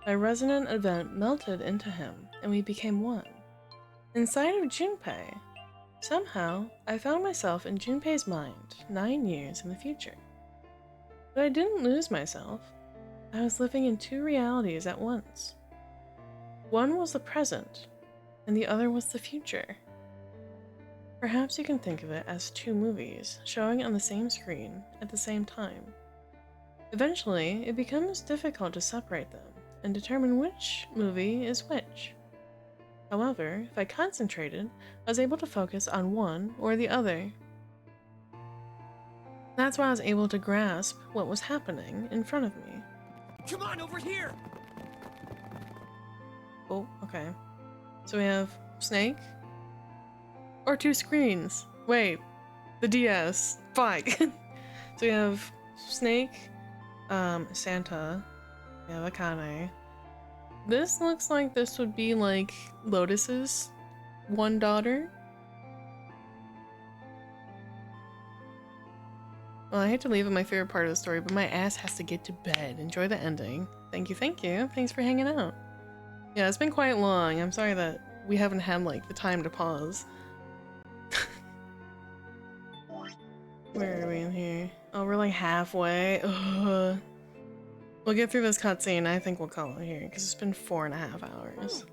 My resonant event melted into him, and we became one. Inside of Junpei, somehow, I found myself in Junpei's mind 9 years in the future. But I didn't lose myself. I was living in 2 realities at once. One was the present, and the other was the future. Perhaps you can think of it as 2 movies showing on the same screen at the same time. Eventually, it becomes difficult to separate them and determine which movie is which. However, if I concentrated, I was able to focus on one or the other. That's why I was able to grasp what was happening in front of me. Come on, over here! Oh, okay. So we have Snake, or 2 screens. Wait, the DS. Fuck. So we have Snake, Santa, we have Akane. This looks like this would be like Lotus's one daughter. Well, I hate to leave at my favorite part of the story, but my ass has to get to bed. Enjoy the ending. Thank you, thank you. Thanks for hanging out. Yeah, it's been quite long. I'm sorry that we haven't had, like, the time to pause. Where are we in here? Oh, we're like halfway. Ugh. We'll get through this cutscene. I think we'll call it here, because it's been 4.5 hours.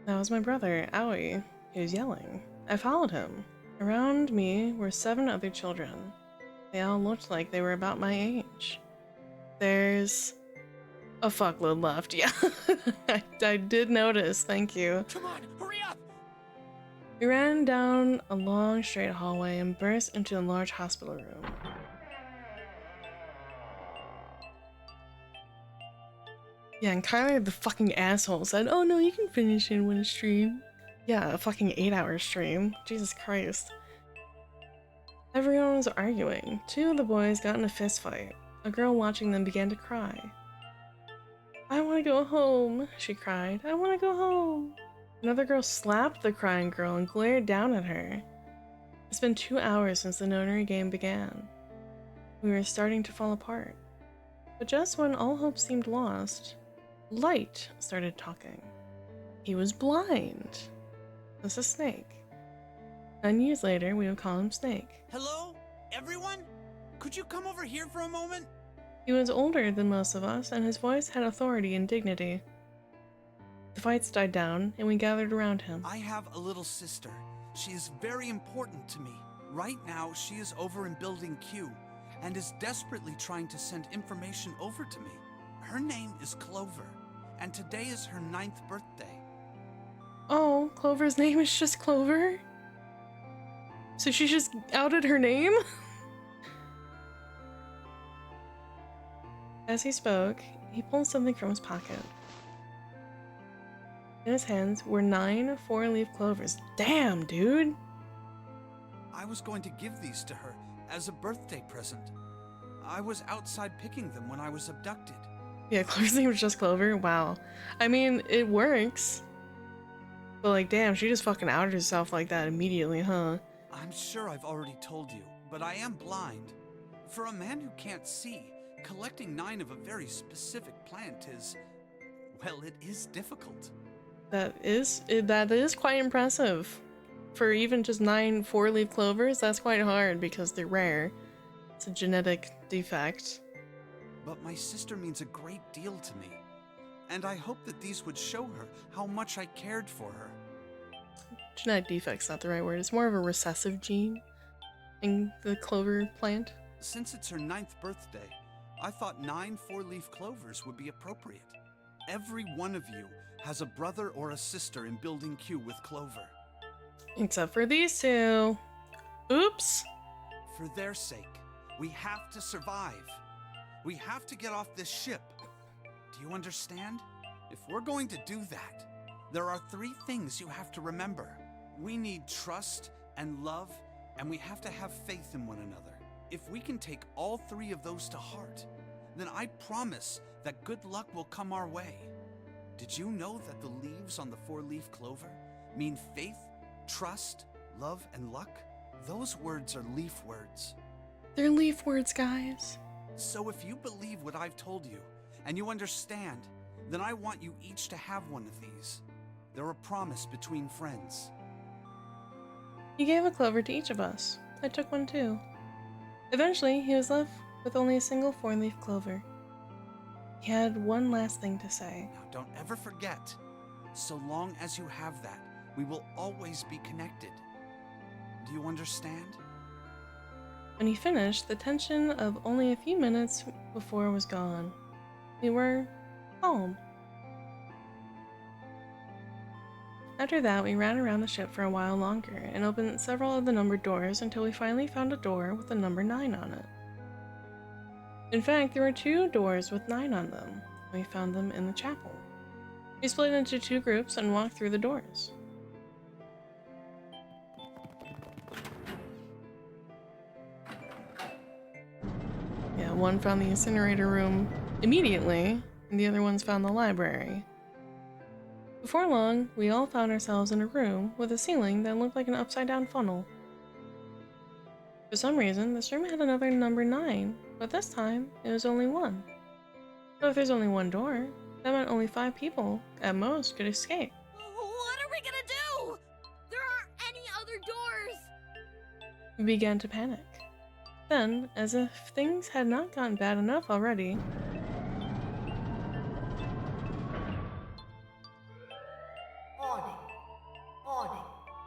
That was my brother, Aoi. He was yelling. I followed him. Around me were 7 other children. They all looked like they were about my age. There's a fuckload left, yeah. I did notice, thank you. Come on, hurry up! We ran down a long straight hallway and burst into a large hospital room. Yeah, and Kyler, the fucking asshole, said, "Oh no, you can finish in one stream." Yeah, a fucking 8-hour stream. Jesus Christ. Everyone was arguing. 2 of the boys got in a fist fight. A girl watching them began to cry. "I want to go home," she cried. "I want to go home." Another girl slapped the crying girl and glared down at her. It's been 2 hours since the Nonary game began. We were starting to fall apart. But just when all hope seemed lost, Light started talking. He was blind. This is Snake. 9 years later, we would call him Snake. Hello, everyone? Could you come over here for a moment? He was older than most of us, and his voice had authority and dignity. The fights died down, and we gathered around him. I have a little sister. She is very important to me. Right now, she is over in Building Q, and is desperately trying to send information over to me. Her name is Clover, and today is her 9th birthday. Oh, Clover's name is just Clover? So she just outed her name? As he spoke, he pulled something from his pocket. In his hands were 9 4-leaf clovers. Damn, dude! I was going to give these to her as a birthday present. I was outside picking them when I was abducted. Yeah, Clover's name was just Clover? Wow. I mean, it works. But like, damn, she just fucking outed herself like that immediately, huh? I'm sure I've already told you, but I am blind. For a man who can't see, collecting 9 of a very specific plant is, well, it is difficult. That is quite impressive. For even just 9 4-leaf clovers, that's quite hard because they're rare. It's a genetic defect. But my sister means a great deal to me, and I hope that these would show her how much I cared for her. Genetic defect's not the right word. It's more of a recessive gene in the clover plant. Since it's her 9th birthday, I thought 9 4-leaf clovers would be appropriate. Every one of you has a brother or a sister in Building Q with Clover. Except for these 2. Oops! For their sake, we have to survive. We have to get off this ship. Do you understand? If we're going to do that, there are 3 things you have to remember. We need trust and love, and we have to have faith in one another. If we can take all 3 of those to heart, then I promise that good luck will come our way. Did you know that the leaves on the 4-leaf clover mean faith, trust, love, and luck? Those words are leaf words. They're leaf words, guys. So if you believe what I've told you, and you understand, then I want you each to have one of these. They're a promise between friends. He gave a clover to each of us. I took one too. Eventually, he was left with only a single 4-leaf clover. He had one last thing to say. Now don't ever forget, so long as you have that, we will always be connected. Do you understand? When he finished, the tension of only a few minutes before was gone. We were home. After that, we ran around the ship for a while longer and opened several of the numbered doors until we finally found a door with the number 9 on it. In fact, there were 2 doors with 9 on them. We found them in the chapel. We split into 2 groups and walked through the doors. Yeah, one found the incinerator room immediately, and the other ones found the library. Before long, we all found ourselves in a room with a ceiling that looked like an upside-down funnel. For some reason, this room had another number 9, but this time it was only 1. So if there's only one door, that meant only 5 people, at most, could escape. What are we gonna do? There aren't any other doors! We began to panic. Then, as if things had not gotten bad enough already, Warning. Warning.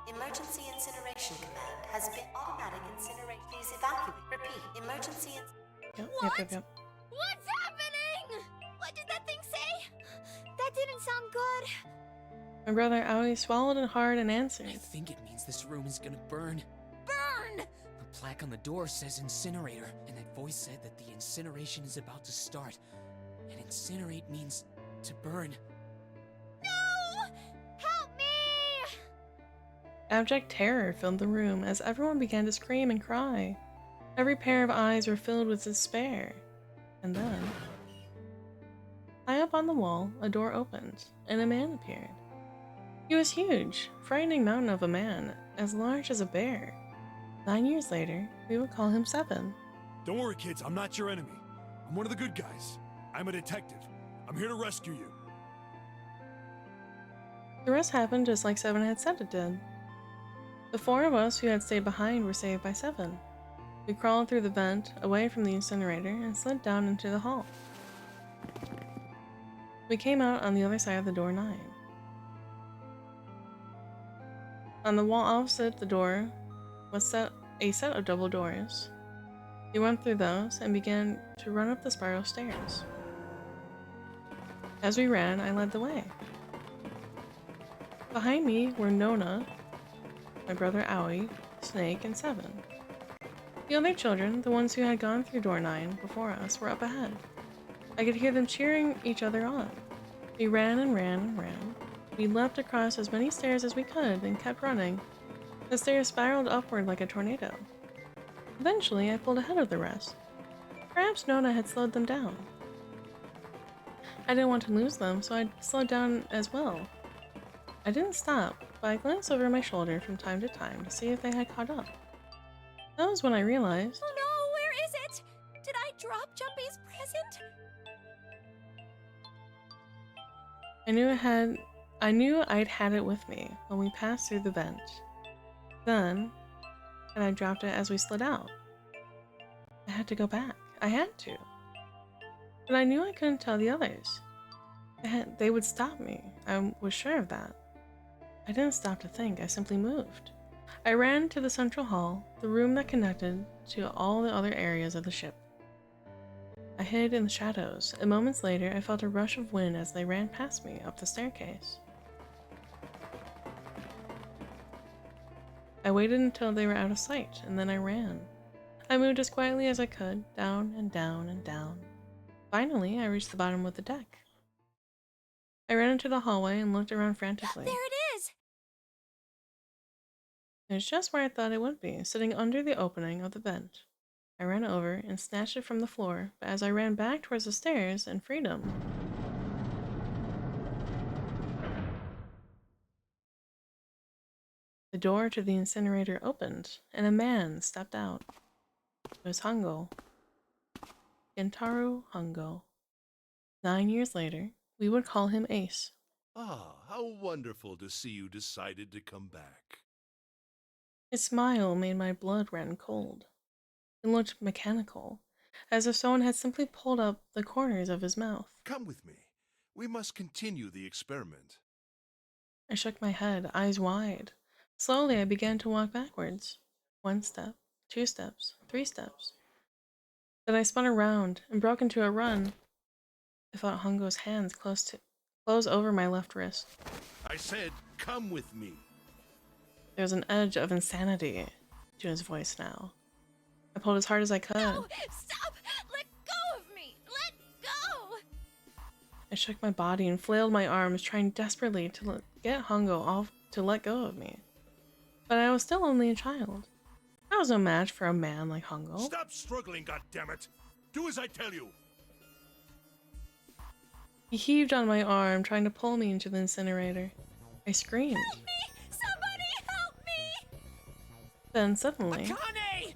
Emergency incineration command has been automatic incinerate. Please evacuate. Repeat. Emergency Yep. What's happening? What did that thing say? That didn't sound good. My brother Aoi swallowed it hard and I answered. think it means this room is gonna burn. Burn! The plaque on the door says incinerator, and that voice said that the incineration is about to start. And incinerate means to burn. No! Help me! Abject terror filled the room as everyone began to scream and cry. Every pair of eyes were filled with despair. And then, high up on the wall, a door opened, and a man appeared. He was huge, frightening mountain of a man, as large as a bear. 9 years later, we would call him 7. Don't worry, kids. I'm not your enemy. I'm one of the good guys. I'm a detective. I'm here to rescue you. The rest happened just like 7 had said it did. The 4 of us who had stayed behind were saved by 7. We crawled through the vent, away from the incinerator, and slid down into the hall. We came out on the other side of the door 9. On the wall opposite the door was a set of double doors. We went through those and began to run up the spiral stairs. As we ran, I led the way. Behind me were Nona, my brother Aoi, Snake, and 7. The other children, the ones who had gone through door 9 before us, were up ahead. I could hear them cheering each other on. We ran and ran and ran. We leapt across as many stairs as we could and kept running. The stairs spiraled upward like a tornado. Eventually, I pulled ahead of the rest. Perhaps Nona had slowed them down. I didn't want to lose them, so I slowed down as well. I didn't stop, but I glanced over my shoulder from time to time to see if they had caught up. That was when I realized... Oh no, where is it? Did I drop Jumpy's present? I knew I'd had it with me when we passed through the vent. Then, and I dropped it as we slid out. I had to go back. I had to. But I knew I couldn't tell the others. They would stop me. I was sure of that. I didn't stop to think. I simply moved. I ran to the central hall, the room that connected to all the other areas of the ship. I hid in the shadows, and moments later I felt a rush of wind as they ran past me up the staircase. I waited until they were out of sight, and then I ran. I moved as quietly as I could, down and down and down. Finally, I reached the bottom of the deck. I ran into the hallway and looked around frantically. There it is! It was just where I thought it would be, sitting under the opening of the vent. I ran over and snatched it from the floor, but as I ran back towards the stairs and freedom, the door to the incinerator opened, and a man stepped out. It was Hungo. Gentaro Hungo. 9 years later, we would call him Ace. Ah, how wonderful to see you decided to come back. His smile made my blood run cold. It looked mechanical, as if someone had simply pulled up the corners of his mouth. Come with me. We must continue the experiment. I shook my head, eyes wide. Slowly, I began to walk backwards. 1 step, 2 steps, 3 steps. Then I spun around and broke into a run. I felt Hungo's hands close over my left wrist. I said, come with me. There was an edge of insanity to his voice now. I pulled as hard as I could. No! Stop! Let go of me! Let go! I shook my body and flailed my arms, trying desperately to get Hungo off to let go of me. But I was still only a child. I was no match for a man like Hungo. Stop struggling, goddammit! Do as I tell you! He heaved on my arm, trying to pull me into the incinerator. I screamed. Help me! Somebody help me! Then suddenly, Akane!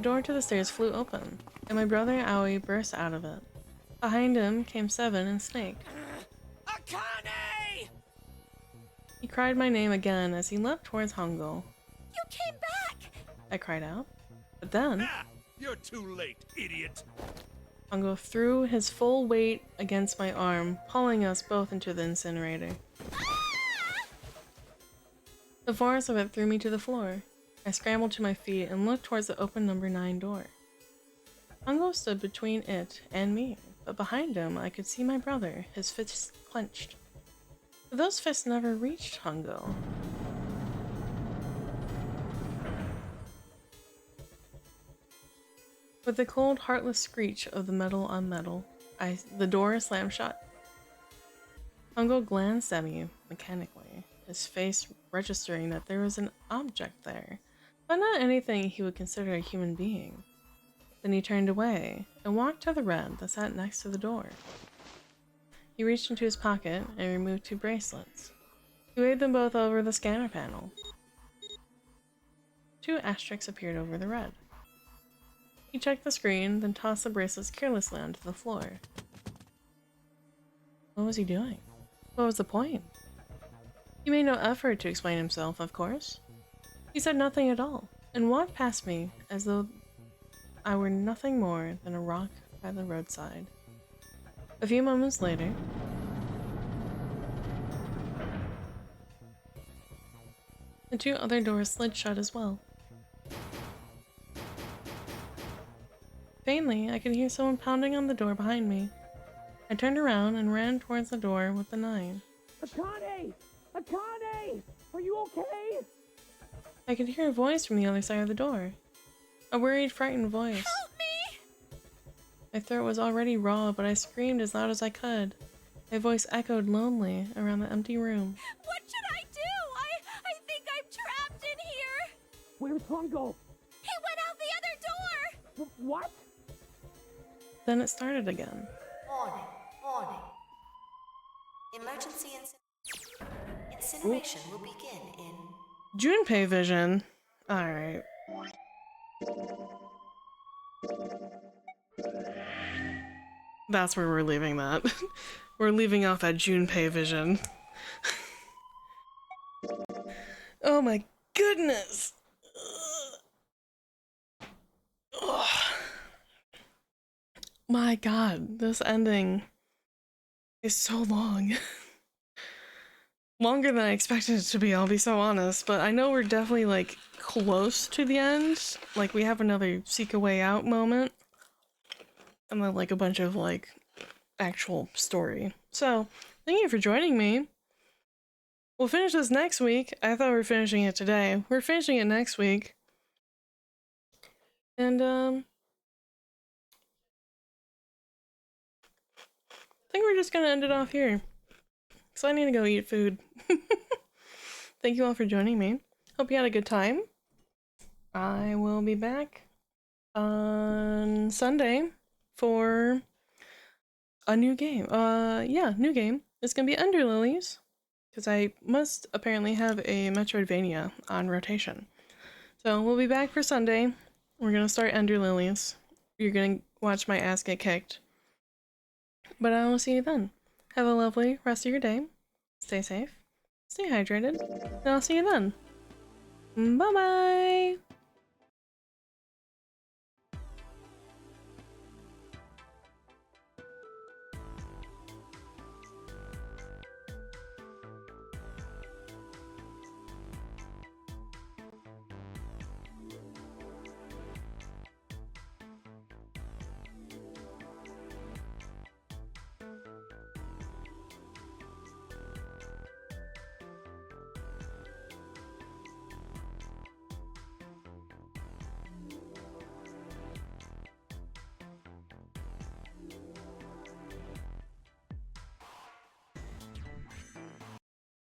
The door to the stairs flew open, and my brother Aoi burst out of it. Behind him came Seven and Snake. Akane! He cried my name again as he leapt towards Hongo. You came back! I cried out. But then, Ah, you're too late, idiot. Hongo threw his full weight against my arm, pulling us both into the incinerator. The force of it threw me to the floor. I scrambled to my feet and looked towards the open number 9 door. Hongo stood between it and me, but behind him I could see my brother, his fists clenched. But those fists never reached Hongo. With the cold, heartless screech of the metal on metal, the door slammed shut. Hongo glanced at me mechanically, his face registering that there was an object there, but not anything he would consider a human being. Then he turned away and walked to the red that sat next to the door. He reached into his pocket and removed 2 bracelets. He waved them both over the scanner panel. 2 asterisks appeared over the red. He checked the screen, then tossed the bracelets carelessly onto the floor. What was he doing? What was the point? He made no effort to explain himself, of course. He said nothing at all, and walked past me as though I were nothing more than a rock by the roadside. A few moments later, the 2 other doors slid shut as well. Faintly, I could hear someone pounding on the door behind me. I turned around and ran towards the door with the 9. Akane! Akane! Are you okay? I could hear a voice from the other side of the door. A worried, frightened voice. Help me! My throat was already raw, but I screamed as loud as I could. My voice echoed lonely around the empty room. What should I do? I think I'm trapped in here! Where's Hongo? He went out the other door! What? Then it started again. Warning, warning. Emergency incineration will begin in... Junpei vision? Alright. That's where we're leaving that. We're leaving off at Junpei vision. Oh my goodness! Ugh. My god, this ending is so long. Longer than I expected it to be, I'll be so honest, but I know we're definitely like close to the end. Like we have another Seek a Way Out moment. And then like a bunch of like actual story. So, thank you for joining me. We'll finish this next week. I thought we were finishing it today. We're finishing it next week. And I think we're just gonna end it off here. Because I need to go eat food. Thank you all for joining me. Hope you had a good time. I will be back on Sunday for a new game. Yeah, new game. It's gonna be Under Lilies. Because I must apparently have a Metroidvania on rotation. So we'll be back for Sunday. We're gonna start Under Lilies. You're gonna watch my ass get kicked. But I will see you then. Have a lovely rest of your day. Stay safe. Stay hydrated. And I'll see you then. Bye-bye!